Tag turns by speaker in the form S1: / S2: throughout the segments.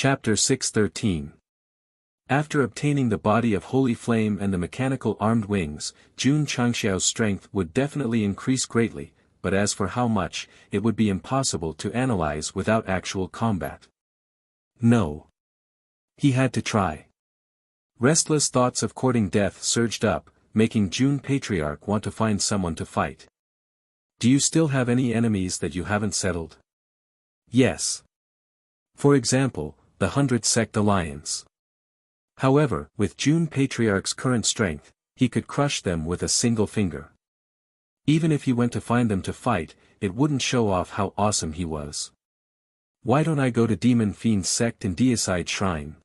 S1: Chapter 613. After obtaining the body of holy flame and the mechanical armed wings, Jun Changxiao's strength would definitely increase greatly, but as for how much, it would be impossible to analyze without actual combat. No. He had to try. Restless thoughts of courting death surged up, making Jun Patriarch want to find someone to fight. Do you still have any enemies that you haven't settled? Yes. For example, the 100 Sect Alliance. However, with Jun Patriarch's current strength, he could crush them with a single finger. Even if he went to find them to fight, it wouldn't show off how awesome he was. Why don't I go to Demon Fiend's Sect and Deicide Shrine?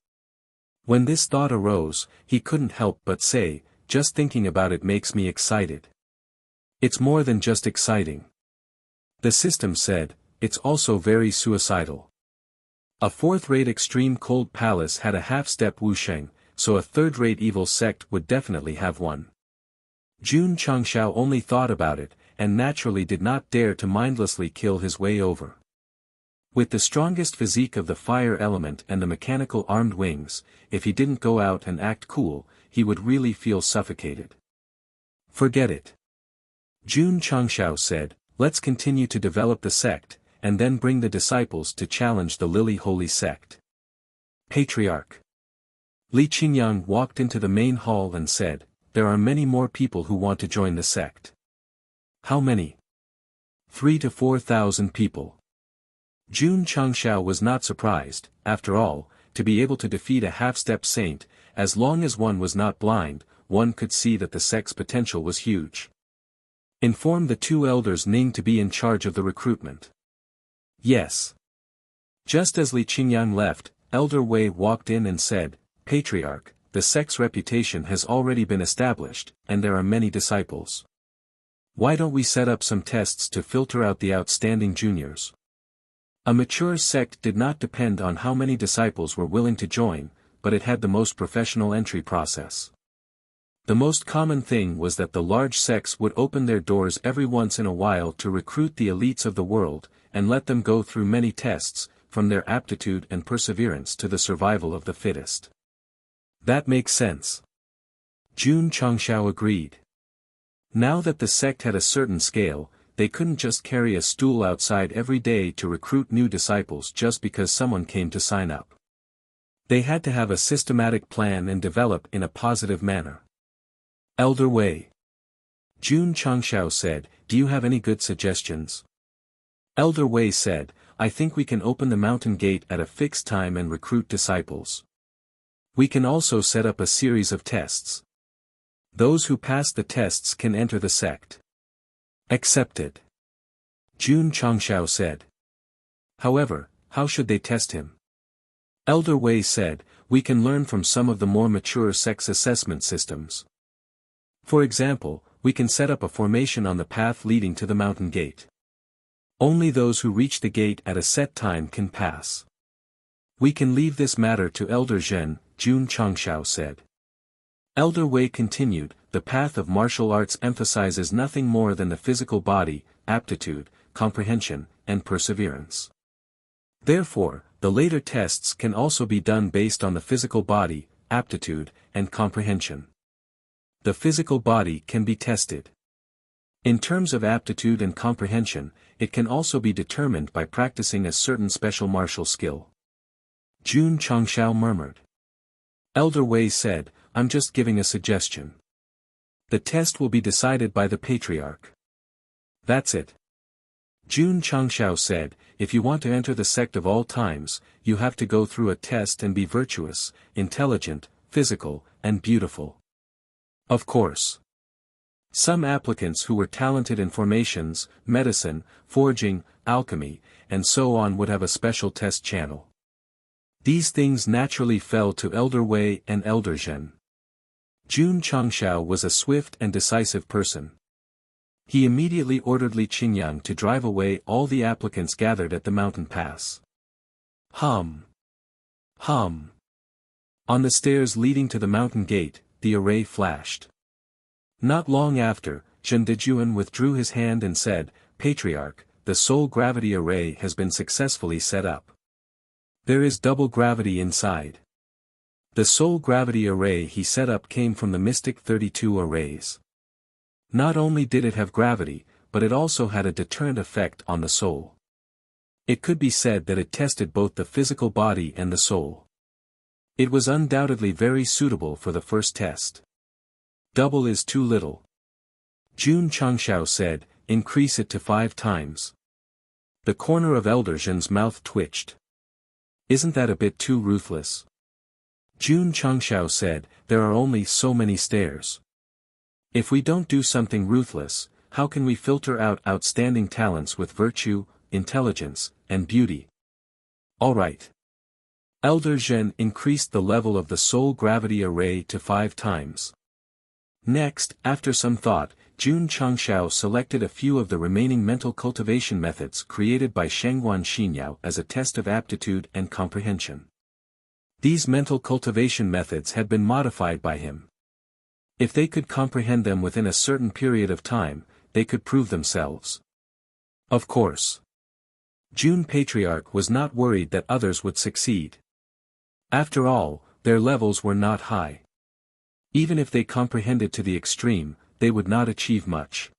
S1: When this thought arose, he couldn't help but say, just thinking about it makes me excited. It's more than just exciting. The system said, it's also very suicidal. A fourth-rate extreme cold palace had a half-step Wuxia, so a third-rate evil sect would definitely have one. Jun Changxiao only thought about it, and naturally did not dare to mindlessly kill his way over. With the strongest physique of the fire element and the mechanical armed wings, if he didn't go out and act cool, he would really feel suffocated. Forget it. Jun Changxiao said, let's continue to develop the sect, and then bring the disciples to challenge the Lily Holy Sect. Patriarch. Li Qingyang walked into the main hall and said, there are many more people who want to join the sect. How many? 3,000 to 4,000 people. Jun Changxiao was not surprised, after all, to be able to defeat a half-step saint, as long as one was not blind, one could see that the sect's potential was huge. Inform the two elders Ning to be in charge of the recruitment. Yes. Just as Li Qingyang left, Elder Wei walked in and said, Patriarch, the sect's reputation has already been established, and there are many disciples. Why don't we set up some tests to filter out the outstanding juniors? A mature sect did not depend on how many disciples were willing to join, but it had the most professional entry process. The most common thing was that the large sects would open their doors every once in a while to recruit the elites of the world, and let them go through many tests, from their aptitude and perseverance to the survival of the fittest. That makes sense. Jun Changxiao agreed. Now that the sect had a certain scale, they couldn't just carry a stool outside every day to recruit new disciples just because someone came to sign up. They had to have a systematic plan and develop in a positive manner. Elder Wei. Jun Changxiao said, do you have any good suggestions? Elder Wei said, I think we can open the mountain gate at a fixed time and recruit disciples. We can also set up a series of tests. Those who pass the tests can enter the sect. Accepted. Jun Changxiao said. However, how should they test him? Elder Wei said, we can learn from some of the more mature sect's assessment systems. For example, we can set up a formation on the path leading to the mountain gate. Only those who reach the gate at a set time can pass. We can leave this matter to Elder Zhen, Jun Changxiao said. Elder Wei continued, the path of martial arts emphasizes nothing more than the physical body, aptitude, comprehension, and perseverance. Therefore, the later tests can also be done based on the physical body, aptitude, and comprehension. The physical body can be tested. In terms of aptitude and comprehension, it can also be determined by practicing a certain special martial skill. Jun Changxiao murmured. Elder Wei said, I'm just giving a suggestion. The test will be decided by the Patriarch. That's it. Jun Changxiao said, if you want to enter the sect of all times, you have to go through a test and be virtuous, intelligent, physical, and beautiful. Of course. Some applicants who were talented in formations, medicine, forging, alchemy, and so on would have a special test channel. These things naturally fell to Elder Wei and Elder Zhen. Jun Changxiao was a swift and decisive person. He immediately ordered Li Qingyang to drive away all the applicants gathered at the mountain pass. Hum. Hum. On the stairs leading to the mountain gate, the array flashed. Not long after, Zhen Dejuan withdrew his hand and said, Patriarch, the soul gravity array has been successfully set up. There is double gravity inside. The soul gravity array he set up came from the Mystic 32 arrays. Not only did it have gravity, but it also had a deterrent effect on the soul. It could be said that it tested both the physical body and the soul. It was undoubtedly very suitable for the first test. Double is too little. Jun Changshao said, increase it to 5 times. The corner of Elder Zhen's mouth twitched. Isn't that a bit too ruthless? Jun Changshao said, there are only so many stairs. If we don't do something ruthless, how can we filter out outstanding talents with virtue, intelligence, and beauty? Alright. Elder Zhen increased the level of the soul gravity array to 5 times. Next, after some thought, Jun Changshao selected a few of the remaining mental cultivation methods created by Shengguan Xinyao as a test of aptitude and comprehension. These mental cultivation methods had been modified by him. If they could comprehend them within a certain period of time, they could prove themselves. Of course. Jun Patriarch was not worried that others would succeed. After all, their levels were not high. Even if they comprehended to the extreme, they would not achieve much.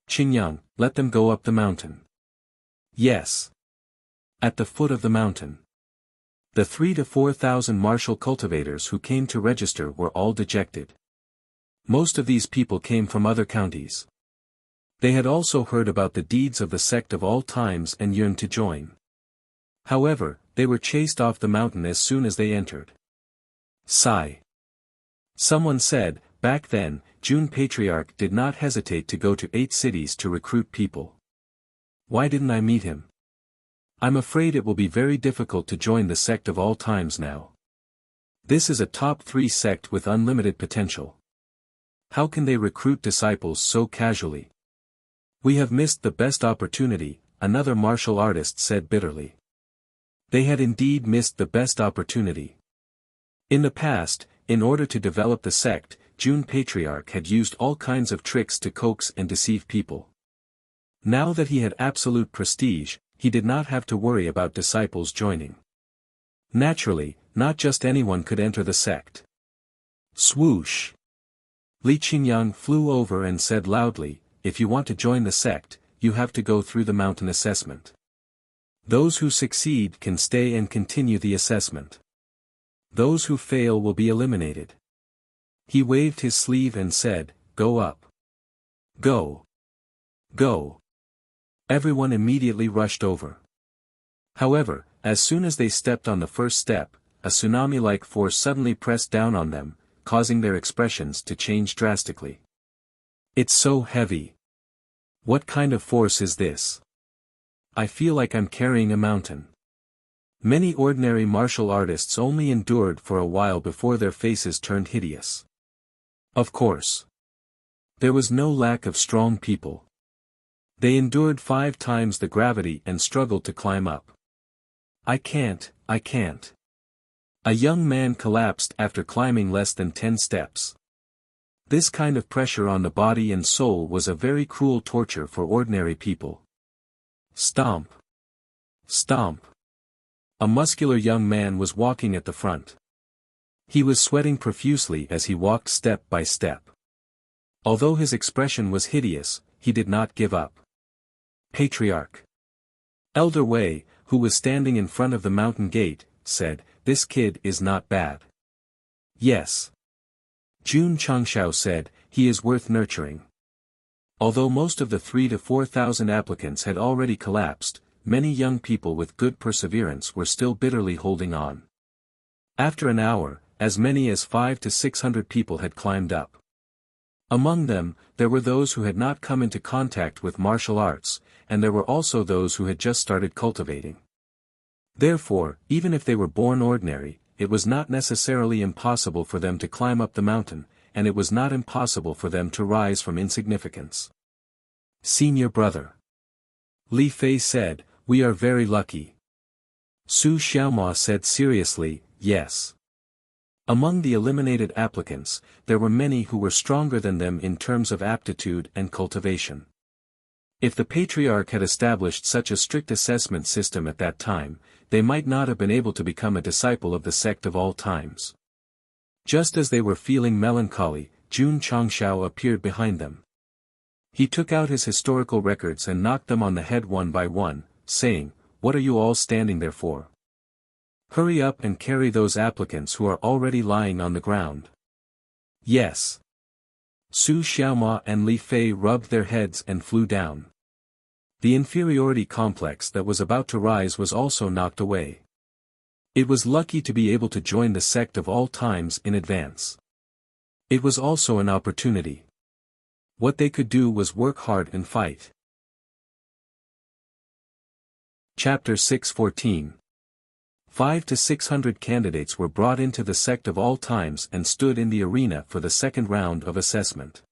S1: Qingyang, let them go up the mountain. Yes. At the foot of the mountain. The 3,000 to 4,000 martial cultivators who came to register were all dejected. Most of these people came from other counties. They had also heard about the deeds of the sect of all times and yearned to join. However, they were chased off the mountain as soon as they entered. Sigh. Someone said, back then, Jun Patriarch did not hesitate to go to 8 cities to recruit people. Why didn't I meet him? I'm afraid it will be very difficult to join the sect of all times now. This is a top 3 sect with unlimited potential. How can they recruit disciples so casually? We have missed the best opportunity, another martial artist said bitterly. They had indeed missed the best opportunity. In the past, in order to develop the sect, Jun Patriarch had used all kinds of tricks to coax and deceive people. Now that he had absolute prestige, he did not have to worry about disciples joining. Naturally, not just anyone could enter the sect. Swoosh! Li Qingyang flew over and said loudly, if you want to join the sect, you have to go through the mountain assessment. Those who succeed can stay and continue the assessment. Those who fail will be eliminated. He waved his sleeve and said, go up. Go. Go. Everyone immediately rushed over. However, as soon as they stepped on the first step, a tsunami-like force suddenly pressed down on them, causing their expressions to change drastically. It's so heavy. What kind of force is this? I feel like I'm carrying a mountain. Many ordinary martial artists only endured for a while before their faces turned hideous. Of course. There was no lack of strong people. They endured 5 times the gravity and struggled to climb up. I can't. A young man collapsed after climbing less than 10 steps. This kind of pressure on the body and soul was a very cruel torture for ordinary people. Stomp. Stomp. A muscular young man was walking at the front. He was sweating profusely as he walked step by step. Although his expression was hideous, he did not give up. Patriarch. Elder Wei, who was standing in front of the mountain gate, said, this kid is not bad. Yes. Jun Changshao said, he is worth nurturing. Although most of the 3,000 to 4,000 applicants had already collapsed, many young people with good perseverance were still bitterly holding on. After an hour, as many as 500 to 600 people had climbed up. Among them, there were those who had not come into contact with martial arts, and there were also those who had just started cultivating. Therefore, even if they were born ordinary, it was not necessarily impossible for them to climb up the mountain, and it was not impossible for them to rise from insignificance. Senior brother. Li Fei said, we are very lucky. Su Xiaomua said seriously, yes. Among the eliminated applicants, there were many who were stronger than them in terms of aptitude and cultivation. If the patriarch had established such a strict assessment system at that time, they might not have been able to become a disciple of the sect of all times. Just as they were feeling melancholy, Jun Changshao appeared behind them. He took out his historical records and knocked them on the head one by one, saying, "What are you all standing there for? Hurry up and carry those applicants who are already lying on the ground." "Yes." Su Xiaoma and Li Fei rubbed their heads and flew down. The inferiority complex that was about to rise was also knocked away. It was lucky to be able to join the sect of all times in advance. It was also an opportunity. What they could do was work hard and fight. Chapter 6:14. 500 to 600 candidates were brought into the sect of all times and stood in the arena for the second round of assessment.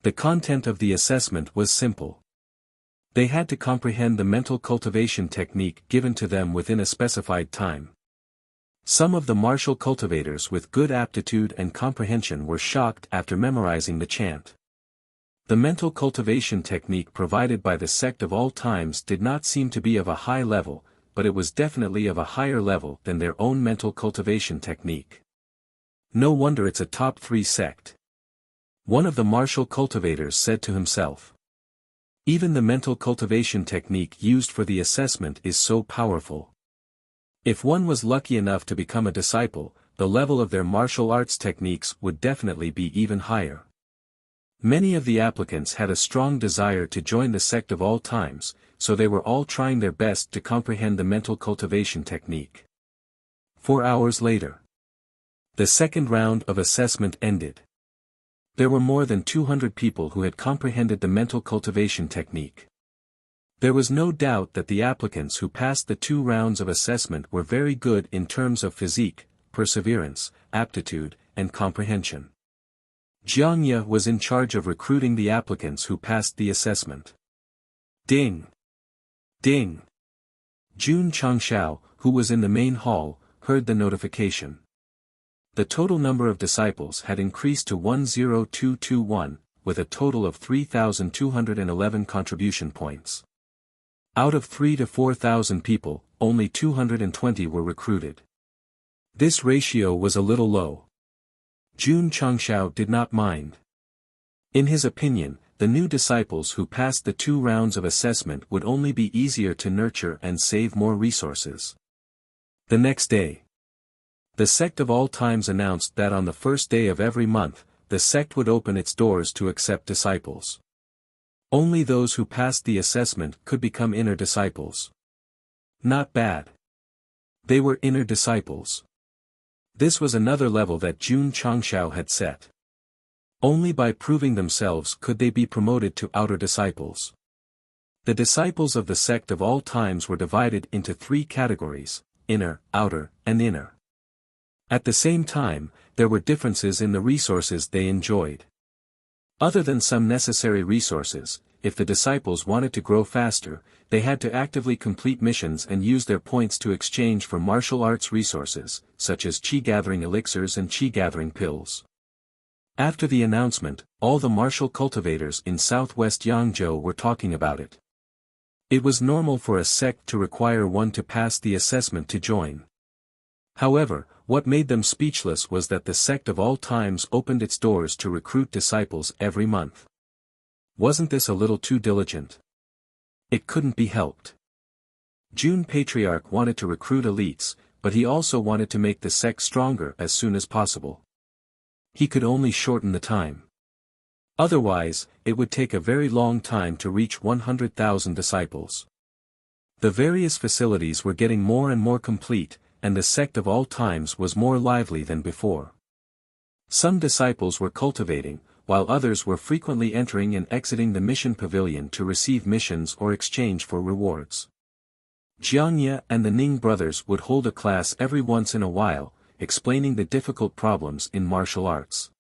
S1: The content of the assessment was simple. They had to comprehend the mental cultivation technique given to them within a specified time. Some of the martial cultivators with good aptitude and comprehension were shocked after memorizing the chant. The mental cultivation technique provided by the sect of all times did not seem to be of a high level, but it was definitely of a higher level than their own mental cultivation technique. No wonder it's a top 3 sect. One of the martial cultivators said to himself. Even the mental cultivation technique used for the assessment is so powerful. If one was lucky enough to become a disciple, the level of their martial arts techniques would definitely be even higher. Many of the applicants had a strong desire to join the sect of all times, so they were all trying their best to comprehend the mental cultivation technique. 4 hours later, the second round of assessment ended. There were more than 200 people who had comprehended the mental cultivation technique. There was no doubt that the applicants who passed the 2 rounds of assessment were very good in terms of physique, perseverance, aptitude, and comprehension. Jiang Ye was in charge of recruiting the applicants who passed the assessment. Ding! Ding! Jun Changshao, who was in the main hall, heard the notification. The total number of disciples had increased to 10221, with a total of 3,211 contribution points. Out of 3,000 to 4,000 people, only 220 were recruited. This ratio was a little low. Jun Changshao did not mind. In his opinion, the new disciples who passed the 2 rounds of assessment would only be easier to nurture and save more resources. The next day, the sect of all times announced that on the first day of every month, the sect would open its doors to accept disciples. Only those who passed the assessment could become inner disciples. Not bad. They were inner disciples. This was another level that Jun Changshao had set. Only by proving themselves could they be promoted to outer disciples. The disciples of the sect of all times were divided into 3 categories: inner, outer, and inner. At the same time, there were differences in the resources they enjoyed. Other than some necessary resources, if the disciples wanted to grow faster, they had to actively complete missions and use their points to exchange for martial arts resources, such as qi-gathering elixirs and qi-gathering pills. After the announcement, all the martial cultivators in southwest Yangzhou were talking about it. It was normal for a sect to require one to pass the assessment to join. However, what made them speechless was that the sect of all times opened its doors to recruit disciples every month. Wasn't this a little too diligent? It couldn't be helped. Jun Patriarch wanted to recruit elites, but he also wanted to make the sect stronger as soon as possible. He could only shorten the time. Otherwise, it would take a very long time to reach 100,000 disciples. The various facilities were getting more and more complete, and the sect of all times was more lively than before. Some disciples were cultivating, while others were frequently entering and exiting the mission pavilion to receive missions or exchange for rewards. Jiang Ye and the Ning brothers would hold a class every once in a while, explaining the difficult problems in martial arts.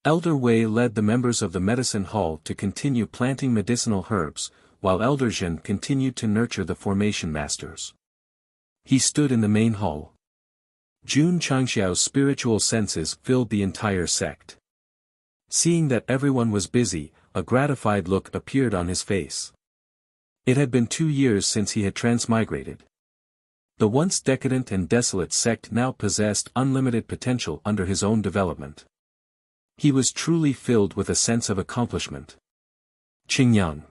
S1: Elder Wei led the members of the medicine hall to continue planting medicinal herbs, while Elder Zhen continued to nurture the formation masters. He stood in the main hall. Jun Changxiao's spiritual senses filled the entire sect. Seeing that everyone was busy, a gratified look appeared on his face. It had been 2 years since he had transmigrated. The once decadent and desolate sect now possessed unlimited potential under his own development. He was truly filled with a sense of accomplishment. Qingyang.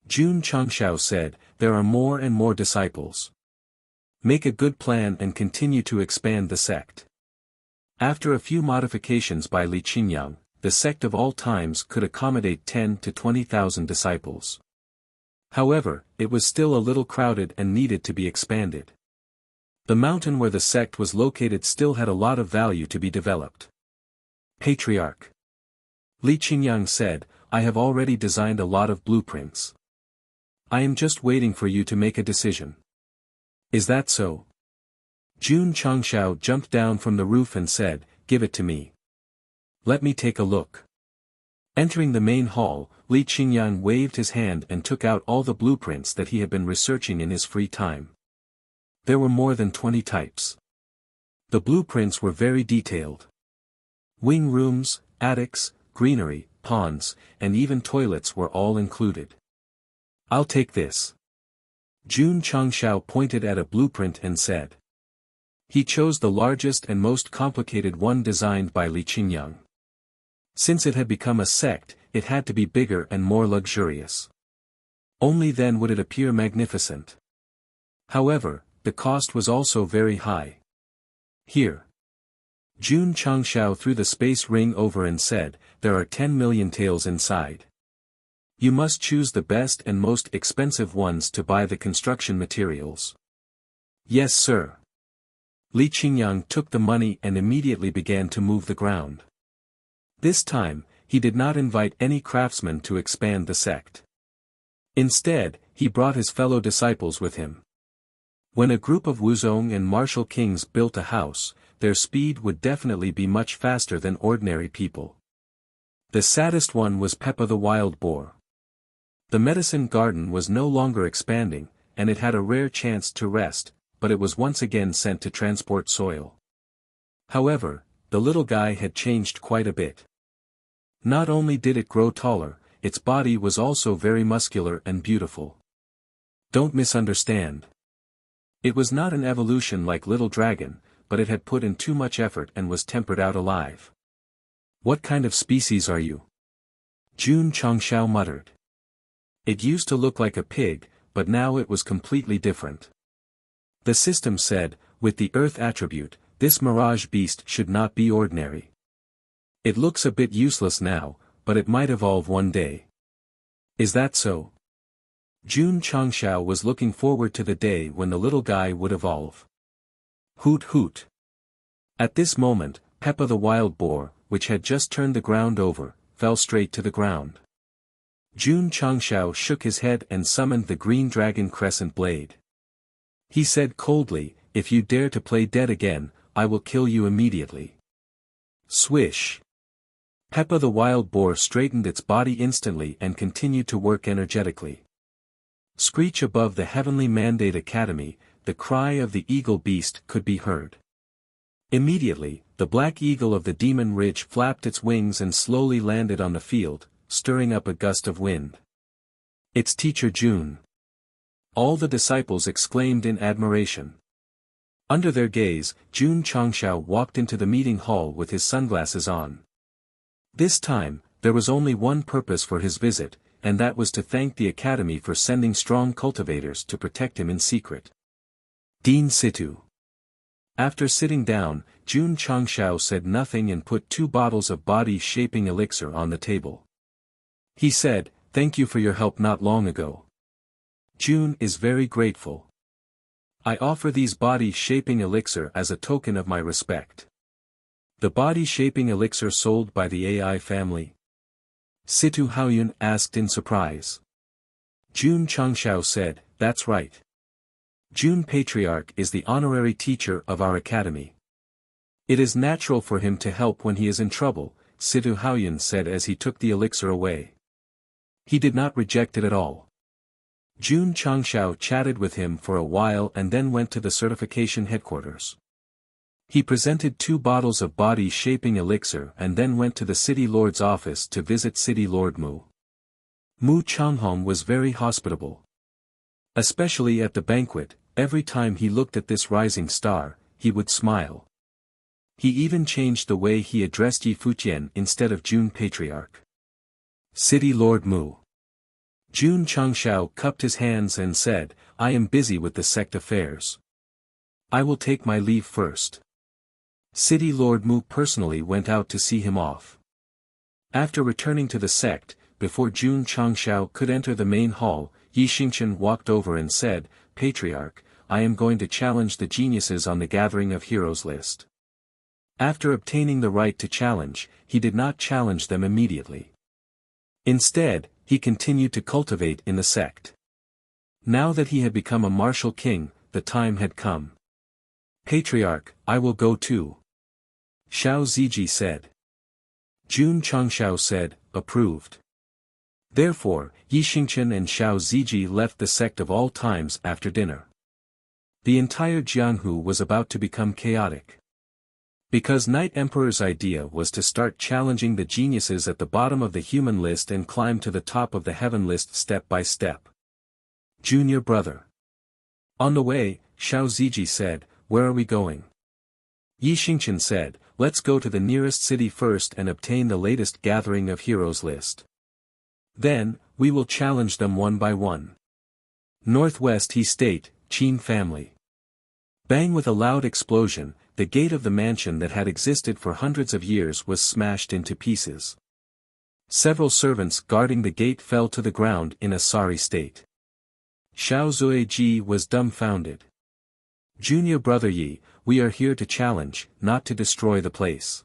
S1: Jun Changshao said, there are more and more disciples. Make a good plan and continue to expand the sect. After a few modifications by Li Qingyang, the sect of all times could accommodate 10 to 20,000 disciples. However, it was still a little crowded and needed to be expanded. The mountain where the sect was located still had a lot of value to be developed. Patriarch. Li Qingyang said, I have already designed a lot of blueprints. I am just waiting for you to make a decision. Is that so? Jun Changshao jumped down from the roof and said, give it to me. Let me take a look. Entering the main hall, Li Qingyang waved his hand and took out all the blueprints that he had been researching in his free time. There were more than 20 types. The blueprints were very detailed. Wing rooms, attics, greenery, ponds, and even toilets were all included. I'll take this. Jun Changshao pointed at a blueprint and said. He chose the largest and most complicated one designed by Li Qingyang. Since it had become a sect, it had to be bigger and more luxurious. Only then would it appear magnificent. However, the cost was also very high. Here. Jun Changshao threw the space ring over and said, there are 10 million taels inside. You must choose the best and most expensive ones to buy the construction materials. Yes, sir. Li Qingyang took the money and immediately began to move the ground. This time, he did not invite any craftsmen to expand the sect. Instead, he brought his fellow disciples with him. When a group of Wuzong and martial kings built a house, their speed would definitely be much faster than ordinary people. The saddest one was Peppa the wild boar. The medicine garden was no longer expanding, and it had a rare chance to rest, but it was once again sent to transport soil. However, the little guy had changed quite a bit. Not only did it grow taller, its body was also very muscular and beautiful. Don't misunderstand. It was not an evolution like Little Dragon, but it had put in too much effort and was tempered out alive. What kind of species are you? Jun Changshao muttered. It used to look like a pig, but now it was completely different. The system said, with the earth attribute, this mirage beast should not be ordinary. It looks a bit useless now, but it might evolve one day. Is that so? Jun Changshao was looking forward to the day when the little guy would evolve. Hoot hoot. At this moment, Peppa the wild boar, which had just turned the ground over, fell straight to the ground. Jun Changshao shook his head and summoned the green dragon crescent blade. He said coldly, if you dare to play dead again, I will kill you immediately. Swish. Peppa the wild boar straightened its body instantly and continued to work energetically. Screech above the heavenly mandate academy, the cry of the eagle beast could be heard. Immediately, the black eagle of the demon ridge flapped its wings and slowly landed on the field, stirring up a gust of wind. It's Teacher Jun. All the disciples exclaimed in admiration. Under their gaze, Jun Changshao walked into the meeting hall with his sunglasses on. This time, there was only one purpose for his visit, and that was to thank the academy for sending strong cultivators to protect him in secret. Dean Situ. After sitting down, Jun Changshao said nothing and put 2 bottles of body-shaping elixir on the table. He said, thank you for your help not long ago. Jun is very grateful. I offer these body-shaping elixir as a token of my respect. The body-shaping elixir sold by the AI family? Situ Haoyun asked in surprise. Jun Changshao said, that's right. Jun Patriarch is the honorary teacher of our academy. It is natural for him to help when he is in trouble, Situ Haoyun said as he took the elixir away. He did not reject it at all. Jun Changshao chatted with him for a while and then went to the certification headquarters. He presented 2 bottles of body-shaping elixir and then went to the City Lord's office to visit City Lord Mu. Mu Changhong was very hospitable. Especially at the banquet, every time he looked at this rising star, he would smile. He even changed the way he addressed Yi Fujian instead of Jun Patriarch. City Lord Mu. Jun Changshao cupped his hands and said, I am busy with the sect affairs. I will take my leave first. City Lord Mu personally went out to see him off. After returning to the sect, before Jun Changshao could enter the main hall, Yi Xingchen walked over and said, Patriarch, I am going to challenge the geniuses on the Gathering of Heroes list. After obtaining the right to challenge, he did not challenge them immediately. Instead, he continued to cultivate in the sect. Now that he had become a martial king, the time had come. Patriarch, I will go too. Xiao Ziji said. Jun Changshao said, approved. Therefore, Yi Xingchen and Xiao Ziji left the sect of all times after dinner. The entire Jianghu was about to become chaotic. Because Night Emperor's idea was to start challenging the geniuses at the bottom of the human list and climb to the top of the heaven list step by step. Junior brother. On the way, Xiao Ziji said, where are we going? Yi Xingchen said, let's go to the nearest city first and obtain the latest Gathering of Heroes list. Then, we will challenge them one by one. Northwest He State, Qin family. Bang with a loud explosion, the gate of the mansion that had existed for hundreds of years was smashed into pieces. Several servants guarding the gate fell to the ground in a sorry state. Xiao Zuiji was dumbfounded. Junior brother Yi, we are here to challenge, not to destroy the place.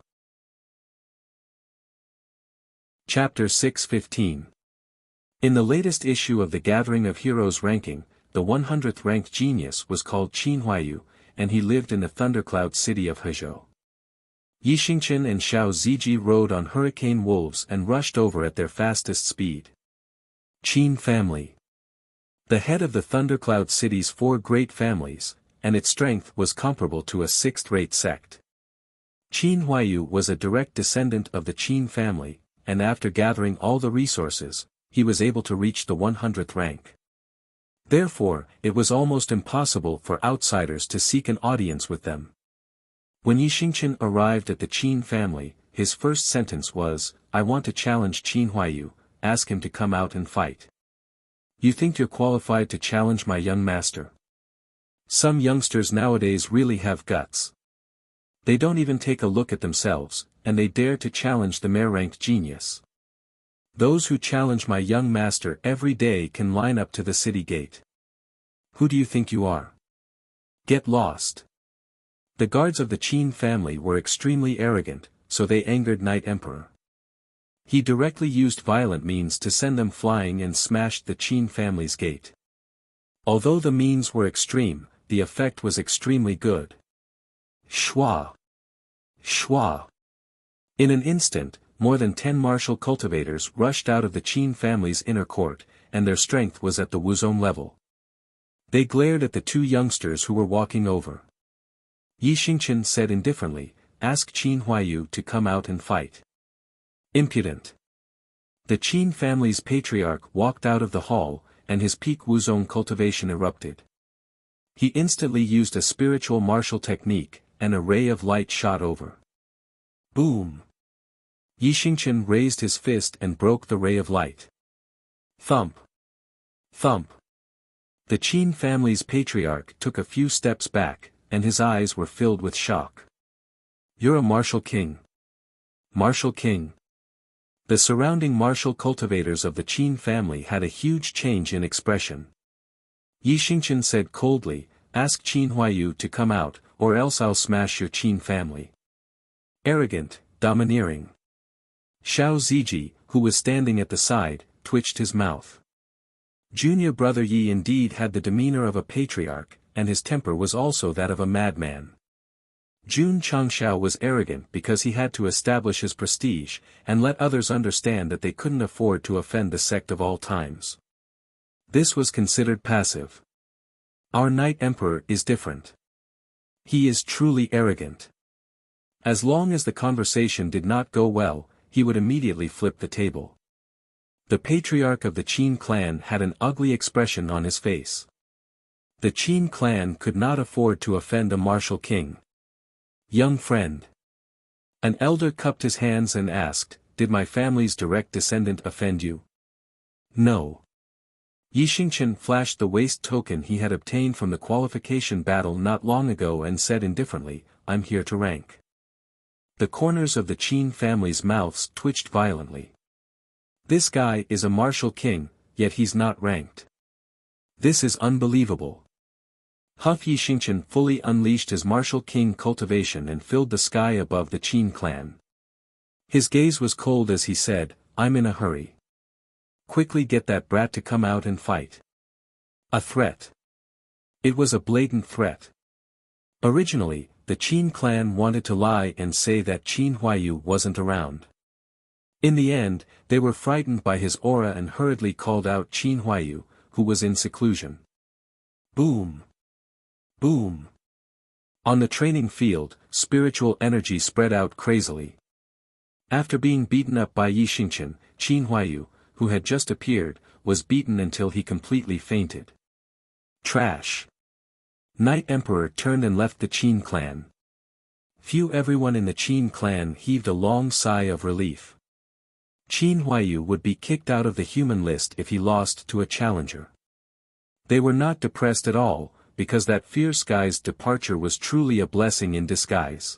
S1: Chapter 6:15. In the latest issue of the Gathering of Heroes ranking, the 100th ranked genius was called Qin Huaiyu, and he lived in the thundercloud city of Hezhou. Yi Xingchen and Xiao Ziji rode on hurricane wolves and rushed over at their fastest speed. Qin family. The head of the thundercloud city's 4 great families, and its strength was comparable to a 6th-rate sect. Qin Huaiyu was a direct descendant of the Qin family, and after gathering all the resources, he was able to reach the 100th rank. Therefore, it was almost impossible for outsiders to seek an audience with them. When Yi Xingchen arrived at the Qin family, his first sentence was, I want to challenge Qin Huaiyu, ask him to come out and fight. You think you're qualified to challenge my young master? Some youngsters nowadays really have guts. They don't even take a look at themselves, and they dare to challenge the mere-ranked genius. Those who challenge my young master every day can line up to the city gate. Who do you think you are? Get lost. The guards of the Qin family were extremely arrogant, so they angered Night Emperor. He directly used violent means to send them flying and smashed the Qin family's gate. Although the means were extreme, the effect was extremely good. Shua! Shua! In an instant, more than 10 martial cultivators rushed out of the Qin family's inner court, and their strength was at the Wuzong level. They glared at the 2 youngsters who were walking over. Yi Xingchen said indifferently, ask Qin Huaiyu to come out and fight. Impudent. The Qin family's patriarch walked out of the hall, and his peak Wuzong cultivation erupted. He instantly used a spiritual martial technique, and a ray of light shot over. Boom! Yi Xingchen raised his fist and broke the ray of light. Thump! Thump! The Qin family's patriarch took a few steps back, and his eyes were filled with shock. You're a martial king. Martial king. The surrounding martial cultivators of the Qin family had a huge change in expression. Yi Xingchen said coldly, ask Qin Huaiyu to come out, or else I'll smash your Qin family. Arrogant, domineering. Xiao Ziji, who was standing at the side, twitched his mouth. Junior brother Yi indeed had the demeanor of a patriarch, and his temper was also that of a madman. Jun Changshao was arrogant because he had to establish his prestige, and let others understand that they couldn't afford to offend the sect of all times. This was considered passive. Our Night Emperor is different. He is truly arrogant. As long as the conversation did not go well, he would immediately flip the table. The patriarch of the Qin clan had an ugly expression on his face. The Qin clan could not afford to offend a martial king. Young friend. An elder cupped his hands and asked, "Did my family's direct descendant offend you?" "No." Yi Xingqian flashed the waist token he had obtained from the qualification battle not long ago and said indifferently, "I'm here to rank." The corners of the Qin family's mouths twitched violently. This guy is a martial king, yet he's not ranked. This is unbelievable. Yi Xingqian fully unleashed his martial king cultivation and filled the sky above the Qin clan. His gaze was cold as he said, "I'm in a hurry. Quickly get that brat to come out and fight." A threat. It was a blatant threat. Originally, the Qin clan wanted to lie and say that Qin Huaiyu wasn't around. In the end, they were frightened by his aura and hurriedly called out Qin Huaiyu, who was in seclusion. Boom! Boom! On the training field, spiritual energy spread out crazily. After being beaten up by Yi Xingqian, Qin Huaiyu, who had just appeared, was beaten until he completely fainted. Trash. Night Emperor turned and left the Qin clan. Everyone in the Qin clan heaved a long sigh of relief. Qin Huaiyu would be kicked out of the human list if he lost to a challenger. They were not depressed at all, because that fierce guy's departure was truly a blessing in disguise.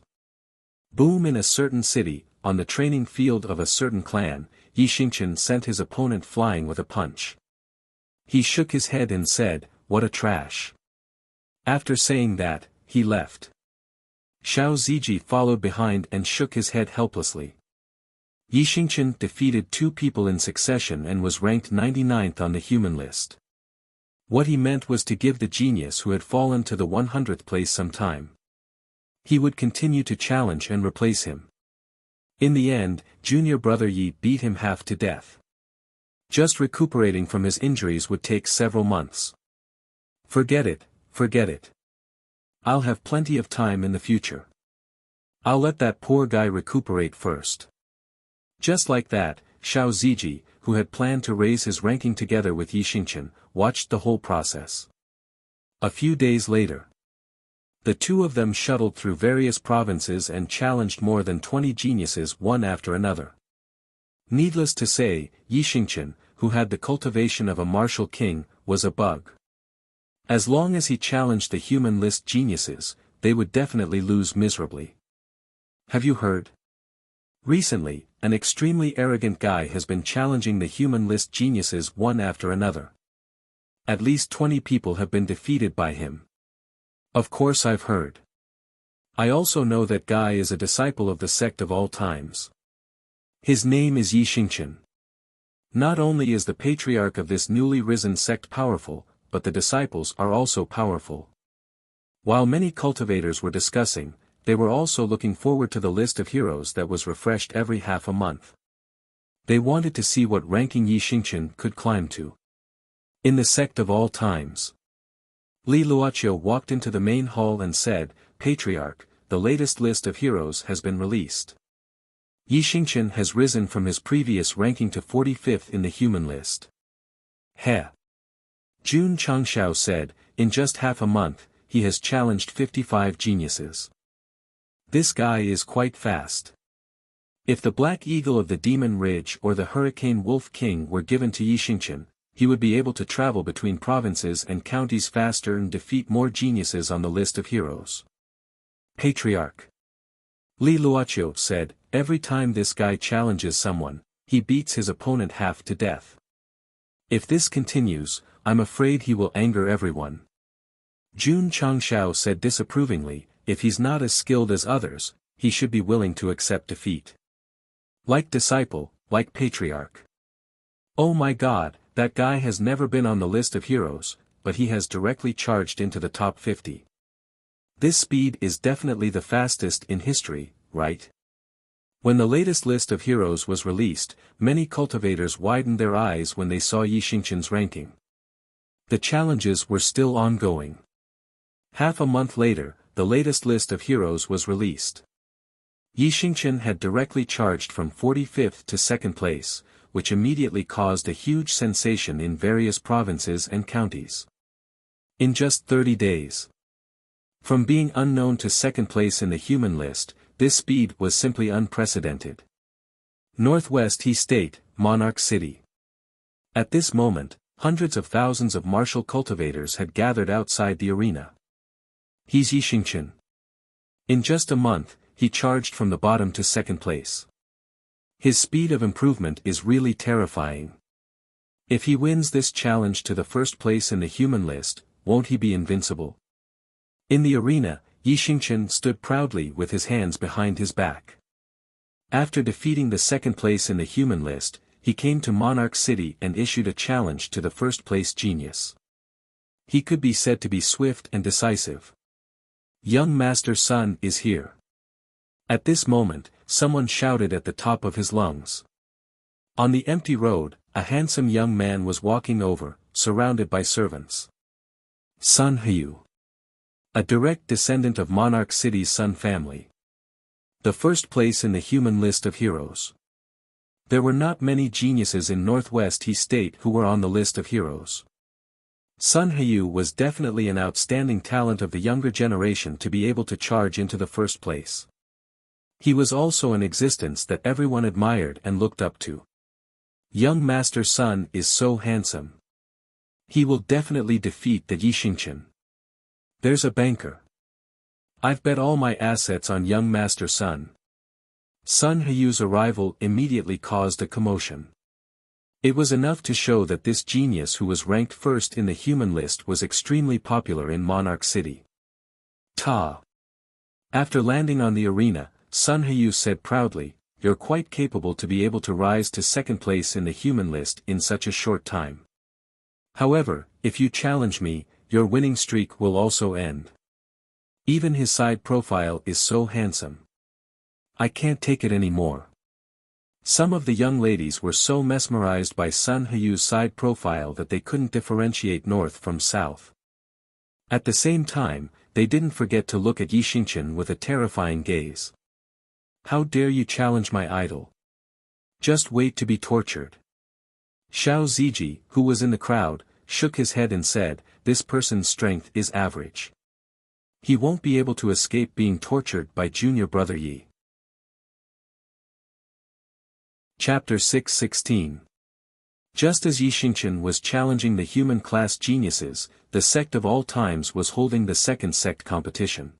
S1: Boom! In a certain city, on the training field of a certain clan, Yi Xingqian sent his opponent flying with a punch. He shook his head and said, "What a trash." After saying that, he left. Xiao Ziji followed behind and shook his head helplessly. Yi Xingqian defeated 2 people in succession and was ranked 99th on the human list. What he meant was to give the genius who had fallen to the 100th place some time. He would continue to challenge and replace him. In the end, junior brother Yi beat him half to death. Just recuperating from his injuries would take several months. Forget it, forget it. I'll have plenty of time in the future. I'll let that poor guy recuperate first. Just like that, Xiao Ziji, who had planned to raise his ranking together with Yi Xingqian, watched the whole process. A few days later, the two of them shuttled through various provinces and challenged more than 20 geniuses one after another. Needless to say, Yi Xingqian, who had the cultivation of a martial king, was a bug. As long as he challenged the human list geniuses, they would definitely lose miserably. Have you heard? Recently, an extremely arrogant guy has been challenging the human list geniuses one after another. At least 20 people have been defeated by him. Of course I've heard. I also know that guy is a disciple of the Sect of all times. His name is Yi Xingqian. Not only is the patriarch of this newly risen sect powerful, but the disciples are also powerful. While many cultivators were discussing, they were also looking forward to the list of heroes that was refreshed every half a month. They wanted to see what ranking Yi Xingqian could climb to. In the Sect of all times. Li Luoqiu walked into the main hall and said, "Patriarch, the latest list of heroes has been released. Yi Xingqian has risen from his previous ranking to 45th in the human list." Heh. Jun Changxiao said, "In just half a month, he has challenged 55 geniuses. This guy is quite fast. If the Black Eagle of the Demon Ridge or the Hurricane Wolf King were given to Yi Xingqian, he would be able to travel between provinces and counties faster and defeat more geniuses on the list of heroes." Patriarch Li Luoqiu said, "Every time this guy challenges someone, he beats his opponent half to death. If this continues, I'm afraid he will anger everyone." Jun Changxiao said disapprovingly, "If he's not as skilled as others, he should be willing to accept defeat. Like disciple, like patriarch. Oh my god, that guy has never been on the list of heroes, but he has directly charged into the top 50. This speed is definitely the fastest in history, right?" When the latest list of heroes was released, many cultivators widened their eyes when they saw Yi Xingqian's ranking. The challenges were still ongoing. Half a month later, the latest list of heroes was released. Yi Xingqian had directly charged from 45th to 2nd place, which immediately caused a huge sensation in various provinces and counties. In just 30 days. From being unknown to second place in the human list, this speed was simply unprecedented. Northwest He State, Monarch City. At this moment, hundreds of thousands of martial cultivators had gathered outside the arena. He's Yixingchen. In just a month, he charged from the bottom to second place. His speed of improvement is really terrifying. If he wins this challenge to the first place in the human list, won't he be invincible? In the arena, Yixingchen stood proudly with his hands behind his back. After defeating the second place in the human list, he came to Monarch City and issued a challenge to the first place genius. He could be said to be swift and decisive. Young Master Sun is here. At this moment, someone shouted at the top of his lungs. On the empty road, a handsome young man was walking over, surrounded by servants. Sun Heyu. A direct descendant of Monarch City's Sun family. The first place in the human list of heroes. There were not many geniuses in Northwest He State who were on the list of heroes. Sun Heyu was definitely an outstanding talent of the younger generation to be able to charge into the first place. He was also an existence that everyone admired and looked up to. Young Master Sun is so handsome. He will definitely defeat the Yixingchen. There's a banker. I've bet all my assets on young Master Sun. Sun Heyu's arrival immediately caused a commotion. It was enough to show that this genius who was ranked first in the human list was extremely popular in Monarch City. Ta! After landing on the arena, Sun Heyu said proudly, "You're quite capable to be able to rise to second place in the human list in such a short time. However, if you challenge me, your winning streak will also end." Even his side profile is so handsome. I can't take it anymore. Some of the young ladies were so mesmerized by Sun Heyu's side profile that they couldn't differentiate north from south. At the same time, they didn't forget to look at Yixingchen with a terrifying gaze. How dare you challenge my idol? Just wait to be tortured. Xiao Ziji, who was in the crowd, shook his head and said, "This person's strength is average. He won't be able to escape being tortured by junior brother Yi." Chapter 6:16. Just as Yixingchen was challenging the human class geniuses, the Sect of all times was holding the second Sect competition.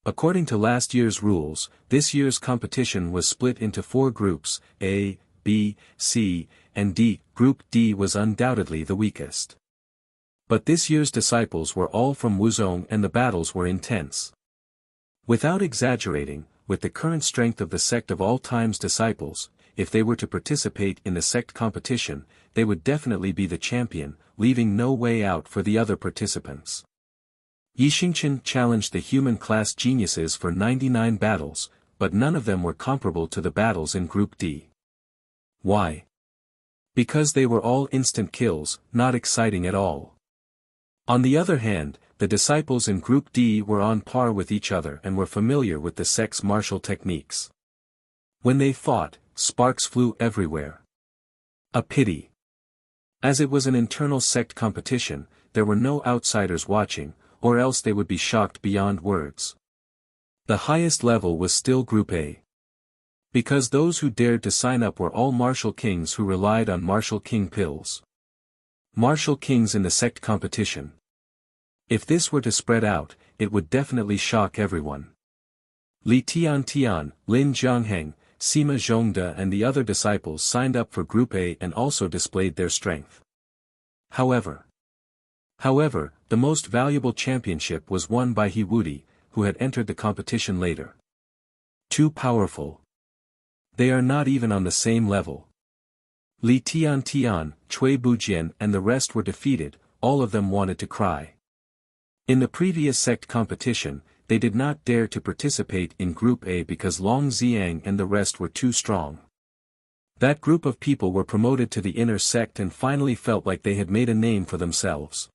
S1: According to last year's rules, this year's competition was split into 4 groups, A, B, C, and D. Group D was undoubtedly the weakest. But this year's disciples were all from Wuzong and the battles were intense. Without exaggerating, with the current strength of the Sect of all times disciples, if they were to participate in the Sect competition, they would definitely be the champion, leaving no way out for the other participants. Yixingchen challenged the human class geniuses for 99 battles, but none of them were comparable to the battles in Group D. Why? Because they were all instant kills, not exciting at all. On the other hand, the disciples in Group D were on par with each other and were familiar with the Sect's martial techniques. When they fought, sparks flew everywhere. A pity. As it was an internal Sect competition, there were no outsiders watching, or else they would be shocked beyond words. The highest level was still Group A. Because those who dared to sign up were all martial kings who relied on martial king pills. Martial kings in the Sect competition. If this were to spread out, it would definitely shock everyone. Li Tian, Lin Zhongheng, Sima Zhongde and the other disciples signed up for Group A and also displayed their strength. However, the most valuable championship was won by He Wudi, who had entered the competition later. Too powerful. They are not even on the same level. Li Tian, Cui Bujian and the rest were defeated, all of them wanted to cry. In the previous Sect competition, they did not dare to participate in Group A because Long Xiang and the rest were too strong. That group of people were promoted to the inner Sect and finally felt like they had made a name for themselves.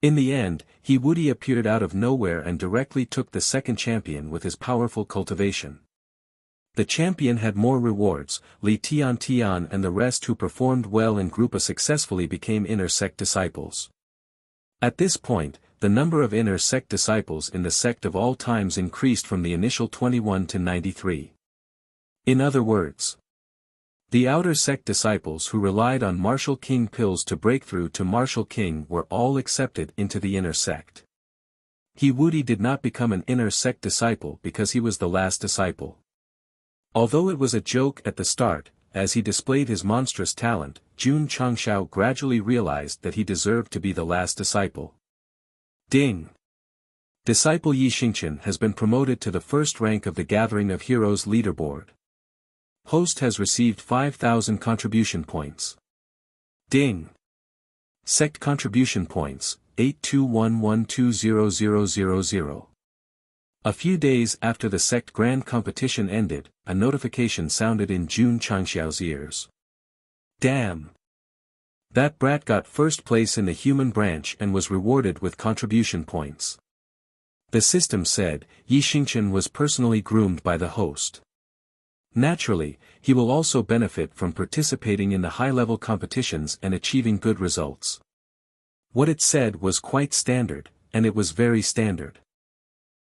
S1: In the end, He Wudi appeared out of nowhere and directly took the second champion with his powerful cultivation. The champion had more rewards. Li Tian and the rest who performed well in Grupa successfully became inner sect disciples. At this point, the number of inner sect disciples in the sect of all times increased from the initial 21 to 93. In other words, the outer sect disciples who relied on Martial King pills to break through to Martial King were all accepted into the inner sect. He Wudi did not become an inner sect disciple because he was the last disciple. Although it was a joke at the start, as he displayed his monstrous talent, Jun Changshao gradually realized that he deserved to be the last disciple. Ding! Disciple Yi Xingqian has been promoted to the first rank of the Gathering of Heroes leaderboard. Host has received 5,000 contribution points. Ding! Sect contribution points, 8211200000. A few days after the sect grand competition ended, a notification sounded in Jun Changxiao's ears. Damn! That brat got first place in the human branch and was rewarded with contribution points. The system said, Yi Xingqian was personally groomed by the host. Naturally, he will also benefit from participating in the high-level competitions and achieving good results. What it said was quite standard, and it was very standard.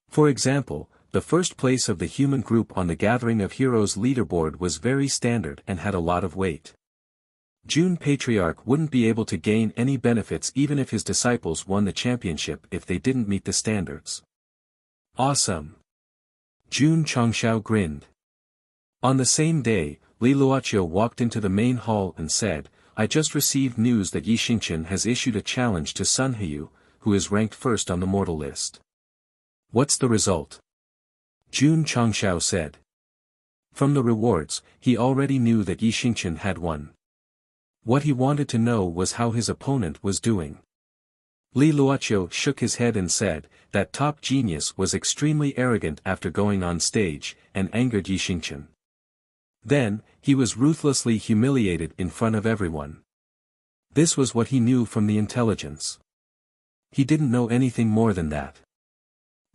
S1: For example, the first place of the human group on the Gathering of Heroes leaderboard was very standard and had a lot of weight. Jun Patriarch wouldn't be able to gain any benefits even if his disciples won the championship if they didn't meet the standards. Awesome! Jun Changshao grinned. On the same day, Li Luoqiu walked into the main hall and said, I just received news that Yi Xingqian has issued a challenge to Sun Heyu, who is ranked first on the mortal list. What's the result? Jun Changshao said. From the rewards, he already knew that Yi Xingqian had won. What he wanted to know was how his opponent was doing. Li Luoqiu shook his head and said, that top genius was extremely arrogant after going on stage, and angered Yi Xingqian. Then, he was ruthlessly humiliated in front of everyone. This was what he knew from the intelligence. He didn't know anything more than that.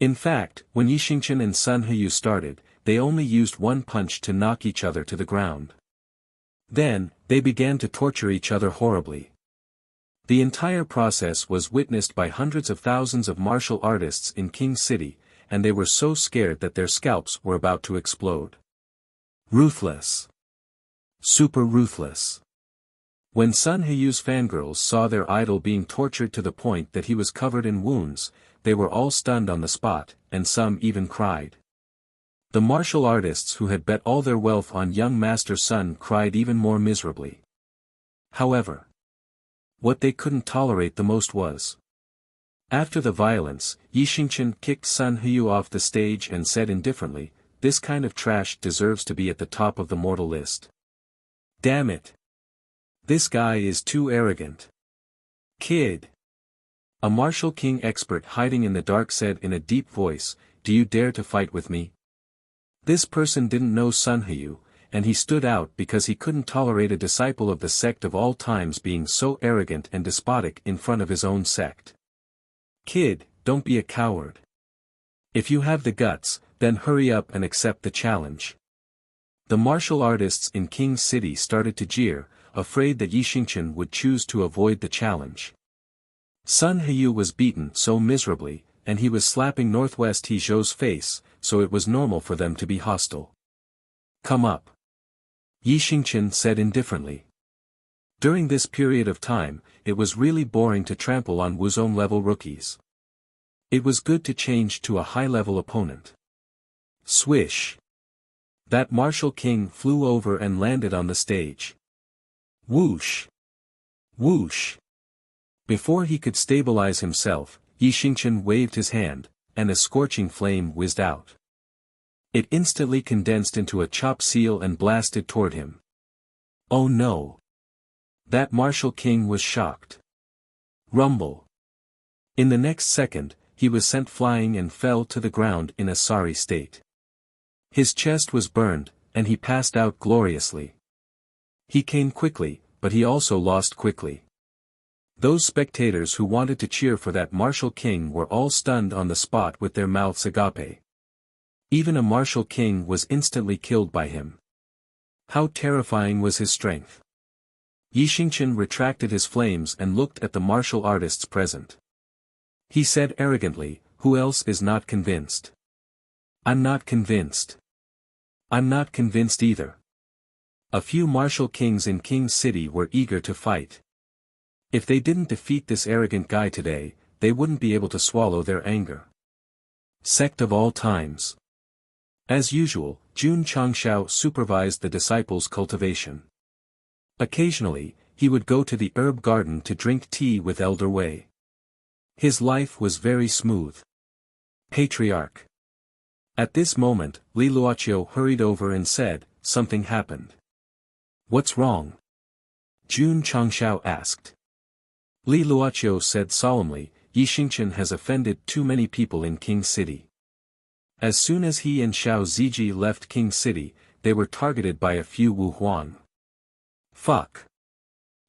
S1: In fact, when Yi Xingqian and Sun Heyu started, they only used one punch to knock each other to the ground. Then, they began to torture each other horribly. The entire process was witnessed by hundreds of thousands of martial artists in King City, and they were so scared that their scalps were about to explode. Ruthless. Super ruthless. When Sun Heyu's fangirls saw their idol being tortured to the point that he was covered in wounds, they were all stunned on the spot, and some even cried. The martial artists who had bet all their wealth on young Master Sun cried even more miserably. However, what they couldn't tolerate the most was. After the violence, Yi Xingqian kicked Sun Heyu off the stage and said indifferently, this kind of trash deserves to be at the top of the mortal list. Damn it! This guy is too arrogant. Kid! A martial king expert hiding in the dark said in a deep voice, do you dare to fight with me? This person didn't know Sun Heyu, and he stood out because he couldn't tolerate a disciple of the sect of all times being so arrogant and despotic in front of his own sect. Kid, don't be a coward. If you have the guts, then hurry up and accept the challenge. The martial artists in King City started to jeer, afraid that Yi Xingqian would choose to avoid the challenge. Sun Heyu was beaten so miserably, and he was slapping Northwest Hezhou's face, so it was normal for them to be hostile. Come up. Yi Xingqian said indifferently. During this period of time, it was really boring to trample on Wuzong-level rookies. It was good to change to a high-level opponent. Swish! That martial king flew over and landed on the stage. Whoosh! Whoosh! Before he could stabilize himself, Yi Xingqian waved his hand, and a scorching flame whizzed out. It instantly condensed into a chop seal and blasted toward him. Oh no! That martial king was shocked. Rumble! In the next second, he was sent flying and fell to the ground in a sorry state. His chest was burned, and he passed out gloriously. He came quickly, but he also lost quickly. Those spectators who wanted to cheer for that martial king were all stunned on the spot with their mouths agape. Even a martial king was instantly killed by him. How terrifying was his strength! Yixingchen retracted his flames and looked at the martial artists present. He said arrogantly, "Who else is not convinced?" "I'm not convinced." "I'm not convinced either." A few martial kings in King's City were eager to fight. If they didn't defeat this arrogant guy today, they wouldn't be able to swallow their anger. Sect of all times. As usual, Jun Changshao supervised the disciples' cultivation. Occasionally, he would go to the herb garden to drink tea with Elder Wei. His life was very smooth. Patriarch. At this moment, Li Luoqiu hurried over and said, "Something happened." "What's wrong?" Jun Changshao asked. Li Luoqiu said solemnly, "Yixingchen has offended too many people in King City." As soon as he and Xiao Ziji left King City, they were targeted by a few Wu Huang. "Fuck."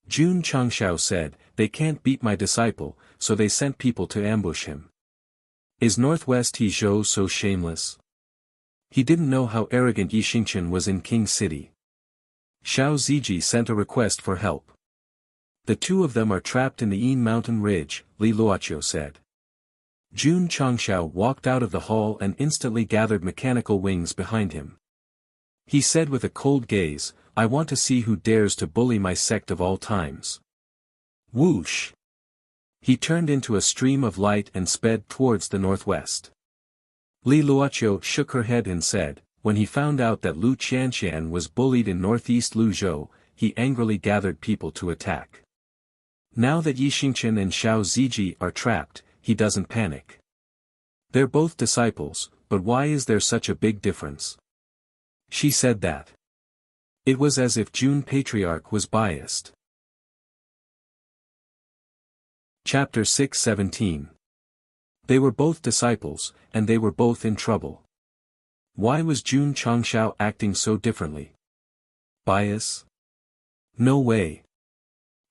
S1: Jun Changshao said, "They can't beat my disciple, so they sent people to ambush him." Is Northwest Hezhou so shameless? He didn't know how arrogant Yixingchen was in King City. Xiao Ziji sent a request for help. "The two of them are trapped in the Yin mountain ridge," Li Luoqiu said. Jun Changshao walked out of the hall and instantly gathered mechanical wings behind him. He said with a cold gaze, "I want to see who dares to bully my sect of all times." Whoosh! He turned into a stream of light and sped towards the northwest. Li Luoqiu shook her head and said, when he found out that Lu Qianqian was bullied in northeast Luzhou, he angrily gathered people to attack. Now that Yixingchen and Xiao Ziji are trapped, he doesn't panic. They're both disciples, but why is there such a big difference? She said that. It was as if Jun Patriarch was biased. Chapter 6:17. They were both disciples, and they were both in trouble. Why was Jun Changshao acting so differently? Bias? No way.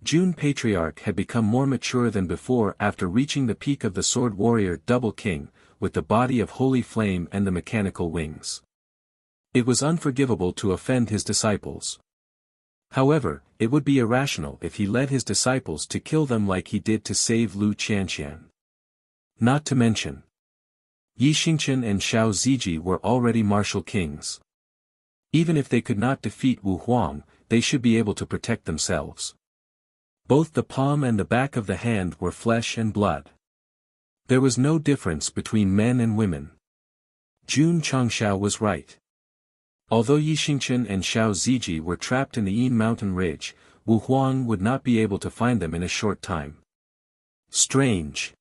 S1: Jun Patriarch had become more mature than before after reaching the peak of the Sword Warrior Double King, with the body of Holy Flame and the mechanical wings. It was unforgivable to offend his disciples. However, it would be irrational if he led his disciples to kill them like he did to save Lu Qianqian. Not to mention, Yixingchen and Xiao Ziji were already martial kings. Even if they could not defeat Wu Huang, they should be able to protect themselves. Both the palm and the back of the hand were flesh and blood. There was no difference between men and women. Jun Changshao was right. Although Yixingchen and Xiao Ziji were trapped in the Yin mountain ridge, Wu Huang would not be able to find them in a short time. Strange.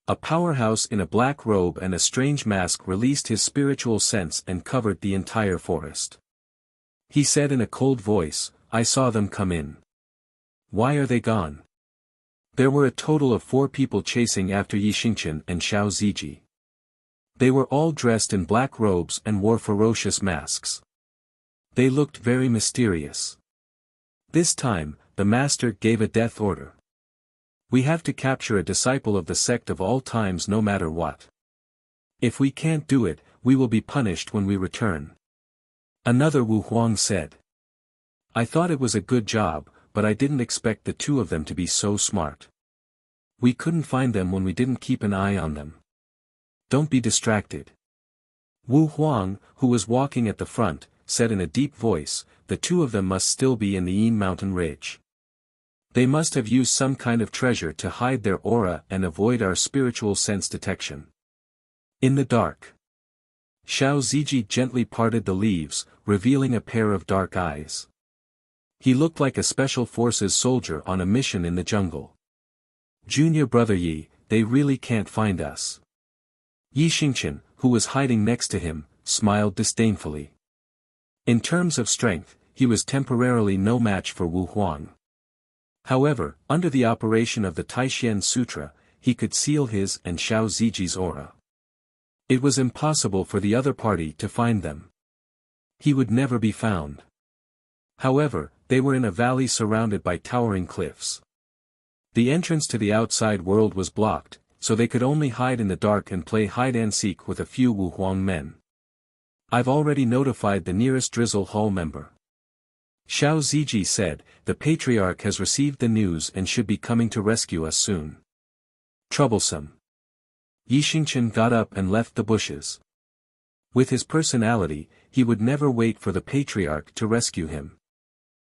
S1: A powerhouse in a black robe and a strange mask released his spiritual sense and covered the entire forest. He said in a cold voice, "I saw them come in. Why are they gone?" There were a total of 4 people chasing after Yixingchen and Xiao Ziji. They were all dressed in black robes and wore ferocious masks. They looked very mysterious. This time, the master gave a death order. "We have to capture a disciple of the sect of all times no matter what. If we can't do it, we will be punished when we return." Another Wu Huang said. "I thought it was a good job, but I didn't expect the 2 of them to be so smart. We couldn't find them when we didn't keep an eye on them. Don't be distracted." Wu Huang, who was walking at the front, said in a deep voice, "The 2 of them must still be in the Yin mountain ridge. They must have used some kind of treasure to hide their aura and avoid our spiritual sense detection." In the dark, Xiao Ziji gently parted the leaves, revealing a pair of dark eyes. He looked like a special forces soldier on a mission in the jungle. "Junior brother Yi, they really can't find us." Yixingchen, who was hiding next to him, smiled disdainfully. In terms of strength, he was temporarily no match for Wu Huang. However, under the operation of the Taishan Sutra, he could seal his and Xiao Ziji's aura. It was impossible for the other party to find them. He would never be found. However, they were in a valley surrounded by towering cliffs. The entrance to the outside world was blocked, so they could only hide in the dark and play hide-and-seek with a few Wu Huang men. I've already notified the nearest Drizzle Hall member. Xiao Ziji said, the Patriarch has received the news and should be coming to rescue us soon. Troublesome. Yi Xingqian got up and left the bushes. With his personality, he would never wait for the Patriarch to rescue him.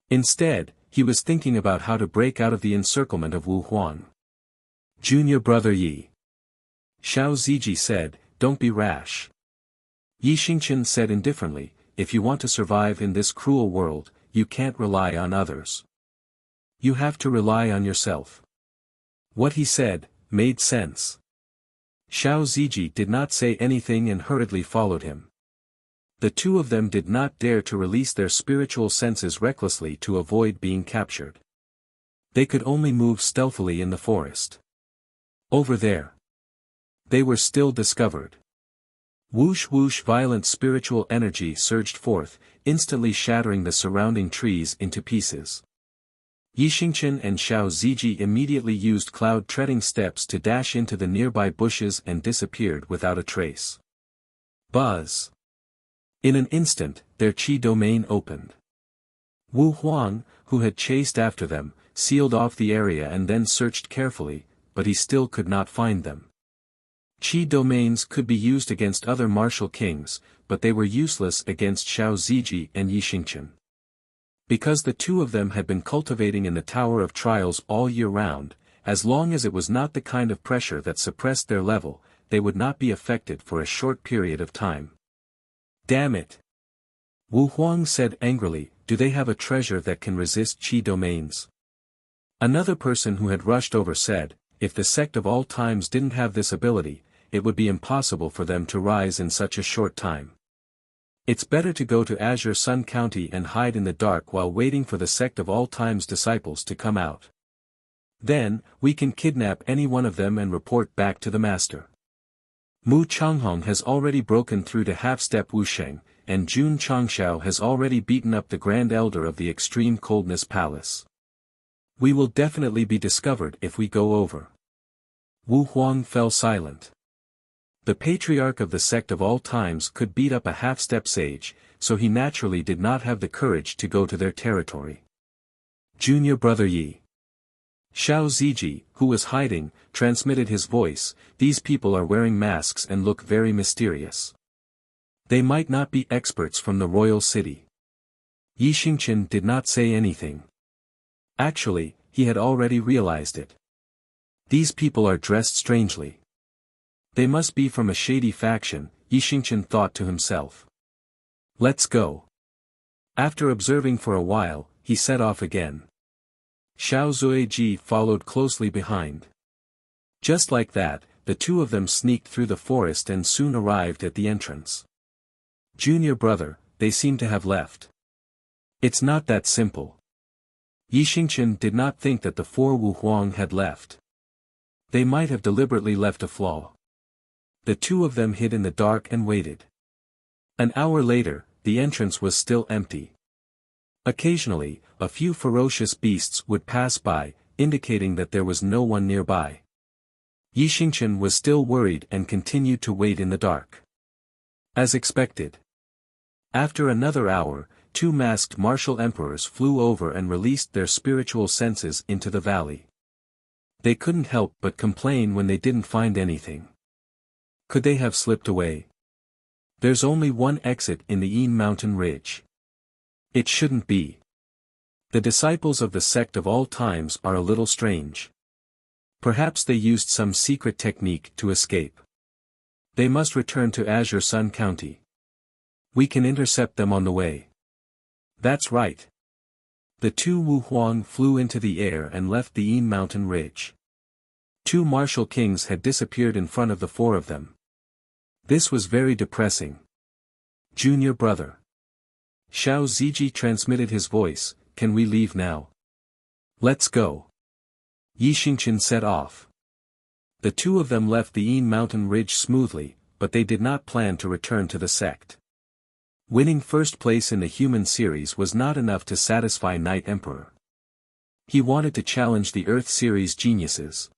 S1: Instead, he was thinking about how to break out of the encirclement of Wu Huang. Junior brother Yi. Xiao Ziji said, don't be rash. Yi Xingqian said indifferently, if you want to survive in this cruel world, you can't rely on others. You have to rely on yourself. What he said made sense. Xiao Ziji did not say anything and hurriedly followed him. The two of them did not dare to release their spiritual senses recklessly to avoid being captured. They could only move stealthily in the forest. Over there. They were still discovered. Whoosh whoosh, violent spiritual energy surged forth, instantly shattering the surrounding trees into pieces. Yi Xingqian and Xiao Ziji immediately used cloud-treading steps to dash into the nearby bushes and disappeared without a trace. Buzz! In an instant, their Qi domain opened. Wu Huang, who had chased after them, sealed off the area and then searched carefully, but he still could not find them. Qi domains could be used against other martial kings, but they were useless against Xiao Ziji and Yi Xingqian. Because the two of them had been cultivating in the Tower of Trials all year round, as long as it was not the kind of pressure that suppressed their level, they would not be affected for a short period of time. Damn it! Wu Huang said angrily, do they have a treasure that can resist Qi domains? Another person who had rushed over said, if the Sect of all times didn't have this ability, it would be impossible for them to rise in such a short time. It's better to go to Azure Sun County and hide in the dark while waiting for the Sect of all times disciples to come out. Then, we can kidnap any one of them and report back to the Master. Mu Changhong has already broken through to half-step Wusheng, and Jun Changxiao has already beaten up the Grand Elder of the Extreme Coldness Palace. We will definitely be discovered if we go over. Wu Huang fell silent. The Patriarch of the Sect of all times could beat up a half-step sage, so he naturally did not have the courage to go to their territory. Junior brother Yi. Xiao Ziji, who was hiding, transmitted his voice, these people are wearing masks and look very mysterious. They might not be experts from the royal city. Yi Xingqian did not say anything. Actually, he had already realized it. These people are dressed strangely. They must be from a shady faction, Yi Xingqian thought to himself. Let's go. After observing for a while, he set off again. Xiao Zuiji followed closely behind. Just like that, the two of them sneaked through the forest and soon arrived at the entrance. Junior brother, they seem to have left. It's not that simple. Yi Xingqian did not think that the four Wu Huang had left. They might have deliberately left a flaw. The two of them hid in the dark and waited. An hour later, the entrance was still empty. Occasionally, a few ferocious beasts would pass by, indicating that there was no one nearby. Yi Xingqian was still worried and continued to wait in the dark. As expected. After another hour, two masked martial emperors flew over and released their spiritual senses into the valley. They couldn't help but complain when they didn't find anything. Could they have slipped away? There's only one exit in the Yin mountain ridge. It shouldn't be. The disciples of the Sect of all times are a little strange. Perhaps they used some secret technique to escape. They must return to Azure Sun County. We can intercept them on the way. That's right. The two Wu Huang flew into the air and left the Yin mountain ridge. Two martial kings had disappeared in front of the four of them. This was very depressing. Junior brother. Xiao Ziji transmitted his voice, can we leave now? Let's go. Yi Xingqian set off. The two of them left the Yin mountain ridge smoothly, but they did not plan to return to the sect. Winning first place in the human series was not enough to satisfy Night Emperor. He wanted to challenge the Earth series geniuses.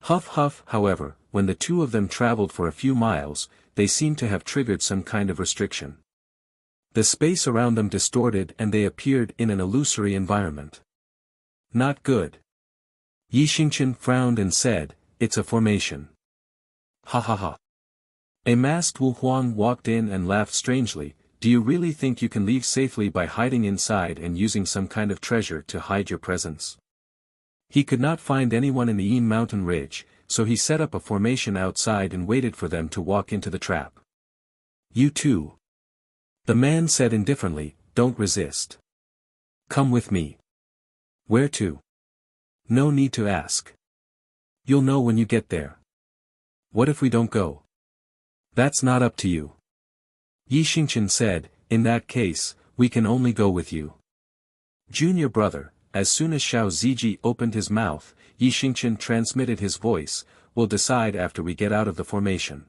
S1: Huff huff, however, when the two of them traveled for a few miles, they seemed to have triggered some kind of restriction. The space around them distorted and they appeared in an illusory environment. Not good. Yi Xingqian frowned and said, "It's a formation." Ha ha ha. A masked Wu Huang walked in and laughed strangely. "Do you really think you can leave safely by hiding inside and using some kind of treasure to hide your presence?" He could not find anyone in the Yin mountain ridge, so he set up a formation outside and waited for them to walk into the trap. "You too." The man said indifferently, "Don't resist. Come with me." "Where to?" "No need to ask. You'll know when you get there." "What if we don't go?" "That's not up to you." Yi Xingqian said, "In that case, we can only go with you." Junior brother, as soon as Xiao Ziji opened his mouth, Yi Xingqian transmitted his voice, "We'll decide after we get out of the formation."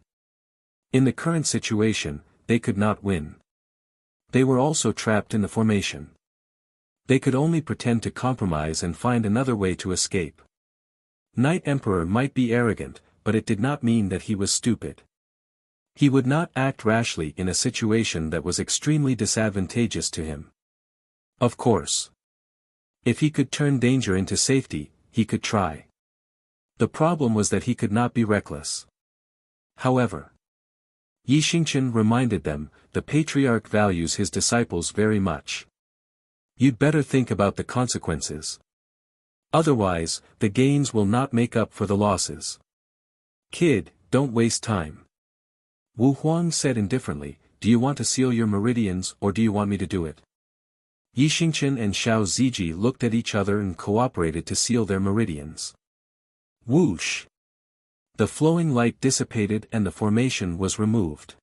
S1: In the current situation, they could not win. They were also trapped in the formation. They could only pretend to compromise and find another way to escape. Night Emperor might be arrogant, but it did not mean that he was stupid. He would not act rashly in a situation that was extremely disadvantageous to him. Of course. If he could turn danger into safety, he could try. The problem was that he could not be reckless. However, Yi Xingqian reminded them, the patriarch values his disciples very much. You'd better think about the consequences. Otherwise, the gains will not make up for the losses. Kid, don't waste time. Wu Huang said indifferently, "Do you want to seal your meridians or do you want me to do it?" Yi Xingqian and Xiao Ziji looked at each other and cooperated to seal their meridians. Whoosh! The flowing light dissipated and the formation was removed.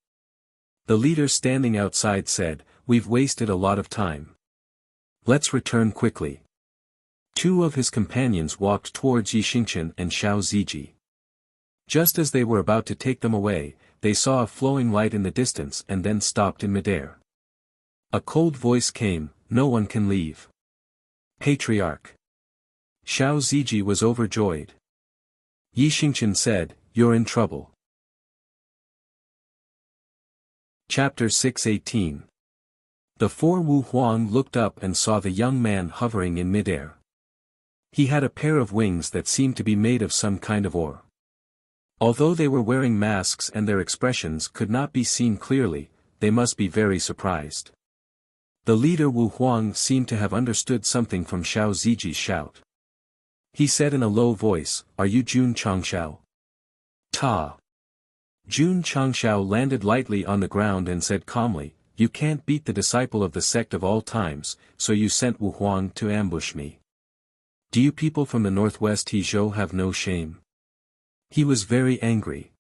S1: The leader standing outside said, "We've wasted a lot of time. Let's return quickly." Two of his companions walked towards Yi Xingqian and Xiao Ziji. Just as they were about to take them away, they saw a flowing light in the distance and then stopped in midair. A cold voice came, "No one can leave." Patriarch. Xiao Ziji was overjoyed. Yi Xingqian said, "You're in trouble." Chapter 618. The four Wu Huang looked up and saw the young man hovering in midair. He had a pair of wings that seemed to be made of some kind of ore. Although they were wearing masks and their expressions could not be seen clearly, they must be very surprised. The leader Wu Huang seemed to have understood something from Xiao Ziji's shout. He said in a low voice, "Are you Jun Changxiao?" "Ta." Jun Changxiao landed lightly on the ground and said calmly, "You can't beat the disciple of the sect of all times, so you sent Wu Huang to ambush me. Do you people from the northwest Hezhou have no shame?" He was very angry.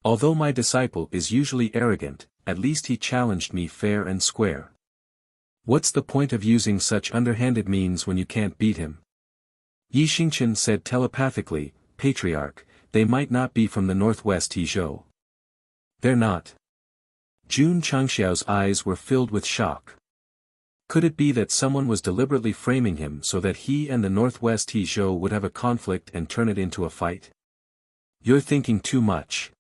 S1: Although my disciple is usually arrogant, at least he challenged me fair and square. What's the point of using such underhanded means when you can't beat him? Yi Xingqian said telepathically, "Patriarch, they might not be from the northwest Hezhou." "They're not." Jun Changxiao's eyes were filled with shock. Could it be that someone was deliberately framing him so that he and the northwest Hezhou would have a conflict and turn it into a fight? "You're thinking too much,"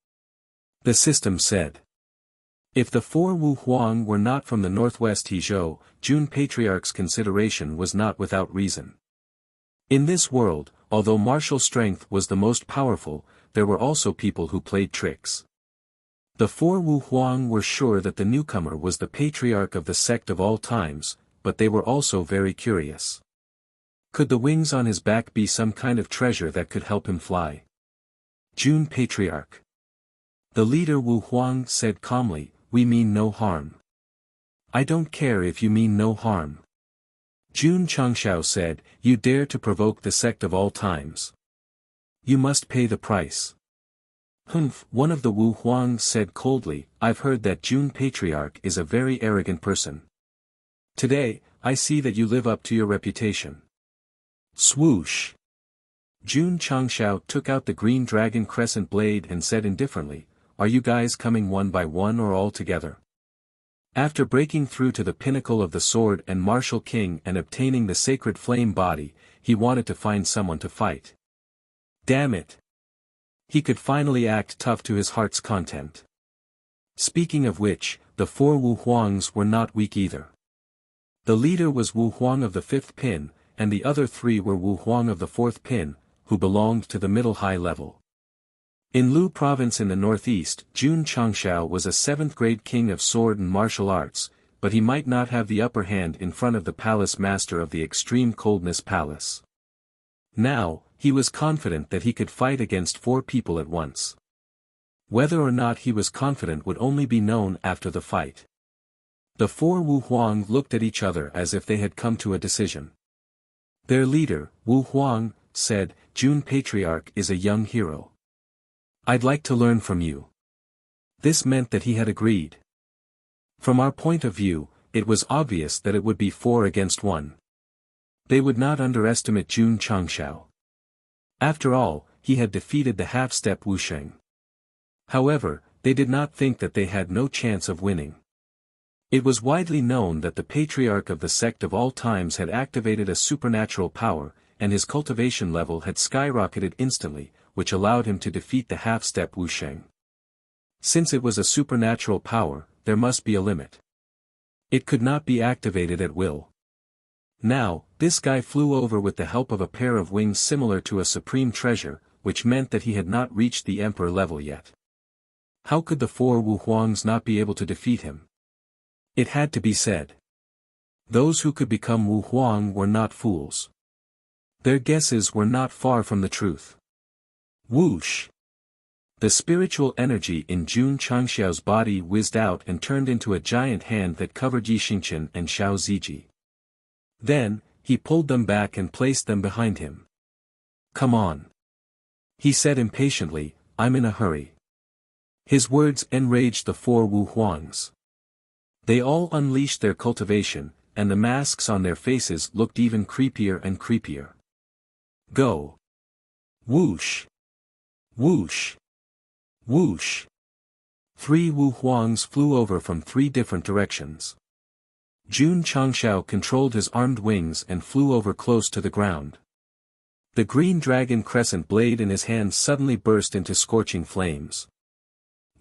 S1: the system said. If the four Wu Huang were not from the northwest Hezhou, Jun Patriarch's consideration was not without reason. In this world, although martial strength was the most powerful, there were also people who played tricks. The four Wu Huang were sure that the newcomer was the patriarch of the sect of all times, but they were also very curious. Could the wings on his back be some kind of treasure that could help him fly? Jun Patriarch. The leader Wu Huang said calmly, "We mean no harm." "I don't care if you mean no harm." Jun Changxiao said, "You dare to provoke the sect of all times. You must pay the price." "Humph," one of the Wu Huang said coldly, "I've heard that Jun Patriarch is a very arrogant person. Today, I see that you live up to your reputation." Swoosh! Jun Changxiao took out the green dragon crescent blade and said indifferently, "Are you guys coming one by one or all together?" After breaking through to the pinnacle of the sword and martial king and obtaining the sacred flame body, he wanted to find someone to fight. Damn it! He could finally act tough to his heart's content. Speaking of which, the 4 Wu Huangs were not weak either. The leader was Wu Huang of the 5th pin, and the other 3 were Wu Huang of the 4th pin, who belonged to the middle high level. In Lu province in the northeast, Jun Changshao was a 7th grade king of sword and martial arts, but he might not have the upper hand in front of the palace master of the extreme coldness palace. Now, he was confident that he could fight against 4 people at once. Whether or not he was confident would only be known after the fight. The 4 Wu Huang looked at each other as if they had come to a decision. Their leader, Wu Huang, said, "Jun Patriarch is a young hero. I'd like to learn from you." This meant that he had agreed. From our point of view, it was obvious that it would be 4 against 1. They would not underestimate Jun Changshao. After all, he had defeated the half-step Wusheng. However, they did not think that they had no chance of winning. It was widely known that the patriarch of the sect of all times had activated a supernatural power, and his cultivation level had skyrocketed instantly, which allowed him to defeat the half-step Wusheng. Since it was a supernatural power, there must be a limit. It could not be activated at will. Now, this guy flew over with the help of a pair of wings similar to a supreme treasure, which meant that he had not reached the emperor level yet. How could the 4 Wu Huangs not be able to defeat him? It had to be said. Those who could become Wu Huang were not fools. Their guesses were not far from the truth. Whoosh! The spiritual energy in Jun Changxiao's body whizzed out and turned into a giant hand that covered Yi Xingqian and Xiao Ziji. Then, he pulled them back and placed them behind him. "Come on," he said impatiently, "I'm in a hurry." His words enraged the 4 Wu Huangs. They all unleashed their cultivation, and the masks on their faces looked even creepier and creepier. Go! Whoosh! Whoosh! Whoosh! 3 Wu Huangs flew over from 3 different directions. Jun Changshao controlled his armed wings and flew over close to the ground. The green dragon crescent blade in his hand suddenly burst into scorching flames.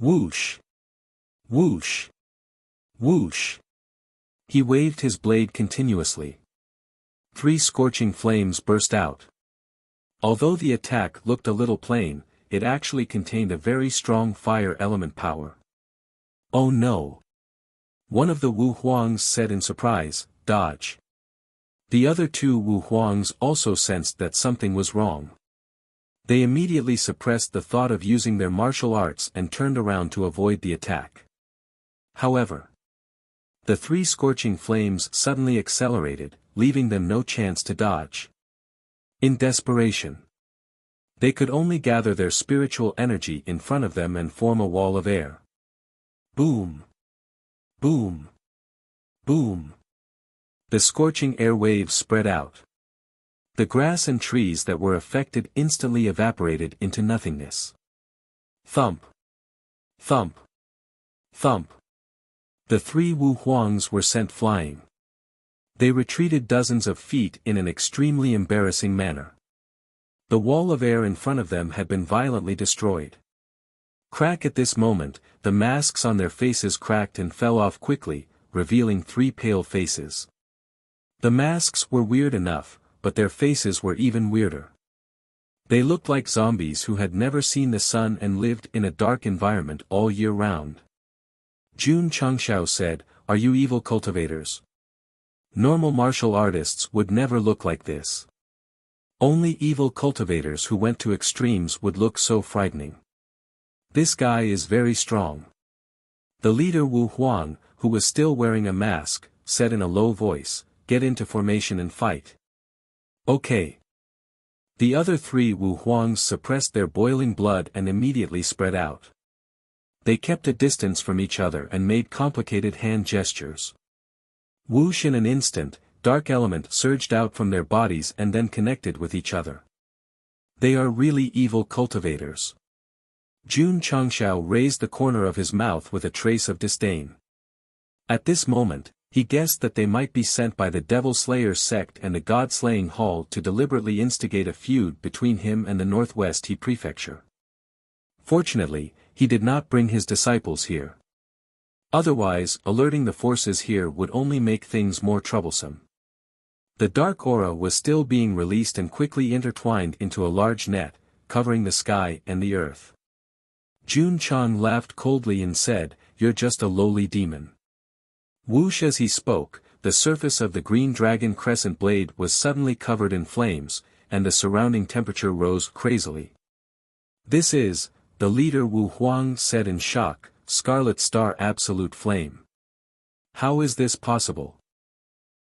S1: Whoosh! Whoosh! Whoosh! He waved his blade continuously. 3 scorching flames burst out. Although the attack looked a little plain, it actually contained a very strong fire element power. "Oh no!" one of the Wu Huangs said in surprise, "Dodge." The other 2 Wu Huangs also sensed that something was wrong. They immediately suppressed the thought of using their martial arts and turned around to avoid the attack. However, the 3 scorching flames suddenly accelerated, leaving them no chance to dodge. In desperation, they could only gather their spiritual energy in front of them and form a wall of air. Boom! Boom! Boom! The scorching air waves spread out. The grass and trees that were affected instantly evaporated into nothingness. Thump! Thump! Thump! The 3 Wu Huangs were sent flying. They retreated dozens of feet in an extremely embarrassing manner. The wall of air in front of them had been violently destroyed. Crack! At this moment, the masks on their faces cracked and fell off quickly, revealing 3 pale faces. The masks were weird enough, but their faces were even weirder. They looked like zombies who had never seen the sun and lived in a dark environment all year round. Jun Changshao said, "Are you evil cultivators? Normal martial artists would never look like this. Only evil cultivators who went to extremes would look so frightening. This guy is very strong." The leader Wu Huang, who was still wearing a mask, said in a low voice, "Get into formation and fight." "Okay." The other 3 Wu Huangs suppressed their boiling blood and immediately spread out. They kept a distance from each other and made complicated hand gestures. Whoosh! In an instant, dark element surged out from their bodies and then connected with each other. They are really evil cultivators. Jun Changshao raised the corner of his mouth with a trace of disdain. At this moment, he guessed that they might be sent by the Devil Slayer's sect and the God-slaying Hall to deliberately instigate a feud between him and the Northwest He Prefecture. Fortunately, he did not bring his disciples here. Otherwise, alerting the forces here would only make things more troublesome. The dark aura was still being released and quickly intertwined into a large net, covering the sky and the earth. Jun Chang laughed coldly and said, "You're just a lowly demon." Whoosh! As he spoke, the surface of the green dragon crescent blade was suddenly covered in flames, and the surrounding temperature rose crazily. "This is," the leader Wu Huang said in shock, "Scarlet Star Absolute Flame. How is this possible?"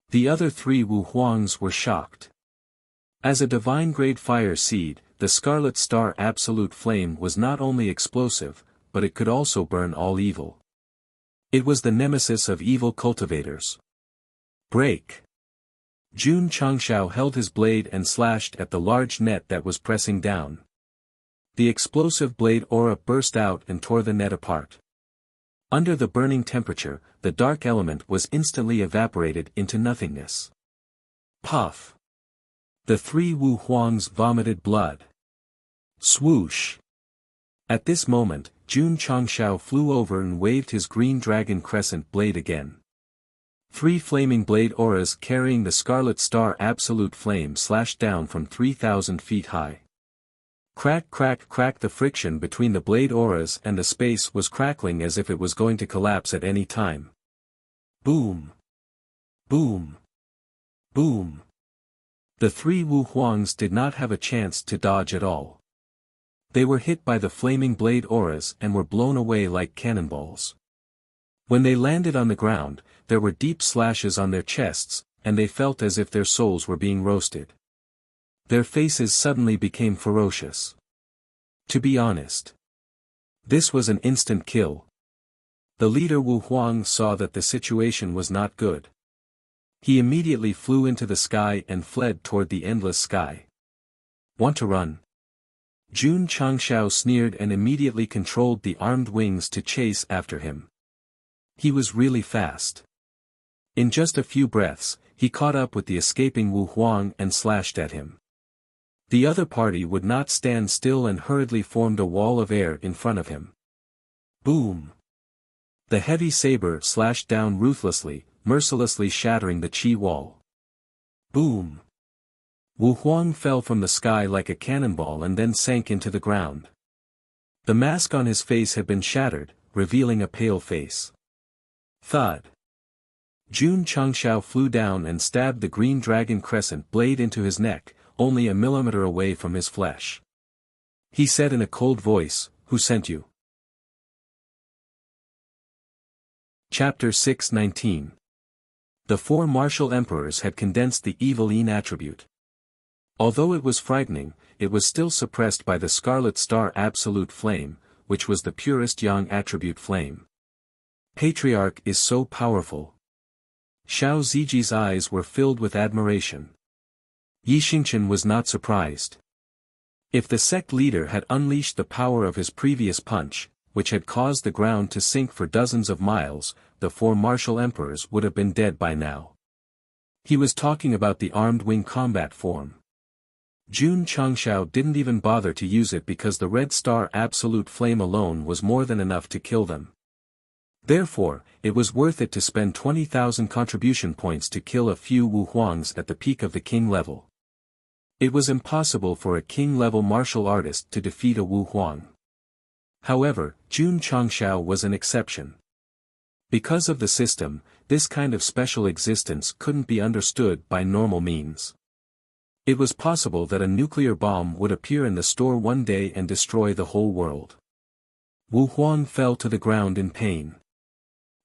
S1: The other three Wu Huangs were shocked. As a divine-grade fire seed, the Scarlet Star Absolute Flame was not only explosive, but it could also burn all evil. It was the nemesis of evil cultivators. Break! Jun Changshao held his blade and slashed at the large net that was pressing down. The explosive blade aura burst out and tore the net apart. Under the burning temperature, the dark element was instantly evaporated into nothingness. Puff! The three Wu Huangs vomited blood. Swoosh! At this moment, Jun Changshao flew over and waved his green dragon crescent blade again. Three flaming blade auras carrying the Scarlet Star Absolute Flame slashed down from 3,000 feet high. Crack, crack, crack! The friction between the blade auras and the space was crackling as if it was going to collapse at any time. Boom! Boom! Boom! The three Wu Huangs did not have a chance to dodge at all. They were hit by the flaming blade auras and were blown away like cannonballs. When they landed on the ground, there were deep slashes on their chests, and they felt as if their souls were being roasted. Their faces suddenly became ferocious. To be honest, this was an instant kill. The leader Wu Huang saw that the situation was not good. He immediately flew into the sky and fled toward the endless sky. "Want to run?" Jun Changshao sneered and immediately controlled the armed wings to chase after him. He was really fast. In just a few breaths, he caught up with the escaping Wu Huang and slashed at him. The other party would not stand still and hurriedly formed a wall of air in front of him. Boom! The heavy saber slashed down ruthlessly, mercilessly shattering the chi wall. Boom! Wu Huang fell from the sky like a cannonball and then sank into the ground. The mask on his face had been shattered, revealing a pale face. Thud! Jun Changshao flew down and stabbed the green dragon crescent blade into his neck, only a millimeter away from his flesh. He said in a cold voice, "Who sent you?" Chapter 619. The four martial emperors had condensed the evil Yin attribute. Although it was frightening, it was still suppressed by the Scarlet Star Absolute Flame, which was the purest Yang attribute flame. Patriarch is so powerful. Xiao Ziji's eyes were filled with admiration. Yi Xingchen was not surprised. If the sect leader had unleashed the power of his previous punch, which had caused the ground to sink for dozens of miles, the four martial emperors would have been dead by now. He was talking about the armed wing combat form. Jun Changshao didn't even bother to use it because the Red Star Absolute Flame alone was more than enough to kill them. Therefore, it was worth it to spend 20,000 contribution points to kill a few Wu Huangs at the peak of the king level. It was impossible for a king-level martial artist to defeat a Wu Huang. However, Jun Changshao was an exception. Because of the system, this kind of special existence couldn't be understood by normal means. It was possible that a nuclear bomb would appear in the store one day and destroy the whole world. Wu Huang fell to the ground in pain.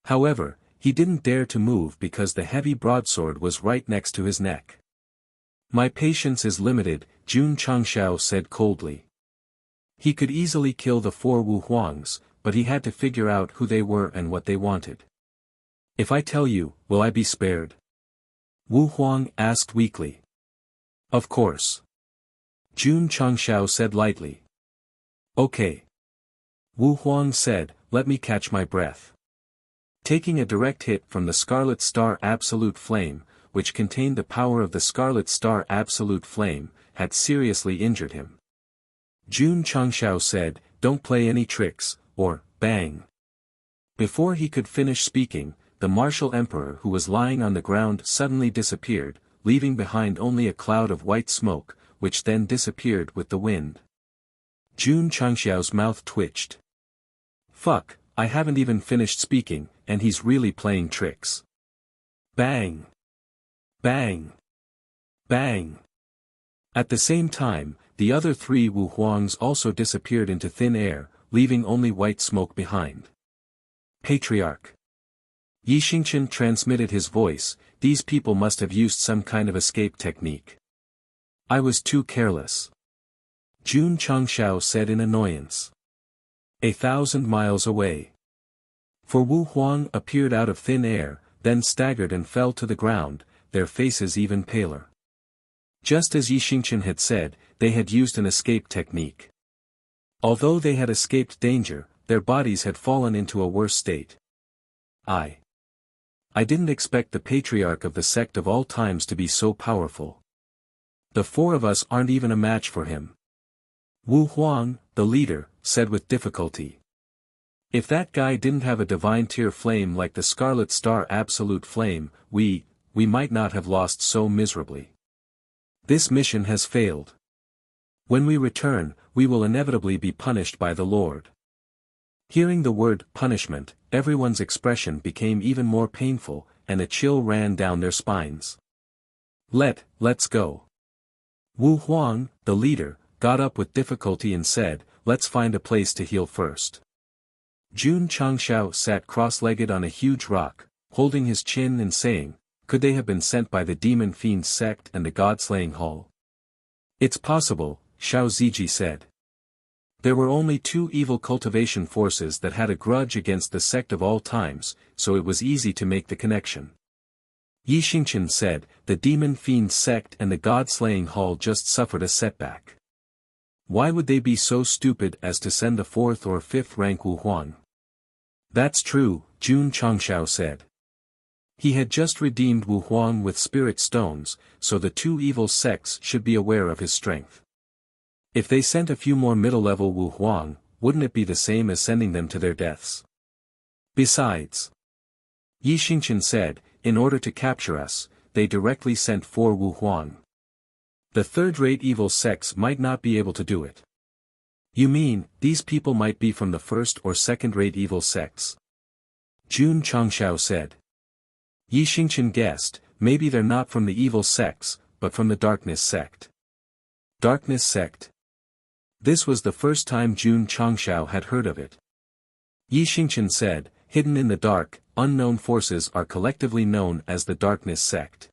S1: However, he didn't dare to move because the heavy broadsword was right next to his neck. "My patience is limited," Jun Changshao said coldly. He could easily kill the four Wu Huangs, but he had to figure out who they were and what they wanted. "If I tell you, will I be spared?" Wu Huang asked weakly. "Of course." Jun Changshao said lightly. "Okay." Wu Huang said, "Let me catch my breath." Taking a direct hit from the Scarlet Star Absolute Flame, which contained the power of the Scarlet Star Absolute Flame, had seriously injured him. Jun Changshao said, "Don't play any tricks," or, bang. Before he could finish speaking, the martial emperor who was lying on the ground suddenly disappeared, leaving behind only a cloud of white smoke, which then disappeared with the wind. Jun Changxiao's mouth twitched. Fuck, I haven't even finished speaking, and he's really playing tricks. Bang! Bang! Bang! At the same time, the other 3 Wu Huangs also disappeared into thin air, leaving only white smoke behind. Patriarch. Yi Xingqian transmitted his voice. These people must have used some kind of escape technique. I was too careless. Jun Changxiao said in annoyance. 1,000 miles away. For Wu Huang appeared out of thin air, then staggered and fell to the ground, their faces even paler. Just as Yi Xingqian had said, they had used an escape technique. Although they had escaped danger, their bodies had fallen into a worse state. I didn't expect the patriarch of the sect of all times to be so powerful. The 4 of us aren't even a match for him. Wu Huang, the leader, said with difficulty. If that guy didn't have a divine tier flame like the Scarlet Star Absolute Flame, we might not have lost so miserably. This mission has failed. When we return, we will inevitably be punished by the Lord. Hearing the word punishment, everyone's expression became even more painful, and a chill ran down their spines. Let's go. Wu Huang, the leader, got up with difficulty and said, let's find a place to heal first. Jun Changxiao sat cross-legged on a huge rock, holding his chin and saying, could they have been sent by the demon fiend's sect and the god-slaying hall? It's possible, Xiao Ziji said. There were only 2 evil cultivation forces that had a grudge against the sect of all times, so it was easy to make the connection. Yi Xingqian said, the demon fiend sect and the god-slaying hall just suffered a setback. Why would they be so stupid as to send the 4th or 5th rank Wu Huang? That's true, Jun Changxiao said. He had just redeemed Wu Huang with spirit stones, so the 2 evil sects should be aware of his strength. If they sent a few more middle-level Wu Huang, wouldn't it be the same as sending them to their deaths? Besides, Yi Xingqian said, in order to capture us, they directly sent 4 Wu Huang. The third-rate evil sects might not be able to do it. You mean, these people might be from the first or second-rate evil sects? Jun Changxiao said. Yi Xingqian guessed, maybe they're not from the evil sects, but from the darkness sect. Darkness sect? This was the first time Jun Changxiao had heard of it. Yi Xingqian said, hidden in the dark, unknown forces are collectively known as the darkness sect.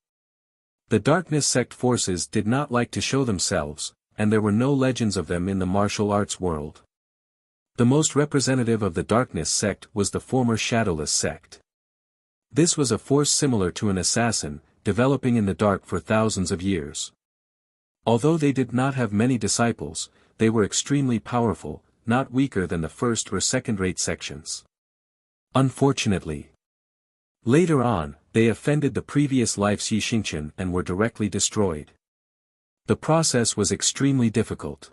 S1: The darkness sect forces did not like to show themselves, and there were no legends of them in the martial arts world. The most representative of the darkness sect was the former shadowless sect. This was a force similar to an assassin, developing in the dark for thousands of years. Although they did not have many disciples, they were extremely powerful, not weaker than the first or second-rate sections. Unfortunately, later on, they offended the previous life's Yi Xingqian and were directly destroyed. The process was extremely difficult.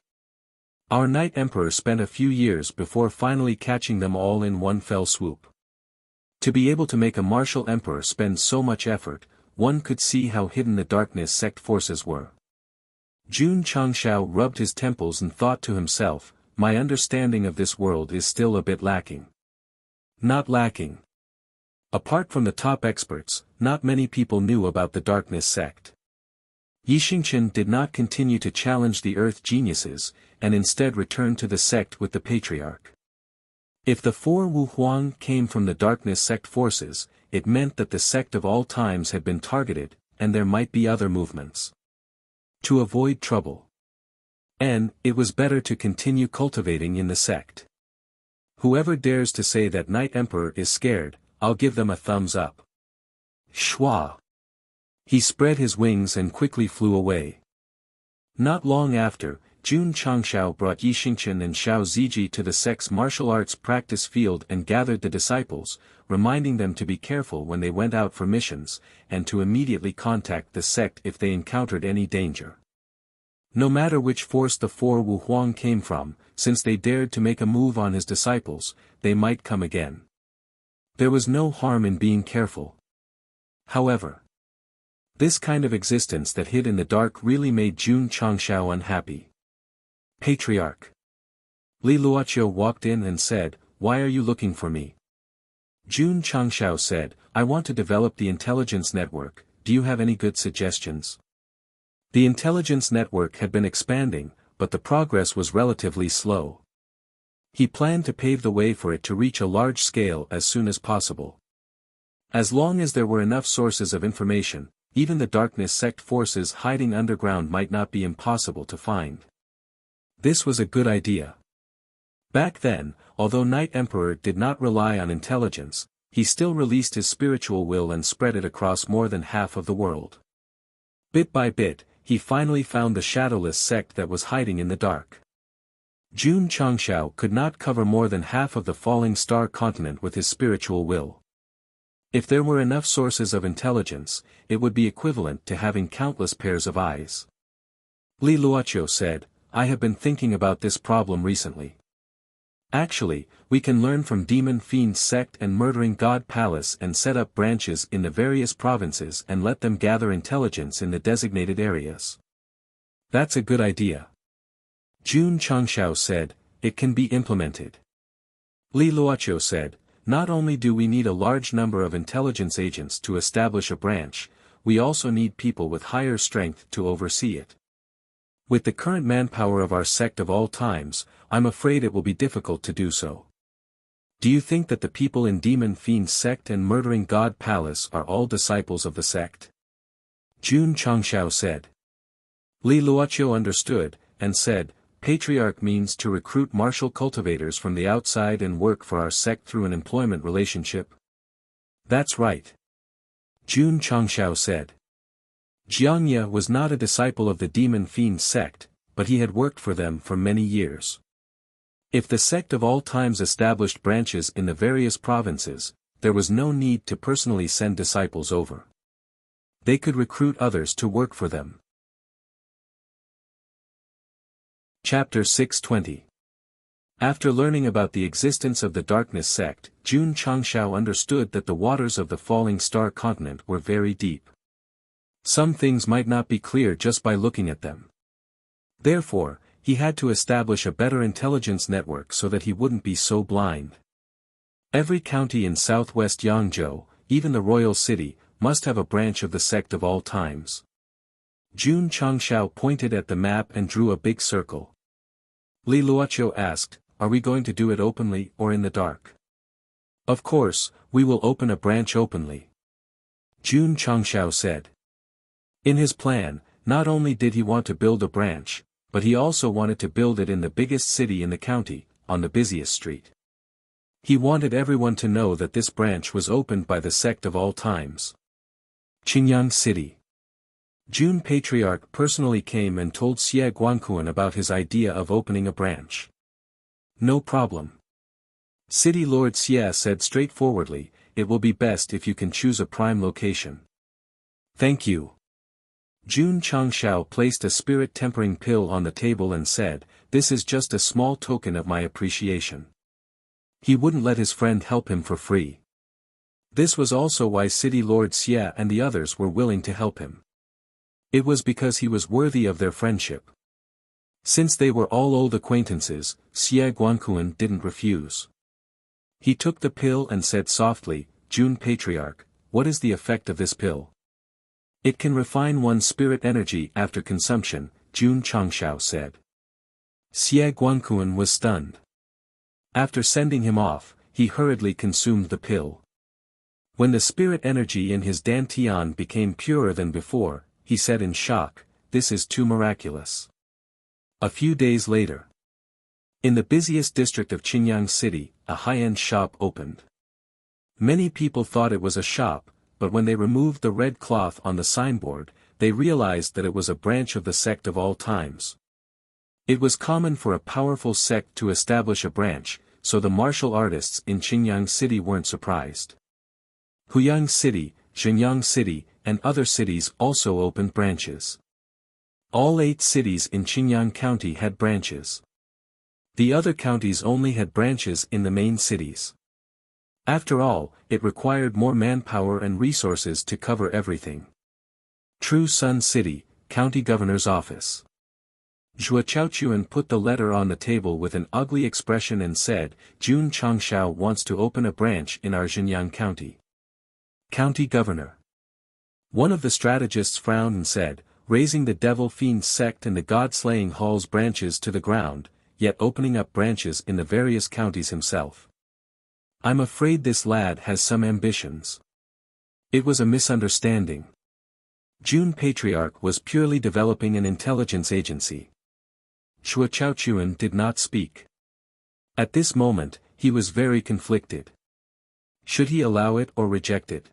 S1: Our Night Emperor spent a few years before finally catching them all in one fell swoop. To be able to make a martial emperor spend so much effort, one could see how hidden the darkness sect forces were. Jun Changxiao rubbed his temples and thought to himself, my understanding of this world is still a bit lacking. Not lacking. Apart from the top experts, not many people knew about the darkness sect. Yi Xingqian did not continue to challenge the earth geniuses, and instead returned to the sect with the patriarch. If the 4 Wu Huang came from the darkness sect forces, it meant that the sect of all times had been targeted, and there might be other movements. To avoid trouble. And, it was better to continue cultivating in the sect. Whoever dares to say that Night Emperor is scared, I'll give them a thumbs up. Shwa. He spread his wings and quickly flew away. Not long after, Jun Changxiao brought Yi Xingqian and Xiao Ziji to the sect's martial arts practice field and gathered the disciples, reminding them to be careful when they went out for missions, and to immediately contact the sect if they encountered any danger. No matter which force the 4 Wu Huang came from, since they dared to make a move on his disciples, they might come again. There was no harm in being careful. However, this kind of existence that hid in the dark really made Jun Changshao unhappy. Patriarch. Li Luoqiu walked in and said, "Why are you looking for me?" Jun Changshao said, "I want to develop the intelligence network, do you have any good suggestions?" The intelligence network had been expanding, but the progress was relatively slow. He planned to pave the way for it to reach a large scale as soon as possible. As long as there were enough sources of information, even the darkness sect forces hiding underground might not be impossible to find. This was a good idea. Back then, although Night Emperor did not rely on intelligence, he still released his spiritual will and spread it across more than half of the world. Bit by bit, he finally found the shadowless sect that was hiding in the dark. Jun Changshao could not cover more than half of the falling star continent with his spiritual will. If there were enough sources of intelligence, it would be equivalent to having countless pairs of eyes. Li Luoqiu said, "I have been thinking about this problem recently. Actually, we can learn from Demon Fiend Sect and Murdering God Palace and set up branches in the various provinces and let them gather intelligence in the designated areas." That's a good idea. Jun Changshao said, "It can be implemented." Li Luoqiu said, "Not only do we need a large number of intelligence agents to establish a branch, we also need people with higher strength to oversee it. With the current manpower of our sect of all times, I'm afraid it will be difficult to do so. Do you think that the people in Demon Fiend Sect and Murdering God Palace are all disciples of the sect?" Jun Changshao said. Li Luoqiu understood, and said, "Patriarch means to recruit martial cultivators from the outside and work for our sect through an employment relationship?" "That's right." Jun Changshao said. Jiangye was not a disciple of the Demon Fiend Sect, but he had worked for them for many years. If the sect of all times established branches in the various provinces, there was no need to personally send disciples over. They could recruit others to work for them. Chapter 620. After learning about the existence of the Darkness Sect, Jun Changshao understood that the waters of the Falling Star continent were very deep. Some things might not be clear just by looking at them. Therefore, he had to establish a better intelligence network so that he wouldn't be so blind. Every county in southwest Yangzhou, even the royal city, must have a branch of the sect of all times. Jun Changshao pointed at the map and drew a big circle. Li Luoqiu asked, "Are we going to do it openly or in the dark?" "Of course, we will open a branch openly," Jun Changshao said. In his plan, not only did he want to build a branch, but he also wanted to build it in the biggest city in the county, on the busiest street. He wanted everyone to know that this branch was opened by the sect of all times. Qingyang City. Jun Patriarch personally came and told Xie Guangquan about his idea of opening a branch. "No problem." City Lord Xie said straightforwardly, "It will be best if you can choose a prime location." "Thank you." Jun Changshao placed a spirit-tempering pill on the table and said, "This is just a small token of my appreciation." He wouldn't let his friend help him for free. This was also why City Lord Xie and the others were willing to help him. It was because he was worthy of their friendship. Since they were all old acquaintances, Xie Guangquan didn't refuse. He took the pill and said softly, "Jun Patriarch, what is the effect of this pill?" "It can refine one's spirit energy after consumption," Jun Changshao said. Xie Guangquan was stunned. After sending him off, he hurriedly consumed the pill. When the spirit energy in his dantian became purer than before, he said in shock, "This is too miraculous." A few days later, in the busiest district of Qingyang City, a high-end shop opened. Many people thought it was a shop, but when they removed the red cloth on the signboard, they realized that it was a branch of the sect of all times. It was common for a powerful sect to establish a branch, so the martial artists in Qingyang City weren't surprised. Huyang City, Shenyang City, and other cities also opened branches. All 8 cities in Qingyang County had branches. The other counties only had branches in the main cities. After all, it required more manpower and resources to cover everything. True Sun City, County Governor's Office. Zhuo Chaochuan put the letter on the table with an ugly expression and said, Jun Changshao wants to open a branch in our Xinjiang County. County Governor. One of the strategists frowned and said, raising the devil fiend sect and the god-slaying Hall's branches to the ground, yet opening up branches in the various counties himself. I'm afraid this lad has some ambitions. It was a misunderstanding. Jun Patriarch was purely developing an intelligence agency. Zhuo Chaochuan did not speak. At this moment, he was very conflicted. Should he allow it or reject it?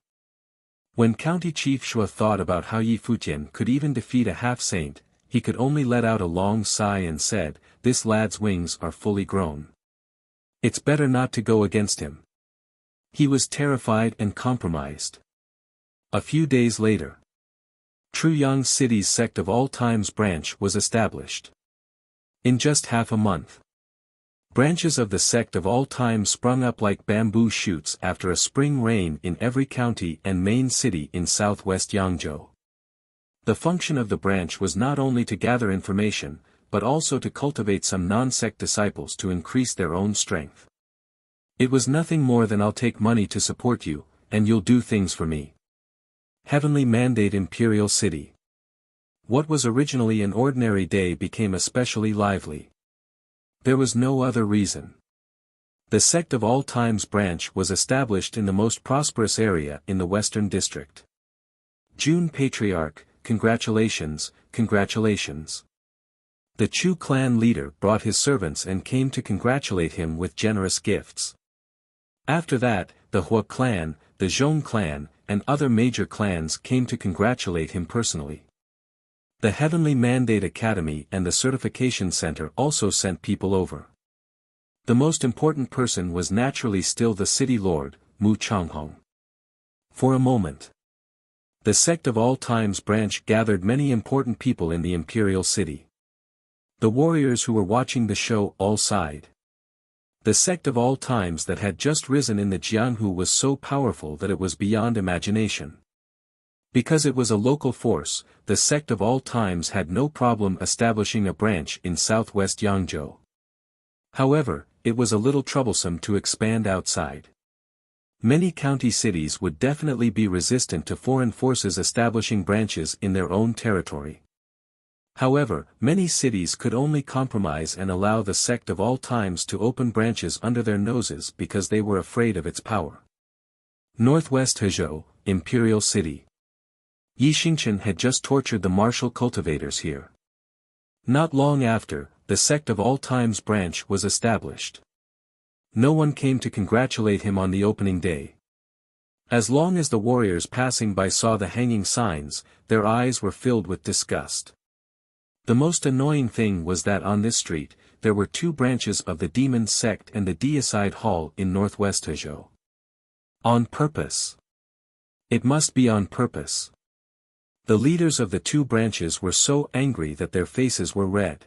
S1: When County Chief Shuo thought about how Yi Futian could even defeat a half-saint, he could only let out a long sigh and said, this lad's wings are fully grown. It's better not to go against him. He was terrified and compromised. A few days later, Truyang City's Sect of All Times branch was established. In just half a month, branches of the Sect of All Times sprung up like bamboo shoots after a spring rain in every county and main city in southwest Yangzhou. The function of the branch was not only to gather information, but also to cultivate some non-sect disciples to increase their own strength. It was nothing more than I'll take money to support you, and you'll do things for me. Heavenly Mandate Imperial City. What was originally an ordinary day became especially lively. There was no other reason. The Sect of All Times branch was established in the most prosperous area in the Western District. Jun Patriarch, congratulations, congratulations. The Chu clan leader brought his servants and came to congratulate him with generous gifts. After that, the Hua clan, the Zhong clan, and other major clans came to congratulate him personally. The Heavenly Mandate Academy and the Certification Center also sent people over. The most important person was naturally still the city lord, Mu Changhong. For a moment, the Sect of All Times branch gathered many important people in the imperial city. The warriors who were watching the show all sighed. The Sect of All Times that had just risen in the Jianghu was so powerful that it was beyond imagination. Because it was a local force, the Sect of All Times had no problem establishing a branch in southwest Yangzhou. However, it was a little troublesome to expand outside. Many county cities would definitely be resistant to foreign forces establishing branches in their own territory. However, many cities could only compromise and allow the Sect of All Times to open branches under their noses because they were afraid of its power. Northwest Hezhou, Imperial City. Yi Xingchen had just tortured the martial cultivators here. Not long after, the Sect of All Times branch was established. No one came to congratulate him on the opening day. As long as the warriors passing by saw the hanging signs, their eyes were filled with disgust. The most annoying thing was that on this street, there were two branches of the Demon Sect and the Deicide Hall in northwest Hezhou. On purpose. It must be on purpose. The leaders of the two branches were so angry that their faces were red.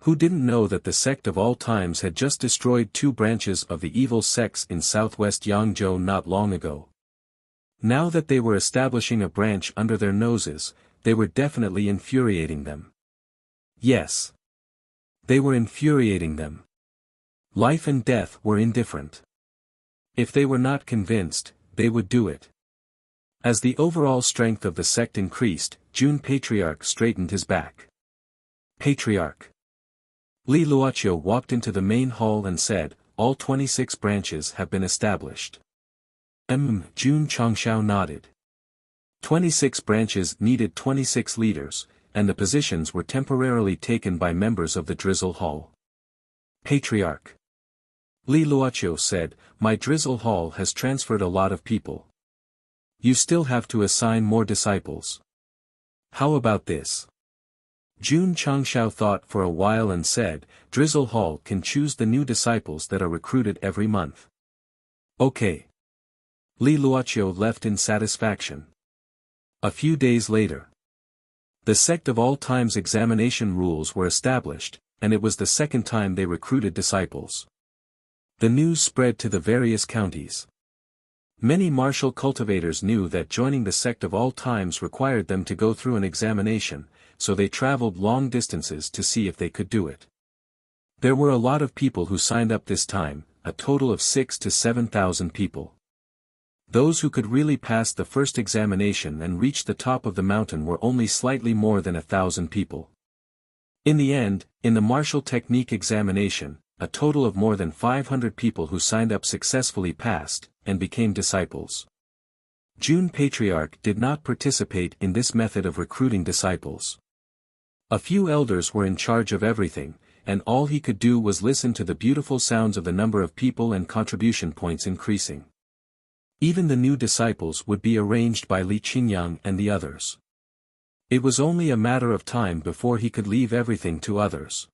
S1: Who didn't know that the Sect of All Times had just destroyed two branches of the evil sects in southwest Yangzhou not long ago? Now that they were establishing a branch under their noses, they were definitely infuriating them. Yes. They were infuriating them. Life and death were indifferent. If they were not convinced, they would do it. As the overall strength of the sect increased, Jun Patriarch straightened his back. Patriarch. Li Luoqiu walked into the main hall and said, all 26 branches have been established. Jun Changshao nodded. 26 branches needed 26 leaders, and the positions were temporarily taken by members of the Drizzle Hall. Patriarch. Li Luoqiu said, my Drizzle Hall has transferred a lot of people. You still have to assign more disciples. How about this? Jun Changshao thought for a while and said, Drizzle Hall can choose the new disciples that are recruited every month. Okay. Li Luoqiu left in satisfaction. A few days later, the Sect of All Times examination rules were established, and it was the second time they recruited disciples. The news spread to the various counties. Many martial cultivators knew that joining the sect of all times required them to go through an examination, so they traveled long distances to see if they could do it. There were a lot of people who signed up this time, a total of 6,000 to 7,000 people. Those who could really pass the first examination and reach the top of the mountain were only slightly more than 1,000 people. In the end, in the martial technique examination, a total of more than 500 people who signed up successfully passed, and became disciples. Jun Patriarch did not participate in this method of recruiting disciples. A few elders were in charge of everything, and all he could do was listen to the beautiful sounds of the number of people and contribution points increasing. Even the new disciples would be arranged by Li Qingyang and the others. It was only a matter of time before he could leave everything to others.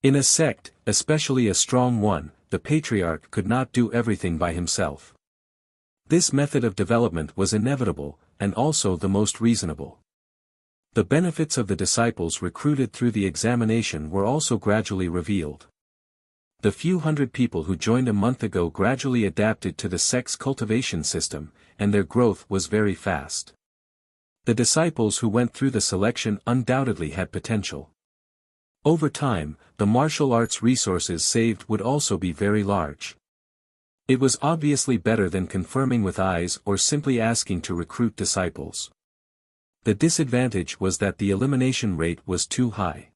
S1: In a sect, especially a strong one, the patriarch could not do everything by himself. This method of development was inevitable, and also the most reasonable. The benefits of the disciples recruited through the examination were also gradually revealed. The few hundred people who joined a month ago gradually adapted to the sect's cultivation system, and their growth was very fast. The disciples who went through the selection undoubtedly had potential. Over time, the martial arts resources saved would also be very large. It was obviously better than confirming with eyes or simply asking to recruit disciples. The disadvantage was that the elimination rate was too high.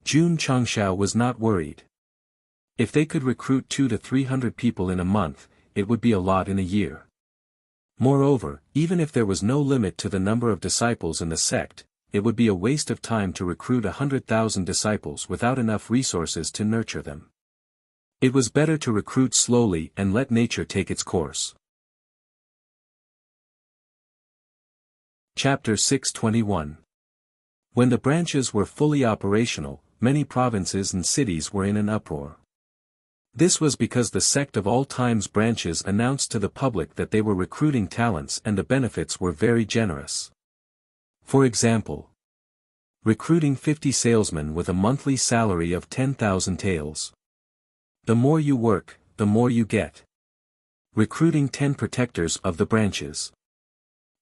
S1: Jun Changshao was not worried. If they could recruit 200 to 300 people in a month, it would be a lot in a year. Moreover, even if there was no limit to the number of disciples in the sect, it would be a waste of time to recruit 100,000 disciples without enough resources to nurture them. It was better to recruit slowly and let nature take its course. Chapter 621. When the branches were fully operational, many provinces and cities were in an uproar. This was because the sect of all times branches announced to the public that they were recruiting talents and the benefits were very generous. For example, recruiting 50 salesmen with a monthly salary of 10,000 taels. The more you work, the more you get. Recruiting 10 protectors of the branches.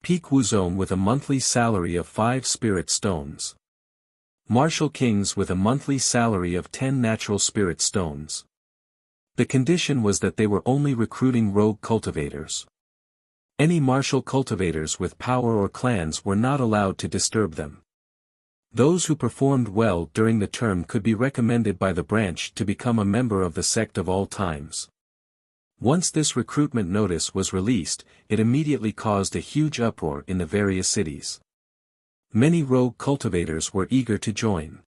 S1: Peak Wuzong with a monthly salary of 5 spirit stones. Martial kings with a monthly salary of 10 natural spirit stones. The condition was that they were only recruiting rogue cultivators. Any martial cultivators with power or clans were not allowed to disturb them. Those who performed well during the term could be recommended by the branch to become a member of the sect of all times. Once this recruitment notice was released, it immediately caused a huge uproar in the various cities. Many rogue cultivators were eager to join.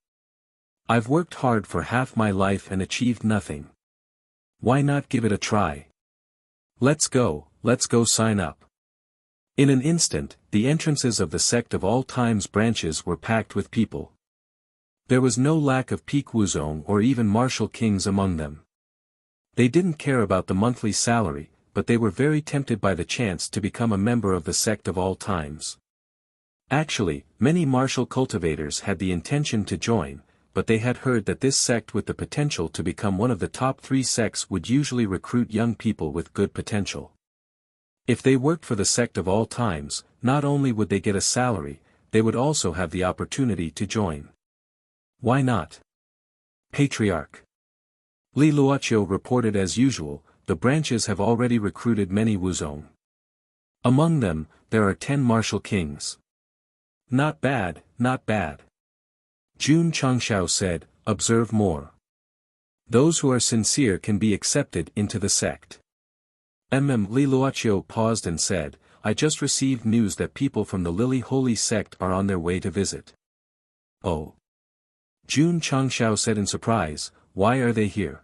S1: I've worked hard for half my life and achieved nothing. Why not give it a try? Let's go sign up. In an instant, the entrances of the sect of all times branches were packed with people. There was no lack of Peak Wuzong or even martial kings among them. They didn't care about the monthly salary, but they were very tempted by the chance to become a member of the sect of all times. Actually, many martial cultivators had the intention to join, but they had heard that this sect with the potential to become one of the top 3 sects would usually recruit young people with good potential. If they worked for the sect of all times, not only would they get a salary, they would also have the opportunity to join. Why not? Patriarch Li Luoqiu reported as usual, the branches have already recruited many Wuzong. Among them, there are 10 martial kings. Not bad, not bad. Jun Changshao said, observe more. Those who are sincere can be accepted into the sect. Li Luoqiu paused and said, I just received news that people from the Lily Holy Sect are on their way to visit. Oh. Jun Changshao said in surprise, why are they here?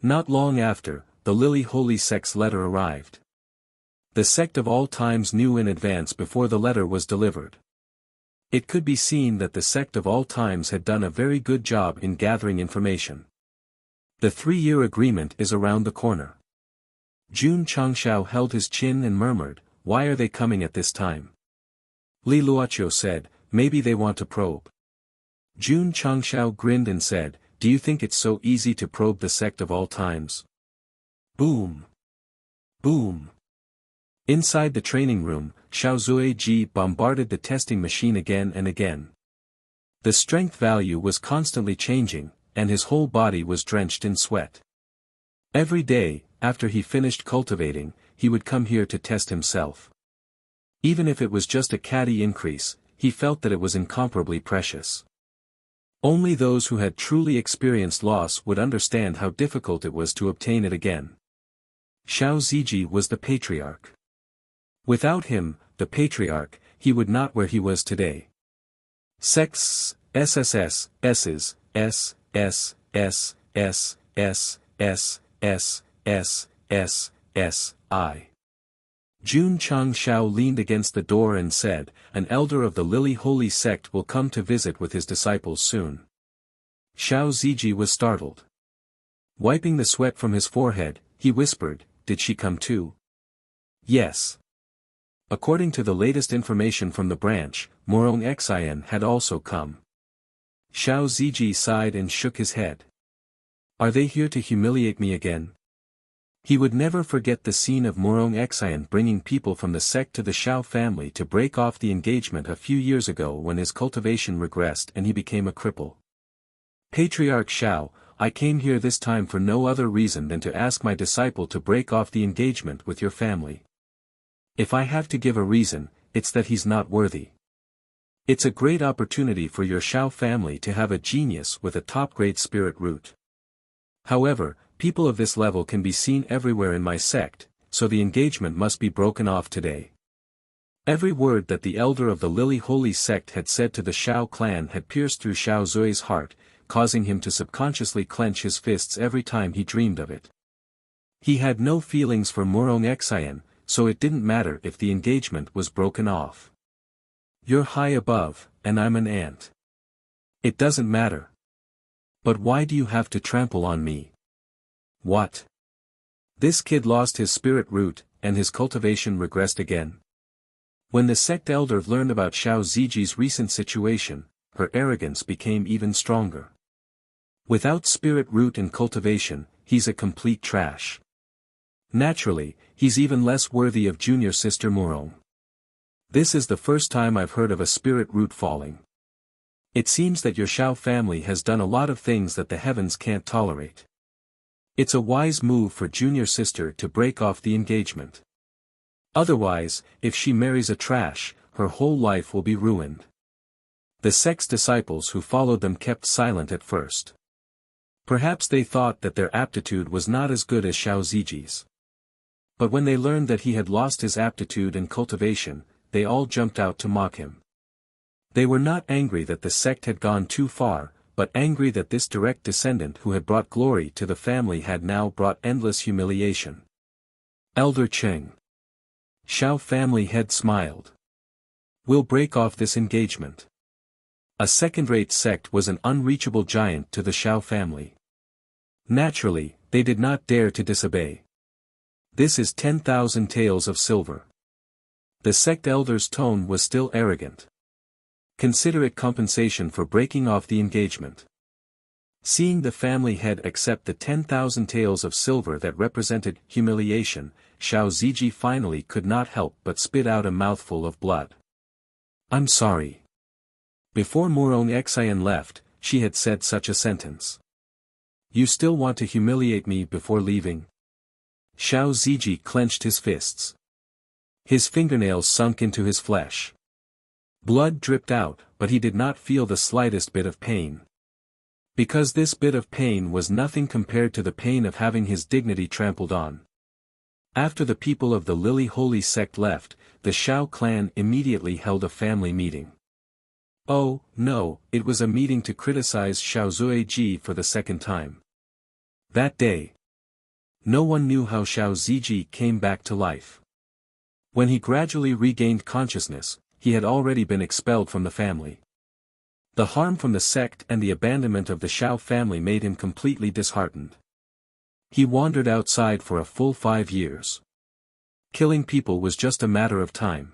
S1: Not long after, the Lily Holy Sect's letter arrived. The sect of all times knew in advance before the letter was delivered. It could be seen that the sect of all times had done a very good job in gathering information. The 3-year agreement is around the corner. Jun Changshao held his chin and murmured, why are they coming at this time? Li Luoqiu said, maybe they want to probe. Jun Changshao grinned and said, do you think it's so easy to probe the sect of all times? Boom! Boom! Inside the training room, Xiao Zuiji bombarded the testing machine again and again. The strength value was constantly changing, and his whole body was drenched in sweat. Every day, after he finished cultivating, he would come here to test himself. Even if it was just a catty increase, he felt that it was incomparably precious. Only those who had truly experienced loss would understand how difficult it was to obtain it again. Xiao Ziji was the patriarch. Without him, the patriarch, he would not where he was today. Sects, SSS, S's, S, S, S, S, S, S, S, S, S, S, I. Jun Chang Xiao leaned against the door and said, "An elder of the Lily Holy Sect will come to visit with his disciples soon." Xiao Ziji was startled. Wiping the sweat from his forehead, he whispered, "Did she come too?" "Yes." According to the latest information from the branch, Morong Xian had also come. Xiao Ziji sighed and shook his head. "Are they here to humiliate me again?" He would never forget the scene of Morong Xian bringing people from the sect to the Xiao family to break off the engagement a few years ago when his cultivation regressed and he became a cripple. "Patriarch Xiao, I came here this time for no other reason than to ask my disciple to break off the engagement with your family. If I have to give a reason, it's that he's not worthy. It's a great opportunity for your Xiao family to have a genius with a top-grade spirit root. However, people of this level can be seen everywhere in my sect, so the engagement must be broken off today." Every word that the elder of the Lily Holy Sect had said to the Xiao clan had pierced through Xiao Zui's heart, causing him to subconsciously clench his fists every time he dreamed of it. He had no feelings for Morong Xian, so it didn't matter if the engagement was broken off. "You're high above, and I'm an ant. It doesn't matter. But why do you have to trample on me?" "What? This kid lost his spirit root, and his cultivation regressed again?" When the sect elder learned about Xiao Ziji's recent situation, her arrogance became even stronger. "Without spirit root and cultivation, he's a complete trash. Naturally, he's even less worthy of junior sister Morong. This is the first time I've heard of a spirit root falling. It seems that your Xiao family has done a lot of things that the heavens can't tolerate. It's a wise move for junior sister to break off the engagement. Otherwise, if she marries a trash, her whole life will be ruined." The sect's disciples who followed them kept silent at first. Perhaps they thought that their aptitude was not as good as Xiao Ziji's. But when they learned that he had lost his aptitude and cultivation, they all jumped out to mock him. They were not angry that the sect had gone too far, but angry that this direct descendant who had brought glory to the family had now brought endless humiliation. "Elder Cheng." Xiao family head smiled. "We'll break off this engagement." A second-rate sect was an unreachable giant to the Xiao family. Naturally, they did not dare to disobey. "This is 10,000 taels of silver." The sect elder's tone was still arrogant. "Consider it compensation for breaking off the engagement." Seeing the family head accept the 10,000 taels of silver that represented humiliation, Xiao Ziji finally could not help but spit out a mouthful of blood. "I'm sorry." Before Morong Xian left, she had said such a sentence. "You still want to humiliate me before leaving?" Xiao Ziji clenched his fists. His fingernails sunk into his flesh. Blood dripped out, but he did not feel the slightest bit of pain. Because this bit of pain was nothing compared to the pain of having his dignity trampled on. After the people of the Lily Holy Sect left, the Xiao clan immediately held a family meeting. Oh, no, it was a meeting to criticize Xiao Zuiji for the second time. That day, no one knew how Xiao Ziji came back to life. When he gradually regained consciousness, he had already been expelled from the family. The harm from the sect and the abandonment of the Xiao family made him completely disheartened. He wandered outside for a full 5 years. Killing people was just a matter of time.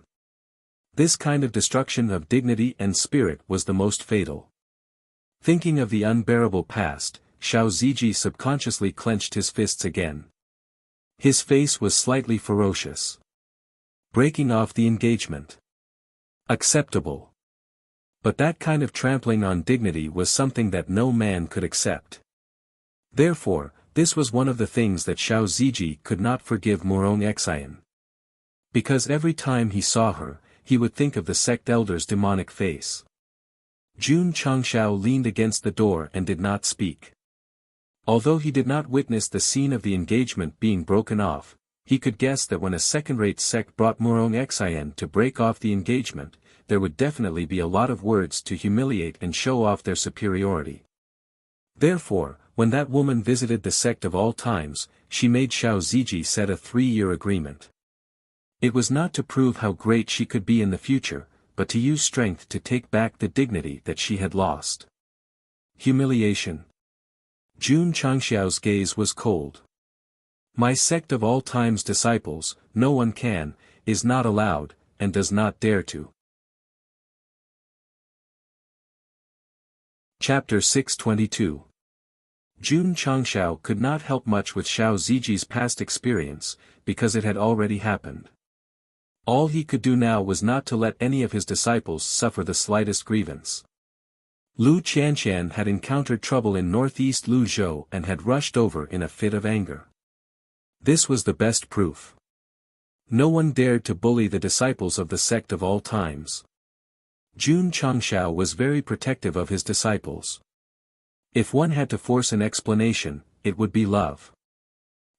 S1: This kind of destruction of dignity and spirit was the most fatal. Thinking of the unbearable past, Xiao Ziji subconsciously clenched his fists again. His face was slightly ferocious. Breaking off the engagement. Acceptable. But that kind of trampling on dignity was something that no man could accept. Therefore, this was one of the things that Xiao Ziji could not forgive Murong Xian. Because every time he saw her, he would think of the sect elder's demonic face. Jun Changshao leaned against the door and did not speak. Although he did not witness the scene of the engagement being broken off, he could guess that when a second-rate sect brought Murong Xian to break off the engagement, there would definitely be a lot of words to humiliate and show off their superiority. Therefore, when that woman visited the sect of all times, she made Xiao Ziji set a 3-year agreement. It was not to prove how great she could be in the future, but to use strength to take back the dignity that she had lost. Humiliation. Jun Changxiao's gaze was cold. My sect of all times disciples, no one can, is not allowed, and does not dare to. Chapter 622. Jun Changxiao could not help much with Xiao Ziji's past experience, because it had already happened. All he could do now was not to let any of his disciples suffer the slightest grievance. Lu Qianqian had encountered trouble in northeast Luzhou and had rushed over in a fit of anger. This was the best proof. No one dared to bully the disciples of the sect of all times. Jun Changxiao was very protective of his disciples. If one had to force an explanation, it would be love.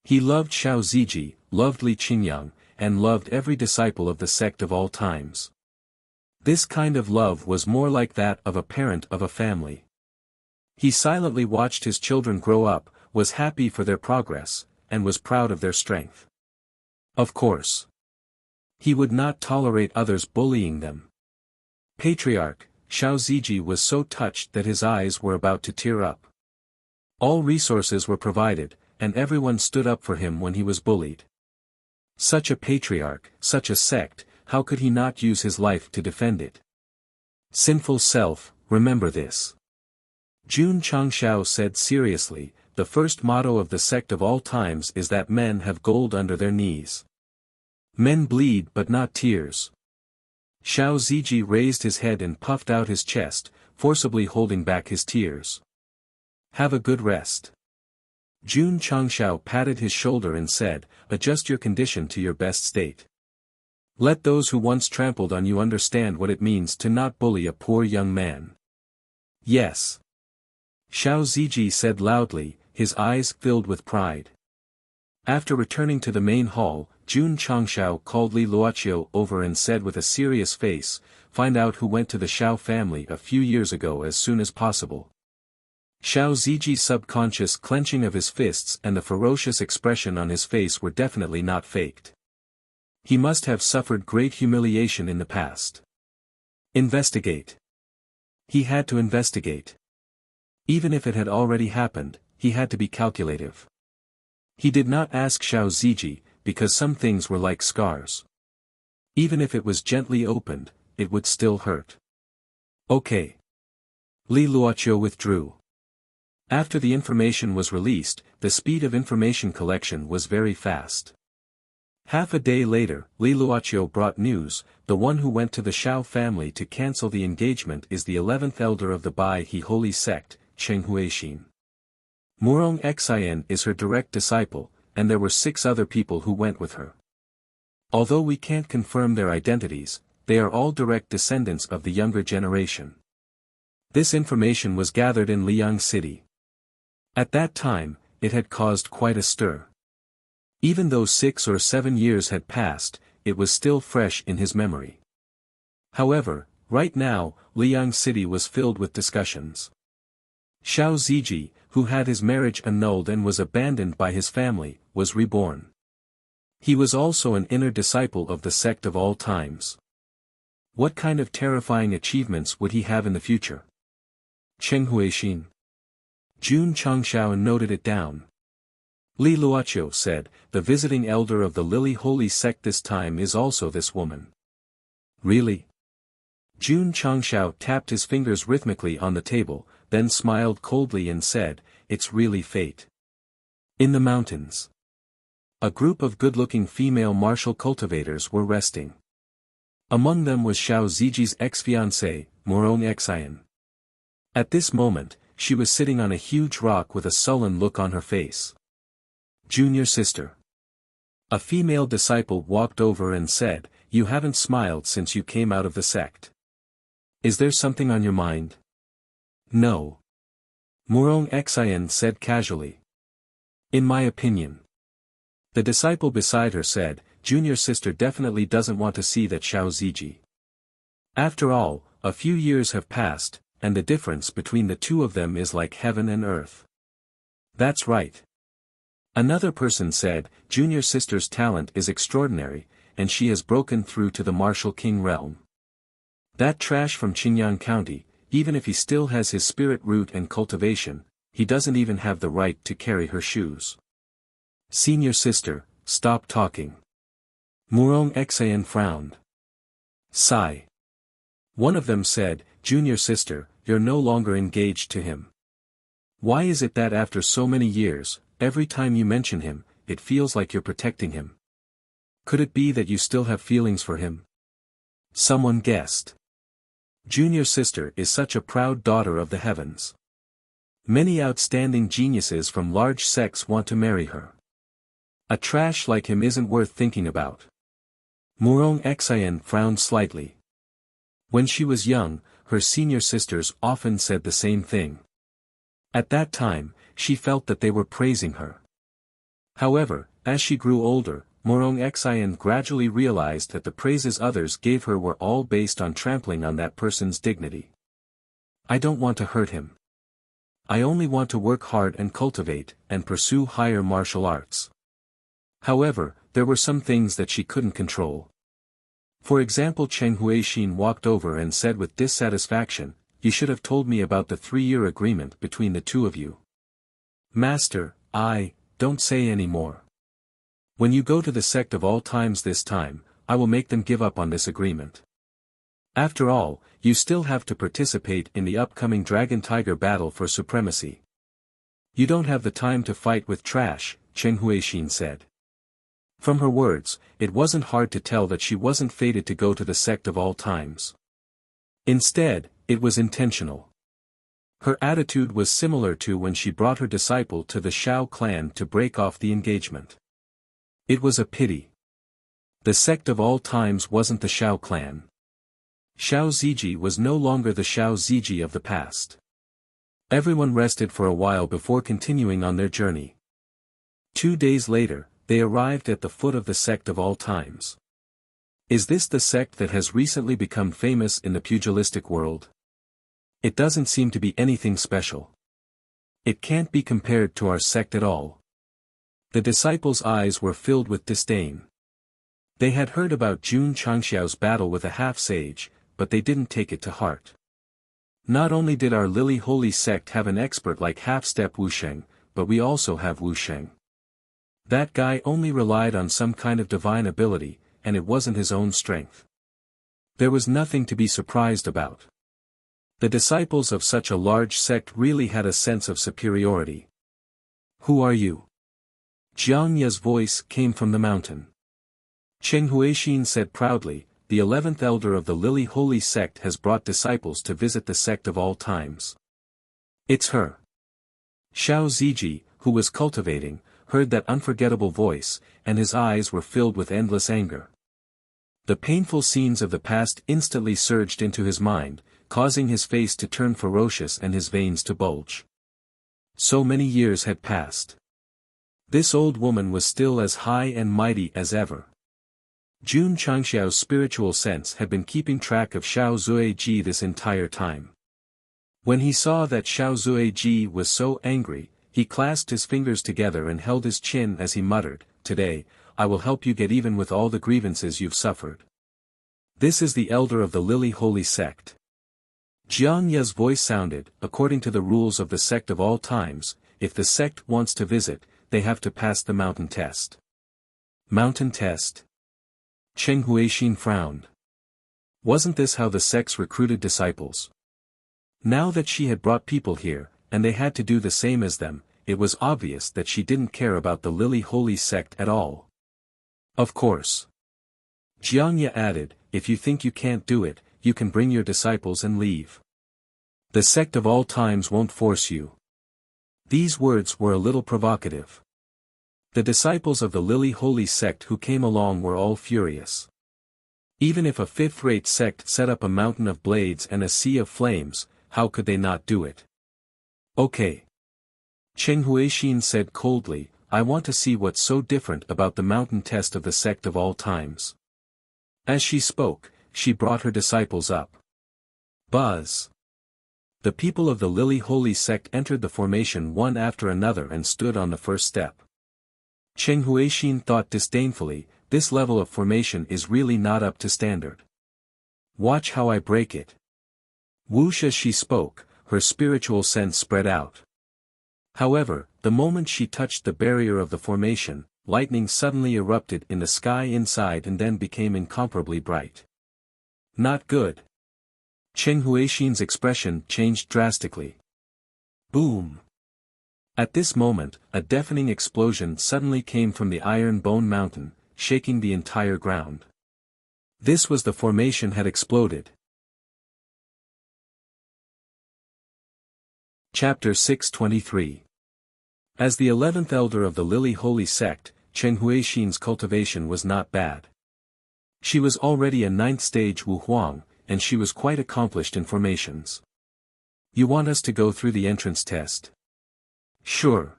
S1: He loved Xiao Ziji, loved Li Qingyang, and loved every disciple of the sect of all times. This kind of love was more like that of a parent of a family. He silently watched his children grow up, was happy for their progress, and was proud of their strength. Of course, he would not tolerate others bullying them. Patriarch, Xiao Ziji was so touched that his eyes were about to tear up. All resources were provided, and everyone stood up for him when he was bullied. Such a patriarch, such a sect, how could he not use his life to defend it? Sinful self, remember this. Jun Changxiao said seriously, the first motto of the sect of all times is that men have gold under their knees. Men bleed but not tears. Xiao Ziji raised his head and puffed out his chest, forcibly holding back his tears. Have a good rest. Jun Changxiao patted his shoulder and said, adjust your condition to your best state. Let those who once trampled on you understand what it means to not bully a poor young man. Yes. Xiao Ziji said loudly, his eyes filled with pride. After returning to the main hall, Jun Changxiao called Li Luoqiu over and said with a serious face, find out who went to the Xiao family a few years ago as soon as possible. Xiao Ziji's subconscious clenching of his fists and the ferocious expression on his face were definitely not faked. He must have suffered great humiliation in the past. Investigate. He had to investigate. Even if it had already happened, he had to be calculative. He did not ask Xiao Ziji, because some things were like scars. Even if it was gently opened, it would still hurt. Okay. Li Luoqiu withdrew. After the information was released, the speed of information collection was very fast. Half a day later, Li Luoqiu brought news, the one who went to the Xiao family to cancel the engagement is the 11th elder of the Bai He Holy Sect, Cheng Huixin. Murong Xian is her direct disciple, and there were 6 other people who went with her. Although we can't confirm their identities, they are all direct descendants of the younger generation. This information was gathered in Liang City. At that time, it had caused quite a stir. Even though 6 or 7 years had passed, it was still fresh in his memory. However, right now, Liang City was filled with discussions. Xiao Ziji, who had his marriage annulled and was abandoned by his family, was reborn. He was also an inner disciple of the sect of all times. What kind of terrifying achievements would he have in the future? Cheng Huixin. Jun Changxiao noted it down. Li Luoqiu said, the visiting elder of the Lily Holy Sect this time is also this woman. Really? Jun Changxiao tapped his fingers rhythmically on the table, then smiled coldly and said, it's really fate. In the mountains. A group of good-looking female martial cultivators were resting. Among them was Xiao Ziji's ex-fiancée, Morong Xian. At this moment, she was sitting on a huge rock with a sullen look on her face. Junior sister. A female disciple walked over and said, "You haven't smiled since you came out of the sect. Is there something on your mind?" "No." Morong Xian said casually. "In my opinion." The disciple beside her said, "Junior sister definitely doesn't want to see that Xiao Ziji. After all, a few years have passed, and the difference between the two of them is like heaven and earth." "That's right." Another person said, "Junior sister's talent is extraordinary, and she has broken through to the martial king realm. That trash from Qingyang County, even if he still has his spirit root and cultivation, he doesn't even have the right to carry her shoes." "Senior sister, stop talking." Morong Xian frowned. "Sigh." One of them said, "Junior sister, you're no longer engaged to him. Why is it that after so many years, every time you mention him, it feels like you're protecting him? Could it be that you still have feelings for him?" Someone guessed. "Junior sister is such a proud daughter of the heavens. Many outstanding geniuses from large sects want to marry her. A trash like him isn't worth thinking about." Morong Xian frowned slightly. When she was young, her senior sisters often said the same thing. At that time, she felt that they were praising her. However, as she grew older, Morong Xian gradually realized that the praises others gave her were all based on trampling on that person's dignity. "I don't want to hurt him. I only want to work hard and cultivate, and pursue higher martial arts." However, there were some things that she couldn't control. For example, Cheng Huixin walked over and said with dissatisfaction, "You should have told me about the 3-year agreement between the two of you." "Master, don't say any more. When you go to the sect of all times this time, I will make them give up on this agreement. After all, you still have to participate in the upcoming Dragon-Tiger battle for supremacy. You don't have the time to fight with trash," Cheng Huixin said. From her words, it wasn't hard to tell that she wasn't fated to go to the sect of all times. Instead, it was intentional. Her attitude was similar to when she brought her disciple to the Shao clan to break off the engagement. It was a pity. The sect of all times wasn't the Shao clan. Xiao Ziji was no longer the Xiao Ziji of the past. Everyone rested for a while before continuing on their journey. 2 days later, they arrived at the foot of the sect of all times. Is this the sect that has recently become famous in the pugilistic world? It doesn't seem to be anything special. It can't be compared to our sect at all. The disciples' eyes were filled with disdain. They had heard about Jun Changxiao's battle with a half-sage, but they didn't take it to heart. Not only did our Lily Holy sect have an expert like half-step Wusheng, but we also have Wusheng. That guy only relied on some kind of divine ability, and it wasn't his own strength. There was nothing to be surprised about. The disciples of such a large sect really had a sense of superiority. "Who are you?" Jiang Ye's voice came from the mountain. Cheng Huixin said proudly, "The 11th elder of the Lily Holy sect has brought disciples to visit the sect of all times. It's her." Xiao Ziji, who was cultivating, heard that unforgettable voice, and his eyes were filled with endless anger. The painful scenes of the past instantly surged into his mind, causing his face to turn ferocious and his veins to bulge. So many years had passed. This old woman was still as high and mighty as ever. Jun Changxiao's spiritual sense had been keeping track of Xiao Zuiji this entire time. When he saw that Xiao Zuiji was so angry, he clasped his fingers together and held his chin as he muttered, "Today, I will help you get even with all the grievances you've suffered." This is the elder of the Lily Holy sect. Jiang Ye's voice sounded, "According to the rules of the sect of all times, if the sect wants to visit, they have to pass the mountain test." Mountain test? Cheng Huixin frowned. Wasn't this how the sects recruited disciples? Now that she had brought people here, and they had to do the same as them, it was obvious that she didn't care about the Lily Holy Sect at all. Of course. Jiangye added, if you think you can't do it, you can bring your disciples and leave. The sect of all times won't force you. These words were a little provocative. The disciples of the Lily Holy Sect who came along were all furious. Even if a fifth-rate sect set up a mountain of blades and a sea of flames, how could they not do it? Okay. Cheng Huixin said coldly, I want to see what's so different about the mountain test of the sect of all times. As she spoke, she brought her disciples up. Buzz. The people of the Lily Holy Sect entered the formation one after another and stood on the first step. Cheng Huixin thought disdainfully, this level of formation is really not up to standard. Watch how I break it. Whoosh as she spoke, her spiritual sense spread out. However, the moment she touched the barrier of the formation, lightning suddenly erupted in the sky inside and then became incomparably bright. Not good. Cheng Huixin's expression changed drastically. Boom! At this moment, a deafening explosion suddenly came from the Iron Bone Mountain, shaking the entire ground. This was the formation had exploded. Chapter 623. As the 11th elder of the Lily Holy Sect, Cheng Huixin's cultivation was not bad. She was already a 9th stage Wu Huang, and she was quite accomplished in formations. You want us to go through the entrance test? Sure.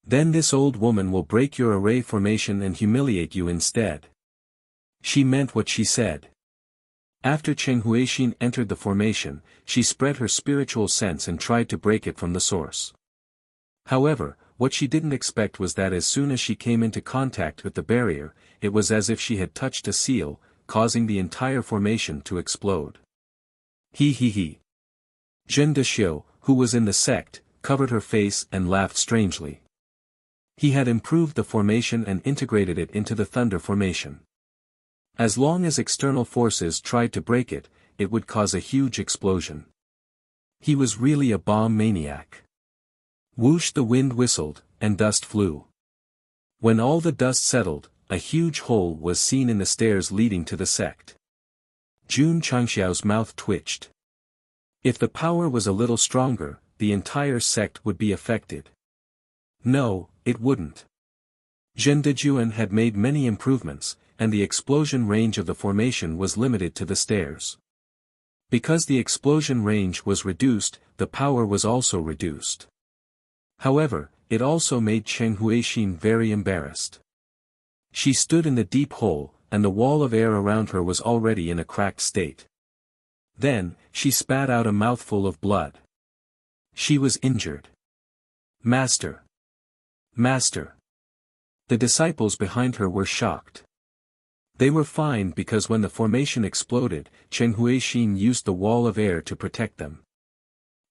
S1: Then this old woman will break your array formation and humiliate you instead. She meant what she said. After Cheng Huixin entered the formation, she spread her spiritual sense and tried to break it from the source. However, what she didn't expect was that as soon as she came into contact with the barrier, it was as if she had touched a seal, causing the entire formation to explode. He. Zhen Dexiu, who was in the sect, covered her face and laughed strangely. He had improved the formation and integrated it into the thunder formation. As long as external forces tried to break it, it would cause a huge explosion. He was really a bomb maniac. Whoosh, the wind whistled, and dust flew. When all the dust settled, a huge hole was seen in the stairs leading to the sect. Jun Changxiao's mouth twitched. If the power was a little stronger, the entire sect would be affected. No, it wouldn't. Zhen Dejuan had made many improvements, and the explosion range of the formation was limited to the stairs. Because the explosion range was reduced, the power was also reduced. However, it also made Cheng Huixin very embarrassed. She stood in the deep hole, and the wall of air around her was already in a cracked state. Then, she spat out a mouthful of blood. She was injured. Master! Master! The disciples behind her were shocked. They were fine because when the formation exploded, Cheng Huixin used the wall of air to protect them.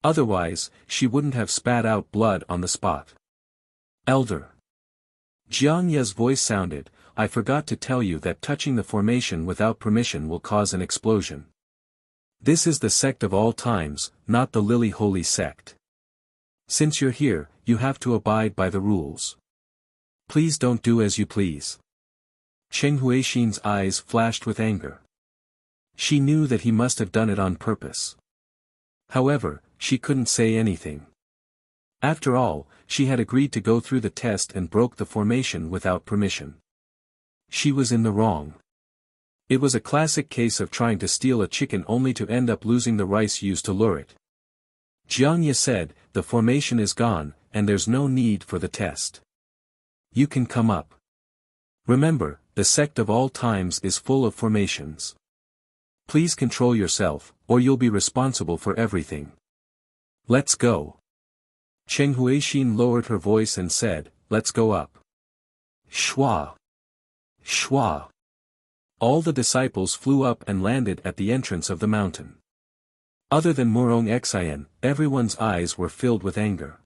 S1: Otherwise, she wouldn't have spat out blood on the spot. Elder! Jiang Ye's voice sounded, I forgot to tell you that touching the formation without permission will cause an explosion. This is the sect of all times, not the Lily Holy Sect. Since you're here, you have to abide by the rules. Please don't do as you please. Cheng Huixin's eyes flashed with anger. She knew that he must have done it on purpose. However, she couldn't say anything. After all, she had agreed to go through the test and broke the formation without permission. She was in the wrong. It was a classic case of trying to steal a chicken only to end up losing the rice used to lure it. Jiang Ye said, the formation is gone, and there's no need for the test. You can come up. Remember, the sect of all times is full of formations. Please control yourself, or you'll be responsible for everything. Let's go. Cheng Huixin lowered her voice and said, let's go up. Shwa! Shwa! All the disciples flew up and landed at the entrance of the mountain. Other than Murong Xian, everyone's eyes were filled with anger.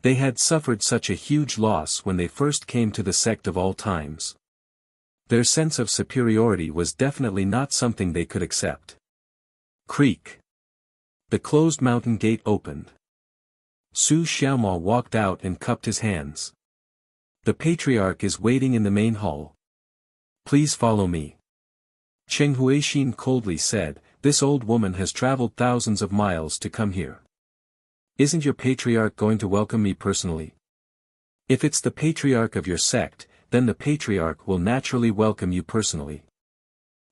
S1: They had suffered such a huge loss when they first came to the sect of all times. Their sense of superiority was definitely not something they could accept. Creak. The closed mountain gate opened. Su Xiaomo walked out and cupped his hands. The patriarch is waiting in the main hall. Please follow me. Cheng Huixin coldly said, this old woman has traveled thousands of miles to come here. Isn't your patriarch going to welcome me personally? If it's the patriarch of your sect, then the patriarch will naturally welcome you personally.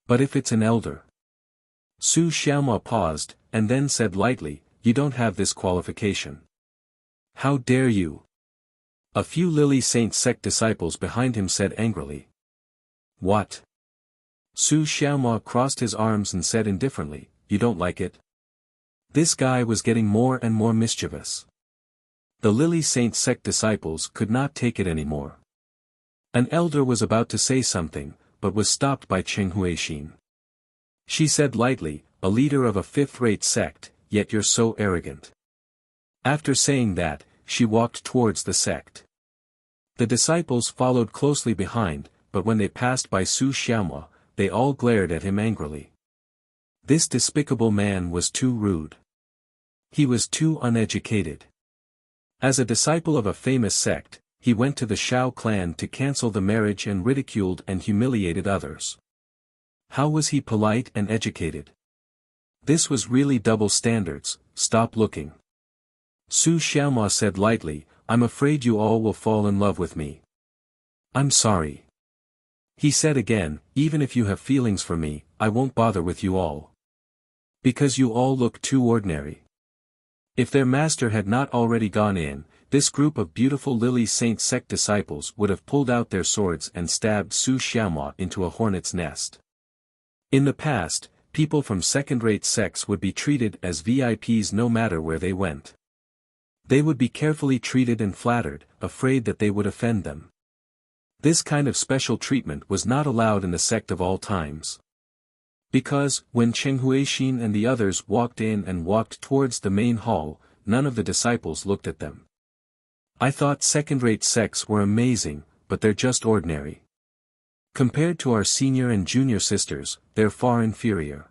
S1: But if it's an elder? Su Xiaomo paused, and then said lightly, you don't have this qualification. How dare you? A few Lily Saint Sect disciples behind him said angrily. What? Su Xiaomo crossed his arms and said indifferently, you don't like it? This guy was getting more and more mischievous. The Lily Saint Sect disciples could not take it anymore. An elder was about to say something, but was stopped by Cheng Huixin. She said lightly, a leader of a fifth-rate sect, yet you're so arrogant. After saying that, she walked towards the sect. The disciples followed closely behind, but when they passed by Su Xiaomo, they all glared at him angrily. This despicable man was too rude. He was too uneducated. As a disciple of a famous sect, he went to the Shao clan to cancel the marriage and ridiculed and humiliated others. How was he polite and educated? This was really double standards. Stop looking. Su Xiaomo said lightly, I'm afraid you all will fall in love with me. I'm sorry. He said again, even if you have feelings for me, I won't bother with you all. Because you all look too ordinary. If their master had not already gone in, this group of beautiful Lily Saint Sect disciples would have pulled out their swords and stabbed Su Xiaomo into a hornet's nest. In the past, people from second-rate sects would be treated as VIPs no matter where they went. They would be carefully treated and flattered, afraid that they would offend them. This kind of special treatment was not allowed in the sect of all times. Because, when Cheng Huixin and the others walked in and walked towards the main hall, none of the disciples looked at them. I thought second-rate sects were amazing, but they're just ordinary. Compared to our senior and junior sisters, they're far inferior.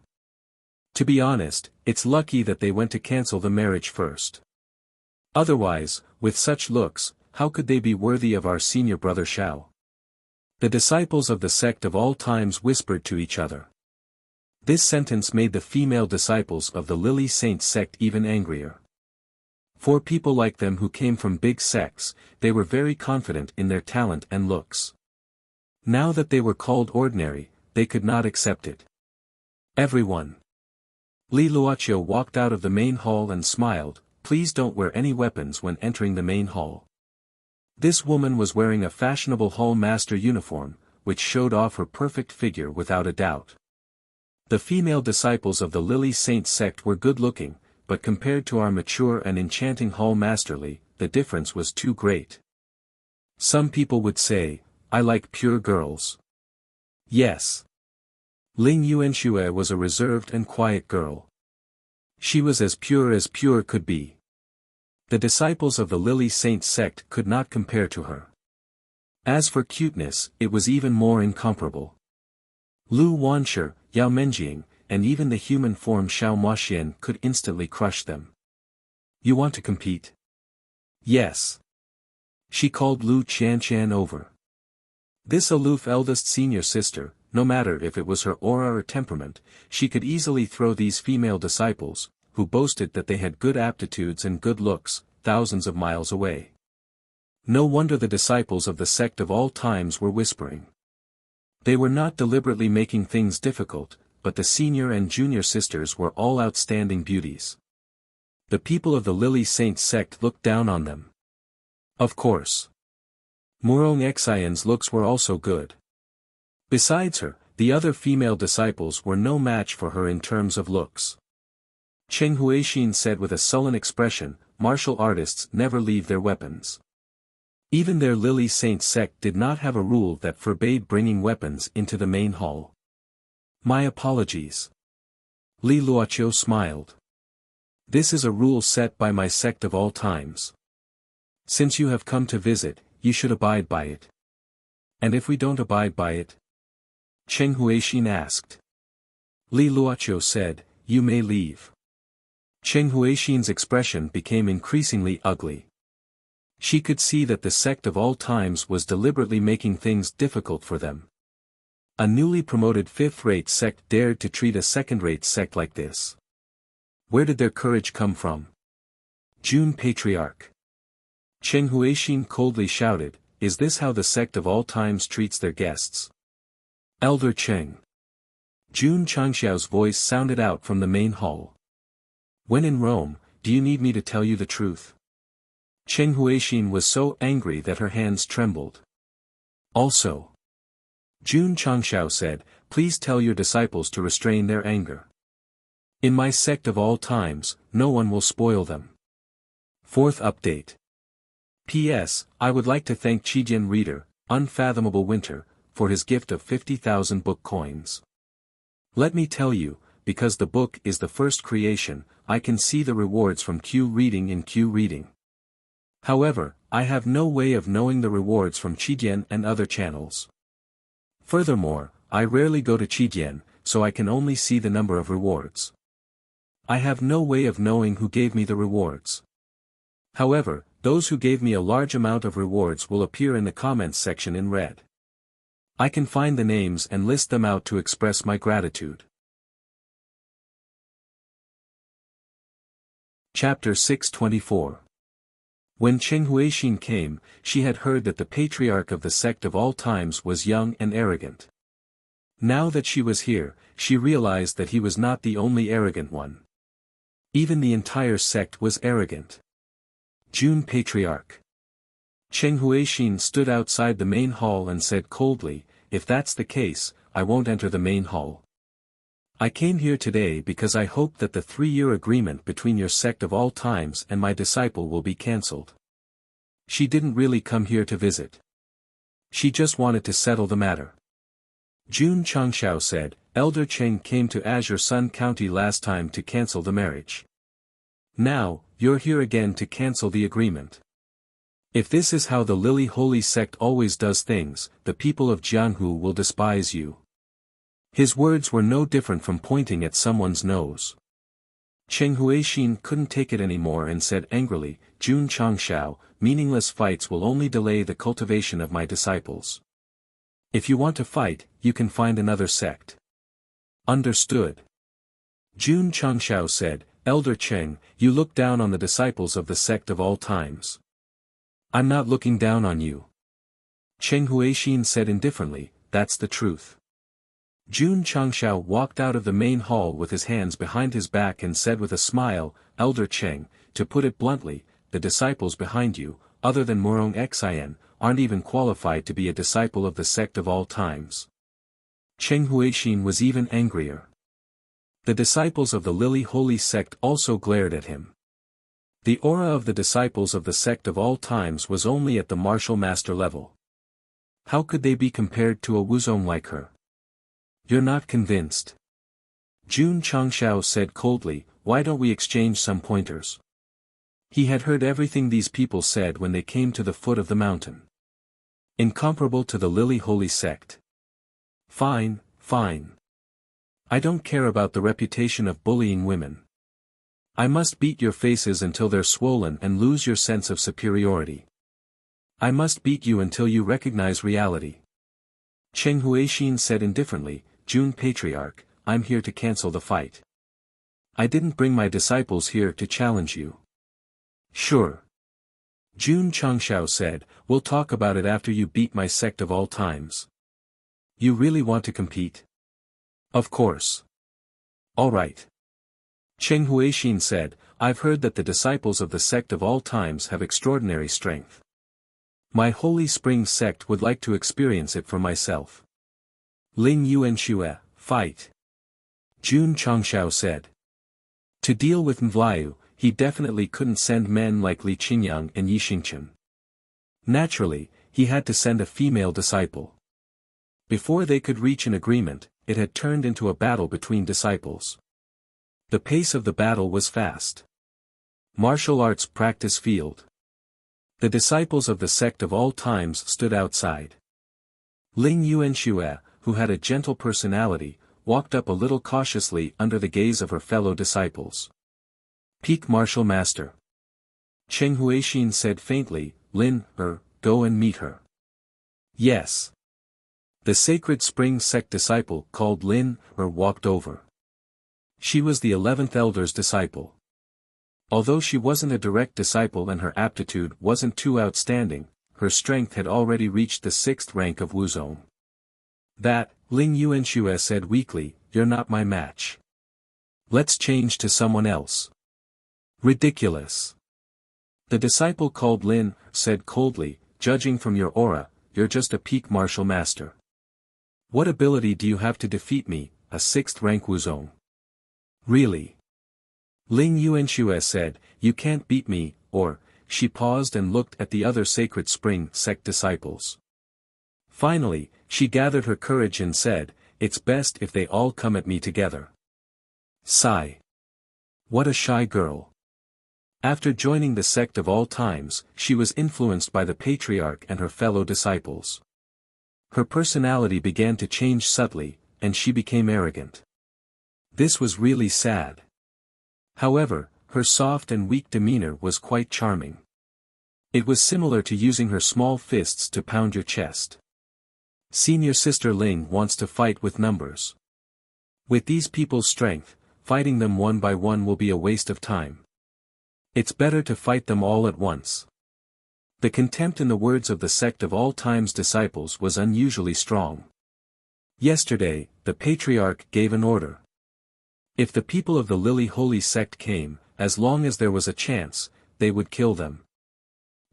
S1: To be honest, it's lucky that they went to cancel the marriage first. Otherwise, with such looks, how could they be worthy of our senior brother Shao? The disciples of the sect of all times whispered to each other. This sentence made the female disciples of the Lily Saint Sect even angrier. For people like them who came from big sects, they were very confident in their talent and looks. Now that they were called ordinary, they could not accept it. Everyone. Li Luoqiu walked out of the main hall and smiled, please don't wear any weapons when entering the main hall. This woman was wearing a fashionable hall master uniform, which showed off her perfect figure without a doubt. The female disciples of the Lily Saint Sect were good-looking, but compared to our mature and enchanting hall masterly, the difference was too great. Some people would say, I like pure girls. Yes. Ling Yuanxue was a reserved and quiet girl. She was as pure could be. The disciples of the Lily Saint Sect could not compare to her. As for cuteness, it was even more incomparable. Lu Wanshi, Yao Menjing, and even the human form Xiao Moxian could instantly crush them. You want to compete? Yes. She called Lu Qianshan over. This aloof eldest senior sister, no matter if it was her aura or temperament, she could easily throw these female disciples, who boasted that they had good aptitudes and good looks, thousands of miles away. No wonder the disciples of the sect of all times were whispering. They were not deliberately making things difficult, but the senior and junior sisters were all outstanding beauties. The people of the Lily Saint Sect looked down on them. Of course. Murong Xian's looks were also good. Besides her, the other female disciples were no match for her in terms of looks. Cheng Huixin said with a sullen expression, martial artists never leave their weapons. Even their Lily Saint Sect did not have a rule that forbade bringing weapons into the main hall. My apologies. Li Luoqiu smiled. This is a rule set by my sect of all times. Since you have come to visit, you should abide by it. And if we don't abide by it? Cheng Huixin asked. Li Luoqiu said, you may leave. Cheng Huixin's expression became increasingly ugly. She could see that the sect of all times was deliberately making things difficult for them. A newly promoted fifth-rate sect dared to treat a second-rate sect like this. Where did their courage come from? June Patriarch. Cheng Huixin coldly shouted, "Is this how the sect of all times treats their guests?" Elder Cheng. June Changxiao's voice sounded out from the main hall. "When in Rome, do you need me to tell you the truth?" Cheng Huixin was so angry that her hands trembled. "Also," June Changxiao said, "please tell your disciples to restrain their anger. In my sect of all times, no one will spoil them." Fourth update. P.S. I would like to thank Chijian Reader, Unfathomable Winter, for his gift of 50,000 book coins. Let me tell you, because the book is the first creation, I can see the rewards from Q reading in Q reading. However, I have no way of knowing the rewards from Chijian and other channels. Furthermore, I rarely go to Chijian, so I can only see the number of rewards. I have no way of knowing who gave me the rewards. However, those who gave me a large amount of rewards will appear in the comments section in red. I can find the names and list them out to express my gratitude. Chapter 624. When Cheng Huixin came, she had heard that the patriarch of the sect of all times was young and arrogant. Now that she was here, she realized that he was not the only arrogant one. Even the entire sect was arrogant. June Patriarch. Cheng Huixin stood outside the main hall and said coldly, "If that's the case, I won't enter the main hall. I came here today because I hope that the 3-year agreement between your sect of all times and my disciple will be cancelled." She didn't really come here to visit. She just wanted to settle the matter. June Changxiao said, "Elder Cheng came to Azure Sun County last time to cancel the marriage. Now, you're here again to cancel the agreement. If this is how the Lily Holy Sect always does things, the people of Jianghu will despise you." His words were no different from pointing at someone's nose. Cheng Huixin couldn't take it anymore and said angrily, "June Changxiao, meaningless fights will only delay the cultivation of my disciples. If you want to fight, you can find another sect." Understood. June Changxiao said, "Elder Cheng, you look down on the disciples of the sect of all times." "I'm not looking down on you." Cheng Huixin said indifferently, "That's the truth." June Changxiao walked out of the main hall with his hands behind his back and said with a smile, "Elder Cheng, to put it bluntly, the disciples behind you, other than Murong Xian, aren't even qualified to be a disciple of the sect of all times." Cheng Huixin was even angrier. The disciples of the Lily Holy Sect also glared at him. The aura of the disciples of the sect of all times was only at the martial master level. How could they be compared to a Wuzong like her? "You're not convinced?" June Changxiao said coldly, "Why don't we exchange some pointers?" He had heard everything these people said when they came to the foot of the mountain. Incomparable to the Lily Holy Sect. "Fine, fine. I don't care about the reputation of bullying women. I must beat your faces until they're swollen and lose your sense of superiority. I must beat you until you recognize reality." Cheng Huixin said indifferently, "June Patriarch, I'm here to cancel the fight. I didn't bring my disciples here to challenge you." "Sure." June Changxiao said, "We'll talk about it after you beat my sect of all times." "You really want to compete?" "Of course." "All right." Cheng Huixin said, "I've heard that the disciples of the sect of all times have extraordinary strength. My Holy Spring sect would like to experience it for myself." "Ling Yuanxue, fight." June Changxiao said. To deal with Mvlyu, he definitely couldn't send men like Li Qingyang and Yi Xingchen. Naturally, he had to send a female disciple. Before they could reach an agreement, it had turned into a battle between disciples. The pace of the battle was fast. Martial arts practice field. The disciples of the sect of all times stood outside. Ling Yuanxue, who had a gentle personality, walked up a little cautiously under the gaze of her fellow disciples. Peak Martial Master. Cheng Huixin said faintly, Lin, go and meet her. Yes. The Sacred Spring Sect disciple called Lin, walked over. She was the 11th Elder's disciple. Although she wasn't a direct disciple and her aptitude wasn't too outstanding, her strength had already reached the 6th rank of Wuzong. That, Ling Yuanxue said weakly, you're not my match. Let's change to someone else. Ridiculous. The disciple called Lin, said coldly, judging from your aura, you're just a peak martial master. What ability do you have to defeat me, a 6th rank Wuzong? Really? Ling Yuanxue said, you can't beat me, or, she paused and looked at the other Sacred Spring Sect disciples. Finally, she gathered her courage and said, it's best if they all come at me together. Sigh. What a shy girl. After joining the Sect of All Times, she was influenced by the Patriarch and her fellow disciples. Her personality began to change subtly, and she became arrogant. This was really sad. However, her soft and weak demeanor was quite charming. It was similar to using her small fists to pound your chest. Senior Sister Ling wants to fight with numbers. With these people's strength, fighting them one by one will be a waste of time. It's better to fight them all at once. The contempt in the words of the Sect of All Times disciples was unusually strong. Yesterday, the Patriarch gave an order. If the people of the Lily Holy Sect came, as long as there was a chance, they would kill them.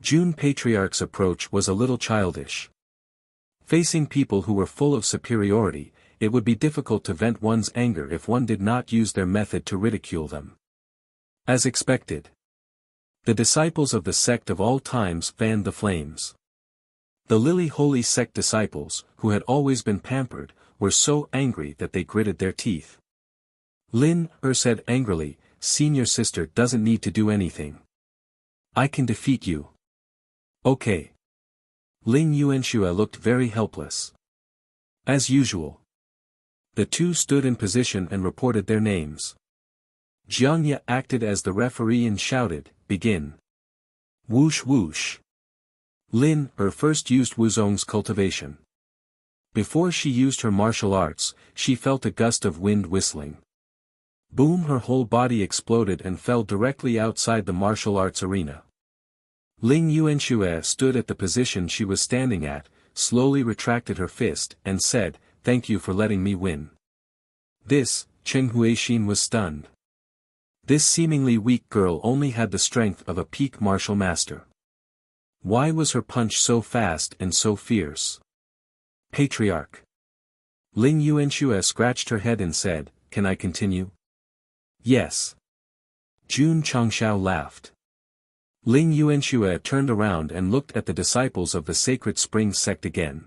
S1: June Patriarch's approach was a little childish. Facing people who were full of superiority, it would be difficult to vent one's anger if one did not use their method to ridicule them. As expected, the disciples of the Sect of All Times fanned the flames. The Lily Holy Sect disciples, who had always been pampered, were so angry that they gritted their teeth. Lin said angrily, Senior Sister doesn't need to do anything. I can defeat you. Okay. Ling Yuanxue looked very helpless. As usual. The two stood in position and reported their names. Jiangye acted as the referee and shouted, begin. Whoosh whoosh. Lin first used Wuzong's cultivation. Before she used her martial arts, she felt a gust of wind whistling. Boom, her whole body exploded and fell directly outside the martial arts arena. Ling Yuanxue stood at the position she was standing at, slowly retracted her fist, and said, thank you for letting me win. This, Cheng Huixin was stunned. This seemingly weak girl only had the strength of a peak martial master. Why was her punch so fast and so fierce? Patriarch. Ling Yuanxue scratched her head and said, can I continue? Yes. Jun Changxiao laughed. Ling Yuanxue turned around and looked at the disciples of the Sacred Spring Sect again.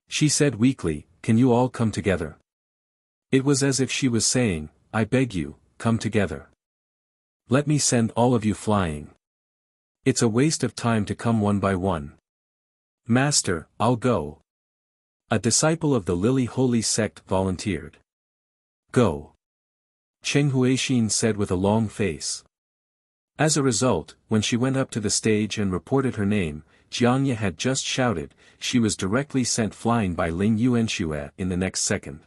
S1: She said weakly, can you all come together? It was as if she was saying, I beg you, come together. Let me send all of you flying. It's a waste of time to come one by one. Master, I'll go. A disciple of the Lily Holy Sect volunteered. Go. Cheng Huixin said with a long face. As a result, when she went up to the stage and reported her name, Jiangye had just shouted, she was directly sent flying by Ling Yuanxue in the next second.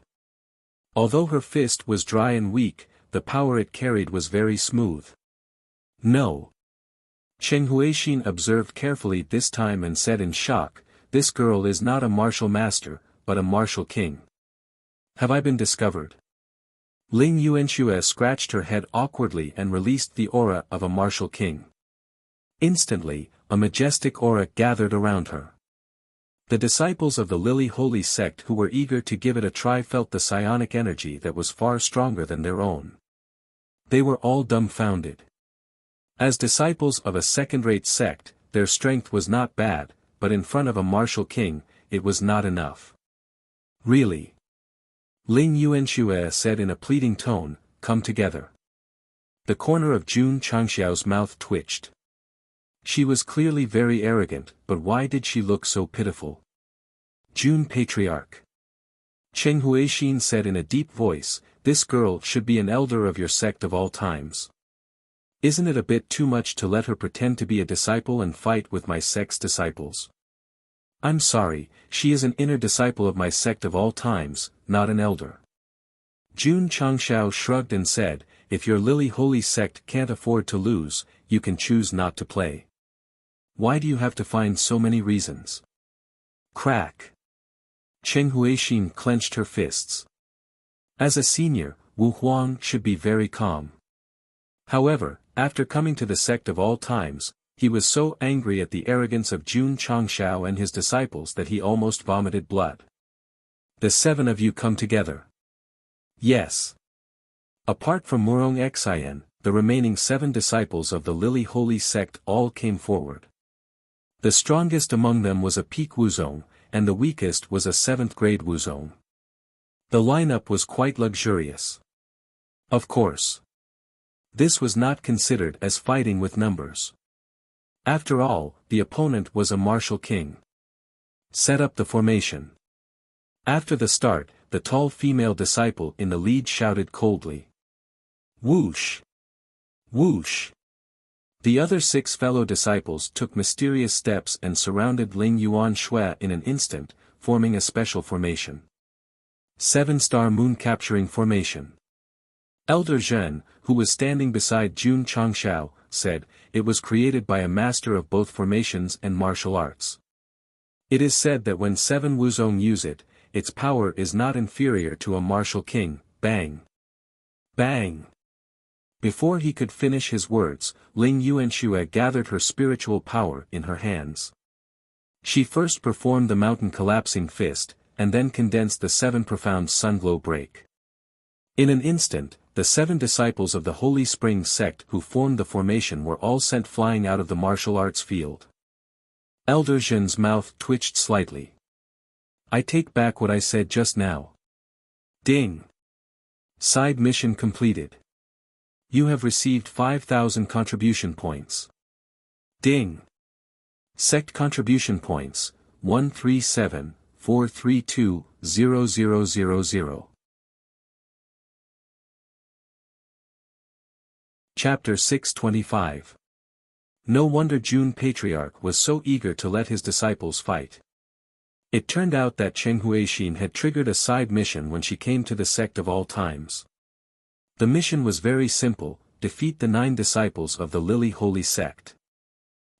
S1: Although her fist was dry and weak, the power it carried was very smooth. No. Cheng Huixin observed carefully this time and said in shock, this girl is not a martial master, but a martial king. Have I been discovered? Ling Yuanxue scratched her head awkwardly and released the aura of a martial king. Instantly, a majestic aura gathered around her. The disciples of the Lily Holy Sect who were eager to give it a try felt the psionic energy that was far stronger than their own. They were all dumbfounded. As disciples of a second-rate sect, their strength was not bad, but in front of a martial king, it was not enough. Really? Ling Yuanxue said in a pleading tone, come together. The corner of Jun Changxiao's mouth twitched. She was clearly very arrogant, but why did she look so pitiful? Jun Patriarch. Cheng Huixin said in a deep voice, this girl should be an elder of your sect of all times. Isn't it a bit too much to let her pretend to be a disciple and fight with my sect's disciples? I'm sorry, she is an inner disciple of my sect of all times, not an elder. Jun Changshao shrugged and said, if your Lily Holy Sect can't afford to lose, you can choose not to play. Why do you have to find so many reasons? Crack. Cheng Huixin clenched her fists. As a senior, Wu Huang should be very calm. However, after coming to the sect of all times, he was so angry at the arrogance of Jun Changshao and his disciples that he almost vomited blood. The 7 of you come together. Yes. Apart from Murong Xian, the remaining 7 disciples of the Lily Holy Sect all came forward. The strongest among them was a peak Wuzong, and the weakest was a 7th grade Wuzong. The lineup was quite luxurious. Of course. This was not considered as fighting with numbers. After all, the opponent was a martial king. Set up the formation. After the start, the tall female disciple in the lead shouted coldly. Whoosh! Whoosh! The other 6 fellow disciples took mysterious steps and surrounded Ling Yuan Shui in an instant, forming a special formation. 7-star moon capturing formation. Elder Zhen, who was standing beside Jun Changshao, said, it was created by a master of both formations and martial arts. It is said that when 7 Wuzong use it, its power is not inferior to a martial king. Bang! Bang! Before he could finish his words, Ling Yuanxue gathered her spiritual power in her hands. She first performed the mountain collapsing fist, and then condensed the 7 profound sunglow break. In an instant, the 7 disciples of the Holy Spring sect who formed the formation were all sent flying out of the martial arts field. Elder Zhen's mouth twitched slightly. I take back what I said just now. Ding! Side mission completed. You have received 5,000 contribution points. Ding! Sect contribution points, 137,432,0000. Chapter 625. No wonder Jun Patriarch was so eager to let his disciples fight. It turned out that Cheng Huixin had triggered a side mission when she came to the sect of all times. The mission was very simple, defeat the 9 disciples of the Lily Holy Sect.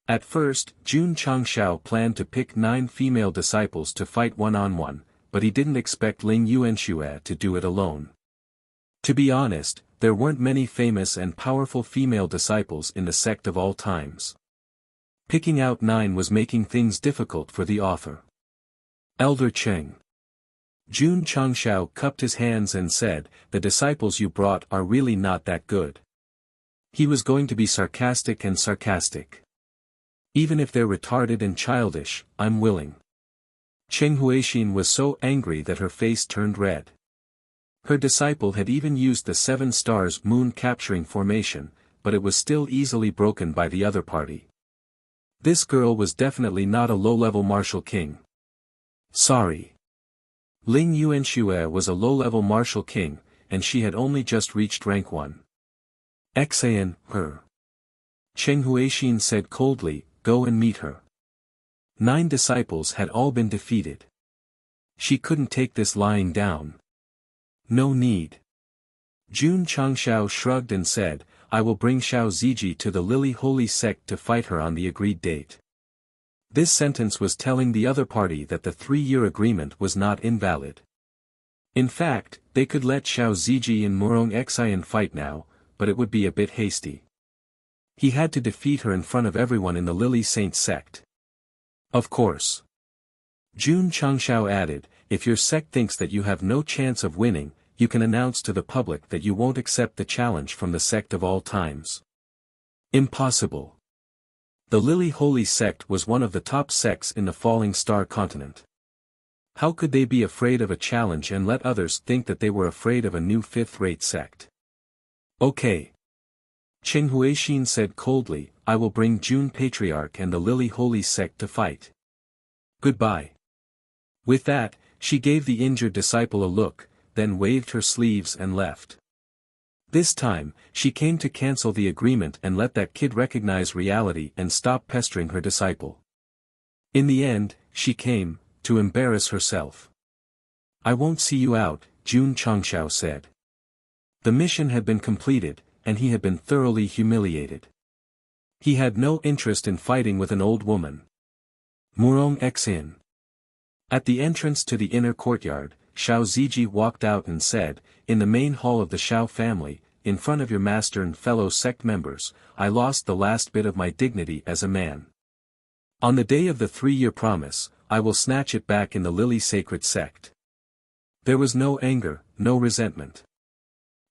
S1: At first, Jun Changshao planned to pick 9 female disciples to fight one-on-one, but he didn't expect Ling Yuanxue to do it alone. To be honest, there weren't many famous and powerful female disciples in the sect of all times. Picking out 9 was making things difficult for the author. Elder Cheng. Jun Changshao cupped his hands and said, the disciples you brought are really not that good. He was going to be sarcastic. Even if they're retarded and childish, I'm willing. Cheng Huixin was so angry that her face turned red. Her disciple had even used the 7 stars moon capturing formation, but it was still easily broken by the other party. This girl was definitely not a low-level martial king. Sorry. Ling Yuanxue was a low-level martial king, and she had only just reached rank 1. Xian, her. Cheng Huixin said coldly, go and meet her. 9 disciples had all been defeated. She couldn't take this lying down. No need. Jun Changshao shrugged and said, I will bring Xiao Ziji to the Lily Holy Sect to fight her on the agreed date. This sentence was telling the other party that the 3-year agreement was not invalid. In fact, they could let Xiao Ziji and Murong Xian fight now, but it would be a bit hasty. He had to defeat her in front of everyone in the Lily Saint sect. Of course. Jun Changshao added, if your sect thinks that you have no chance of winning, you can announce to the public that you won't accept the challenge from the sect of all times. Impossible. The Lily Holy Sect was one of the top sects in the Falling Star continent. How could they be afraid of a challenge and let others think that they were afraid of a new 5th-rate sect? Okay. Cheng Huixin said coldly, I will bring Jun Patriarch and the Lily Holy Sect to fight. Goodbye. With that, she gave the injured disciple a look, then waved her sleeves and left. This time, she came to cancel the agreement and let that kid recognize reality and stop pestering her disciple. In the end, she came, to embarrass herself. "I won't see you out," Jun Changshao said. The mission had been completed, and he had been thoroughly humiliated. He had no interest in fighting with an old woman. Murong Xin. At the entrance to the inner courtyard, Xiao Ziji walked out and said, "In the main hall of the Xiao family, in front of your master and fellow sect members, I lost the last bit of my dignity as a man. On the day of the 3-year promise, I will snatch it back in the Lily Sacred Sect." There was no anger, no resentment.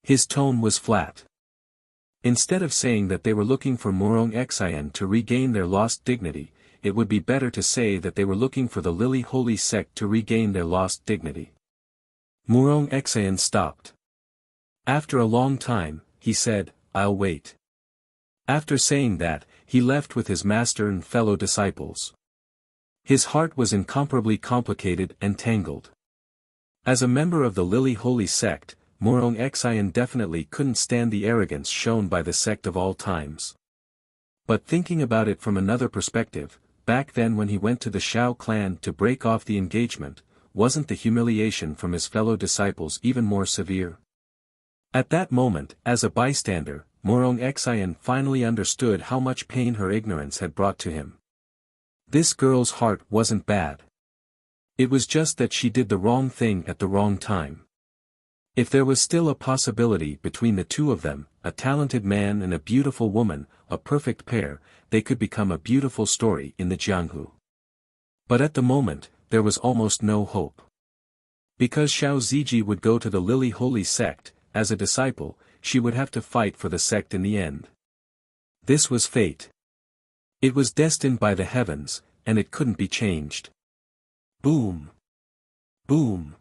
S1: His tone was flat. Instead of saying that they were looking for Murong Xian to regain their lost dignity, it would be better to say that they were looking for the Lily Holy Sect to regain their lost dignity. Murong Xian stopped. After a long time, he said, "I'll wait." After saying that, he left with his master and fellow disciples. His heart was incomparably complicated and tangled. As a member of the Lily Holy Sect, Murong Xian definitely couldn't stand the arrogance shown by the sect of all times. But thinking about it from another perspective, back then when he went to the Xiao clan to break off the engagement, wasn't the humiliation from his fellow disciples even more severe? At that moment, as a bystander, Murong Xian finally understood how much pain her ignorance had brought to him. This girl's heart wasn't bad. It was just that she did the wrong thing at the wrong time. If there was still a possibility between the two of them, a talented man and a beautiful woman, a perfect pair, they could become a beautiful story in the Jianghu. But at the moment, there was almost no hope. Because Xiao Ziji would go to the Lily Holy Sect, as a disciple, she would have to fight for the sect in the end. This was fate. It was destined by the heavens, and it couldn't be changed. Boom! Boom!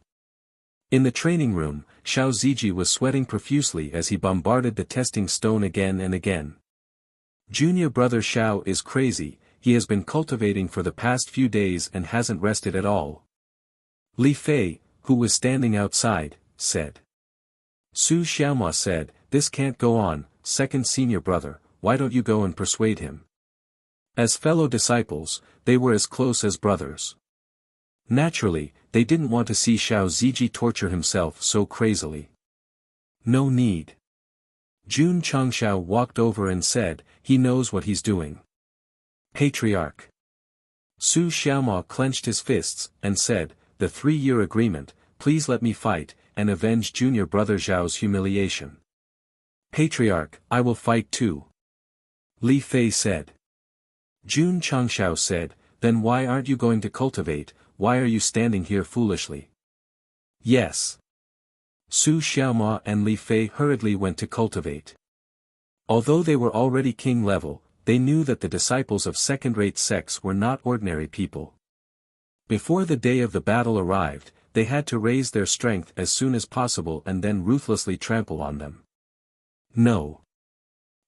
S1: In the training room, Xiao Ziji was sweating profusely as he bombarded the testing stone again and again. Junior brother Xiao is crazy, he has been cultivating for the past few days and hasn't rested at all. Li Fei, who was standing outside, said. Su Xiaoma said, "This can't go on, second senior brother, why don't you go and persuade him?" As fellow disciples, they were as close as brothers. Naturally, they didn't want to see Xiao Ziji torture himself so crazily. No need. Jun Changshao walked over and said, "He knows what he's doing." Patriarch. Su Xiaoma clenched his fists, and said, "The 3-year agreement, please let me fight, and avenge junior brother Zhao's humiliation." Patriarch, "I will fight too." Li Fei said. Jun Changshao said, "Then why aren't you going to cultivate, why are you standing here foolishly?" Yes. Su Xiaoma and Li Fei hurriedly went to cultivate. Although they were already king level, they knew that the disciples of second-rate sects were not ordinary people. Before the day of the battle arrived, they had to raise their strength as soon as possible and then ruthlessly trample on them. No.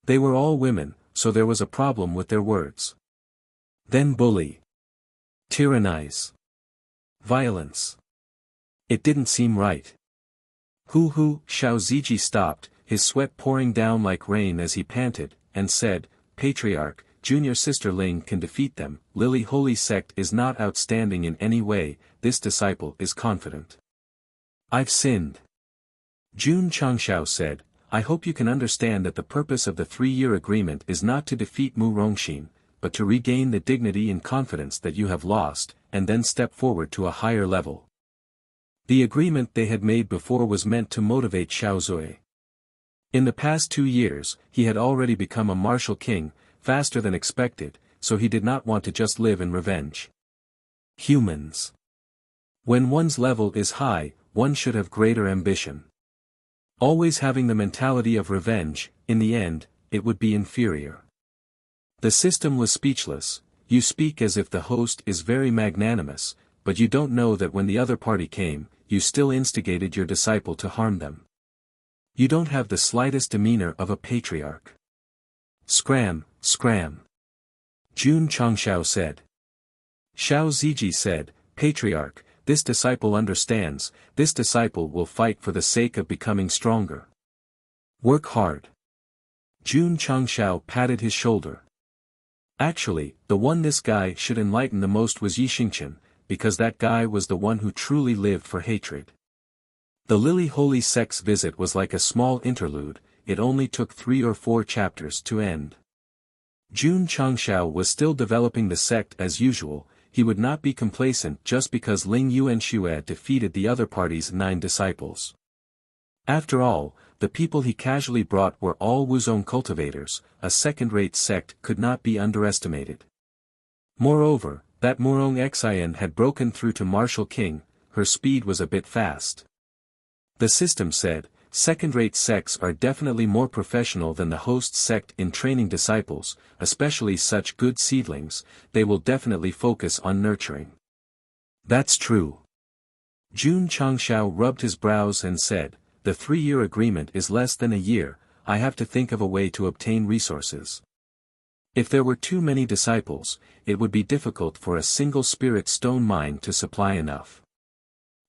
S1: They were all women, so there was a problem with their words. Then bully. Tyrannize. Violence. It didn't seem right. Hu, Xiao Ziji stopped, his sweat pouring down like rain as he panted, and said, "Patriarch, junior sister Ling can defeat them, Lily Holy Sect is not outstanding in any way, this disciple is confident." "I've sinned." Jun Changshao said, "I hope you can understand that the purpose of the 3-year agreement is not to defeat Mu Rongxin, but to regain the dignity and confidence that you have lost, and then step forward to a higher level." The agreement they had made before was meant to motivate Xiao Zui. In the past 2 years, he had already become a martial king, faster than expected, so he did not want to just live in revenge. Humans. When one's level is high, one should have greater ambition. Always having the mentality of revenge, in the end, it would be inferior. The system was speechless. You speak as if the host is very magnanimous, but you don't know that when the other party came, you still instigated your disciple to harm them. You don't have the slightest demeanor of a patriarch. Scram, scram. Jun Changshao said. Xiao Ziji said, "Patriarch, this disciple understands, this disciple will fight for the sake of becoming stronger." Work hard. Jun Changshao patted his shoulder. Actually, the one this guy should enlighten the most was Yi Xingqian, because that guy was the one who truly lived for hatred. The Lily Holy Sect's visit was like a small interlude, it only took 3 or 4 chapters to end. Jun Changshao was still developing the sect as usual, he would not be complacent just because Ling Yuanxue defeated the other party's 9 disciples. After all, the people he casually brought were all Wuzong cultivators, a second-rate sect could not be underestimated. Moreover, that Murong Xian had broken through to Martial King, her speed was a bit fast. The system said, second-rate sects are definitely more professional than the host sect in training disciples, especially such good seedlings, they will definitely focus on nurturing. That's true. Jun Changshao rubbed his brows and said, the 3-year agreement is less than a year, I have to think of a way to obtain resources. If there were too many disciples, it would be difficult for a single spirit stone mine to supply enough.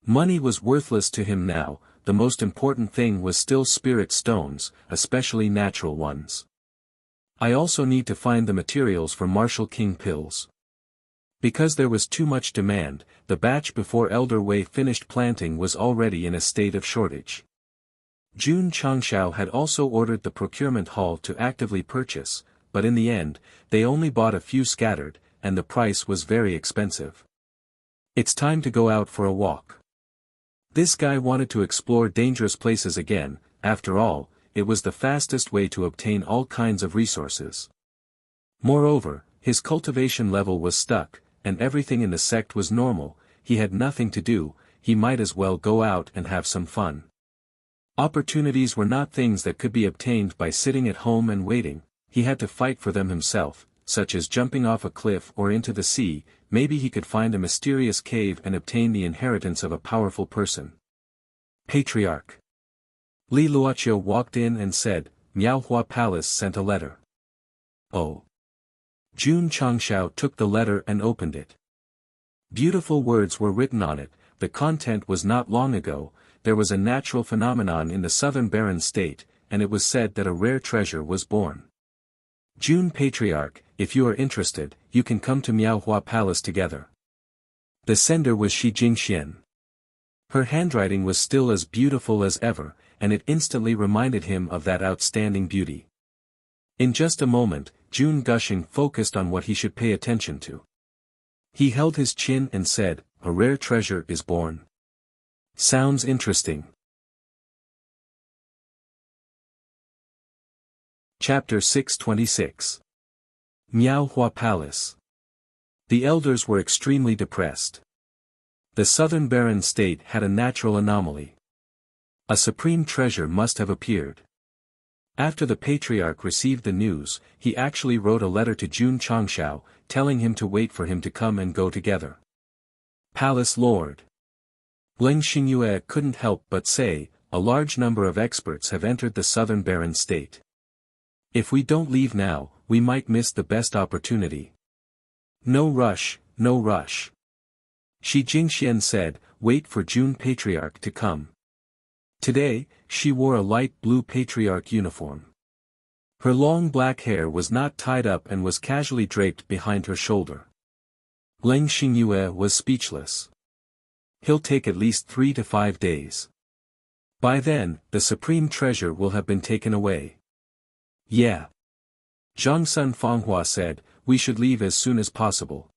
S1: Money was worthless to him now, the most important thing was still spirit stones, especially natural ones. I also need to find the materials for Martial King pills. Because there was too much demand, the batch before Elder Wei finished planting was already in a state of shortage. Jun Changshao had also ordered the procurement hall to actively purchase, but in the end, they only bought a few scattered, and the price was very expensive. It's time to go out for a walk. This guy wanted to explore dangerous places again, after all, it was the fastest way to obtain all kinds of resources. Moreover, his cultivation level was stuck, and everything in the sect was normal, he had nothing to do, he might as well go out and have some fun. Opportunities were not things that could be obtained by sitting at home and waiting, he had to fight for them himself, such as jumping off a cliff or into the sea, maybe he could find a mysterious cave and obtain the inheritance of a powerful person. Patriarch. Li Luoqiu walked in and said, Miaohua Palace sent a letter. Oh. Jun Changshao took the letter and opened it. Beautiful words were written on it, the content was not long ago, there was a natural phenomenon in the southern barren state, and it was said that a rare treasure was born. Jun Patriarch, if you are interested, you can come to Miaohua Palace together. The sender was Shi Jingxian. Her handwriting was still as beautiful as ever, and it instantly reminded him of that outstanding beauty. In just a moment, Jun Gushing focused on what he should pay attention to. He held his chin and said, a rare treasure is born. Sounds interesting. Chapter 626. Miaohua Palace. The elders were extremely depressed. The southern barren state had a natural anomaly. A supreme treasure must have appeared. After the patriarch received the news, he actually wrote a letter to Jun Changshao, telling him to wait for him to come and go together. Palace Lord. Ling Xingyue couldn't help but say, a large number of experts have entered the southern barren state. If we don't leave now, we might miss the best opportunity. No rush, no rush. Shi Jingxian said, wait for Jun Patriarch to come. Today, she wore a light blue patriarch uniform. Her long black hair was not tied up and was casually draped behind her shoulder. Ling Xingyue was speechless. He'll take at least 3 to 5 days. By then, the supreme treasure will have been taken away. Yeah. Zhangsun Fanghua said, we should leave as soon as possible.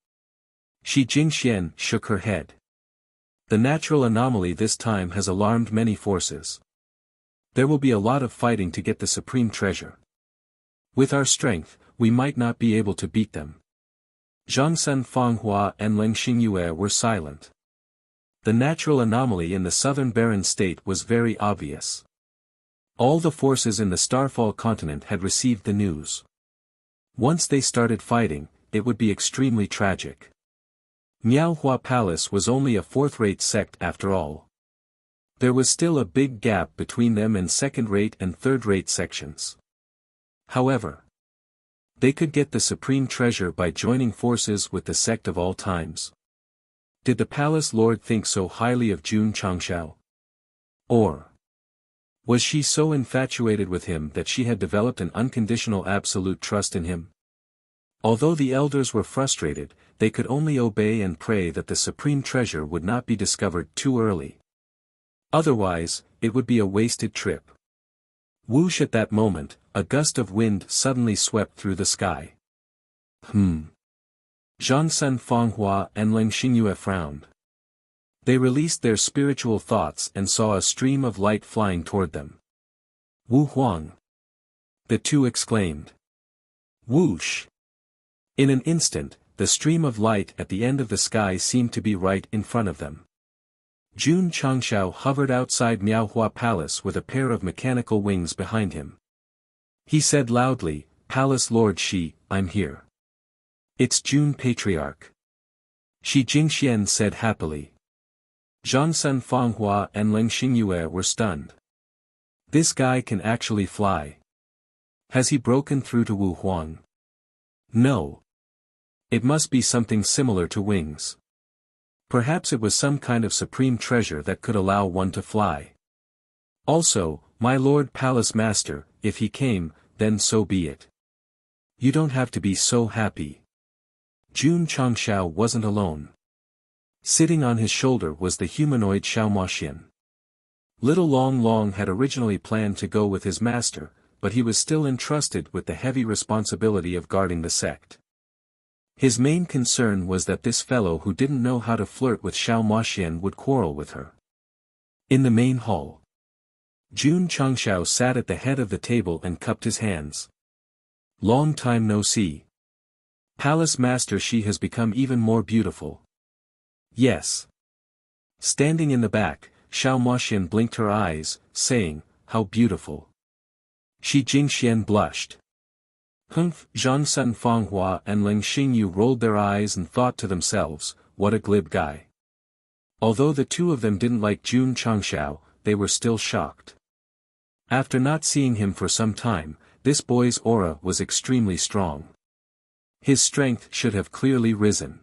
S1: Shi Jingxian shook her head. The natural anomaly this time has alarmed many forces. There will be a lot of fighting to get the supreme treasure. With our strength, we might not be able to beat them. Zhangsun Fanghua and Ling Xingyue were silent. The natural anomaly in the southern barren state was very obvious. All the forces in the Starfall continent had received the news. Once they started fighting, it would be extremely tragic. Miaohua Palace was only a 4th-rate sect after all. There was still a big gap between them and 2nd-rate and 3rd-rate sections. However, they could get the supreme treasure by joining forces with the sect of all times. Did the palace lord think so highly of Jun Changshao? Or Was she so infatuated with him that she had developed an unconditional absolute trust in him? Although the elders were frustrated, they could only obey and pray that the supreme treasure would not be discovered too early. Otherwise, it would be a wasted trip. Whoosh! At that moment, a gust of wind suddenly swept through the sky. Zhangsun Fanghua and Leng Xingyue frowned. They released their spiritual thoughts and saw a stream of light flying toward them. Wu Huang! The two exclaimed. Whoosh! In an instant, the stream of light at the end of the sky seemed to be right in front of them. Jun Changshao hovered outside Miaohua Palace with a pair of mechanical wings behind him. He said loudly, "Palace Lord Shi, I'm here." "It's Jun Patriarch." Shi Jingxian said happily. Zhangsun Fanghua and Leng Xingyue were stunned. This guy can actually fly. Has he broken through to Wu Huang? No. It must be something similar to wings. Perhaps it was some kind of supreme treasure that could allow one to fly. Also, my Lord Palace Master, if he came, then so be it. You don't have to be so happy. Jun Changshao wasn't alone. Sitting on his shoulder was the humanoid Xiaomoxian. Little Long Long had originally planned to go with his master, but he was still entrusted with the heavy responsibility of guarding the sect. His main concern was that this fellow who didn't know how to flirt with Xiaomoxian would quarrel with her. In the main hall, Jun Changshao sat at the head of the table and cupped his hands. Long time no see. Palace Master Shi has become even more beautiful. Yes. Standing in the back, Xiaomoxian blinked her eyes, saying, "How beautiful." Shi Jingxian blushed. Zhangsun Fanghua and Leng Xingyu rolled their eyes and thought to themselves, what a glib guy. Although the two of them didn't like Jun Changshao, they were still shocked. After not seeing him for some time, this boy's aura was extremely strong. His strength should have clearly risen.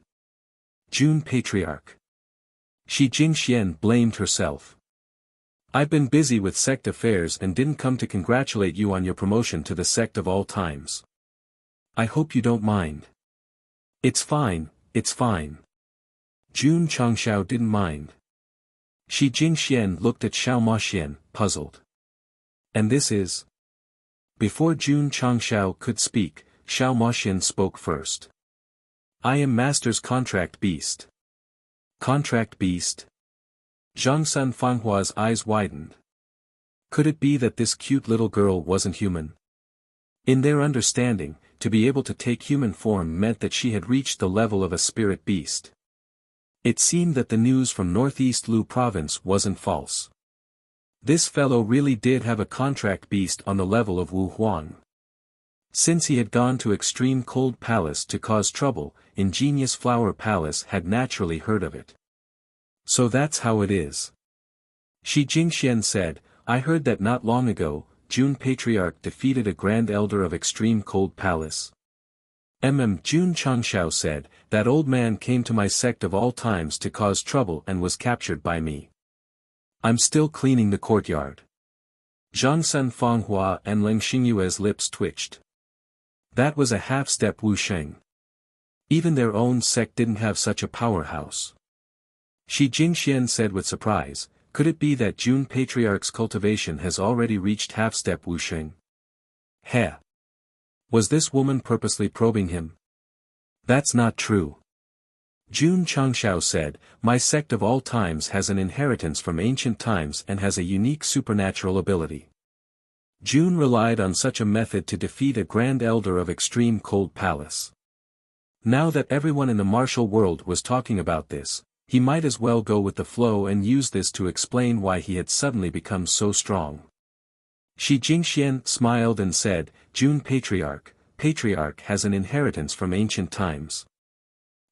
S1: Jun Patriarch. Shi Jingxian blamed herself. I've been busy with sect affairs and didn't come to congratulate you on your promotion to the sect of all times. I hope you don't mind. It's fine, it's fine. Jun Changshao didn't mind. Shi Jingxian looked at Xiaomoxian, puzzled. And this is? Before Jun Changshao could speak, Xiaomoxian spoke first. I am Master's contract beast. Contract beast? Zhangsun Fanghua's eyes widened. Could it be that this cute little girl wasn't human? In their understanding, to be able to take human form meant that she had reached the level of a spirit beast. It seemed that the news from Northeast Lu province wasn't false. This fellow really did have a contract beast on the level of Wu Huang. Since he had gone to Extreme Cold Palace to cause trouble, Ingenious Flower Palace had naturally heard of it. So that's how it is. Shi Jingxian said, I heard that not long ago, Jun Patriarch defeated a Grand Elder of Extreme Cold Palace. Jun Changshao said, that old man came to my sect of all times to cause trouble and was captured by me. I'm still cleaning the courtyard. Zhangsun Fanghua and Leng Xingyue's lips twitched. That was a half-step wusheng. Even their own sect didn't have such a powerhouse. Shi Jingxian said with surprise, could it be that Jun Patriarch's cultivation has already reached half-step wusheng? Heh. Was this woman purposely probing him? That's not true. Jun Changshao said, my sect of all times has an inheritance from ancient times and has a unique supernatural ability. Jun relied on such a method to defeat a Grand Elder of Extreme Cold Palace. Now that everyone in the martial world was talking about this, he might as well go with the flow and use this to explain why he had suddenly become so strong. Shi Jingxian smiled and said, Jun Patriarch has an inheritance from ancient times.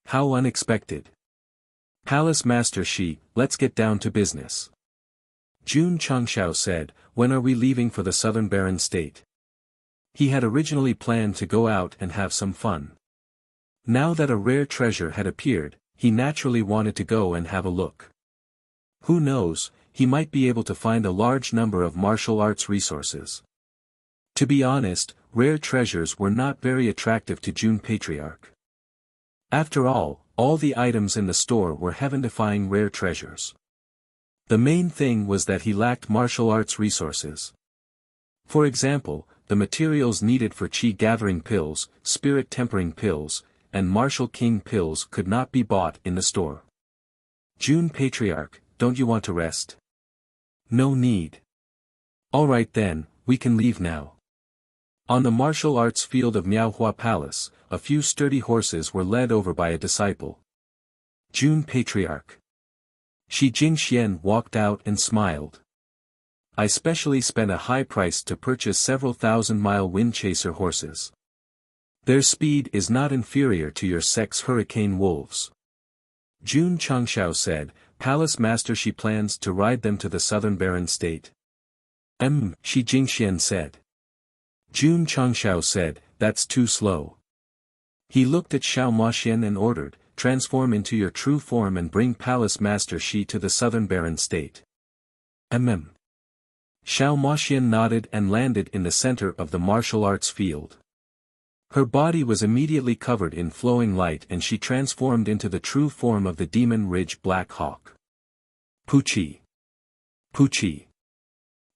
S1: How unexpected. Palace Master Shi, let's get down to business. Jun Changshao said, when are we leaving for the southern barren state? He had originally planned to go out and have some fun. Now that a rare treasure had appeared, he naturally wanted to go and have a look. Who knows, he might be able to find a large number of martial arts resources. To be honest, rare treasures were not very attractive to June Patriarch. After all the items in the store were heaven-defying rare treasures. The main thing was that he lacked martial arts resources. For example, the materials needed for chi-gathering pills, spirit-tempering pills, and martial king pills could not be bought in the store. June Patriarch, don't you want to rest? No need. Alright then, we can leave now. On the martial arts field of Miaohua Palace, a few sturdy horses were led over by a disciple. June Patriarch. Shi Jingxian walked out and smiled. I specially spent a high price to purchase several thousand-mile wind-chaser horses. Their speed is not inferior to your sect's hurricane wolves. June Changshao said, Palace Master Shi plans to ride them to the southern barren state. Shi Jingxian said. June Changshao said, that's too slow. He looked at Xiao Maxian and ordered, transform into your true form and bring Palace Master Shi to the southern barren state. Xiao Maxian nodded and landed in the center of the martial arts field. Her body was immediately covered in flowing light and she transformed into the true form of the Demon Ridge Black Hawk. Puchi. Puchi.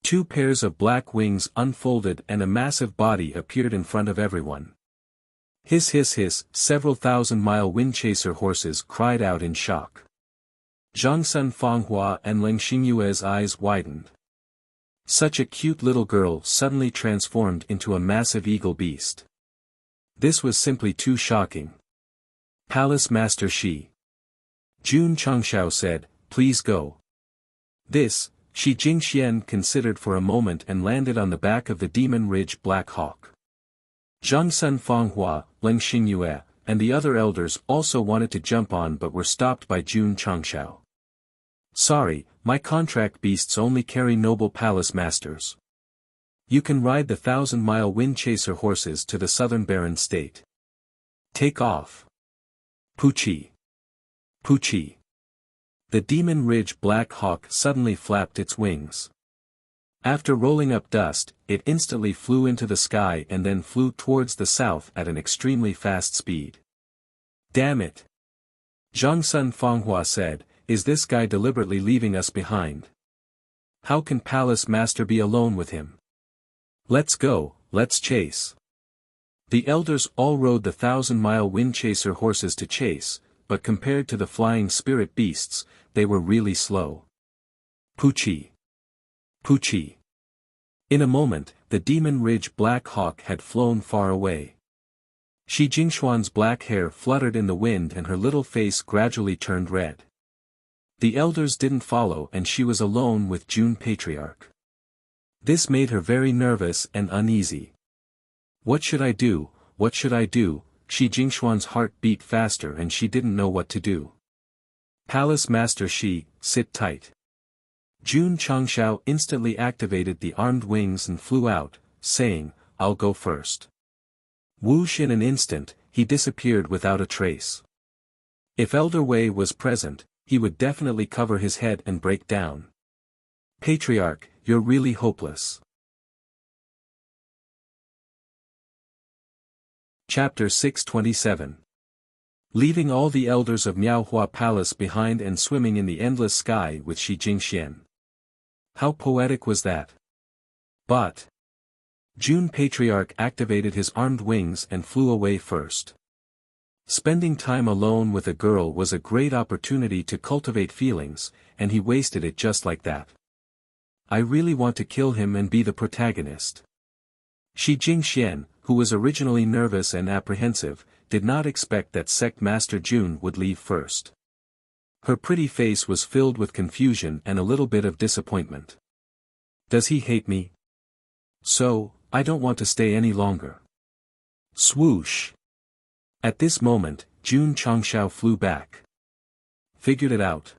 S1: Two pairs of black wings unfolded and a massive body appeared in front of everyone. Hiss hiss hiss, several thousand-mile wind-chaser horses cried out in shock. Zhangsun Fanghua and Leng Xingyue's eyes widened. Such a cute little girl suddenly transformed into a massive eagle beast. This was simply too shocking. Palace Master Shi. June Changshao said, please go. This, Shi Jingxian considered for a moment and landed on the back of the Demon Ridge Black Hawk. Zhangsun Fanghua, Leng Xingyue, and the other elders also wanted to jump on but were stopped by June Changshao. Sorry, my contract beasts only carry noble palace masters. You can ride the 1,000-mile wind-chaser horses to the southern barren state. Take off. Puchi. Puchi. The Demon Ridge Black Hawk suddenly flapped its wings. After rolling up dust, it instantly flew into the sky and then flew towards the south at an extremely fast speed. Damn it! Zhangsun Fanghua said, is this guy deliberately leaving us behind? How can Palace Master be alone with him? Let's go, let's chase. The elders all rode the 1,000-mile wind-chaser horses to chase, but compared to the flying spirit beasts, they were really slow. Puchi. Puchi. In a moment, the Demon Ridge Black Hawk had flown far away. Shi Jingxuan's black hair fluttered in the wind and her little face gradually turned red. The elders didn't follow and she was alone with June Patriarch. This made her very nervous and uneasy. What should I do, what should I do? Shi Jingxuan's heart beat faster and she didn't know what to do. Palace Master Shi, sit tight. June Changshao instantly activated the armed wings and flew out, saying, I'll go first. Whoosh, in an instant, he disappeared without a trace. If Elder Wei was present, he would definitely cover his head and break down. Patriarch, you're really hopeless. Chapter 627. Leaving all the elders of Miaohua Palace behind and swimming in the endless sky with Shi Jingxian. How poetic was that? But June Patriarch activated his armed wings and flew away first. Spending time alone with a girl was a great opportunity to cultivate feelings, and he wasted it just like that. I really want to kill him and be the protagonist. Shi Jingxian, who was originally nervous and apprehensive, did not expect that Sect Master June would leave first. Her pretty face was filled with confusion and a little bit of disappointment. Does he hate me? So, I don't want to stay any longer. Swoosh! At this moment, June Changshao flew back. Figured it out.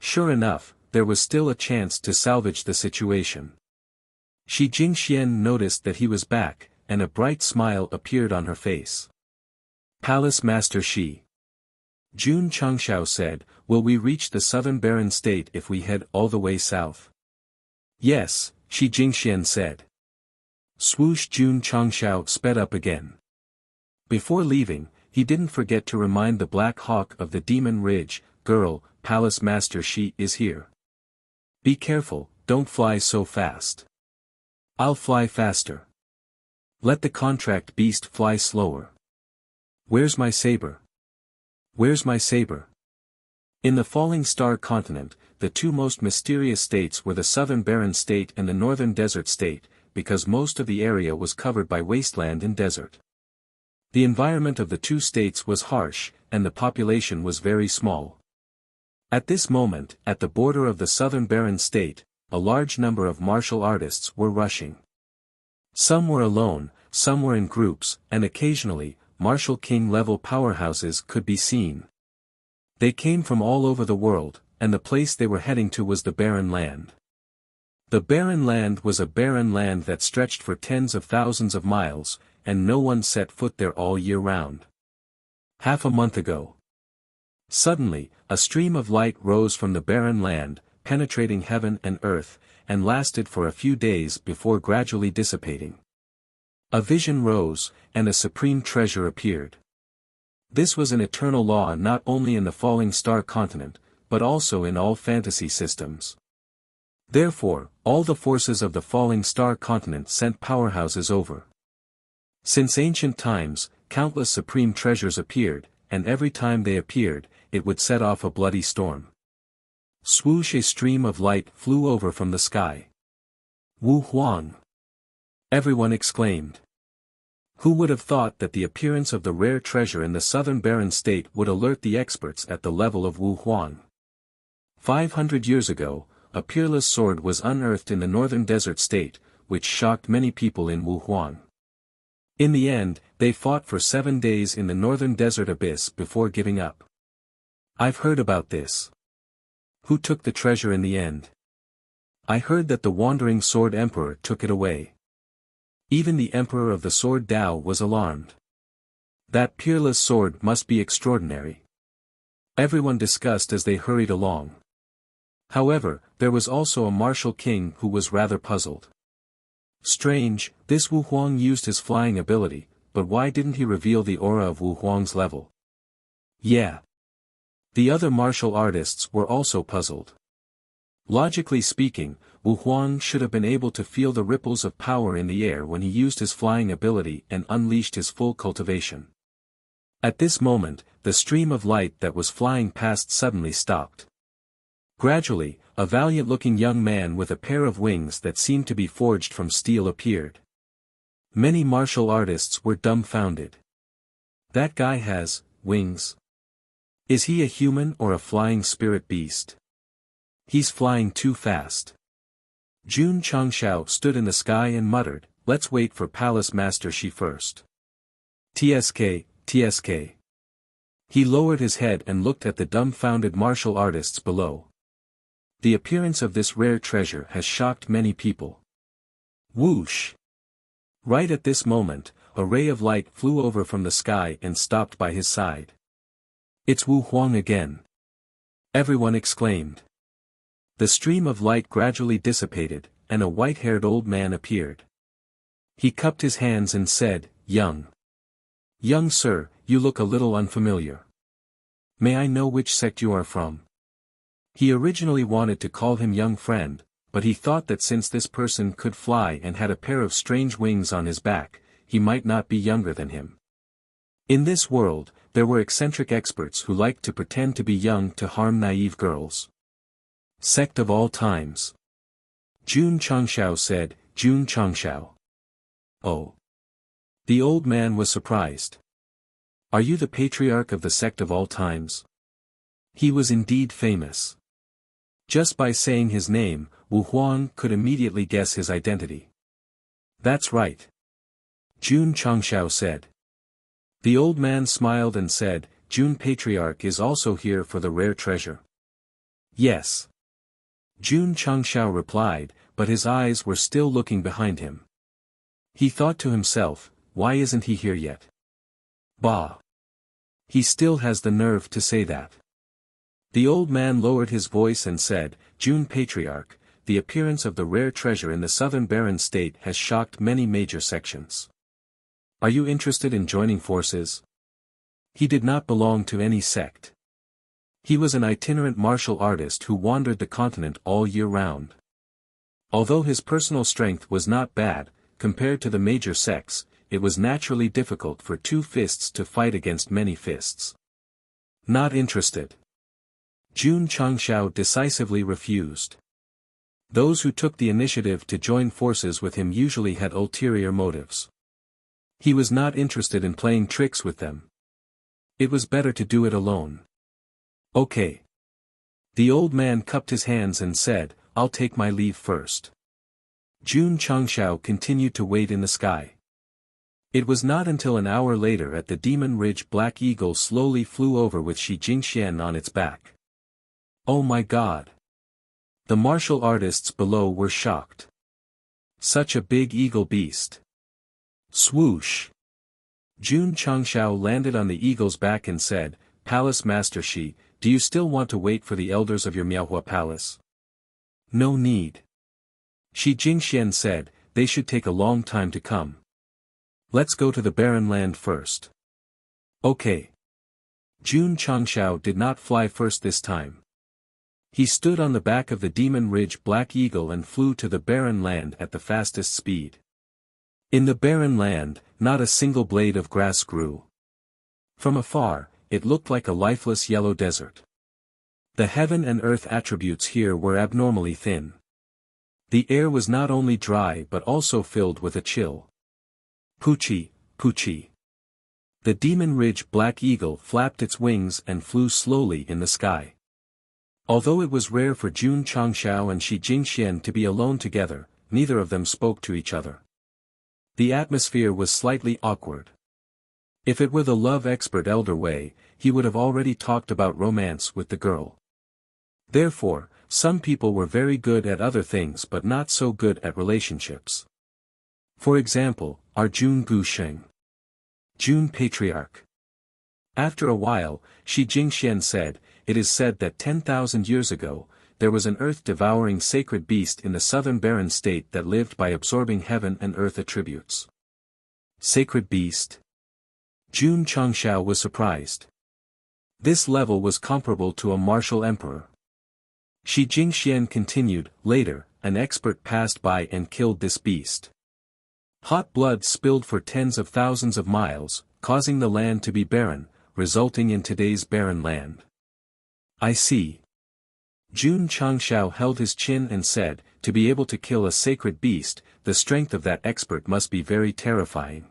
S1: Sure enough, there was still a chance to salvage the situation. Shi Jingxian noticed that he was back, and a bright smile appeared on her face. Palace Master Shi. Jun Changshao said, will we reach the southern barren state if we head all the way south? Yes, Shi Jingxian said. Swoosh Jun Changshao sped up again. Before leaving, he didn't forget to remind the Black Hawk of the Demon Ridge, girl, Palace Master Shi is here. Be careful, don't fly so fast. I'll fly faster. Let the contract beast fly slower. Where's my saber? Where's my saber? In the Falling Star continent, the two most mysterious states were the Southern Barren State and the Northern Desert State, because most of the area was covered by wasteland and desert. The environment of the two states was harsh, and the population was very small. At this moment, at the border of the Southern Barren State, a large number of martial artists were rushing. Some were alone, some were in groups, and occasionally, martial king-level powerhouses could be seen. They came from all over the world, and the place they were heading to was the Barren Land. The Barren Land was a barren land that stretched for tens of thousands of miles, and no one set foot there all year round. Half a month ago. Suddenly, a stream of light rose from the barren land, penetrating heaven and earth, and lasted for a few days before gradually dissipating. A vision rose, and a supreme treasure appeared. This was an eternal law not only in the Falling Star continent, but also in all fantasy systems. Therefore, all the forces of the Falling Star continent sent powerhouses over. Since ancient times, countless supreme treasures appeared, and every time they appeared, it would set off a bloody storm. Swoosh, a stream of light flew over from the sky. Wu Huang! Everyone exclaimed. Who would have thought that the appearance of the rare treasure in the Southern Barren State would alert the experts at the level of Wu Huang? 500 years ago, a peerless sword was unearthed in the Northern Desert State, which shocked many people in Wu Huang. In the end, they fought for 7 days in the Northern Desert Abyss before giving up. I've heard about this. Who took the treasure in the end? I heard that the Wandering Sword Emperor took it away. Even the Emperor of the Sword Dao was alarmed. That peerless sword must be extraordinary. Everyone discussed as they hurried along. However, there was also a martial king who was rather puzzled. Strange, this Wu Huang used his flying ability, but why didn't he reveal the aura of Wu Huang's level? Yeah. The other martial artists were also puzzled. Logically speaking, Wu Huang should have been able to feel the ripples of power in the air when he used his flying ability and unleashed his full cultivation. At this moment, the stream of light that was flying past suddenly stopped. Gradually, a valiant-looking young man with a pair of wings that seemed to be forged from steel appeared. Many martial artists were dumbfounded. That guy has wings. Is he a human or a flying spirit beast? He's flying too fast. Jun Changshao stood in the sky and muttered, let's wait for Palace Master Shi first. TSK, TSK. He lowered his head and looked at the dumbfounded martial artists below. The appearance of this rare treasure has shocked many people. Whoosh! Right at this moment, a ray of light flew over from the sky and stopped by his side. It's Wu Huang again. Everyone exclaimed. The stream of light gradually dissipated, and a white-haired old man appeared. He cupped his hands and said, Young sir, you look a little unfamiliar. May I know which sect you are from? He originally wanted to call him young friend, but he thought that since this person could fly and had a pair of strange wings on his back, he might not be younger than him. In this world, there were eccentric experts who liked to pretend to be young to harm naive girls. Sect of all times. Jun Changshao said, Jun Changshao. Oh. The old man was surprised. Are you the patriarch of the sect of all times? He was indeed famous. Just by saying his name, Wu Huang could immediately guess his identity. That's right. Jun Changshao said. The old man smiled and said, Jun Patriarch is also here for the rare treasure. Yes. Jun Changshao replied, but his eyes were still looking behind him. He thought to himself, why isn't he here yet? Bah! He still has the nerve to say that. The old man lowered his voice and said, June Patriarch, the appearance of the rare treasure in the southern barren state has shocked many major sections. Are you interested in joining forces? He did not belong to any sect. He was an itinerant martial artist who wandered the continent all year round. Although his personal strength was not bad, compared to the major sects, it was naturally difficult for two fists to fight against many fists. Not interested. Jun Changxiao decisively refused. Those who took the initiative to join forces with him usually had ulterior motives. He was not interested in playing tricks with them. It was better to do it alone. Okay. The old man cupped his hands and said, I'll take my leave first. Jun Changxiao continued to wait in the sky. It was not until an hour later that the Demon Ridge Black Eagle slowly flew over with Shi Jingxian on its back. Oh my God! The martial artists below were shocked. Such a big eagle beast. Swoosh! Jun Changxiao landed on the eagle's back and said, Palace Master Shi, do you still want to wait for the elders of your Miaohua Palace? No need. Shi Jingxian said, they should take a long time to come. Let's go to the barren land first. Okay. Jun Changxiao did not fly first this time. He stood on the back of the Demon Ridge Black Eagle and flew to the barren land at the fastest speed. In the barren land, not a single blade of grass grew. From afar, it looked like a lifeless yellow desert. The heaven and earth attributes here were abnormally thin. The air was not only dry but also filled with a chill. Poochie, poochie. The Demon Ridge Black Eagle flapped its wings and flew slowly in the sky. Although it was rare for Jun Changxiao and Shi Jingxian to be alone together, neither of them spoke to each other. The atmosphere was slightly awkward. If it were the love expert Elder Wei, he would have already talked about romance with the girl. Therefore, some people were very good at other things but not so good at relationships. For example, Arjun Gusheng. Jun Patriarch. After a while, Shi Jingxian said, it is said that 10,000 years ago, there was an earth-devouring sacred beast in the southern barren state that lived by absorbing heaven and earth attributes. Sacred beast? Jun Changxiao was surprised. This level was comparable to a martial emperor. Shi Jingxian continued, later, an expert passed by and killed this beast. Hot blood spilled for tens of thousands of miles, causing the land to be barren, resulting in today's barren land. I see. Jun Changxiao held his chin and said, to be able to kill a sacred beast, the strength of that expert must be very terrifying.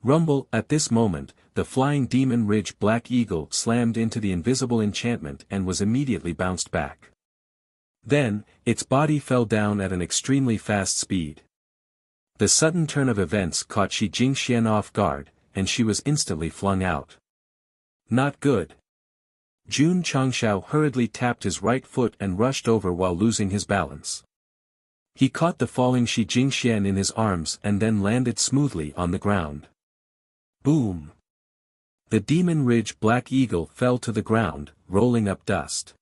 S1: Rumble, at this moment, the flying Demon Ridge Black Eagle slammed into the invisible enchantment and was immediately bounced back. Then, its body fell down at an extremely fast speed. The sudden turn of events caught Shi Jingxian off guard, and she was instantly flung out. Not good. Jun Changxiao hurriedly tapped his right foot and rushed over while losing his balance. He caught the falling Shi Jingxian in his arms and then landed smoothly on the ground. Boom! The Demon Ridge Black Eagle fell to the ground, rolling up dust.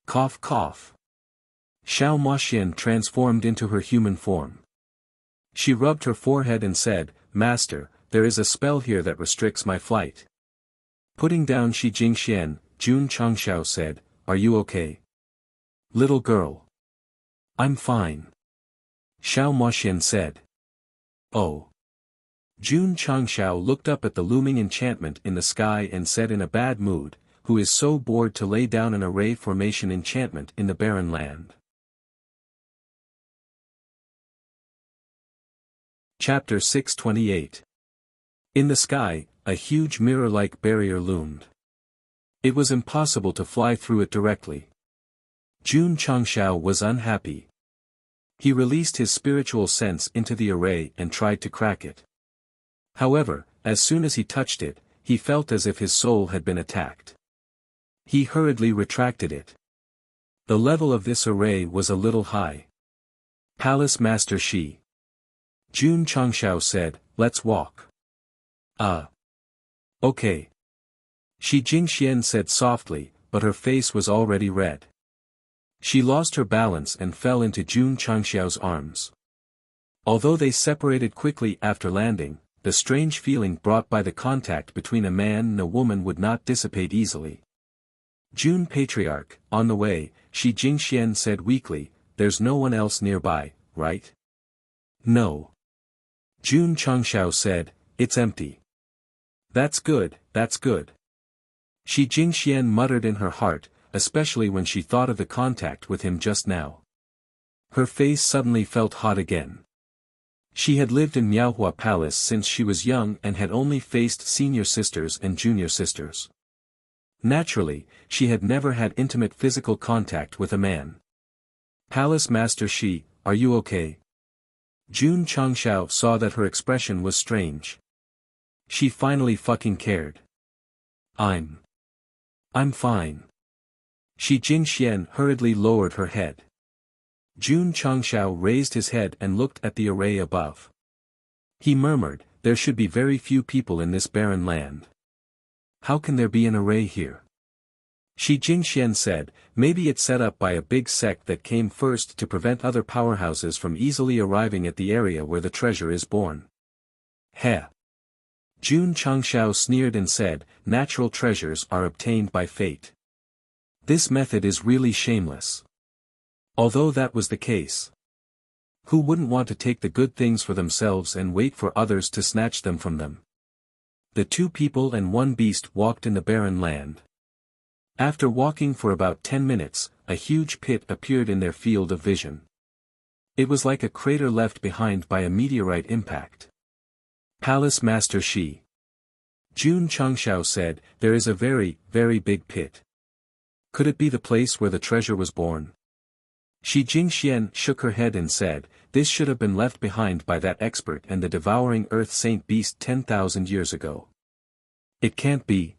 S1: Cough cough. Xiao Moxian transformed into her human form. She rubbed her forehead and said, Master, there is a spell here that restricts my flight. Putting down Shi Jingxian, Jun Changxiao said, Are you okay? Little girl. I'm fine. Xiao Moxian said. Oh. Jun Changxiao looked up at the looming enchantment in the sky and said in a bad mood, Who is so bored to lay down an array formation enchantment in the barren land? Chapter 628. In the sky, a huge mirror-like barrier loomed. It was impossible to fly through it directly. Jun Changxiao was unhappy. He released his spiritual sense into the array and tried to crack it. However, as soon as he touched it, he felt as if his soul had been attacked. He hurriedly retracted it. The level of this array was a little high. Palace Master Shi. Jun Changxiao said, Let's walk. Okay. Shi Jingxian said softly, but her face was already red. She lost her balance and fell into Jun Changxiao's arms. Although they separated quickly after landing, the strange feeling brought by the contact between a man and a woman would not dissipate easily. Jun Patriarch, on the way, Shi Jingxian said weakly, "There's no one else nearby, right?" "No." Jun Changxiao said, "It's empty." That's good, that's good." Shi Jingxian muttered in her heart, especially when she thought of the contact with him just now. Her face suddenly felt hot again. She had lived in Miaohua Palace since she was young and had only faced senior sisters and junior sisters. Naturally, she had never had intimate physical contact with a man. "Palace Master Shi, are you okay?" Jun Changxiao saw that her expression was strange. She finally fucking cared. I'm fine." Shi Jingxian hurriedly lowered her head. Jun Changxiao raised his head and looked at the array above. He murmured, "There should be very few people in this barren land. How can there be an array here?" Shi Jingxian said, "Maybe it's set up by a big sect that came first to prevent other powerhouses from easily arriving at the area where the treasure is born." Heh. Jun Changxiao sneered and said, "Natural treasures are obtained by fate. This method is really shameless." Although that was the case. Who wouldn't want to take the good things for themselves and wait for others to snatch them from them? The two people and one beast walked in the barren land. After walking for about 10 minutes, a huge pit appeared in their field of vision. It was like a crater left behind by a meteorite impact. "Palace Master Shi." Jun Changxiao said, "There is a very, very big pit. Could it be the place where the treasure was born?" Shi Jingxian shook her head and said, "This should have been left behind by that expert and the devouring earth saint beast 10,000 years ago." "It can't be."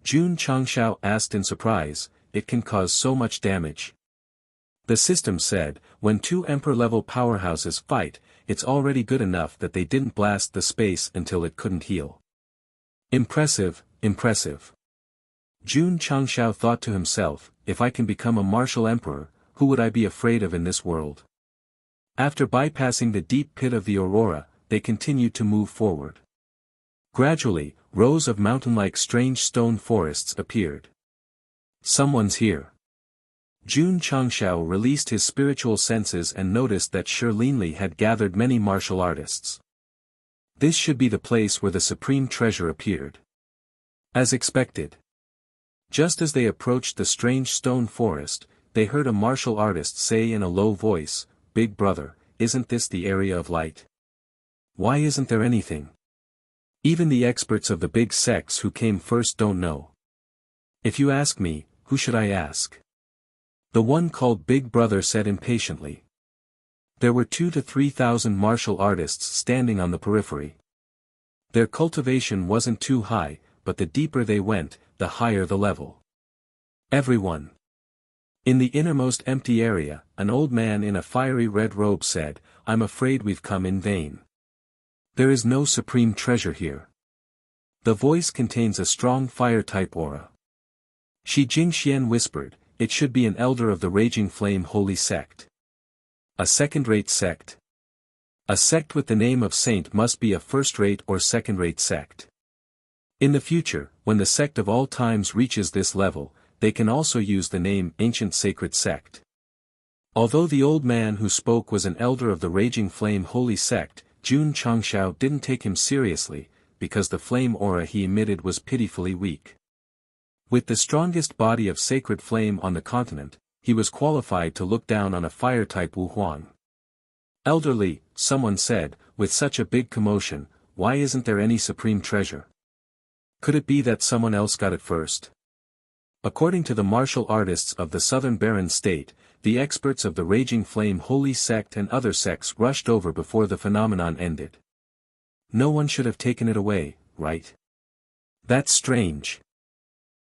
S1: Jun Changxiao asked in surprise, "It can cause so much damage." The system said, "When two emperor-level powerhouses fight, it's already good enough that they didn't blast the space until it couldn't heal." Impressive, impressive. Jun Changxiao thought to himself, "If I can become a martial emperor, who would I be afraid of in this world?" After bypassing the deep pit of the aurora, they continued to move forward. Gradually, rows of mountain-like strange stone forests appeared. "Someone's here." Jun Changxiao released his spiritual senses and noticed that Linli had gathered many martial artists. This should be the place where the supreme treasure appeared. As expected. Just as they approached the strange stone forest, they heard a martial artist say in a low voice, "Big brother, isn't this the area of light? Why isn't there anything? Even the experts of the big sects who came first don't know. If you ask me, who should I ask?" The one called Big Brother said impatiently. There were 2,000 to 3,000 martial artists standing on the periphery. Their cultivation wasn't too high, but the deeper they went, the higher the level. Everyone. In the innermost empty area, an old man in a fiery red robe said, "I'm afraid we've come in vain. There is no supreme treasure here." The voice contains a strong fire-type aura. Shi Jingxian whispered, "It should be an elder of the Raging Flame Holy Sect." A second-rate sect? A sect with the name of saint must be a first-rate or second-rate sect. In the future, when the sect of all times reaches this level, they can also use the name Ancient Sacred Sect. Although the old man who spoke was an elder of the Raging Flame Holy Sect, Jun Changxiao didn't take him seriously, because the flame aura he emitted was pitifully weak. With the strongest body of sacred flame on the continent, he was qualified to look down on a fire-type Wu Huang. "Elderly," someone said, with such a big commotion, "why isn't there any supreme treasure? Could it be that someone else got it first?" According to the martial artists of the southern barren state, the experts of the Raging Flame Holy Sect and other sects rushed over before the phenomenon ended. No one should have taken it away, right? That's strange.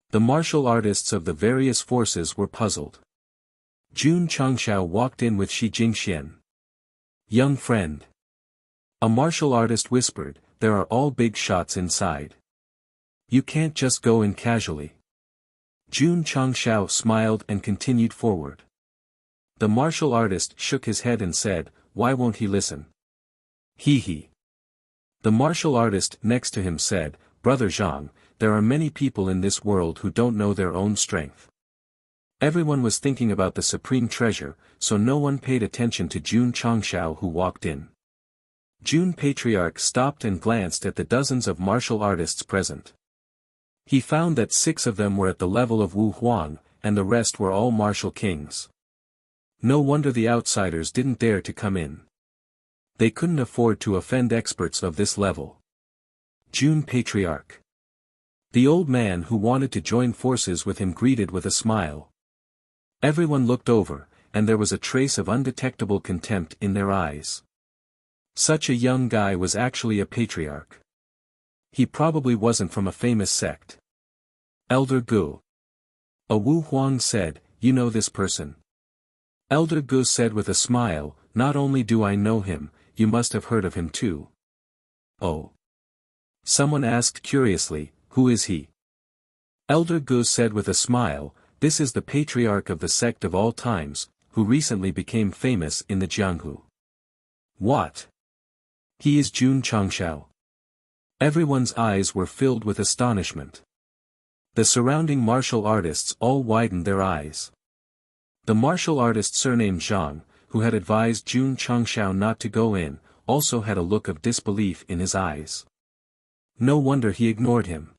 S1: The martial artists of the various forces were puzzled. Jun Changxiao walked in with Shi Jingxian. "Young friend." A martial artist whispered, "There are all big shots inside. You can't just go in casually. Jun Changshao smiled and continued forward. The martial artist shook his head and said, "Why won't he listen?" Hee hee. The martial artist next to him said, "Brother Zhang, there are many people in this world who don't know their own strength." Everyone was thinking about the supreme treasure, so no one paid attention to Jun Changshao who walked in. Jun Patriarch stopped and glanced at the dozens of martial artists present. He found that 6 of them were at the level of Wu Huang, and the rest were all martial kings. No wonder the outsiders didn't dare to come in. They couldn't afford to offend experts of this level. Jun Patriarch. The old man who wanted to join forces with him greeted with a smile. Everyone looked over, and there was a trace of undetectable contempt in their eyes. Such a young guy was actually a patriarch. He probably wasn't from a famous sect. Elder Gu. A Wu Huang said, "You know this person?" Elder Gu said with a smile, "Not only do I know him, you must have heard of him too." "Oh." Someone asked curiously, "Who is he?" Elder Gu said with a smile, "This is the patriarch of the sect of all times, who recently became famous in the Jianghu." "What? He is Jun Changshao." Everyone's eyes were filled with astonishment. The surrounding martial artists all widened their eyes. The martial artist surnamed Zhang, who had advised Jun Changshao not to go in, also had a look of disbelief in his eyes. No wonder he ignored him.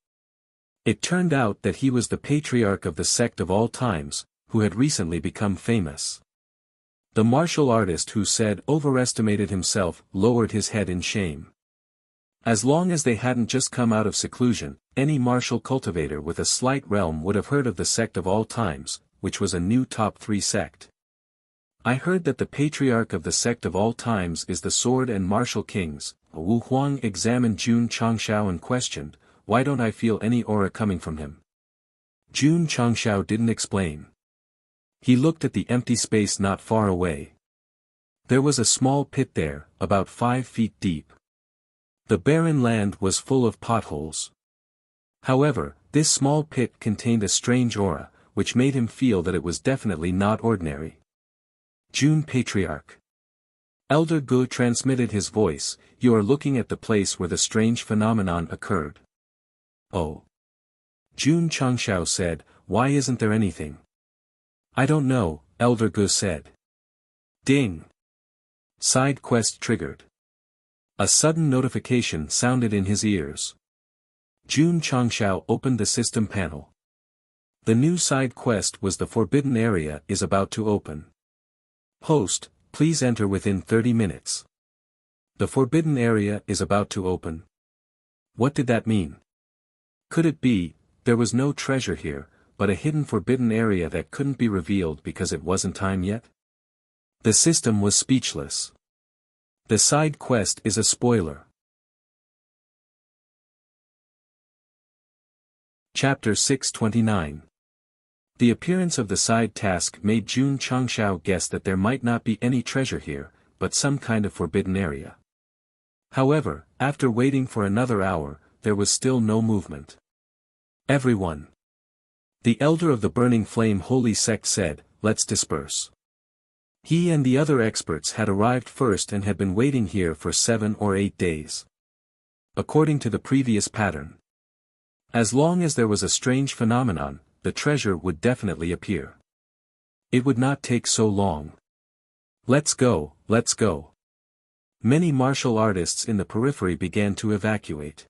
S1: It turned out that he was the patriarch of the sect of all times, who had recently become famous. The martial artist who said overestimated himself lowered his head in shame. As long as they hadn't just come out of seclusion, any martial cultivator with a slight realm would have heard of the sect of all times, which was a new top 3 sect. "I heard that the patriarch of the sect of all times is the sword and martial kings." Wu Huang examined Jun Changshao and questioned, "Why don't I feel any aura coming from him?" Jun Changshao didn't explain. He looked at the empty space not far away. There was a small pit there, about 5 feet deep. The barren land was full of potholes. However, this small pit contained a strange aura, which made him feel that it was definitely not ordinary. Jun Patriarch. Elder Gu transmitted his voice, "You are looking at the place where the strange phenomenon occurred." "Oh." Jun Changshao said, "Why isn't there anything?" "I don't know," Elder Gu said. Ding. Side quest triggered. A sudden notification sounded in his ears. Jun Changshao opened the system panel. The new side quest was "The Forbidden Area is about to open. Host, please enter within 30 minutes. The Forbidden Area is about to open. What did that mean? Could it be, there was no treasure here, but a hidden forbidden area that couldn't be revealed because it wasn't time yet? The system was speechless. The side quest is a spoiler. Chapter 629. The appearance of the side task made Jun Changshao guess that there might not be any treasure here, but some kind of forbidden area. However, after waiting for another hour, there was still no movement. Everyone. The elder of the Burning Flame Holy Sect said, "Let's disperse." He and the other experts had arrived first and had been waiting here for 7 or 8 days. According to the previous pattern. As long as there was a strange phenomenon, the treasure would definitely appear. It would not take so long. Let's go, let's go. Many martial artists in the periphery began to evacuate.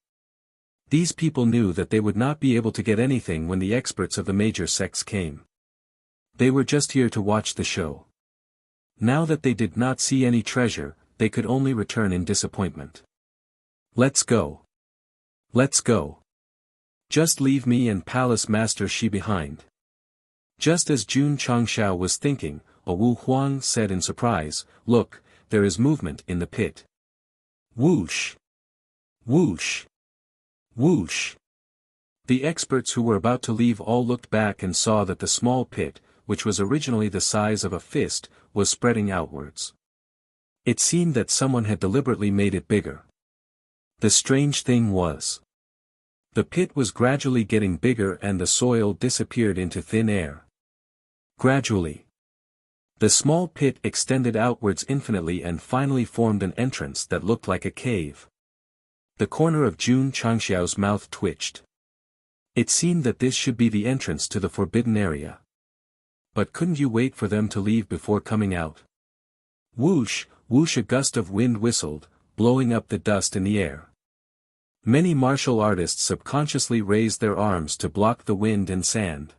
S1: These people knew that they would not be able to get anything when the experts of the major sects came. They were just here to watch the show. Now that they did not see any treasure, they could only return in disappointment. Let's go. Let's go. Just leave me and Palace Master Shi behind. Just as Jun Changshao was thinking, a Wu Huang said in surprise, "Look, there is movement in the pit." Whoosh! Whoosh! Whoosh! The experts who were about to leave all looked back and saw that the small pit, which was originally the size of a fist, was spreading outwards. It seemed that someone had deliberately made it bigger. The strange thing was, The pit was gradually getting bigger and the soil disappeared into thin air. Gradually, the small pit extended outwards infinitely and finally formed an entrance that looked like a cave. The corner of Jun Changxiao's mouth twitched. It seemed that this should be the entrance to the forbidden area. But couldn't you wait for them to leave before coming out? Whoosh, whoosh, a gust of wind whistled, blowing up the dust in the air. Many martial artists subconsciously raised their arms to block the wind and sand.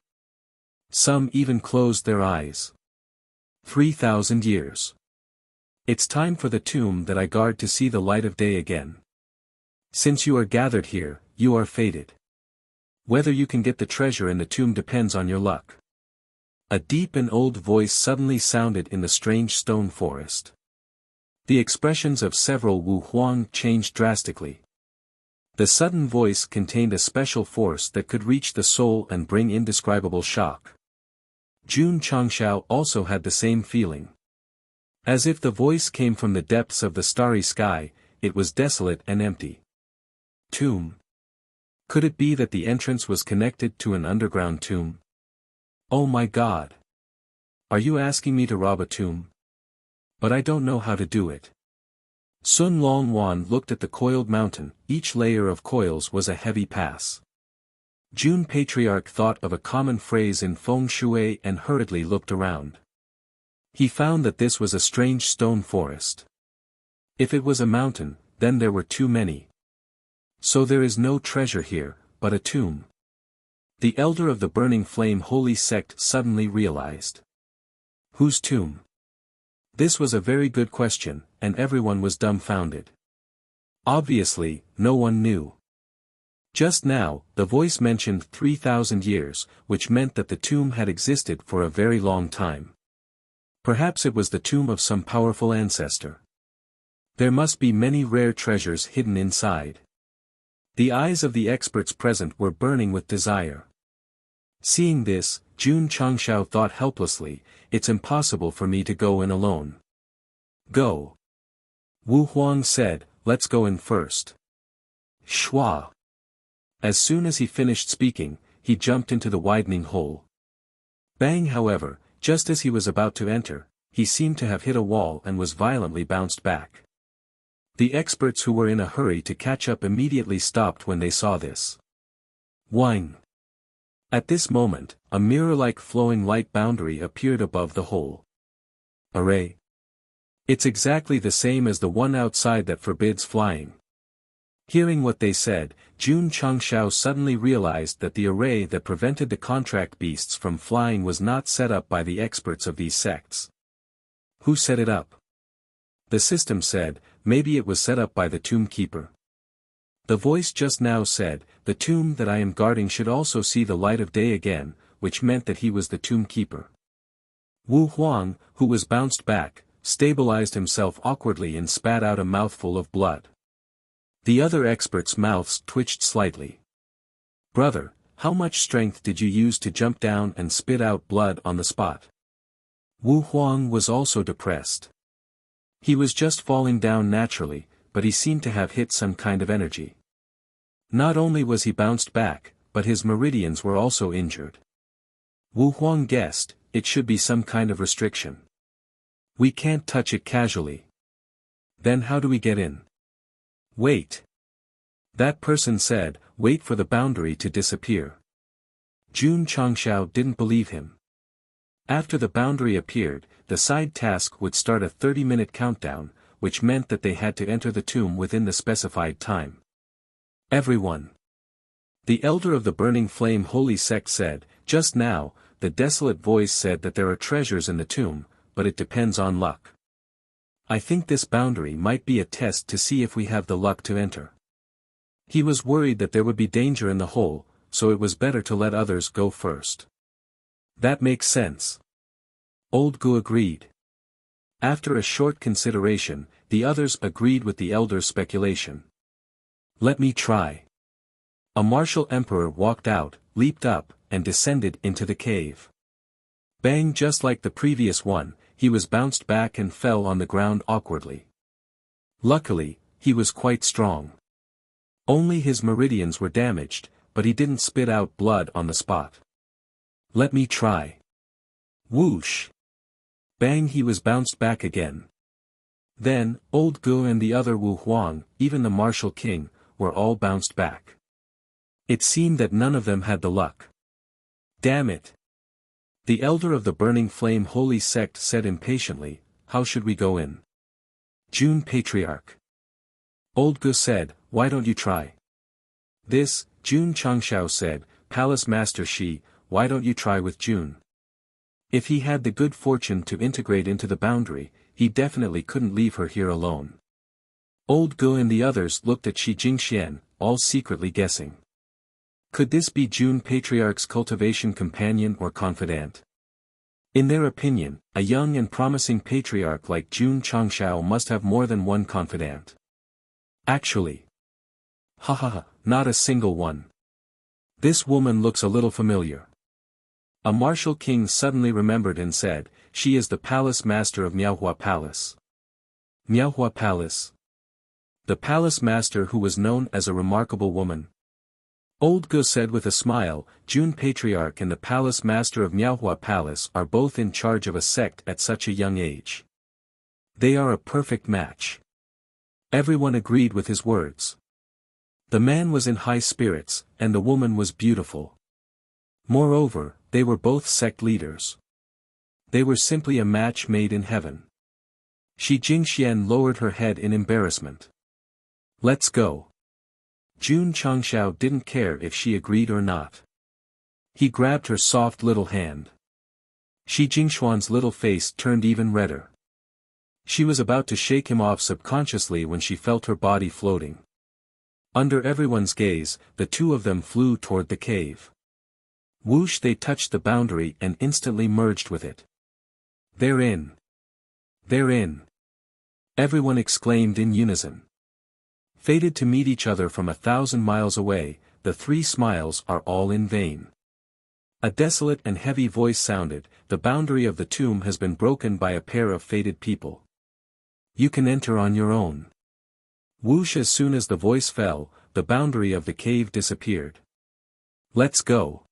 S1: Some even closed their eyes. 3,000 years. It's time for the tomb that I guard to see the light of day again. Since you are gathered here, you are fated. Whether you can get the treasure in the tomb depends on your luck. A deep and old voice suddenly sounded in the strange stone forest. The expressions of several Wu Huang changed drastically. The sudden voice contained a special force that could reach the soul and bring indescribable shock. Jun Changxiao also had the same feeling. As if the voice came from the depths of the starry sky, it was desolate and empty. Tomb. Could it be that the entrance was connected to an underground tomb? Oh my God! Are you asking me to rob a tomb? But I don't know how to do it. Sun Longwan looked at the coiled mountain. Each layer of coils was a heavy pass. Jun Patriarch thought of a common phrase in feng shui and hurriedly looked around. He found that this was a strange stone forest. If it was a mountain, then there were too many. So there is no treasure here, but a tomb. The elder of the burning flame holy sect suddenly realized. Whose tomb? This was a very good question, and everyone was dumbfounded. Obviously, no one knew. Just now, the voice mentioned 3,000 years, which meant that the tomb had existed for a very long time. Perhaps it was the tomb of some powerful ancestor. There must be many rare treasures hidden inside. The eyes of the experts present were burning with desire. Seeing this, Jun Changxiao thought helplessly, it's impossible for me to go in alone. Go. Wu Huang said, let's go in first. Shua. As soon as he finished speaking, he jumped into the widening hole. Bang, however, just as he was about to enter, he seemed to have hit a wall and was violently bounced back. The experts who were in a hurry to catch up immediately stopped when they saw this. Whine. At this moment, a mirror-like flowing light boundary appeared above the hole. Array. It's exactly the same as the one outside that forbids flying. Hearing what they said, Jun Changxiao suddenly realized that the array that prevented the contract beasts from flying was not set up by the experts of these sects. Who set it up? The system said, maybe it was set up by the tomb keeper. The voice just now said, the tomb that I am guarding should also see the light of day again, which meant that he was the tomb keeper. Wu Huang, who was bounced back, stabilized himself awkwardly and spat out a mouthful of blood. The other experts' mouths twitched slightly. Brother, how much strength did you use to jump down and spit out blood on the spot? Wu Huang was also depressed. He was just falling down naturally, but he seemed to have hit some kind of energy. Not only was he bounced back, but his meridians were also injured. Wu Huang guessed, it should be some kind of restriction. We can't touch it casually. Then how do we get in? Wait. That person said, wait for the boundary to disappear. Jun Changxiao didn't believe him. After the boundary appeared, the side task would start a 30-minute countdown, which meant that they had to enter the tomb within the specified time. Everyone. The elder of the burning flame holy sect said, just now, the desolate voice said that there are treasures in the tomb, but it depends on luck. I think this boundary might be a test to see if we have the luck to enter. He was worried that there would be danger in the hole, so it was better to let others go first. That makes sense. Old Gu agreed. After a short consideration, the others agreed with the elder's speculation. Let me try. A martial emperor walked out, leaped up, and descended into the cave. Bang, just like the previous one, he was bounced back and fell on the ground awkwardly. Luckily, he was quite strong. Only his meridians were damaged, but he didn't spit out blood on the spot. Let me try. Whoosh! Bang, he was bounced back again. Then, old Gu and the other Wu Huang, even the martial king, were all bounced back. It seemed that none of them had the luck. Damn it! The elder of the burning flame holy sect said impatiently, how should we go in? June Patriarch. Old Gu said, why don't you try? This, June Changshao said, Palace Master Shi, why don't you try with June? If he had the good fortune to integrate into the boundary, he definitely couldn't leave her here alone. Old Gu and the others looked at Shi Jingxian, all secretly guessing. Could this be June Patriarch's cultivation companion or confidant? In their opinion, a young and promising patriarch like June Changshao must have more than one confidant. Actually. Not a single one. This woman looks a little familiar. A martial king suddenly remembered and said, she is the palace master of Miaohua Palace. Miaohua Palace. The palace master who was known as a remarkable woman. Old Gu said with a smile, June Patriarch and the palace master of Miaohua Palace are both in charge of a sect at such a young age. They are a perfect match. Everyone agreed with his words. The man was in high spirits, and the woman was beautiful. Moreover, they were both sect leaders. They were simply a match made in heaven. Shi Jingxian lowered her head in embarrassment. Let's go. June Changshao didn't care if she agreed or not. He grabbed her soft little hand. Shi Jingxuan's little face turned even redder. She was about to shake him off subconsciously when she felt her body floating. Under everyone's gaze, the two of them flew toward the cave. Whoosh, they touched the boundary and instantly merged with it. They're in. They're in. Everyone exclaimed in unison. Fated to meet each other from 1,000 miles away, the three smiles are all in vain. A desolate and heavy voice sounded, the boundary of the tomb has been broken by a pair of fated people. You can enter on your own. Whoosh, as soon as the voice fell, the boundary of the cave disappeared. Let's go.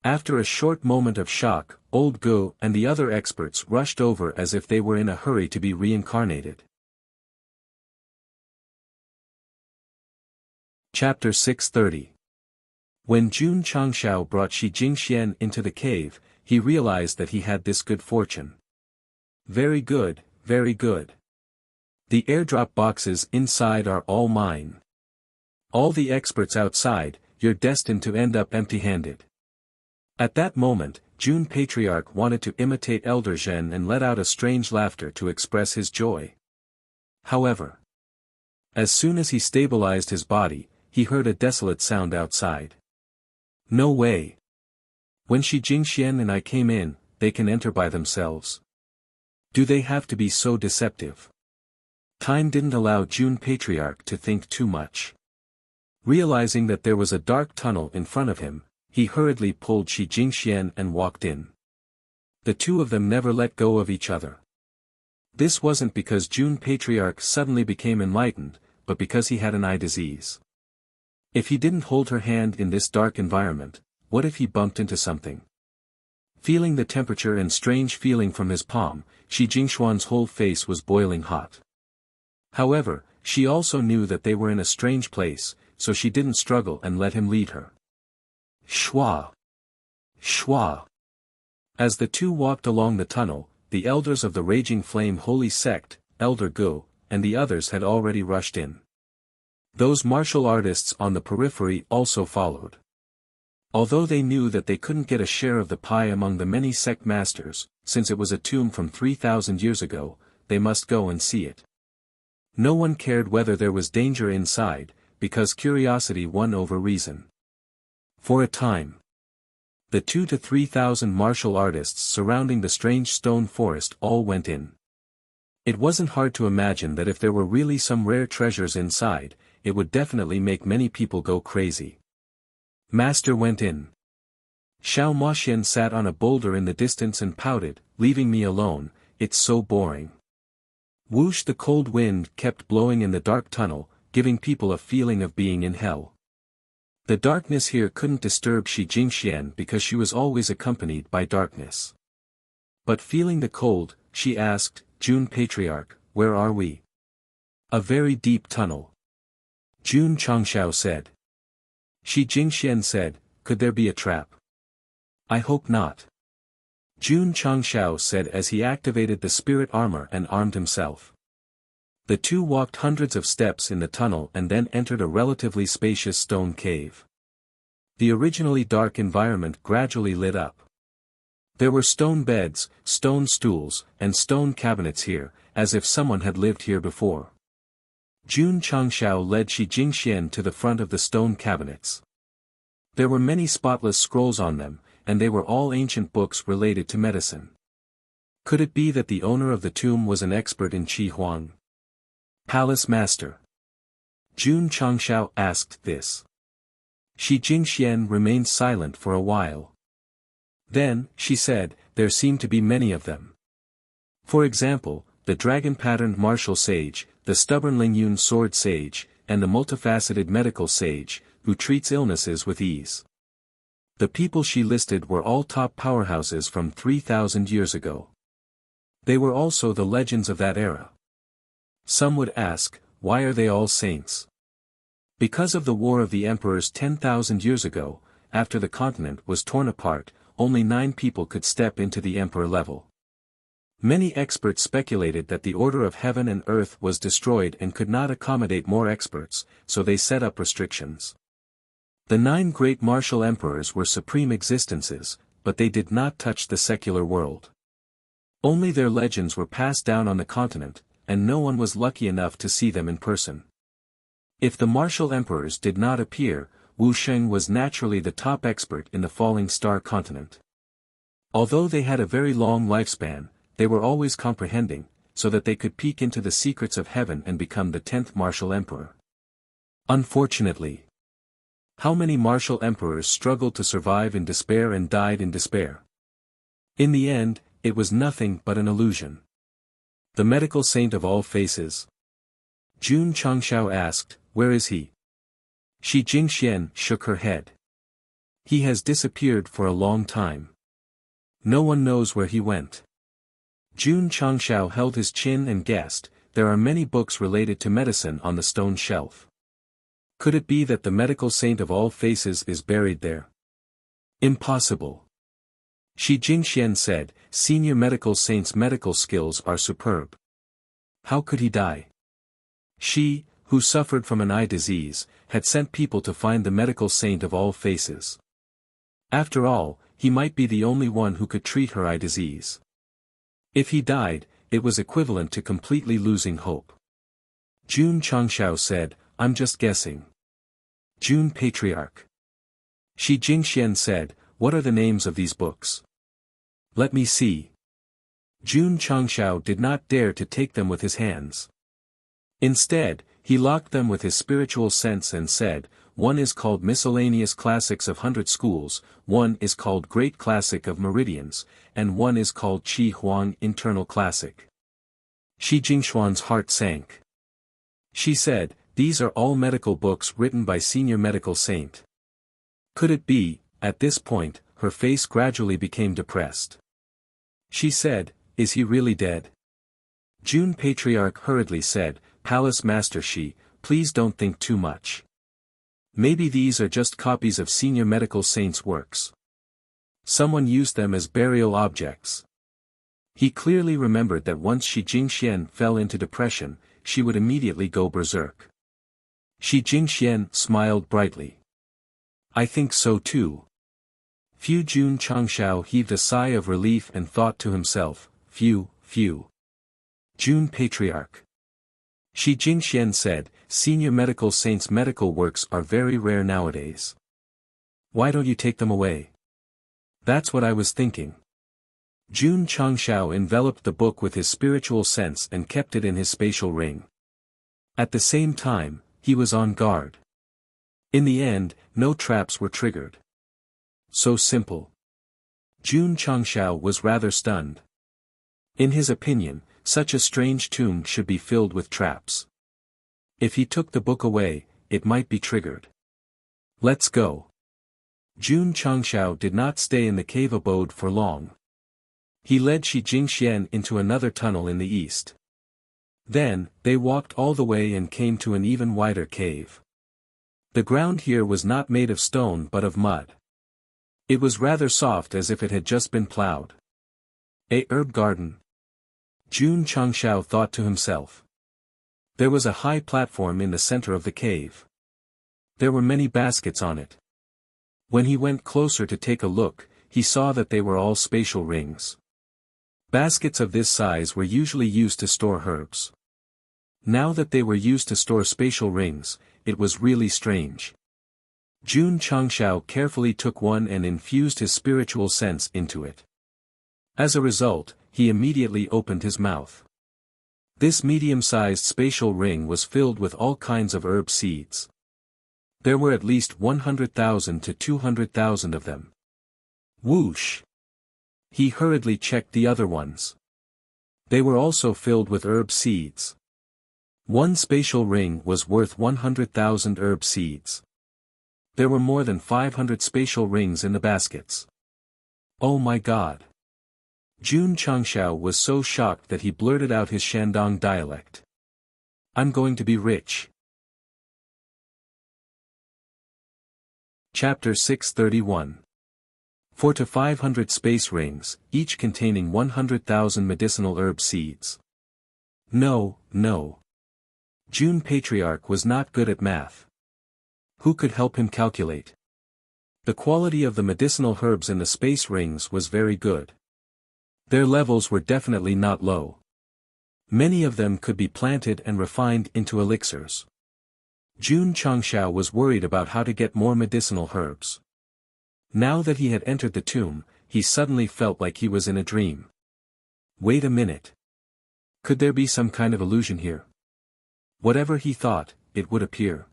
S1: After a short moment of shock, Old Gu and the other experts rushed over as if they were in a hurry to be reincarnated. Chapter 630. When June Changshao brought Shi Jingxian into the cave, he realized that he had this good fortune. Very good, very good. The airdrop boxes inside are all mine. All the experts outside, you're destined to end up empty-handed. At that moment, June Patriarch wanted to imitate Elder Zhen and let out a strange laughter to express his joy. However, as soon as he stabilized his body, he heard a desolate sound outside. No way. When Shi Jingxian and I came in, they can enter by themselves. Do they have to be so deceptive? Time didn't allow June Patriarch to think too much. Realizing that there was a dark tunnel in front of him, he hurriedly pulled Shi Jingxian and walked in. The two of them never let go of each other. This wasn't because June Patriarch suddenly became enlightened, but because he had an eye disease. If he didn't hold her hand in this dark environment, what if he bumped into something? Feeling the temperature and strange feeling from his palm, Shi Jingxuan's whole face was boiling hot. However, she also knew that they were in a strange place, so she didn't struggle and let him lead her. Shwa! Shwa! As the two walked along the tunnel, the elders of the Raging Flame Holy Sect, Elder Gu, and the others had already rushed in. Those martial artists on the periphery also followed. Although they knew that they couldn't get a share of the pie among the many sect masters, since it was a tomb from 3,000 years ago, they must go and see it. No one cared whether there was danger inside, because curiosity won over reason. For a time, the 2,000 to 3,000 martial artists surrounding the strange stone forest all went in. It wasn't hard to imagine that if there were really some rare treasures inside, it would definitely make many people go crazy. Master went in. Xiao Moxian sat on a boulder in the distance and pouted, leaving me alone, it's so boring. Whoosh, the cold wind kept blowing in the dark tunnel, giving people a feeling of being in hell. The darkness here couldn't disturb Shi Jingxian because she was always accompanied by darkness. But feeling the cold, she asked, Jun Patriarch, where are we? A very deep tunnel. Jun Changshao said. Shi Jingxian said, could there be a trap? I hope not. Jun Changshao said as he activated the spirit armor and armed himself. The two walked hundreds of steps in the tunnel and then entered a relatively spacious stone cave. The originally dark environment gradually lit up. There were stone beds, stone stools, and stone cabinets here, as if someone had lived here before. Jun Changshao led Shi Jingxian to the front of the stone cabinets. There were many spotless scrolls on them, and they were all ancient books related to medicine. Could it be that the owner of the tomb was an expert in Qi Huang? Palace Master. Jun Changshao asked this. Shi Jingxian remained silent for a while. Then, she said, there seem to be many of them. For example, the dragon-patterned martial sage, the stubborn Lingyun sword sage, and the multifaceted medical sage, who treats illnesses with ease. The people she listed were all top powerhouses from 3,000 years ago. They were also the legends of that era. Some would ask, why are they all saints? Because of the War of the Emperors 10,000 years ago, after the continent was torn apart, only 9 people could step into the emperor level. Many experts speculated that the order of heaven and earth was destroyed and could not accommodate more experts, so they set up restrictions. The 9 great martial emperors were supreme existences, but they did not touch the secular world. Only their legends were passed down on the continent, and no one was lucky enough to see them in person. If the martial emperors did not appear, Wuxia was naturally the top expert in the falling star continent. Although they had a very long lifespan, they were always comprehending, so that they could peek into the secrets of heaven and become the 10th martial emperor. Unfortunately, how many martial emperors struggled to survive in despair and died in despair? In the end, it was nothing but an illusion. The medical saint of all faces. Jun Changshao asked, where is he? Shi Jingxian shook her head. He has disappeared for a long time. No one knows where he went. Jun Changshao held his chin and guessed, there are many books related to medicine on the stone shelf. Could it be that the medical saint of all faces is buried there? Impossible. Shi Jingxian said, Senior Medical Saint's medical skills are superb. How could he die? She, who suffered from an eye disease, had sent people to find the medical saint of all faces. After all, he might be the only one who could treat her eye disease. If he died, it was equivalent to completely losing hope. Jun Changshao said, I'm just guessing. Jun Patriarch. Shi Jingxian said, what are the names of these books? Let me see. Jun Changshao did not dare to take them with his hands. Instead, he locked them with his spiritual sense and said, one is called Miscellaneous Classics of 100 Schools, one is called Great Classic of Meridians, and one is called Qi Huang Internal Classic. Shi Jingxuan's heart sank. She said, these are all medical books written by Senior Medical Saint. Could it be, at this point, her face gradually became depressed. She said, is he really dead? Jun Patriarch hurriedly said, Palace Master Shi, please don't think too much. Maybe these are just copies of Senior Medical Saint's works. Someone used them as burial objects. He clearly remembered that once Shi Jingxian fell into depression, she would immediately go berserk. Shi Jingxian smiled brightly. I think so too. Jun Changshao heaved a sigh of relief and thought to himself, phew. Jun Patriarch. Shi Jingxian said, Senior Medical Saint's medical works are very rare nowadays. Why don't you take them away? That's what I was thinking. Jun Changshao enveloped the book with his spiritual sense and kept it in his spatial ring. At the same time, he was on guard. In the end, no traps were triggered. So simple. Jun Changshao was rather stunned. In his opinion, such a strange tomb should be filled with traps. If he took the book away, it might be triggered. Let's go. Jun Changxiao did not stay in the cave abode for long. He led Shi Jingxian into another tunnel in the east. Then, they walked all the way and came to an even wider cave. The ground here was not made of stone but of mud. It was rather soft as if it had just been plowed. A herb garden. Jun Changxiao thought to himself. There was a high platform in the center of the cave. There were many baskets on it. When he went closer to take a look, he saw that they were all spatial rings. Baskets of this size were usually used to store herbs. Now that they were used to store spatial rings, it was really strange. Jun Changxiao carefully took one and infused his spiritual sense into it. As a result, he immediately opened his mouth. This medium-sized spatial ring was filled with all kinds of herb seeds. There were at least 100,000 to 200,000 of them. Whoosh! He hurriedly checked the other ones. They were also filled with herb seeds. One spatial ring was worth 100,000 herb seeds. There were more than 500 spatial rings in the baskets. Oh my God! Jun Changxiao was so shocked that he blurted out his Shandong dialect. I'm going to be rich. Chapter 631. 4 to 500 space rings, each containing 100,000 medicinal herb seeds. No. Jun Patriarch was not good at math. Who could help him calculate? The quality of the medicinal herbs in the space rings was very good. Their levels were definitely not low. Many of them could be planted and refined into elixirs. Jun Changxiao was worried about how to get more medicinal herbs. Now that he had entered the tomb, he suddenly felt like he was in a dream. Wait a minute. Could there be some kind of illusion here? Whatever he thought, it would appear.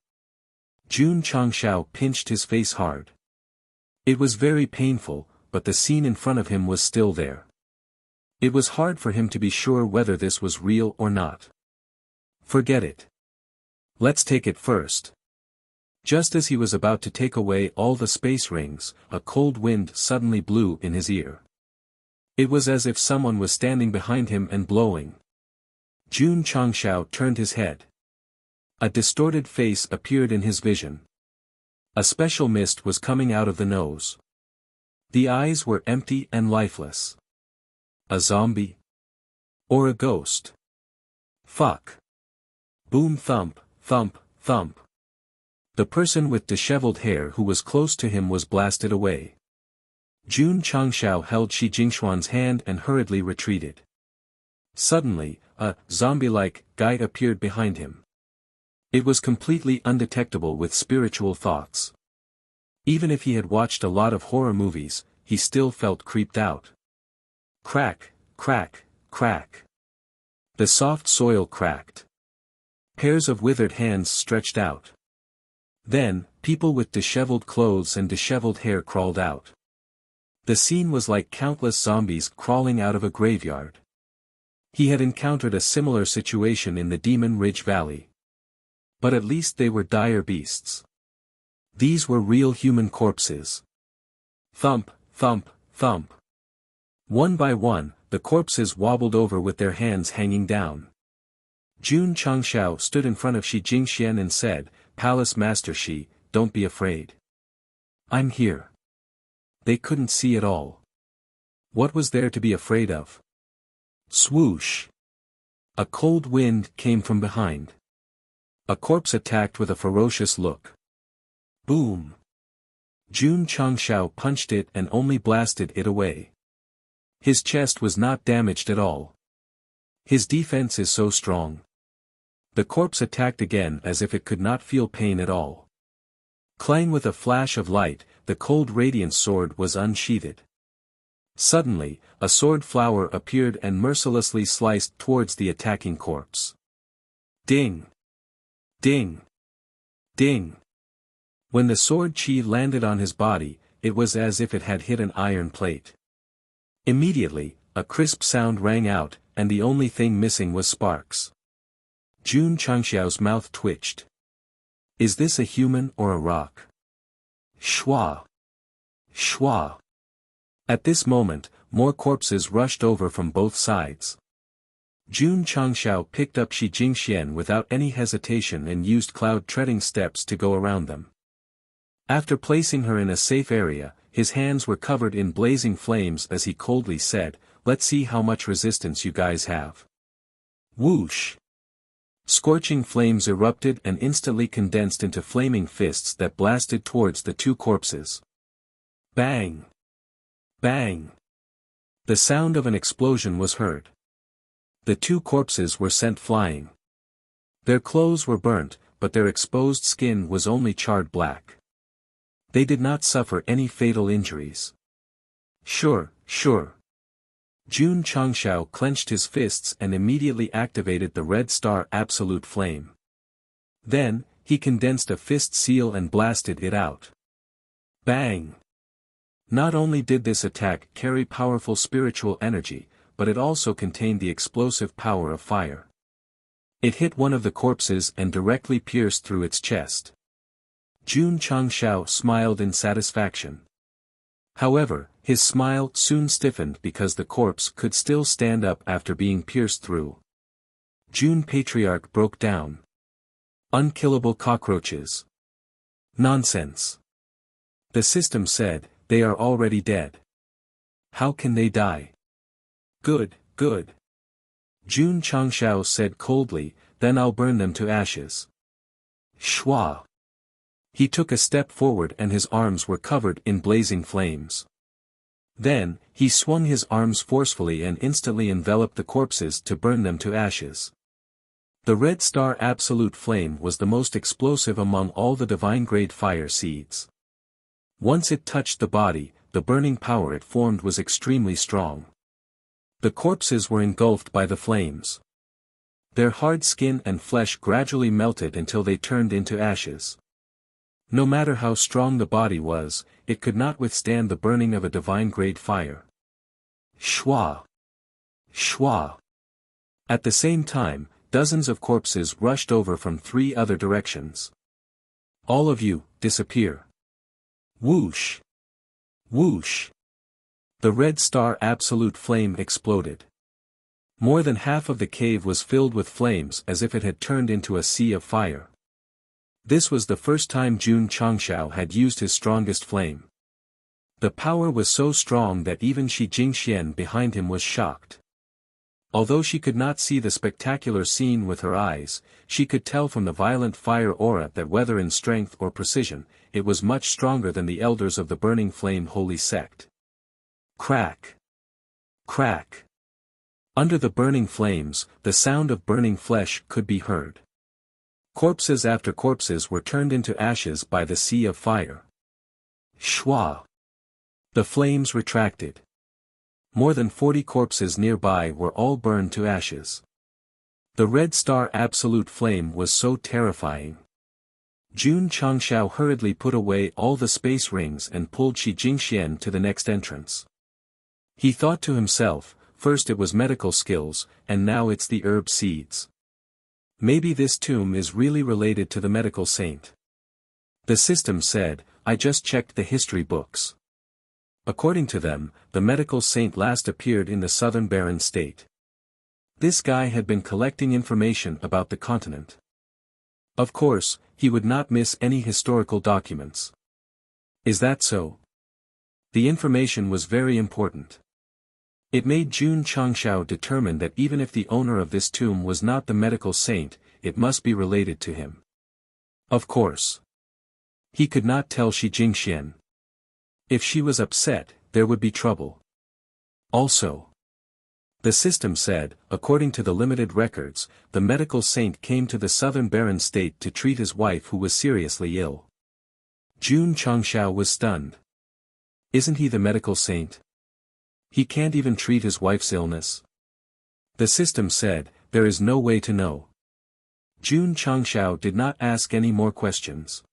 S1: Jun Changxiao pinched his face hard. It was very painful, but the scene in front of him was still there. It was hard for him to be sure whether this was real or not. Forget it. Let's take it first. Just as he was about to take away all the space rings, a cold wind suddenly blew in his ear. It was as if someone was standing behind him and blowing. Jun Changxiao turned his head. A distorted face appeared in his vision. A special mist was coming out of the nose. The eyes were empty and lifeless. A zombie? Or a ghost? Fuck. Boom thump, thump, thump. The person with disheveled hair who was close to him was blasted away. Jun Changxiao held Shi Jingxuan's hand and hurriedly retreated. Suddenly, a zombie-like guy appeared behind him. It was completely undetectable with spiritual thoughts. Even if he had watched a lot of horror movies, he still felt creeped out. Crack, crack, crack. The soft soil cracked. Pairs of withered hands stretched out. Then, people with disheveled clothes and disheveled hair crawled out. The scene was like countless zombies crawling out of a graveyard. He had encountered a similar situation in the Demon Ridge Valley. But at least they were dire beasts. These were real human corpses. Thump, thump, thump. One by one, the corpses wobbled over with their hands hanging down. Jun Changxiao stood in front of Shi Jingxian and said, "Palace Master Shi, don't be afraid. I'm here." They couldn't see at all. What was there to be afraid of? Swoosh! A cold wind came from behind. A corpse attacked with a ferocious look. Boom! Jun Changxiao punched it and only blasted it away. His chest was not damaged at all. His defense is so strong. The corpse attacked again as if it could not feel pain at all. Clang with a flash of light, the cold radiant sword was unsheathed. Suddenly, a sword flower appeared and mercilessly sliced towards the attacking corpse. Ding! Ding! Ding! When the sword chi landed on his body, it was as if it had hit an iron plate. Immediately, a crisp sound rang out, and the only thing missing was sparks. Jun Changxiao's mouth twitched. Is this a human or a rock? Shua! Shua! At this moment, more corpses rushed over from both sides. Jun Changxiao picked up Shi Jingxian without any hesitation and used cloud-treading steps to go around them. After placing her in a safe area, his hands were covered in blazing flames as he coldly said, "Let's see how much resistance you guys have." Whoosh! Scorching flames erupted and instantly condensed into flaming fists that blasted towards the two corpses. Bang! Bang! The sound of an explosion was heard. The two corpses were sent flying. Their clothes were burnt, but their exposed skin was only charred black. They did not suffer any fatal injuries. Sure. Jun Changxiao clenched his fists and immediately activated the Red Star Absolute Flame. Then, he condensed a fist seal and blasted it out. Bang! Not only did this attack carry powerful spiritual energy, but it also contained the explosive power of fire. It hit one of the corpses and directly pierced through its chest. Jun Changxiao smiled in satisfaction. However, his smile soon stiffened because the corpse could still stand up after being pierced through. Jun Patriarch broke down. Unkillable cockroaches. Nonsense. The system said, they are already dead. How can they die? Good. Jun Changxiao said coldly, then I'll burn them to ashes. Shua! He took a step forward and his arms were covered in blazing flames. Then, he swung his arms forcefully and instantly enveloped the corpses to burn them to ashes. The Red Star Absolute Flame was the most explosive among all the divine-grade fire seeds. Once it touched the body, the burning power it formed was extremely strong. The corpses were engulfed by the flames. Their hard skin and flesh gradually melted until they turned into ashes. No matter how strong the body was, it could not withstand the burning of a divine-grade fire. Shua! Shua! At the same time, dozens of corpses rushed over from 3 other directions. All of you, disappear. Whoosh! Whoosh! The Red Star Absolute Flame exploded. More than half of the cave was filled with flames as if it had turned into a sea of fire. This was the first time Jun Changxiao had used his strongest flame. The power was so strong that even Shi Jingxian behind him was shocked. Although she could not see the spectacular scene with her eyes, she could tell from the violent fire aura that whether in strength or precision, it was much stronger than the elders of the Burning Flame Holy Sect. Crack! Crack! Under the burning flames, the sound of burning flesh could be heard. Corpses after corpses were turned into ashes by the sea of fire. Shua! The flames retracted. More than 40 corpses nearby were all burned to ashes. The Red Star Absolute Flame was so terrifying. Jun Changxiao hurriedly put away all the space rings and pulled Shi Jingxian to the next entrance. He thought to himself, first it was medical skills, and now it's the herb seeds. Maybe this tomb is really related to the medical saint. The system said, I just checked the history books. According to them, the medical saint last appeared in the southern barren state. This guy had been collecting information about the continent. Of course, he would not miss any historical documents. Is that so? The information was very important. It made Jun Changxiao determine that even if the owner of this tomb was not the medical saint, it must be related to him. Of course. He could not tell Shi Jingxian. If she was upset, there would be trouble. Also, the system said, according to the limited records, the medical saint came to the southern barren state to treat his wife who was seriously ill. Jun Changxiao was stunned. Isn't he the medical saint? He can't even treat his wife's illness. The system said, there is no way to know. Jun Changxiao did not ask any more questions.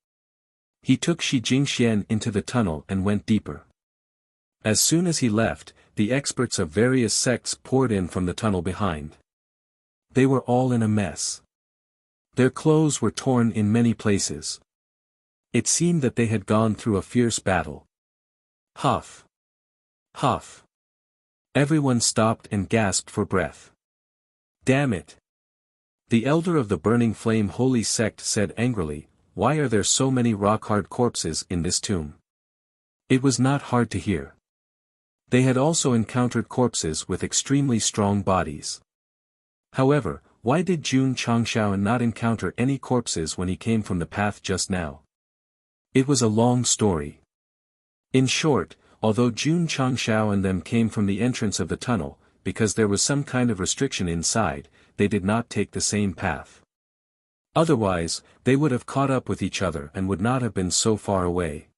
S1: He took Shi Jingxian into the tunnel and went deeper. As soon as he left, the experts of various sects poured in from the tunnel behind. They were all in a mess. Their clothes were torn in many places. It seemed that they had gone through a fierce battle. Huff! Huff! Everyone stopped and gasped for breath. Damn it! The elder of the burning flame holy sect said angrily, "Why are there so many rock-hard corpses in this tomb?" It was not hard to hear. They had also encountered corpses with extremely strong bodies. However, why did Jun Changshao not encounter any corpses when he came from the path just now? It was a long story. In short, although Jun Changshao and them came from the entrance of the tunnel, because there was some kind of restriction inside, they did not take the same path. Otherwise, they would have caught up with each other and would not have been so far away.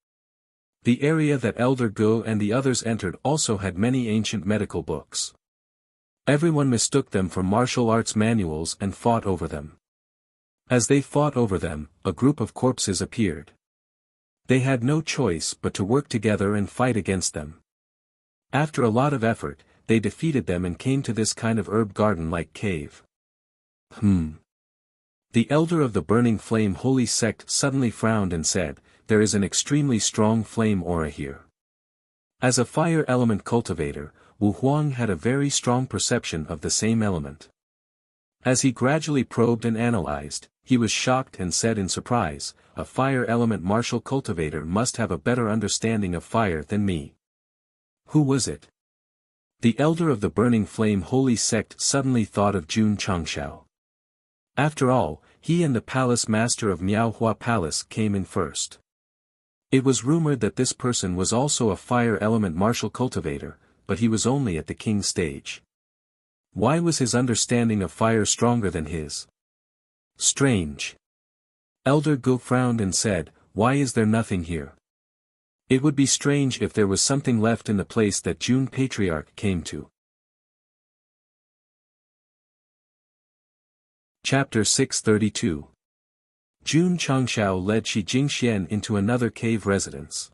S1: The area that Elder Go and the others entered also had many ancient medical books. Everyone mistook them for martial arts manuals and fought over them. As they fought over them, a group of corpses appeared. They had no choice but to work together and fight against them. After a lot of effort, they defeated them and came to this kind of herb garden-like cave. The elder of the burning flame holy sect suddenly frowned and said, "There is an extremely strong flame aura here." As a fire element cultivator, Wu Huang had a very strong perception of the same element. As he gradually probed and analyzed, he was shocked and said in surprise, "A fire element martial cultivator must have a better understanding of fire than me." Who was it? The elder of the burning flame holy sect suddenly thought of Jun Changshao. After all, he and the palace master of Miaohua Palace came in first. It was rumored that this person was also a fire element martial cultivator, but he was only at the king stage. Why was his understanding of fire stronger than his? Strange. Elder Go frowned and said, "Why is there nothing here? It would be strange if there was something left in the place that Jun Patriarch came to." Chapter 632. Jun Changshao led Shi Jingxian into another cave residence.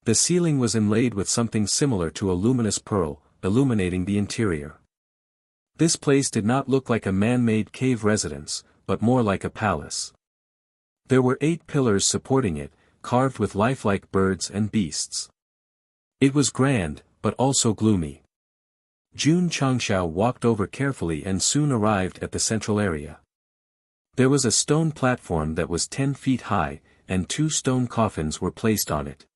S1: The ceiling was inlaid with something similar to a luminous pearl, illuminating the interior. This place did not look like a man-made cave residence, but more like a palace. There were 8 pillars supporting it, carved with lifelike birds and beasts. It was grand, but also gloomy. Jun Changshao walked over carefully and soon arrived at the central area. There was a stone platform that was 10 feet high, and 2 stone coffins were placed on it.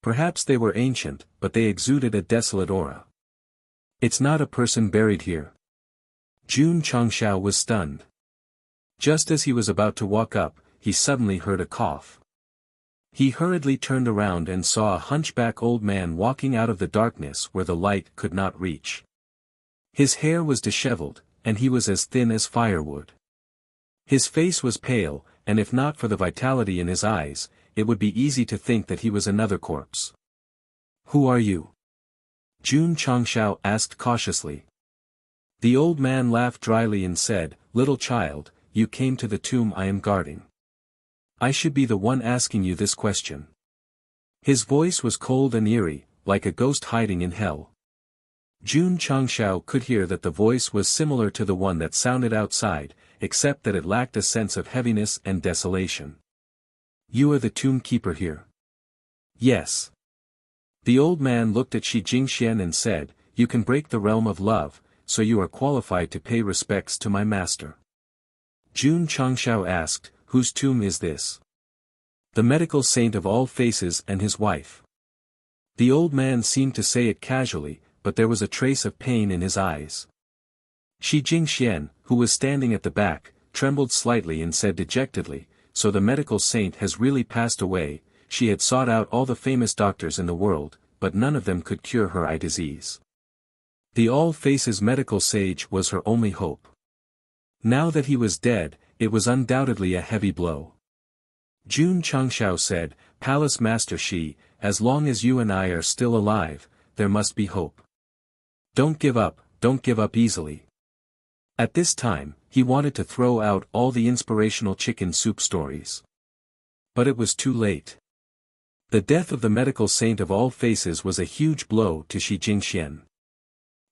S1: Perhaps they were ancient, but they exuded a desolate aura. "It's not a person buried here." Jun Changshao was stunned. Just as he was about to walk up, he suddenly heard a cough. He hurriedly turned around and saw a hunchback old man walking out of the darkness where the light could not reach. His hair was disheveled, and he was as thin as firewood. His face was pale, and if not for the vitality in his eyes, it would be easy to think that he was another corpse. "Who are you?" Jun Changshao asked cautiously. The old man laughed dryly and said, "Little child, you came to the tomb I am guarding. I should be the one asking you this question." His voice was cold and eerie, like a ghost hiding in hell. Jun Changshao could hear that the voice was similar to the one that sounded outside, except that it lacked a sense of heaviness and desolation. "You are the tomb keeper here?" "Yes." The old man looked at Shi Jingxian and said, "You can break the realm of love, so you are qualified to pay respects to my master." Jun Changshao asked, "Whose tomb is this?" "The medical saint of all faces and his wife." The old man seemed to say it casually, but there was a trace of pain in his eyes. Shi Jingxian, who was standing at the back, trembled slightly and said dejectedly, "So the medical saint has really passed away." She had sought out all the famous doctors in the world, but none of them could cure her eye disease. The All Faces medical sage was her only hope. Now that he was dead, it was undoubtedly a heavy blow. Jun Changshao said, "Palace Master Shi, as long as you and I are still alive, there must be hope. Don't give up easily." At this time, he wanted to throw out all the inspirational chicken soup stories. But it was too late. The death of the medical saint of all faces was a huge blow to Shi Jingxian.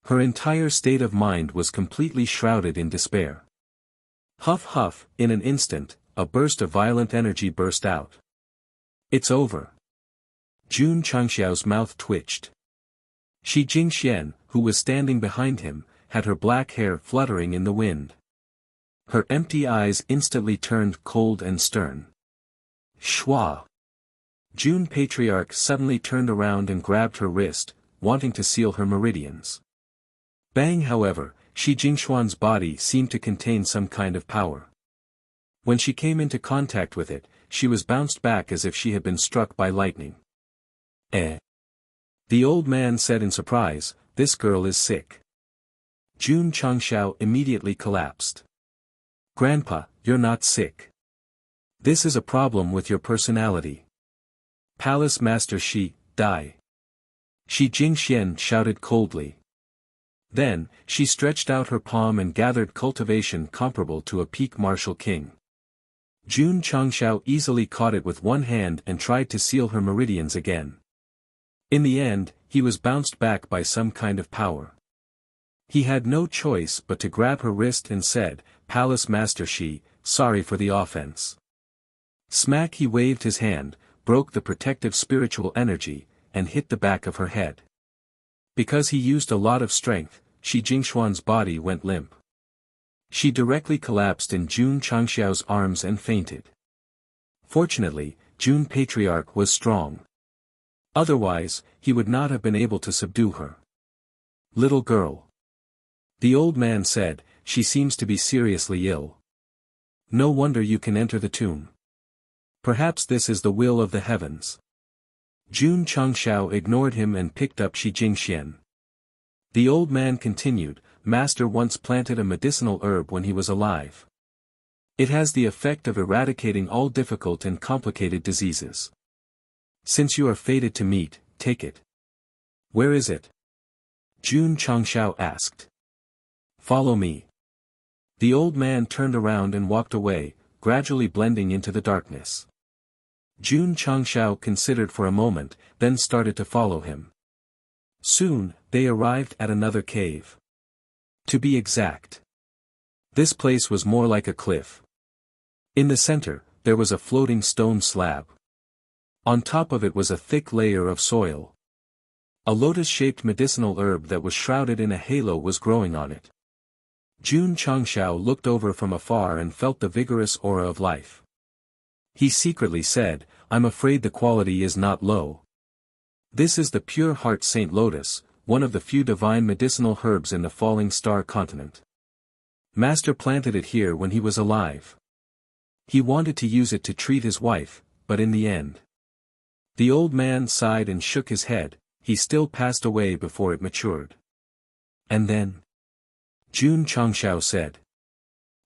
S1: Her entire state of mind was completely shrouded in despair. Huff huff, in an instant, a burst of violent energy burst out. It's over. Jun Changxiao's mouth twitched. Shi Jingxian, who was standing behind him, had her black hair fluttering in the wind. Her empty eyes instantly turned cold and stern. Shua! Jun Patriarch suddenly turned around and grabbed her wrist, wanting to seal her meridians. Bang! However, Shi Jingxuan's body seemed to contain some kind of power. When she came into contact with it, she was bounced back as if she had been struck by lightning. Eh? The old man said in surprise, "This girl is sick." Jun Changxiao immediately collapsed. "Grandpa, you're not sick. This is a problem with your personality." Palace Master Shi, die. Shi Jingxian shouted coldly. Then, she stretched out her palm and gathered cultivation comparable to a peak martial king. Jun Changxiao easily caught it with one hand and tried to seal her meridians again. In the end, he was bounced back by some kind of power. He had no choice but to grab her wrist and said, "Palace Master Shi, sorry for the offense." Smack! He waved his hand, broke the protective spiritual energy, and hit the back of her head. Because he used a lot of strength, Shi Jingxuan's body went limp. She directly collapsed in Jun Changxiao's arms and fainted. Fortunately, Jun Patriarch was strong. Otherwise, he would not have been able to subdue her. "Little girl," the old man said, "she seems to be seriously ill. No wonder you can enter the tomb. Perhaps this is the will of the heavens." Jun Changxiao ignored him and picked up Shi Jingxian. The old man continued, "Master once planted a medicinal herb when he was alive. It has the effect of eradicating all difficult and complicated diseases. Since you are fated to meet, take it." "Where is it?" Jun Changxiao asked. "Follow me." The old man turned around and walked away, gradually blending into the darkness. Jun Changxiao considered for a moment, then started to follow him. Soon, they arrived at another cave. To be exact, this place was more like a cliff. In the center, there was a floating stone slab. On top of it was a thick layer of soil. A lotus-shaped medicinal herb that was shrouded in a halo was growing on it. Jun Changxiao looked over from afar and felt the vigorous aura of life. He secretly said, "I'm afraid the quality is not low. This is the pure heart Saint Lotus, one of the few divine medicinal herbs in the falling star continent. Master planted it here when he was alive. He wanted to use it to treat his wife, but in the end." The old man sighed and shook his head. He still passed away before it matured. "And then?" Jun Changxiao said.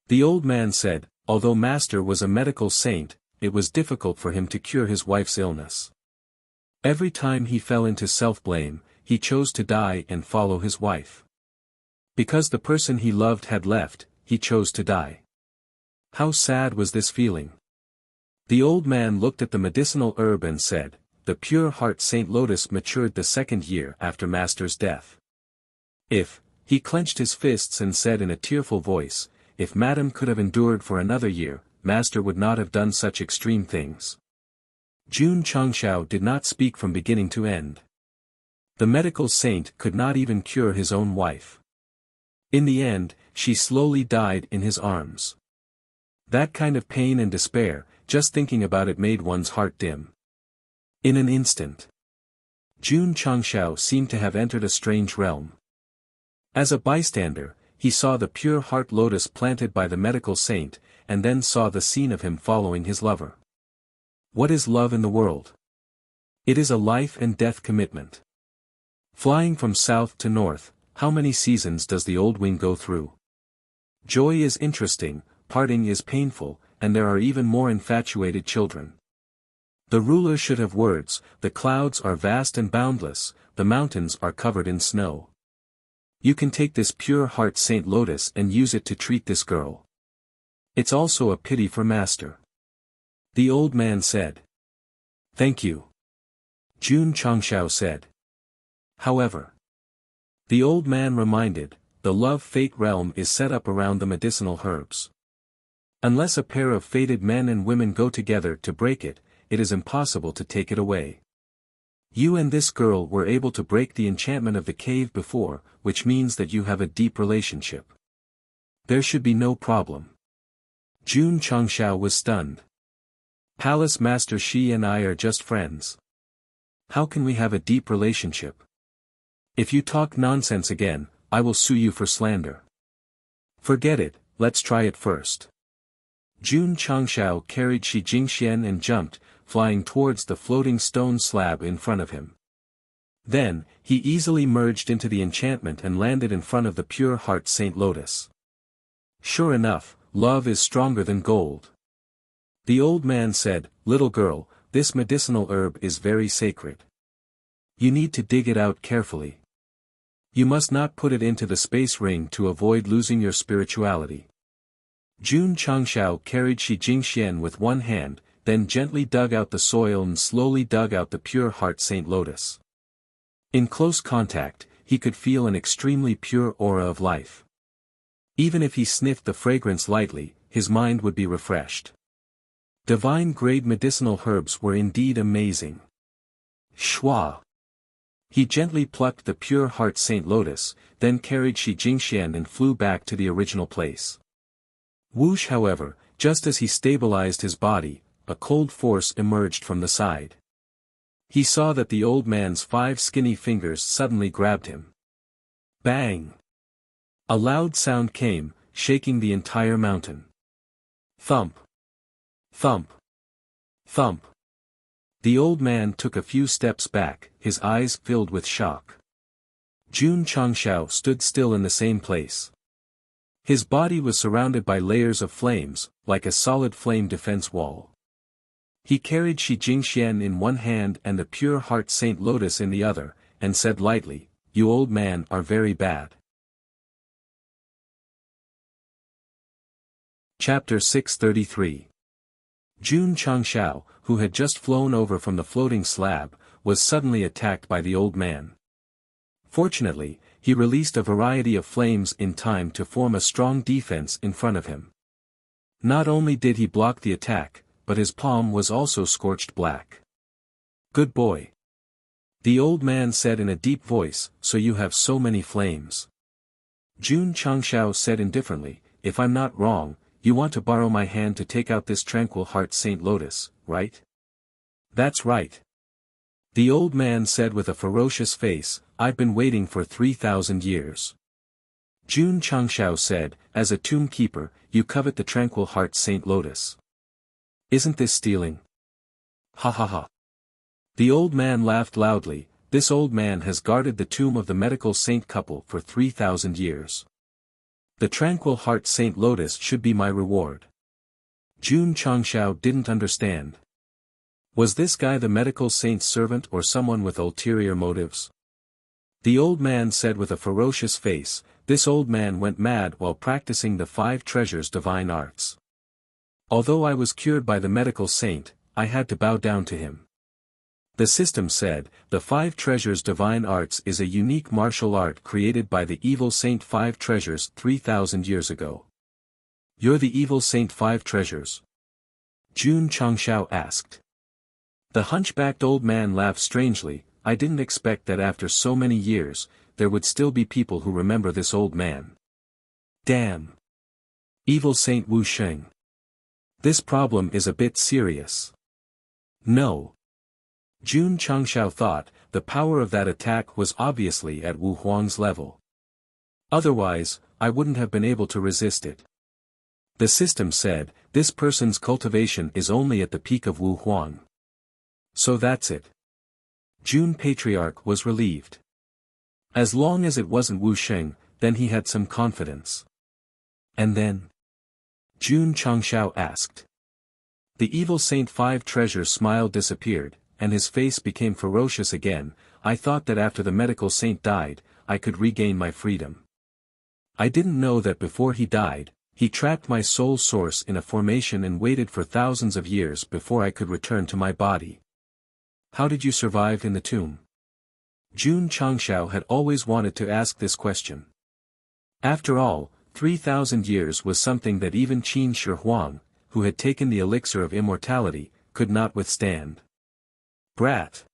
S1: The old man said, "Although Master was a medical saint, it was difficult for him to cure his wife's illness. Every time he fell into self-blame, he chose to die and follow his wife. Because the person he loved had left, he chose to die. How sad was this feeling?" The old man looked at the medicinal herb and said, "The pure heart Saint Lotus matured the second year after Master's death. If," he clenched his fists and said in a tearful voice, "if Madam could have endured for another year, Master would not have done such extreme things." Jun Changxiao did not speak from beginning to end. The medical saint could not even cure his own wife. In the end, she slowly died in his arms. That kind of pain and despair, just thinking about it made one's heart dim. In an instant, Jun Changxiao seemed to have entered a strange realm. As a bystander, he saw the pure heart lotus planted by the medical saint, and then saw the scene of him following his lover. What is love in the world? It is a life and death commitment. Flying from south to north, how many seasons does the old wing go through? Joy is interesting, parting is painful, and there are even more infatuated children. The ruler should have words, the clouds are vast and boundless, the mountains are covered in snow. You can take this pure heart Saint Lotus and use it to treat this girl. It's also a pity for Master." The old man said. "Thank you," Jun Changxiao said. However, the old man reminded, the love-fate realm is set up around the medicinal herbs. Unless a pair of fated men and women go together to break it, it is impossible to take it away. You and this girl were able to break the enchantment of the cave before, which means that you have a deep relationship. There should be no problem. Jun Changshao was stunned. Palace Master Shi and I are just friends. How can we have a deep relationship? If you talk nonsense again, I will sue you for slander. Forget it, let's try it first. Jun Changshao carried Shi Jingxian and jumped, flying towards the floating stone slab in front of him. Then, he easily merged into the enchantment and landed in front of the pure heart Saint Lotus. Sure enough, love is stronger than gold. The old man said, "Little girl, this medicinal herb is very sacred. You need to dig it out carefully. You must not put it into the space ring to avoid losing your spirituality." Jun Changshao carried Shi Jingxian with one hand, then gently dug out the soil and slowly dug out the pure heart Saint Lotus. In close contact, he could feel an extremely pure aura of life. Even if he sniffed the fragrance lightly, his mind would be refreshed. Divine-grade medicinal herbs were indeed amazing. Shwa! He gently plucked the pure heart Saint Lotus, then carried Shi Jingxian and flew back to the original place. Whoosh, however, just as he stabilized his body, a cold force emerged from the side. He saw that the old man's 5 skinny fingers suddenly grabbed him. Bang! A loud sound came, shaking the entire mountain. Thump! Thump! Thump! The old man took a few steps back, his eyes filled with shock. Jun Changshao stood still in the same place. His body was surrounded by layers of flames, like a solid flame defense wall. He carried Shi Jingxian in one hand and the pure heart Saint Lotus in the other, and said lightly, "You old man are very bad." Chapter 633. Jun Changshao, who had just flown over from the floating slab, was suddenly attacked by the old man. Fortunately, he released a variety of flames in time to form a strong defense in front of him. Not only did he block the attack, but his palm was also scorched black. "Good boy," the old man said in a deep voice, "so you have so many flames." Jun Changshao said indifferently, "If I'm not wrong, you want to borrow my hand to take out this tranquil heart Saint Lotus, right?" "That's right." The old man said with a ferocious face, "I've been waiting for 3,000 years. Jun Changshao said, "As a tomb keeper, you covet the tranquil heart Saint Lotus. Isn't this stealing?" Ha ha ha. The old man laughed loudly. "This old man has guarded the tomb of the medical saint couple for 3,000 years. The tranquil heart Saint Lotus should be my reward." Jun Changshao didn't understand. Was this guy the medical saint's servant or someone with ulterior motives? The old man said with a ferocious face, "This old man went mad while practicing the 5 treasures divine arts. Although I was cured by the medical saint, I had to bow down to him." The system said, the 5 treasures divine arts is a unique martial art created by the evil saint 5 treasures 3,000 years ago. "You're the evil saint 5 treasures?" Jun Changshao asked. The hunchbacked old man laughed strangely. "I didn't expect that after so many years, there would still be people who remember this old man. Damn. Evil Saint Wu Sheng. This problem is a bit serious." No. Jun Changshao thought, the power of that attack was obviously at Wu Huang's level. Otherwise, I wouldn't have been able to resist it. The system said, this person's cultivation is only at the peak of Wu Huang. So that's it. Jun Patriarch was relieved. As long as it wasn't Wu Sheng, then he had some confidence. "And then?" Jun Changshao asked. The evil Saint 5 treasures smile disappeared, and his face became ferocious again. "I thought that after the medical saint died, I could regain my freedom. I didn't know that before he died, he trapped my soul source in a formation and waited for thousands of years before I could return to my body. How did you survive in the tomb?" Jun Changshao had always wanted to ask this question. After all, 3,000 years was something that even Qin Shi Huang, who had taken the elixir of immortality, could not withstand. Brat!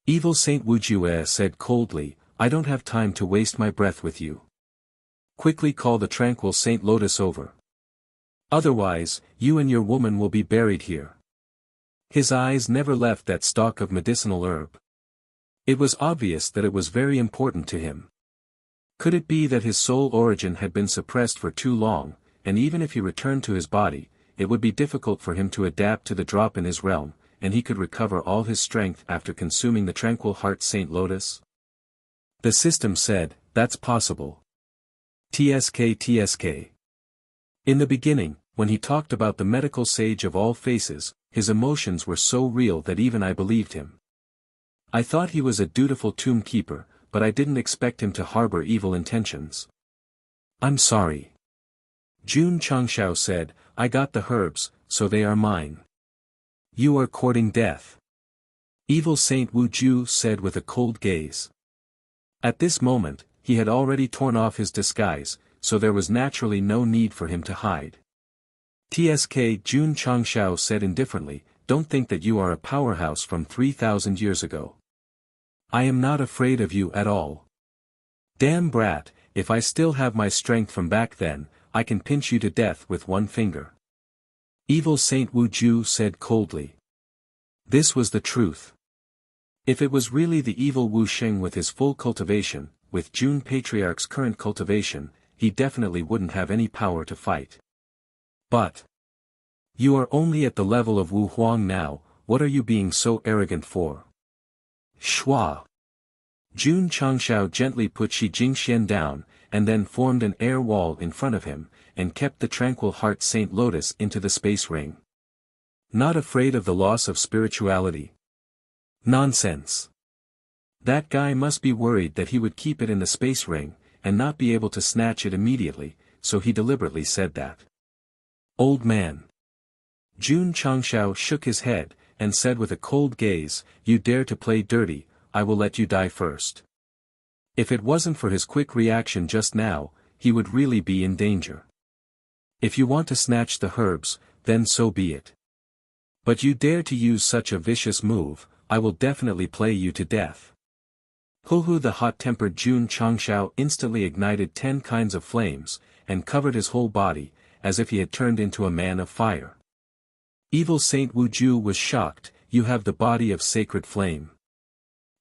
S1: Evil Saint Wuxia said coldly, I don't have time to waste my breath with you. Quickly call the tranquil Saint Lotus over. Otherwise, you and your woman will be buried here. His eyes never left that stalk of medicinal herb. It was obvious that it was very important to him. Could it be that his soul origin had been suppressed for too long, and even if he returned to his body, it would be difficult for him to adapt to the drop in his realm, and he could recover all his strength after consuming the tranquil heart Saint Lotus? The system said, that's possible. TSK. In the beginning, when he talked about the medical sage of all faces, his emotions were so real that even I believed him. I thought he was a dutiful tomb keeper, but I didn't expect him to harbor evil intentions. I'm sorry. Jun Changshao said, I got the herbs, so they are mine. You are courting death. Evil Saint Wu Ju said with a cold gaze. At this moment, he had already torn off his disguise, so there was naturally no need for him to hide. TSK Jun Changshao said indifferently, don't think that you are a powerhouse from 3,000 years ago. I am not afraid of you at all. Damn brat, if I still have my strength from back then, I can pinch you to death with one finger. Evil Saint Wu Ju said coldly. This was the truth. If it was really the evil Wu Sheng with his full cultivation, with Jun Patriarch's current cultivation, he definitely wouldn't have any power to fight. But you are only at the level of Wu Huang now, what are you being so arrogant for? Shua. Jun Changshao gently put Shi Jingxian down, and then formed an air wall in front of him, and kept the tranquil heart Saint Lotus into the space ring. Not afraid of the loss of spirituality? Nonsense. That guy must be worried that he would keep it in the space ring, and not be able to snatch it immediately, so he deliberately said that. Old man. Jun Changshao shook his head, and said with a cold gaze, you dare to play dirty, I will let you die first. If it wasn't for his quick reaction just now, he would really be in danger. If you want to snatch the herbs, then so be it. But you dare to use such a vicious move, I will definitely play you to death. Huhu the hot-tempered Jun Changshao instantly ignited 10 kinds of flames, and covered his whole body, as if he had turned into a man of fire. Evil Saint Wu Ju was shocked, you have the body of sacred flame.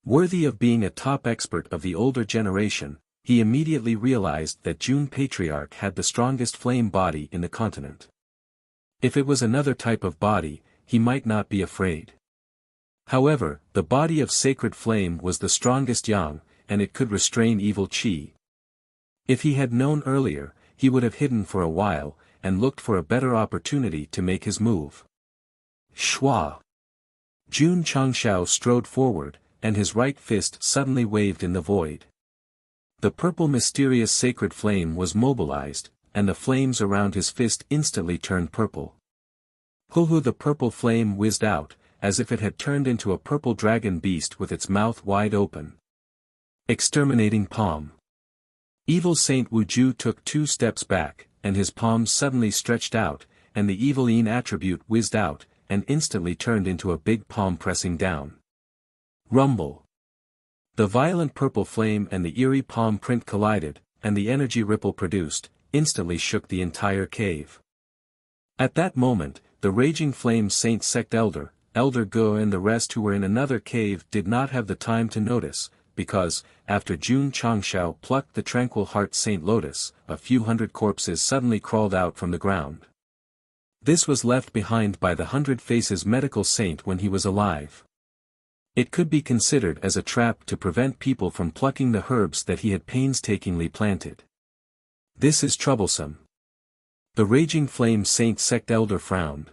S1: Worthy of being a top expert of the older generation, he immediately realized that Jun Patriarch had the strongest flame body in the continent. If it was another type of body, he might not be afraid. However, the body of sacred flame was the strongest yang, and it could restrain evil qi. If he had known earlier, he would have hidden for a while, and looked for a better opportunity to make his move. Shua. Jun Changshao strode forward, and his right fist suddenly waved in the void. The purple mysterious sacred flame was mobilized, and the flames around his fist instantly turned purple. Huhu the purple flame whizzed out, as if it had turned into a purple dragon beast with its mouth wide open. Exterminating palm. Evil Saint Wu Ju took 2 steps back, and his palms suddenly stretched out, and the evil Yin attribute whizzed out, and instantly turned into a big palm pressing down. Rumble. The violent purple flame and the eerie palm print collided, and the energy ripple produced, instantly shook the entire cave. At that moment, the raging flame Saint Sect Elder Ge and the rest who were in another cave did not have the time to notice, because, after Jun Changshao plucked the tranquil heart Saint Lotus, a few hundred corpses suddenly crawled out from the ground. This was left behind by the 100 Faces medical saint when he was alive. It could be considered as a trap to prevent people from plucking the herbs that he had painstakingly planted. This is troublesome. The raging flame Saint Sect Elder frowned.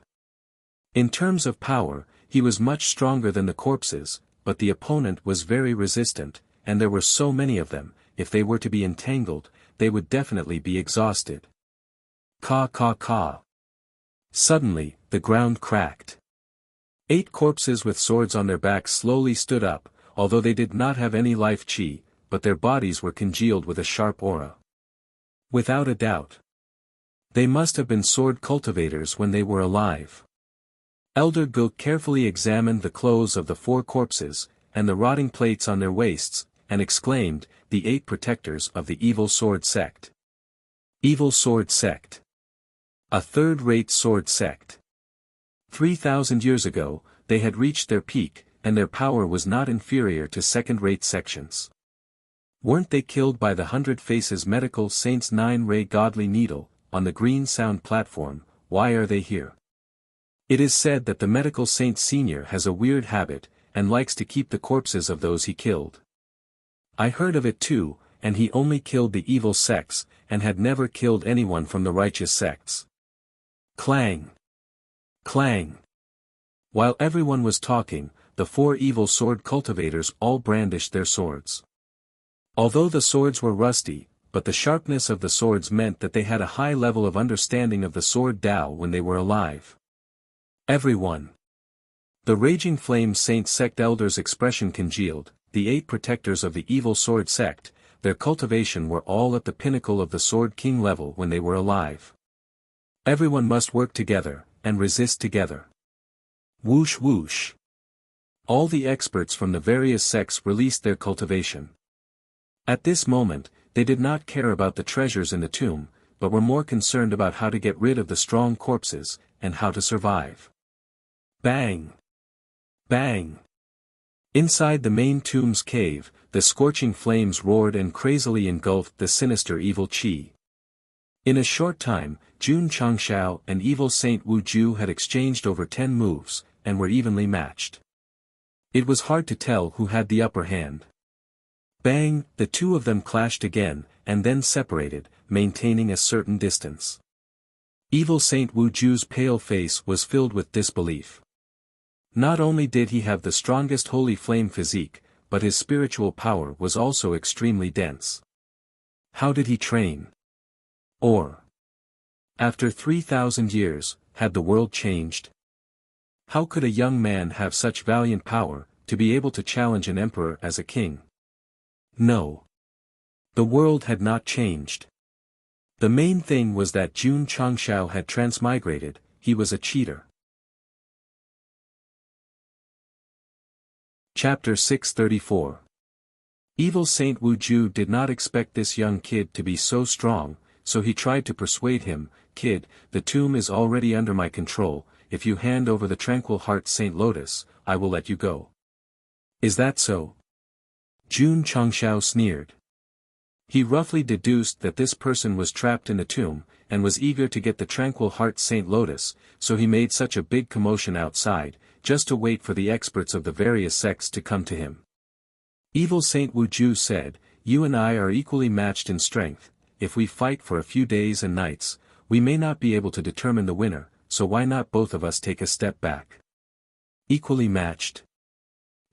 S1: In terms of power, he was much stronger than the corpses, but the opponent was very resistant, and there were so many of them, if they were to be entangled, they would definitely be exhausted. Ka ka ka. Suddenly, the ground cracked. 8 corpses with swords on their backs slowly stood up, although they did not have any life chi, but their bodies were congealed with a sharp aura. Without a doubt. They must have been sword cultivators when they were alive. Elder Guk carefully examined the clothes of the 4 corpses, and the rotting plates on their waists, and exclaimed, the 8 protectors of the evil sword sect. Evil sword sect. A third-rate sword sect. 3,000 years ago, they had reached their peak, and their power was not inferior to second-rate sections. Weren't they killed by the 100 Faces Medical Saint's 9-ray godly needle, on the Green Sound platform? Why are they here? It is said that the Medical Saint Senior has a weird habit, and likes to keep the corpses of those he killed. I heard of it too, and he only killed the evil sects, and had never killed anyone from the righteous sects. Clang! Clang! While everyone was talking, the 4 evil sword cultivators all brandished their swords. Although the swords were rusty, but the sharpness of the swords meant that they had a high level of understanding of the sword Tao when they were alive. Everyone. The Raging Flame Saint Sect elders' expression congealed. The 8 protectors of the evil sword sect, their cultivation were all at the pinnacle of the Sword King level when they were alive. Everyone must work together, and resist together. Whoosh whoosh. All the experts from the various sects released their cultivation. At this moment, they did not care about the treasures in the tomb, but were more concerned about how to get rid of the strong corpses, and how to survive. Bang! Bang! Inside the main tomb's cave, the scorching flames roared and crazily engulfed the sinister evil Qi. In a short time, Jun Changshao and evil Saint Wu Ju had exchanged over 10 moves, and were evenly matched. It was hard to tell who had the upper hand. Bang! The 2 of them clashed again, and then separated, maintaining a certain distance. Evil Saint Wu Ju's pale face was filled with disbelief. Not only did he have the strongest holy flame physique, but his spiritual power was also extremely dense. How did he train? Or, after 3,000 years, had the world changed? How could a young man have such valiant power, to be able to challenge an emperor as a king? No. The world had not changed. The main thing was that Jun Changshao had transmigrated. He was a cheater. Chapter 634. Evil Saint Wu Ju did not expect this young kid to be so strong, so he tried to persuade him, "Kid, the tomb is already under my control. If you hand over the Tranquil Heart Saint Lotus, I will let you go." "Is that so?" Jun Changshao sneered. He roughly deduced that this person was trapped in the tomb, and was eager to get the Tranquil Heart Saint Lotus, so he made such a big commotion outside, just to wait for the experts of the various sects to come to him. Evil Saint Wu Ju said, "You and I are equally matched in strength. If we fight for a few days and nights, we may not be able to determine the winner, so why not both of us take a step back?" Equally matched?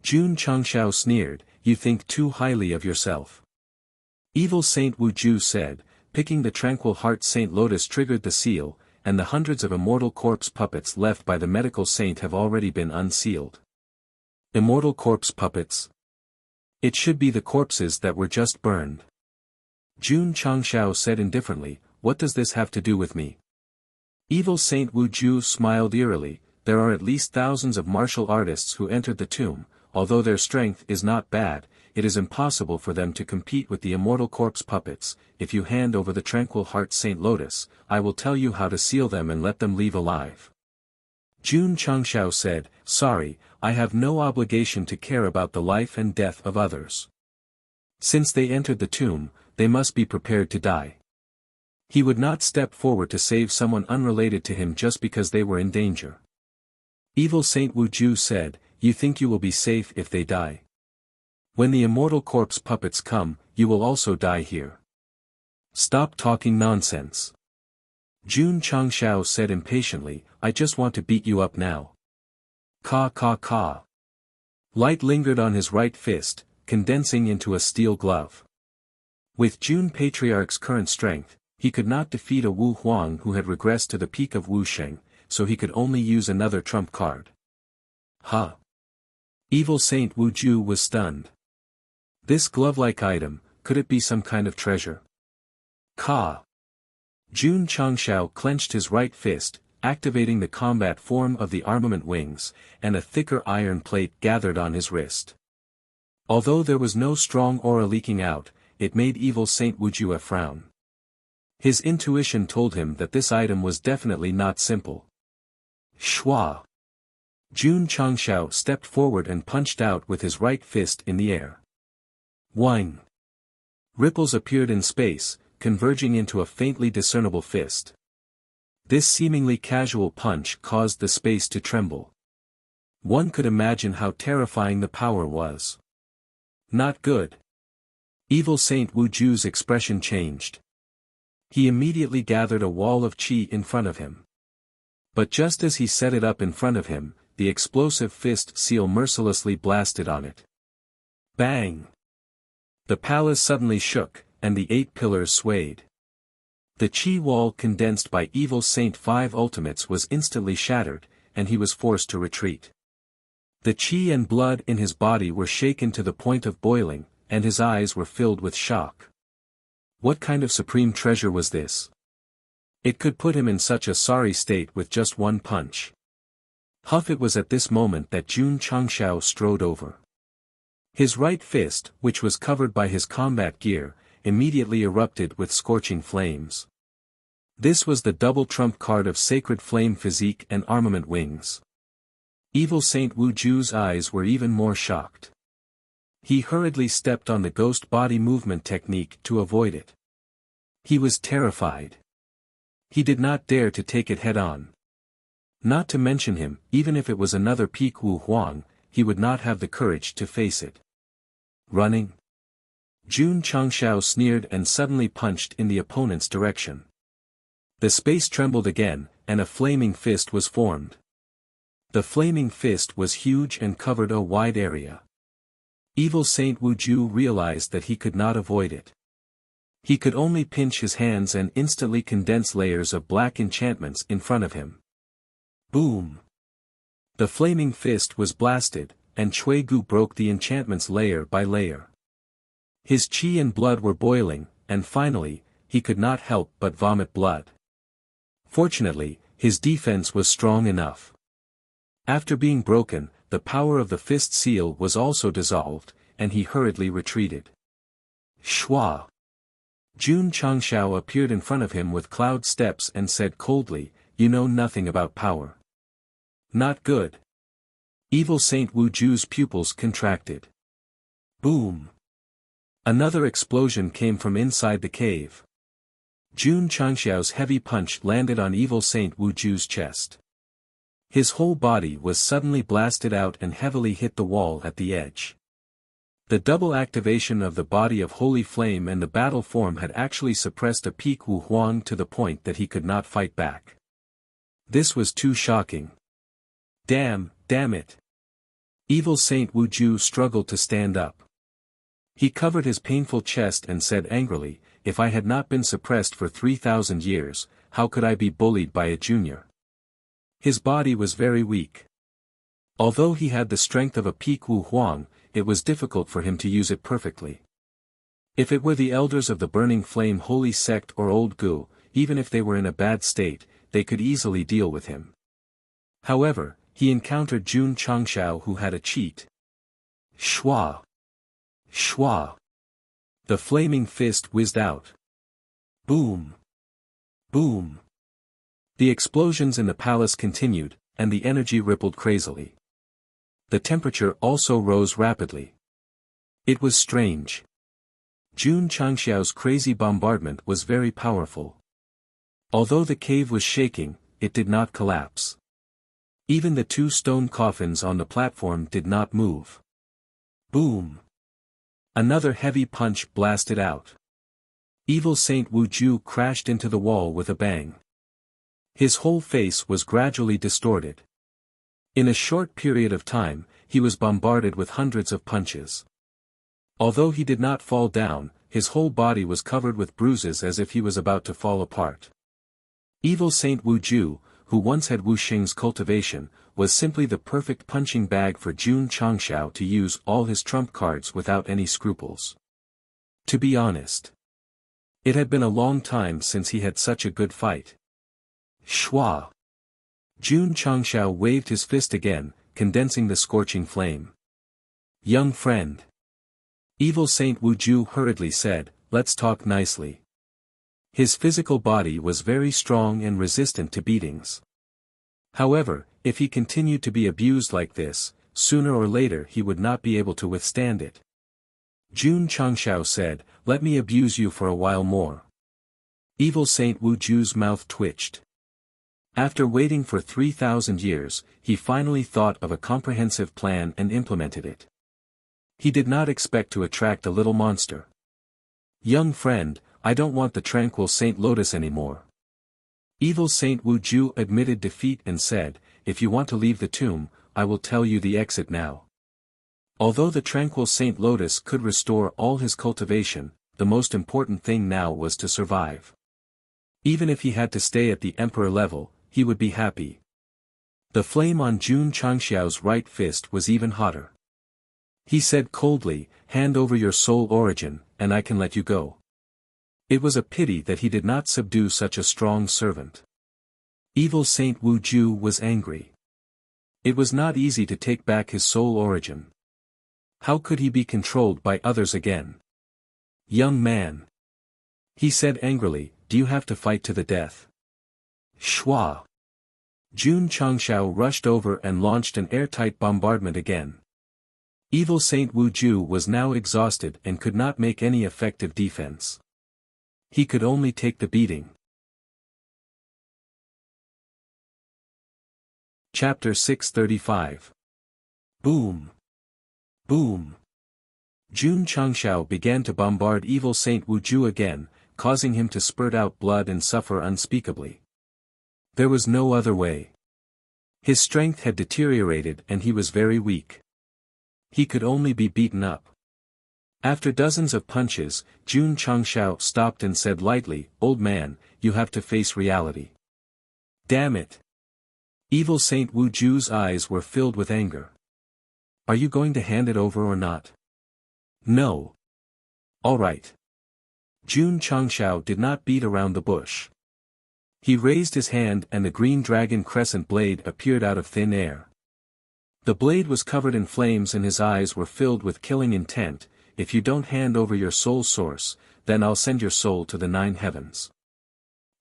S1: Jun Changshao sneered, "You think too highly of yourself." Evil Saint Wu Ju said, "Picking the Tranquil Heart Saint Lotus triggered the seal, and the hundreds of immortal corpse puppets left by the medical saint have already been unsealed." Immortal corpse puppets? It should be the corpses that were just burned. Jun Changshao said indifferently, "What does this have to do with me?" Evil Saint Wu Ju smiled eerily. "There are at least thousands of martial artists who entered the tomb. Although their strength is not bad, it is impossible for them to compete with the immortal corpse puppets. If you hand over the Tranquil Heart Saint Lotus, I will tell you how to seal them and let them leave alive." Jun Changshao said, "Sorry, I have no obligation to care about the life and death of others. Since they entered the tomb, they must be prepared to die." He would not step forward to save someone unrelated to him just because they were in danger. Evil Saint Wu Ju said, "You think you will be safe if they die? When the immortal corpse puppets come, you will also die here. Stop talking nonsense." Jun Changshao said impatiently, "I just want to beat you up now." Ka ka ka. Light lingered on his right fist, condensing into a steel glove. With Jun Patriarch's current strength, he could not defeat a Wu Huang who had regressed to the peak of Wu Sheng, so he could only use another trump card. Huh. Evil Saint Wu Ju was stunned. This glove-like item, could it be some kind of treasure? Ka. Jun Changshao clenched his right fist, activating the combat form of the armament wings, and a thicker iron plate gathered on his wrist. Although there was no strong aura leaking out, it made evil Saint Wuxia frown. His intuition told him that this item was definitely not simple. Shua! Jun Changshao stepped forward and punched out with his right fist in the air. Whing! Ripples appeared in space, converging into a faintly discernible fist. This seemingly casual punch caused the space to tremble. One could imagine how terrifying the power was. Not good. Evil Saint Wuju's expression changed. He immediately gathered a wall of qi in front of him. But just as he set it up in front of him, the explosive fist seal mercilessly blasted on it. Bang! The palace suddenly shook, and the 8 pillars swayed. The chi wall condensed by Evil Saint 5 ultimates was instantly shattered, and he was forced to retreat. The chi and blood in his body were shaken to the point of boiling, and his eyes were filled with shock. What kind of supreme treasure was this? It could put him in such a sorry state with just one punch. Huff! It was at this moment that Jun Changshao strode over. His right fist, which was covered by his combat gear, immediately erupted with scorching flames. This was the double trump card of Sacred Flame Physique and Armament Wings. Evil Saint Wuju's eyes were even more shocked. He hurriedly stepped on the ghost body movement technique to avoid it. He was terrified. He did not dare to take it head-on. Not to mention him, even if it was another Peak Wu Huang, he would not have the courage to face it. Running? Jun Changshao sneered and suddenly punched in the opponent's direction. The space trembled again, and a flaming fist was formed. The flaming fist was huge and covered a wide area. Evil Saint Wuju realized that he could not avoid it. He could only pinch his hands and instantly condense layers of black enchantments in front of him. Boom! The flaming fist was blasted, and Cui Gu broke the enchantments layer by layer. His qi and blood were boiling, and finally, he could not help but vomit blood. Fortunately, his defense was strong enough. After being broken, the power of the fist seal was also dissolved, and he hurriedly retreated. Shua! Jun Changshao appeared in front of him with cloud steps and said coldly, "You know nothing about power." Not good. Evil Saint Wuju's pupils contracted. Boom! Another explosion came from inside the cave. Jun Changshao's heavy punch landed on Evil Saint Wuju's chest. His whole body was suddenly blasted out and heavily hit the wall at the edge. The double activation of the body of Holy Flame and the battle form had actually suppressed a Peak Wu Huang to the point that he could not fight back. This was too shocking. Damn it. Evil Saint Wuju struggled to stand up. He covered his painful chest and said angrily, "If I had not been suppressed for 3,000 years, how could I be bullied by a junior?" His body was very weak. Although he had the strength of a Peak Wu Huang, it was difficult for him to use it perfectly. If it were the elders of the Burning Flame Holy Sect or Old Gu, even if they were in a bad state, they could easily deal with him. However, he encountered Jun Changshao who had a cheat. Shua! Shua! The flaming fist whizzed out. Boom! Boom! The explosions in the palace continued, and the energy rippled crazily. The temperature also rose rapidly. It was strange. Jun Changshao's crazy bombardment was very powerful. Although the cave was shaking, it did not collapse. Even the 2 stone coffins on the platform did not move. Boom! Another heavy punch blasted out. Evil Saint Wuju crashed into the wall with a bang. His whole face was gradually distorted. In a short period of time, he was bombarded with hundreds of punches. Although he did not fall down, his whole body was covered with bruises as if he was about to fall apart. Evil Saint Wuju, who once had Wu Xing's cultivation, was simply the perfect punching bag for Jun Changshao to use all his trump cards without any scruples. To be honest, It had been a long time since he had such a good fight. Shua! Jun Changshao waved his fist again, condensing the scorching flame. Young friend. Evil Saint Wuju hurriedly said, let's talk nicely. His physical body was very strong and resistant to beatings. However, if he continued to be abused like this, sooner or later he would not be able to withstand it. Jun Changshao said, let me abuse you for a while more. Evil Saint Wuju's mouth twitched. After waiting for 3,000 years, he finally thought of a comprehensive plan and implemented it. He did not expect to attract a little monster. Young friend, I don't want the tranquil Saint Lotus anymore. Evil Saint Wuju admitted defeat and said, if you want to leave the tomb, I will tell you the exit now. Although the tranquil Saint Lotus could restore all his cultivation, the most important thing now was to survive. Even if he had to stay at the emperor level, he would be happy. The flame on Jun Changxiao's right fist was even hotter. He said coldly, hand over your soul origin, and I can let you go. It was a pity that he did not subdue such a strong servant. Evil Saint Wuju was angry. It was not easy to take back his soul origin. How could he be controlled by others again? Young man. He said angrily, do you have to fight to the death? Shua. Jun Changshao rushed over and launched an airtight bombardment again. Evil Saint Wuju was now exhausted and could not make any effective defense. He could only take the beating. Chapter 635. Boom! Boom! Jun Changshao began to bombard Evil Saint Wuju again, causing him to spurt out blood and suffer unspeakably. There was no other way. His strength had deteriorated and he was very weak. He could only be beaten up. After dozens of punches, Jun Changshao stopped and said lightly, old man, you have to face reality. Damn it! Evil Saint Wuju's eyes were filled with anger. Are you going to hand it over or not? No. All right. Jun Changshao did not beat around the bush. He raised his hand and the green dragon crescent blade appeared out of thin air. The blade was covered in flames and his eyes were filled with killing intent. If you don't hand over your soul source, then I'll send your soul to the 9 heavens.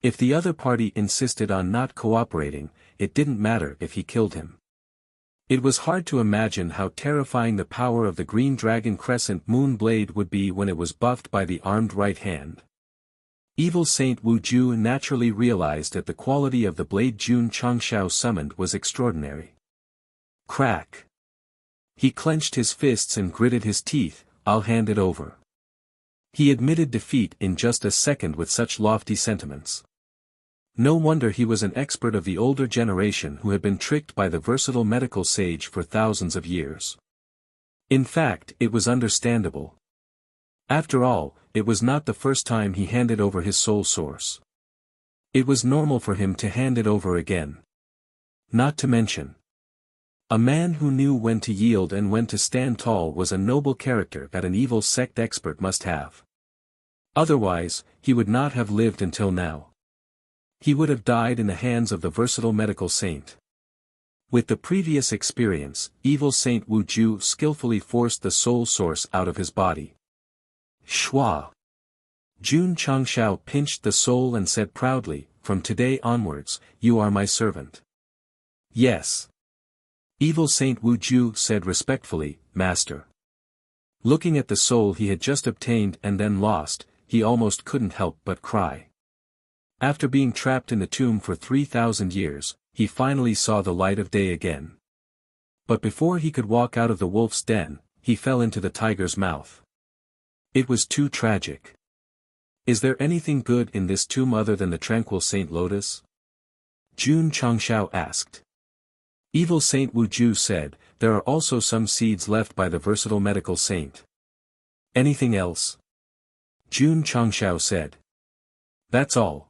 S1: If the other party insisted on not cooperating, it didn't matter if he killed him. It was hard to imagine how terrifying the power of the green dragon crescent moon blade would be when it was buffed by the armed right hand. Evil Saint Wuju naturally realized that the quality of the blade Jun Changshao summoned was extraordinary. Crack! He clenched his fists and gritted his teeth, I'll hand it over. He admitted defeat in just a second with such lofty sentiments. No wonder he was an expert of the older generation who had been tricked by the versatile medical sage for thousands of years. In fact, it was understandable. After all, it was not the first time he handed over his soul source. It was normal for him to hand it over again. Not to mention, a man who knew when to yield and when to stand tall was a noble character that an evil sect expert must have. Otherwise, he would not have lived until now. He would have died in the hands of the versatile medical saint. With the previous experience, Evil Saint Wuju skillfully forced the soul source out of his body. Shua! Jun Changshao pinched the soul and said proudly, from today onwards, you are my servant. Yes. Evil Saint Wuju said respectfully, Master. Looking at the soul he had just obtained and then lost, he almost couldn't help but cry. After being trapped in the tomb for 3,000 years, he finally saw the light of day again. But before he could walk out of the wolf's den, he fell into the tiger's mouth. It was too tragic. Is there anything good in this tomb other than the tranquil Saint Lotus? Jun Changshao asked. Evil Saint Wuju said, there are also some seeds left by the versatile medical saint. Anything else? Jun Changshao said. That's all.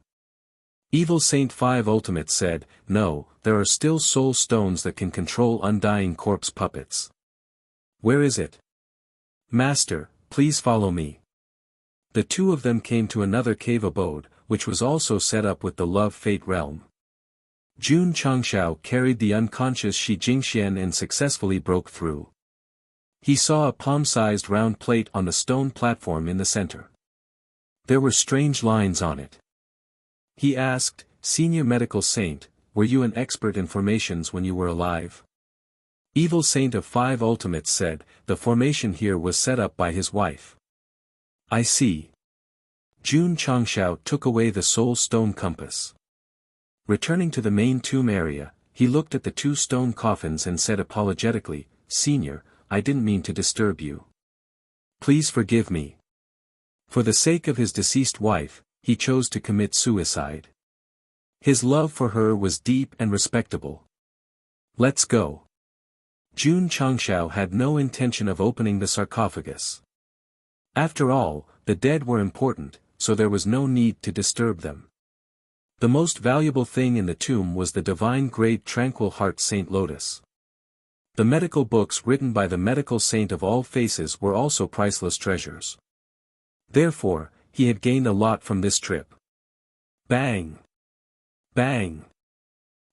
S1: Evil Saint 5 Ultimate said, no, there are still soul stones that can control undying corpse puppets. Where is it? Master, please follow me. The two of them came to another cave abode, which was also set up with the love fate realm. Jun Changshao carried the unconscious Shi Jingxian and successfully broke through. He saw a palm-sized round plate on the stone platform in the center. There were strange lines on it. He asked, "Senior medical saint, were you an expert in formations when you were alive?" Evil Saint of Five Ultimates said, "The formation here was set up by his wife." "I see." Jun Changshao took away the soul stone compass. Returning to the main tomb area, he looked at the two stone coffins and said apologetically, "Senior, I didn't mean to disturb you. Please forgive me." For the sake of his deceased wife, he chose to commit suicide. His love for her was deep and respectable. "Let's go." Jun Changshao had no intention of opening the sarcophagus. After all, the dead were important, so there was no need to disturb them. The most valuable thing in the tomb was the divine grade Tranquil Heart Saint Lotus. The medical books written by the medical saint of all faces were also priceless treasures. Therefore, he had gained a lot from this trip. Bang! Bang!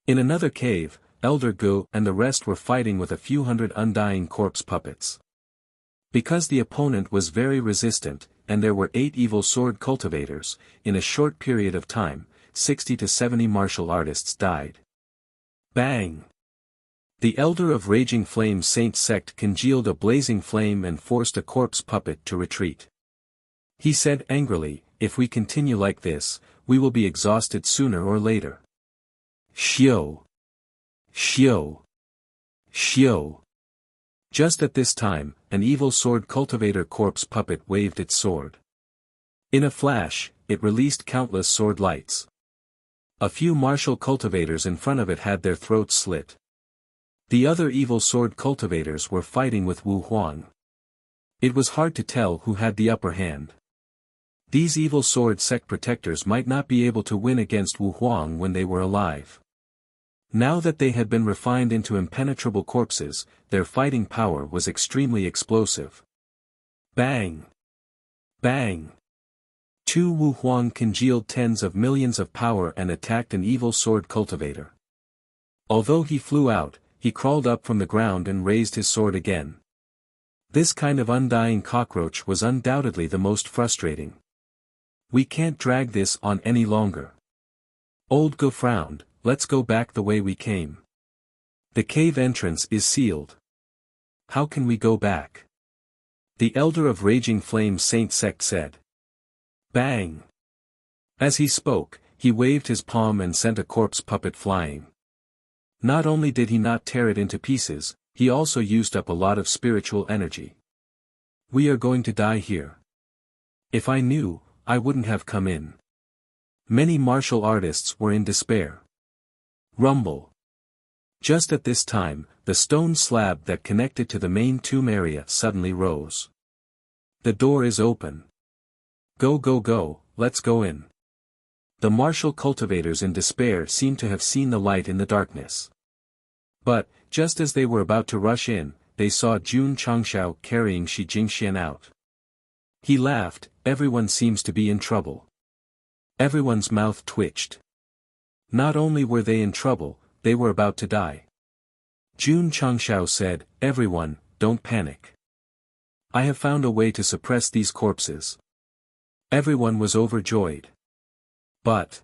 S1: In another cave, Elder Gu and the rest were fighting with a few hundred undying corpse puppets. Because the opponent was very resistant, and there were 8 evil sword cultivators, in a short period of time, 60 to 70 martial artists died. Bang! The Elder of Raging Flame Saint Sect congealed a blazing flame and forced a corpse puppet to retreat. He said angrily, "If we continue like this, we will be exhausted sooner or later." Xiao! Xiao! Xiao! Just at this time, an evil sword cultivator corpse puppet waved its sword. In a flash, it released countless sword lights. A few martial cultivators in front of it had their throats slit. The other evil sword cultivators were fighting with Wu Huang. It was hard to tell who had the upper hand. These evil sword sect protectors might not be able to win against Wu Huang when they were alive. Now that they had been refined into impenetrable corpses, their fighting power was extremely explosive. Bang! Bang! Two Wu Huang congealed tens of millions of power and attacked an evil sword cultivator. Although he flew out, he crawled up from the ground and raised his sword again. This kind of undying cockroach was undoubtedly the most frustrating. "We can't drag this on any longer." Old Go frowned, "Let's go back the way we came. The cave entrance is sealed. How can we go back?" The Elder of Raging Flame Saint Sect said. Bang! As he spoke, he waved his palm and sent a corpse puppet flying. Not only did he not tear it into pieces, he also used up a lot of spiritual energy. "We are going to die here. If I knew, I wouldn't have come in." Many martial artists were in despair. Rumble. Just at this time, the stone slab that connected to the main tomb area suddenly rose. "The door is open. Go go go, let's go in." The martial cultivators in despair seemed to have seen the light in the darkness. But, just as they were about to rush in, they saw Jun Changshao carrying Shi Jingxian out. He laughed, "Everyone seems to be in trouble." Everyone's mouth twitched. Not only were they in trouble, they were about to die. Jun Changshao said, "Everyone, don't panic. I have found a way to suppress these corpses." Everyone was overjoyed. But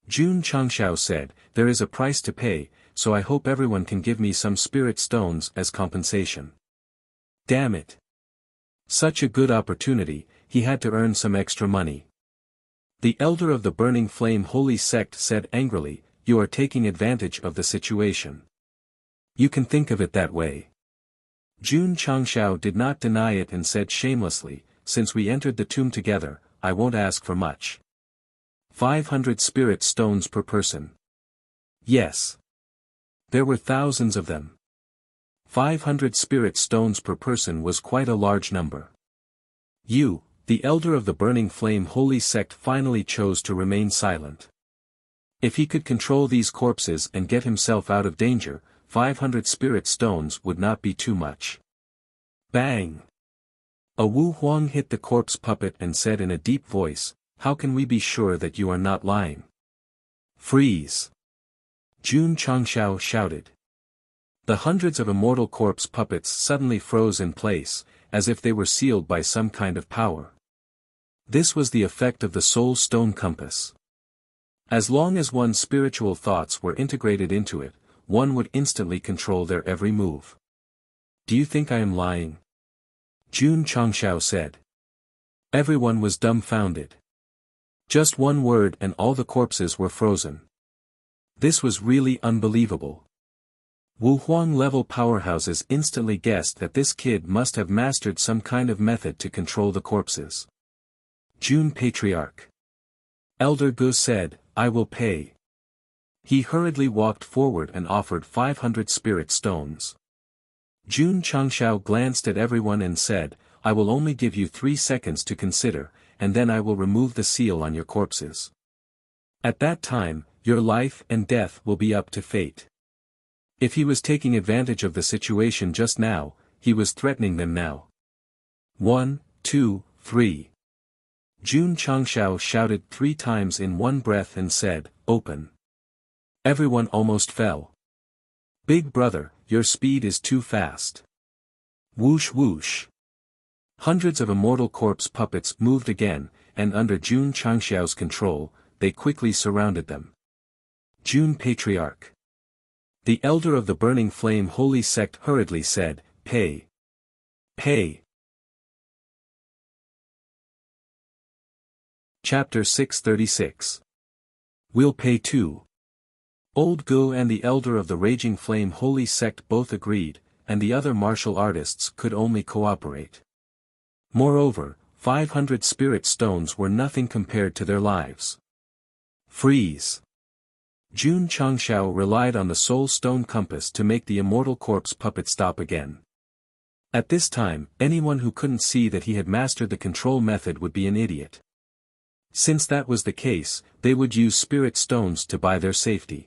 S1: Jun Changshao said, "There is a price to pay, so I hope everyone can give me some spirit stones as compensation." Damn it. Such a good opportunity, he had to earn some extra money. The Elder of the Burning Flame Holy Sect said angrily, "You are taking advantage of the situation. You can think of it that way." Jun Changshao did not deny it and said shamelessly, "Since we entered the tomb together, I won't ask for much. 500 spirit stones per person." Yes. There were thousands of them. 500 spirit stones per person was quite a large number. You, the Elder of the Burning Flame Holy Sect, finally chose to remain silent. If he could control these corpses and get himself out of danger, 500 spirit stones would not be too much. Bang! A Wu Huang hit the corpse puppet and said in a deep voice, "How can we be sure that you are not lying?" "Freeze!" Jun Changshao shouted. The hundreds of immortal corpse puppets suddenly froze in place, as if they were sealed by some kind of power. This was the effect of the soul stone compass. As long as one's spiritual thoughts were integrated into it, one would instantly control their every move. "Do you think I am lying?" Jun Changshao said. Everyone was dumbfounded. Just one word and all the corpses were frozen. This was really unbelievable. Wu Huang level powerhouses instantly guessed that this kid must have mastered some kind of method to control the corpses. Jun Patriarch. Elder Gu said, "I will pay." He hurriedly walked forward and offered 500 spirit stones. Jun Changshao glanced at everyone and said, "I will only give you 3 seconds to consider, and then I will remove the seal on your corpses. At that time, your life and death will be up to fate." If he was taking advantage of the situation just now, he was threatening them now. 1, 2, 3. Jun Changshao shouted 3 times in one breath and said, "Open." Everyone almost fell. "Big brother, your speed is too fast." Whoosh whoosh. Hundreds of immortal corpse puppets moved again, and under Jun Changshao's control, they quickly surrounded them. Jun Patriarch. The elder of the burning flame holy sect hurriedly said, "Pay. Pay." Chapter 636. We'll pay too. Old Gu and the elder of the raging flame holy sect both agreed, and the other martial artists could only cooperate. Moreover, 500 spirit stones were nothing compared to their lives. Freeze. Jun Changshao relied on the soul stone compass to make the immortal corpse puppet stop again. At this time, anyone who couldn't see that he had mastered the control method would be an idiot. Since that was the case, they would use spirit stones to buy their safety.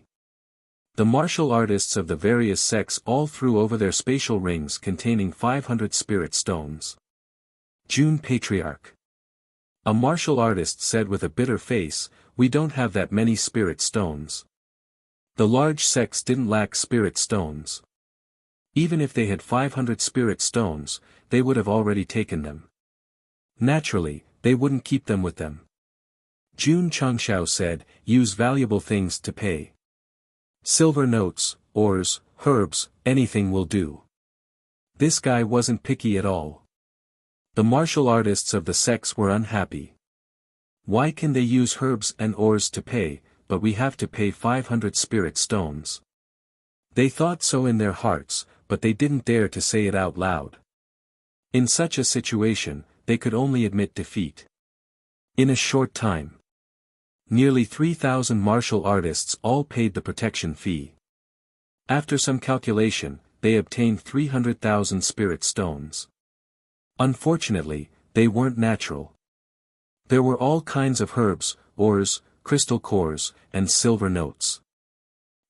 S1: The martial artists of the various sects all threw over their spatial rings containing 500 spirit stones. Jun Patriarch. A martial artist said with a bitter face, "We don't have that many spirit stones." The large sects didn't lack spirit stones. Even if they had 500 spirit stones, they would have already taken them. Naturally, they wouldn't keep them with them. Jun Changshao said, "Use valuable things to pay. Silver notes, ores, herbs, anything will do." This guy wasn't picky at all. The martial artists of the sects were unhappy. Why can they use herbs and ores to pay, but we have to pay 500 spirit stones? They thought so in their hearts, but they didn't dare to say it out loud. In such a situation, they could only admit defeat. In a short time, nearly 3,000 martial artists all paid the protection fee. After some calculation, they obtained 300,000 spirit stones. Unfortunately, they weren't natural. There were all kinds of herbs, ores, crystal cores, and silver notes.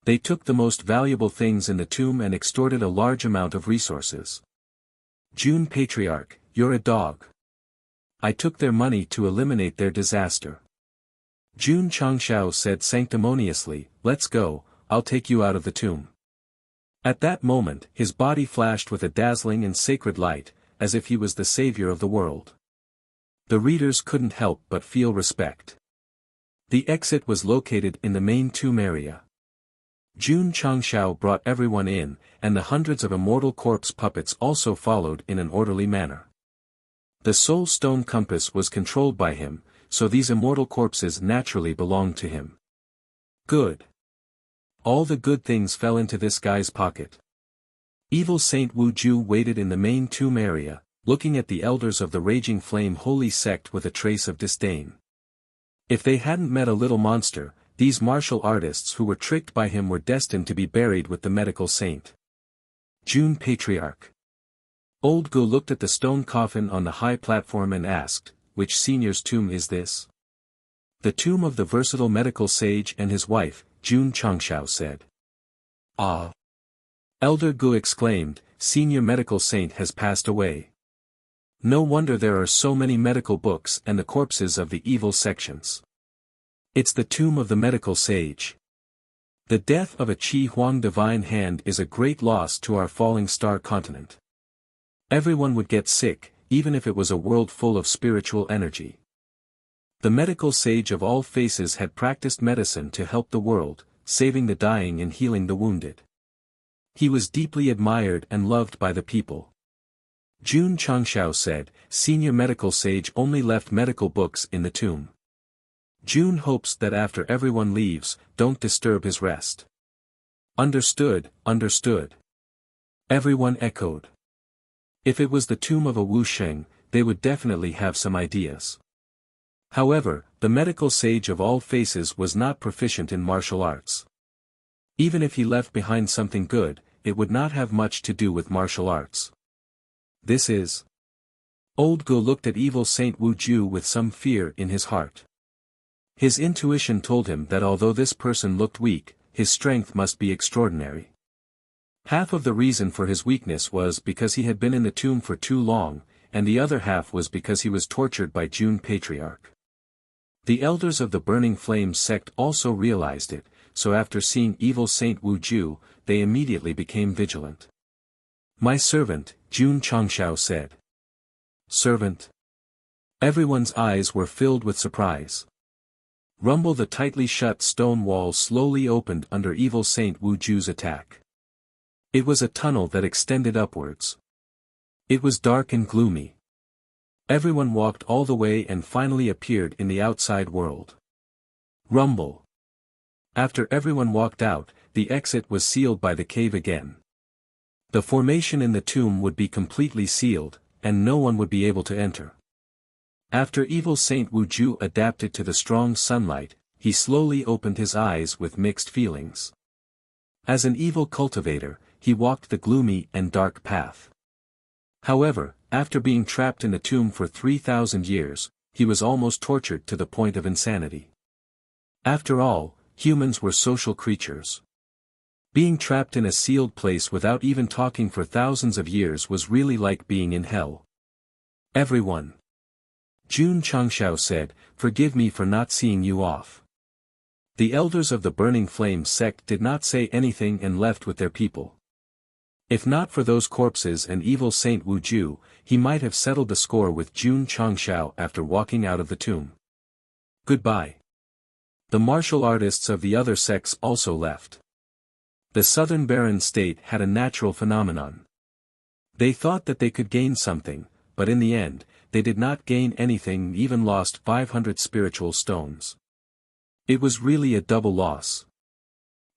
S1: They took the most valuable things in the tomb and extorted a large amount of resources. Jun Patriarch, you're a dog. I took their money to eliminate their disaster. Jun Changshao said sanctimoniously, "Let's go, I'll take you out of the tomb." At that moment, his body flashed with a dazzling and sacred light, as if he was the savior of the world. The readers couldn't help but feel respect. The exit was located in the main tomb area. Jun Changshao brought everyone in, and the hundreds of immortal corpse puppets also followed in an orderly manner. The soul stone compass was controlled by him, so these immortal corpses naturally belonged to him. Good. All the good things fell into this guy's pocket. Evil Saint Wu Ju waited in the main tomb area, looking at the elders of the raging flame holy sect with a trace of disdain. If they hadn't met a little monster, these martial artists who were tricked by him were destined to be buried with the medical saint. Jun Patriarch. Old Gu looked at the stone coffin on the high platform and asked, "Which senior's tomb is this?" "The tomb of the versatile medical sage and his wife," Jun Changshao said. "Ah!" Elder Gu exclaimed, "Senior medical saint has passed away. No wonder there are so many medical books and the corpses of the evil sections. It's the tomb of the medical sage. The death of a Qi Huang divine hand is a great loss to our falling star continent. Everyone would get sick, even if it was a world full of spiritual energy. The medical sage of all faces had practiced medicine to help the world, saving the dying and healing the wounded. He was deeply admired and loved by the people. Jun Changshao said, senior medical sage only left medical books in the tomb. Jun hopes that after everyone leaves, don't disturb his rest. Understood, understood. Everyone echoed. If it was the tomb of a Wuxia, they would definitely have some ideas. However, the medical sage of all faces was not proficient in martial arts. Even if he left behind something good, it would not have much to do with martial arts. This is. Old Gu looked at evil Saint Wu Ju with some fear in his heart. His intuition told him that although this person looked weak, his strength must be extraordinary. Half of the reason for his weakness was because he had been in the tomb for too long, and the other half was because he was tortured by Jun Patriarch. The elders of the Burning Flames sect also realized it, so after seeing evil Saint Wu Ju, they immediately became vigilant. My servant, Jun Changshao said. Servant? Everyone's eyes were filled with surprise. Rumble the tightly shut stone wall slowly opened under evil Saint Wu Ju's attack. It was a tunnel that extended upwards. It was dark and gloomy. Everyone walked all the way and finally appeared in the outside world. Rumble. After everyone walked out, the exit was sealed by the cave again. The formation in the tomb would be completely sealed, and no one would be able to enter. After evil Saint Wu Ju adapted to the strong sunlight, he slowly opened his eyes with mixed feelings. As an evil cultivator, he walked the gloomy and dark path. However, after being trapped in the tomb for 3,000 years, he was almost tortured to the point of insanity. After all, humans were social creatures. Being trapped in a sealed place without even talking for thousands of years was really like being in hell. Everyone. Jun Changshao said, forgive me for not seeing you off. The elders of the Burning Flame sect did not say anything and left with their people. If not for those corpses and evil Saint Wu Ju, he might have settled the score with Jun Changshao after walking out of the tomb. Goodbye. The martial artists of the other sects also left. The southern barren state had a natural phenomenon. They thought that they could gain something, but in the end, they did not gain anything and even lost 500 spiritual stones. It was really a double loss.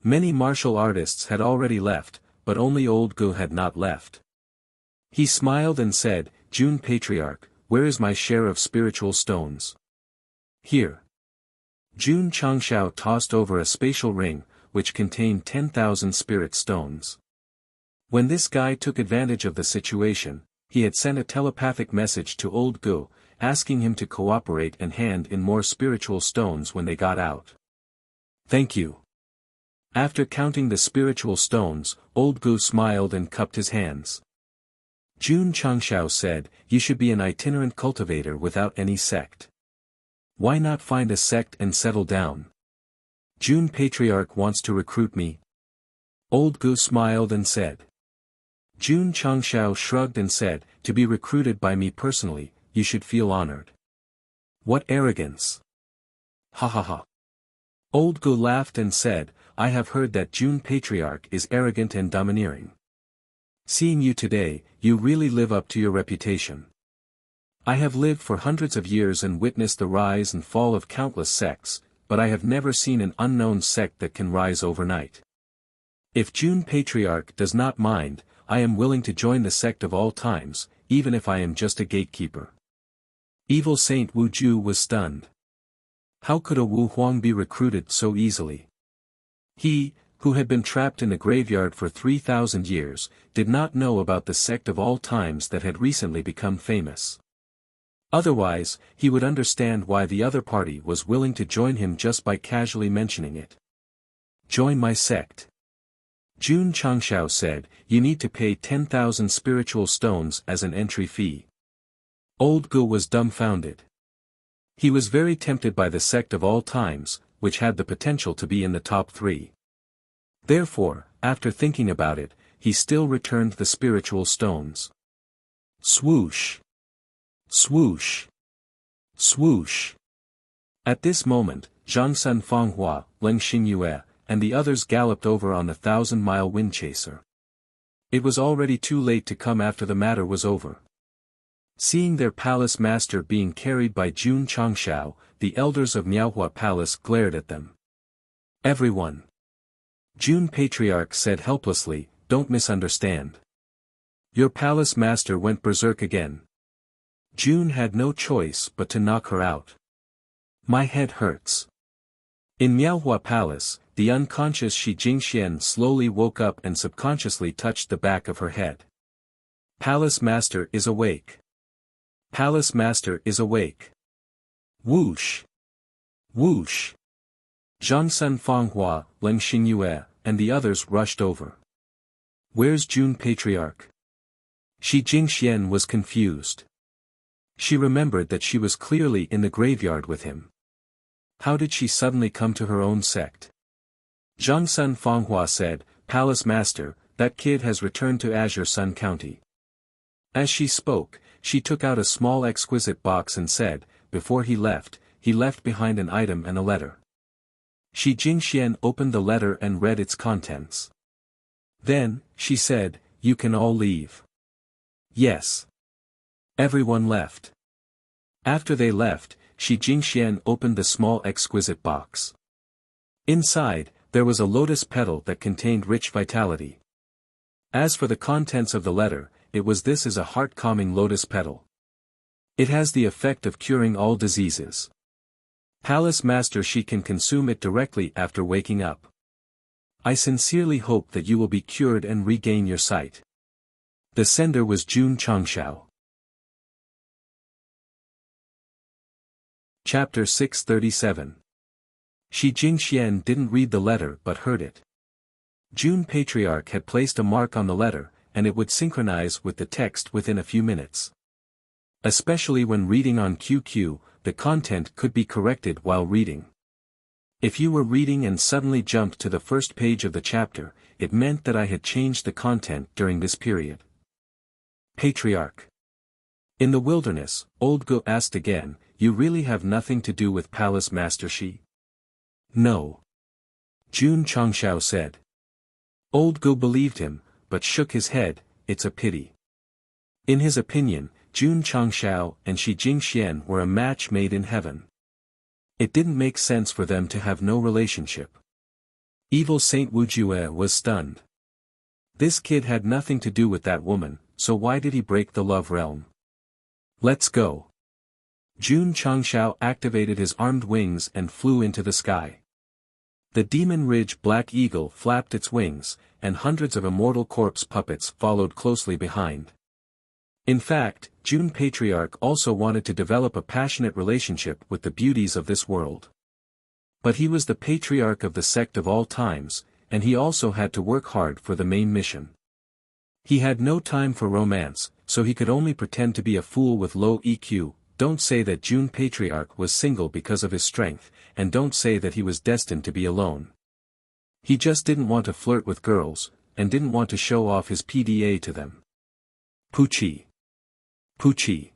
S1: Many martial artists had already left, but only Old Gu had not left. He smiled and said, Jun Patriarch, where is my share of spiritual stones? Here. Jun Changshao tossed over a spatial ring, which contained 10,000 spirit stones. When this guy took advantage of the situation, he had sent a telepathic message to Old Gu, asking him to cooperate and hand in more spiritual stones when they got out. Thank you. After counting the spiritual stones, Old Gu smiled and cupped his hands. Jun Changshao said, you should be an itinerant cultivator without any sect. Why not find a sect and settle down? Jun Patriarch wants to recruit me. Old Gu smiled and said. Jun Changshao shrugged and said, to be recruited by me personally, you should feel honored. What arrogance! Ha ha ha. Old Gu laughed and said, I have heard that Jun Patriarch is arrogant and domineering. Seeing you today, you really live up to your reputation. I have lived for hundreds of years and witnessed the rise and fall of countless sects, but I have never seen an unknown sect that can rise overnight. If Jun Patriarch does not mind, I am willing to join the sect of all times, even if I am just a gatekeeper. Evil Saint Wu Ju was stunned. How could a Wu Huang be recruited so easily? He, who had been trapped in the graveyard for 3,000 years, did not know about the sect of all times that had recently become famous. Otherwise, he would understand why the other party was willing to join him just by casually mentioning it. Join my sect. Jun Changshao said, you need to pay 10,000 spiritual stones as an entry fee. Old Gu was dumbfounded. He was very tempted by the sect of all times, which had the potential to be in the top 3. Therefore, after thinking about it, he still returned the spiritual stones. Swoosh! Swoosh! Swoosh! At this moment, Zhangsun Fanghua, Leng Xingyue, and the others galloped over on the 1,000-mile wind chaser. It was already too late to come after the matter was over. Seeing their palace master being carried by Jun Changshao, the elders of Miaohua Palace glared at them. Everyone! Jun Patriarch said helplessly, don't misunderstand. Your palace master went berserk again. Jun had no choice but to knock her out. My head hurts. In Miaohua Palace, the unconscious Shi Jingxian slowly woke up and subconsciously touched the back of her head. Palace master is awake. Palace master is awake. Whoosh! Whoosh! Zhangsun Fanghua, Leng Xingyue, and the others rushed over. Where's Jun Patriarch? Shi Jingxian was confused. She remembered that she was clearly in the graveyard with him. How did she suddenly come to her own sect? Zhangsun Fanghua said, Palace Master, that kid has returned to Azure Sun County. As she spoke, she took out a small exquisite box and said, before he left behind an item and a letter. Shi Jingxian opened the letter and read its contents. Then, she said, you can all leave. Yes. Everyone left. After they left, Shi Jingxian opened the small exquisite box. Inside, there was a lotus petal that contained rich vitality. As for the contents of the letter, it was this is a heart-calming lotus petal. It has the effect of curing all diseases. Palace Master Shi can consume it directly after waking up. I sincerely hope that you will be cured and regain your sight. The sender was Jun Changshao. Chapter 637. Shi Jingxian didn't read the letter but heard it. Jun Patriarch had placed a mark on the letter, and it would synchronize with the text within a few minutes. Especially when reading on QQ, the content could be corrected while reading. If you were reading and suddenly jumped to the first page of the chapter, it meant that I had changed the content during this period. Patriarch. In the wilderness, Old Gu asked again, you really have nothing to do with Palace Master Shi? No. Jun Changshao said. Old Gu believed him, but shook his head, it's a pity. In his opinion, Jun Changshao and Shi Jingxian were a match made in heaven. It didn't make sense for them to have no relationship. Evil Saint Wujue was stunned. This kid had nothing to do with that woman, so why did he break the love realm? Let's go. Jun Changshao activated his armed wings and flew into the sky. The Demon Ridge Black Eagle flapped its wings, and hundreds of immortal corpse puppets followed closely behind. In fact, Jun Patriarch also wanted to develop a passionate relationship with the beauties of this world. But he was the patriarch of the sect of all times, and he also had to work hard for the main mission. He had no time for romance, so he could only pretend to be a fool with low EQ. Don't say that Jun Patriarch was single because of his strength, and don't say that he was destined to be alone. He just didn't want to flirt with girls, and didn't want to show off his PDA to them. Poochie. Poochie.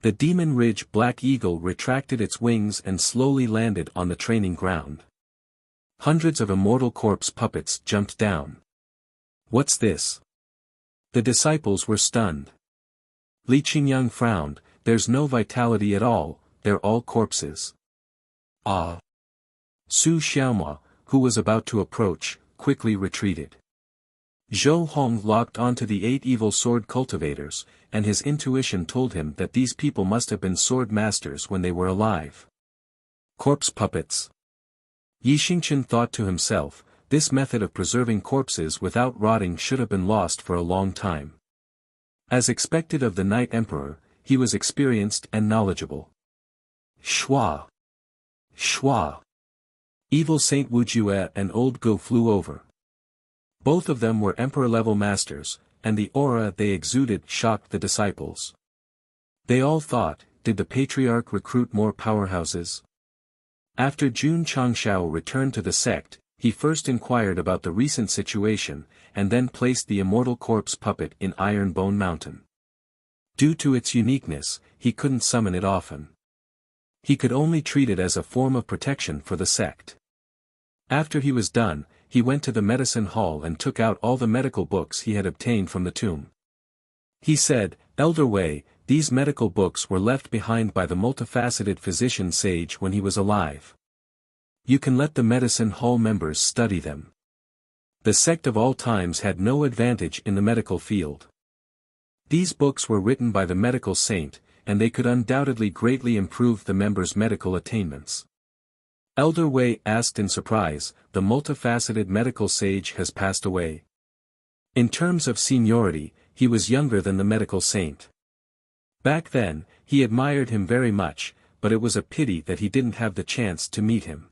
S1: The Demon Ridge Black Eagle retracted its wings and slowly landed on the training ground. Hundreds of immortal corpse puppets jumped down. What's this? The disciples were stunned. Li Qingyang frowned, there's no vitality at all, they're all corpses. Ah. Su Xiaomua, who was about to approach, quickly retreated. Zhou Hong locked onto the 8 evil sword cultivators, and his intuition told him that these people must have been sword masters when they were alive. Corpse puppets. Yi Xingchen thought to himself, this method of preserving corpses without rotting should have been lost for a long time. As expected of the Night Emperor, he was experienced and knowledgeable. Shua! Shua! Evil Saint Wujue and Old Gu flew over. Both of them were emperor-level masters, and the aura they exuded shocked the disciples. They all thought, did the patriarch recruit more powerhouses? After Jun Changshao returned to the sect, he first inquired about the recent situation, and then placed the immortal corpse puppet in Iron Bone Mountain. Due to its uniqueness, he couldn't summon it often. He could only treat it as a form of protection for the sect. After he was done, he went to the medicine hall and took out all the medical books he had obtained from the tomb. He said, "Elder Wei, these medical books were left behind by the multifaceted physician sage when he was alive. You can let the medicine hall members study them. The sect of all times had no advantage in the medical field. These books were written by the medical saint, and they could undoubtedly greatly improve the members' medical attainments." Elder Wei asked in surprise, "The multifaceted medical sage has passed away?" In terms of seniority, he was younger than the medical saint. Back then, he admired him very much, but it was a pity that he didn't have the chance to meet him.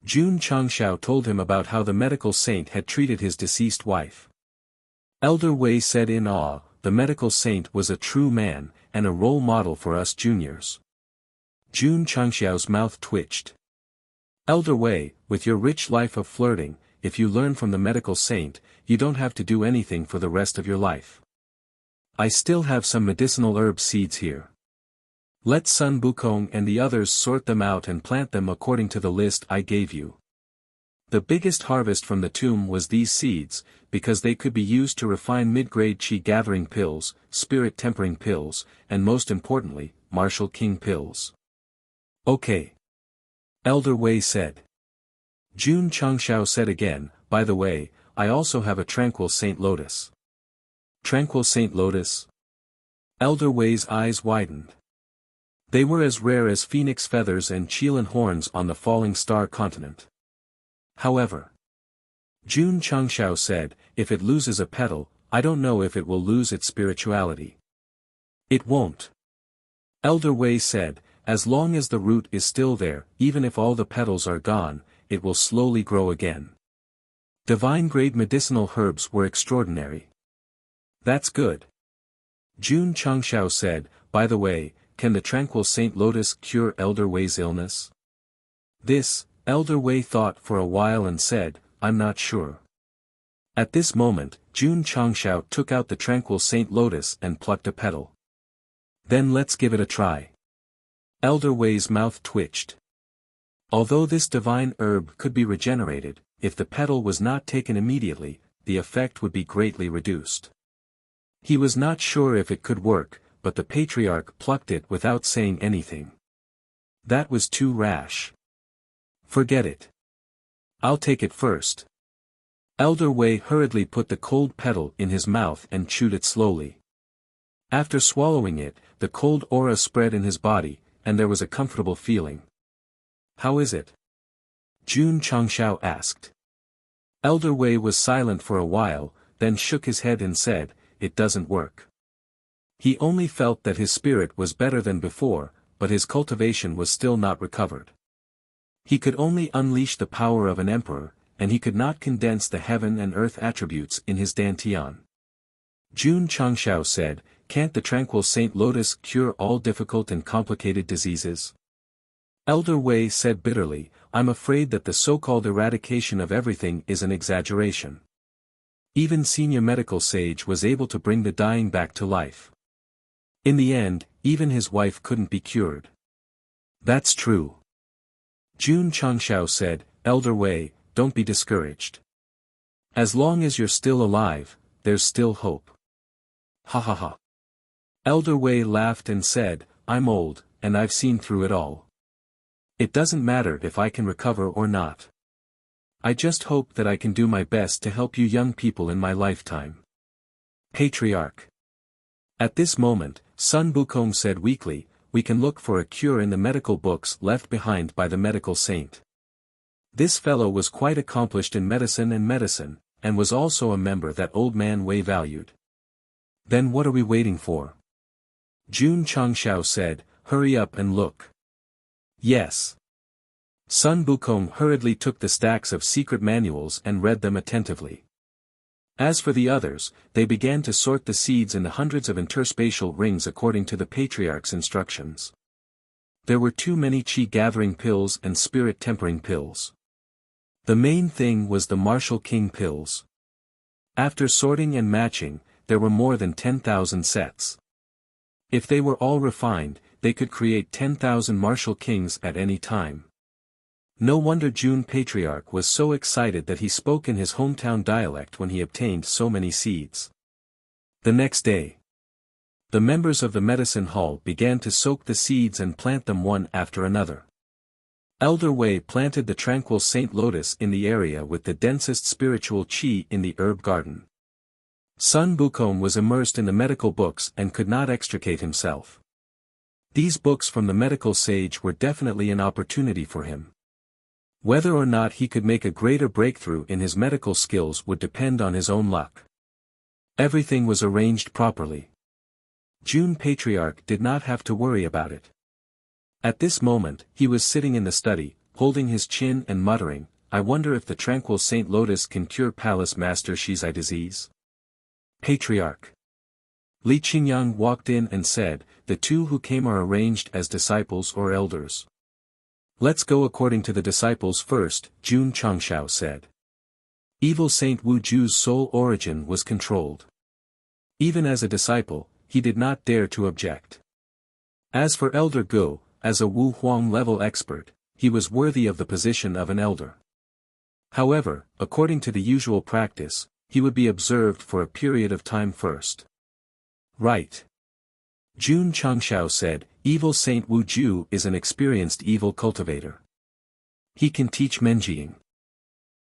S1: Jun Changshao told him about how the medical saint had treated his deceased wife. Elder Wei said in awe, "The medical saint was a true man, and a role model for us juniors." Jun Changshao's mouth twitched. "Elder Wei, with your rich life of flirting, if you learn from the medical saint, you don't have to do anything for the rest of your life. I still have some medicinal herb seeds here. Let Sun Bukong and the others sort them out and plant them according to the list I gave you." The biggest harvest from the tomb was these seeds, because they could be used to refine mid-grade qi gathering pills, spirit tempering pills, and most importantly, martial king pills. "Okay." Elder Wei said. Jun Changshao said again, "By the way, I also have a tranquil Saint Lotus." Tranquil Saint Lotus? Elder Wei's eyes widened. They were as rare as phoenix feathers and Chilan horns on the falling star continent. However, Jun Changshao said, "If it loses a petal, I don't know if it will lose its spirituality." "It won't." Elder Wei said, "As long as the root is still there, even if all the petals are gone, it will slowly grow again." Divine-grade medicinal herbs were extraordinary. "That's good." Jun Changshao said, "By the way, can the tranquil Saint Lotus cure Elder Wei's illness?" This, Elder Wei thought for a while and said, "I'm not sure." At this moment, Jun Changshao took out the tranquil Saint Lotus and plucked a petal. "Then let's give it a try." Elder Wei's mouth twitched. Although this divine herb could be regenerated, if the petal was not taken immediately, the effect would be greatly reduced. He was not sure if it could work, but the patriarch plucked it without saying anything. That was too rash. "Forget it. I'll take it first." Elder Wei hurriedly put the cold petal in his mouth and chewed it slowly. After swallowing it, the cold aura spread in his body, and there was a comfortable feeling. "How is it?" Jun Changshao asked. Elder Wei was silent for a while, then shook his head and said, "It doesn't work." He only felt that his spirit was better than before, but his cultivation was still not recovered. He could only unleash the power of an emperor, and he could not condense the heaven and earth attributes in his dantian. Jun Changshao said, "Can't the tranquil Saint Lotus cure all difficult and complicated diseases?" Elder Wei said bitterly, "I'm afraid that the so-called eradication of everything is an exaggeration. Even senior medical sage was able to bring the dying back to life. In the end, even his wife couldn't be cured." "That's true." Jun Changshao said, "Elder Wei, don't be discouraged. As long as you're still alive, there's still hope." "Ha ha ha." Elder Wei laughed and said, "I'm old, and I've seen through it all. It doesn't matter if I can recover or not. I just hope that I can do my best to help you young people in my lifetime." Patriarch. At this moment, Sun Bukong said weakly, "We can look for a cure in the medical books left behind by the medical saint." This fellow was quite accomplished in medicine, and was also a member that old man Wei valued. "Then what are we waiting for?" Jun Changshao said, "Hurry up and look." "Yes." Sun Bukong hurriedly took the stacks of secret manuals and read them attentively. As for the others, they began to sort the seeds in the hundreds of interspatial rings according to the patriarch's instructions. There were too many chi-gathering pills and spirit-tempering pills. The main thing was the martial king pills. After sorting and matching, there were more than 10,000 sets. If they were all refined, they could create 10,000 martial kings at any time. No wonder June Patriarch was so excited that he spoke in his hometown dialect when he obtained so many seeds. The next day, the members of the medicine hall began to soak the seeds and plant them one after another. Elder Wei planted the tranquil Saint Lotus in the area with the densest spiritual qi in the herb garden. Sun Bukom was immersed in the medical books and could not extricate himself. These books from the medical sage were definitely an opportunity for him. Whether or not he could make a greater breakthrough in his medical skills would depend on his own luck. Everything was arranged properly. June Patriarch did not have to worry about it. At this moment, he was sitting in the study, holding his chin and muttering, "I wonder if the tranquil Saint Lotus can cure Palace Master Shi's eye disease." Patriarch Li Qingyang walked in and said, "The two who came are arranged as disciples or elders." "Let's go according to the disciples first," Jun Changshao said. Evil Saint Wu Ju's soul origin was controlled. Even as a disciple, he did not dare to object. As for Elder Go, as a Wu Huang level expert, he was worthy of the position of an elder. However, according to the usual practice, he would be observed for a period of time first. Right. Jun Changshao said, "Evil Saint Wu Ju is an experienced evil cultivator. He can teach Menjiing.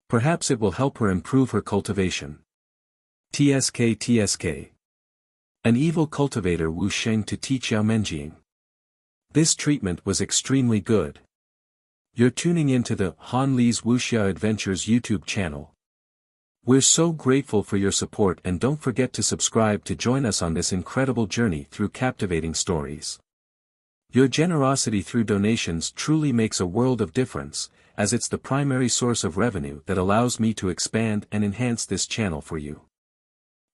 S1: Perhaps it will help her improve her cultivation." TSK. An evil cultivator Wu Sheng to teach Yao Menjiing. This treatment was extremely good. You're tuning into the Han Li's Wuxia Adventures YouTube channel. We're so grateful for your support, and don't forget to subscribe to join us on this incredible journey through captivating stories. Your generosity through donations truly makes a world of difference, as it's the primary source of revenue that allows me to expand and enhance this channel for you.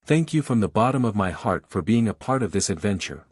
S1: Thank you from the bottom of my heart for being a part of this adventure.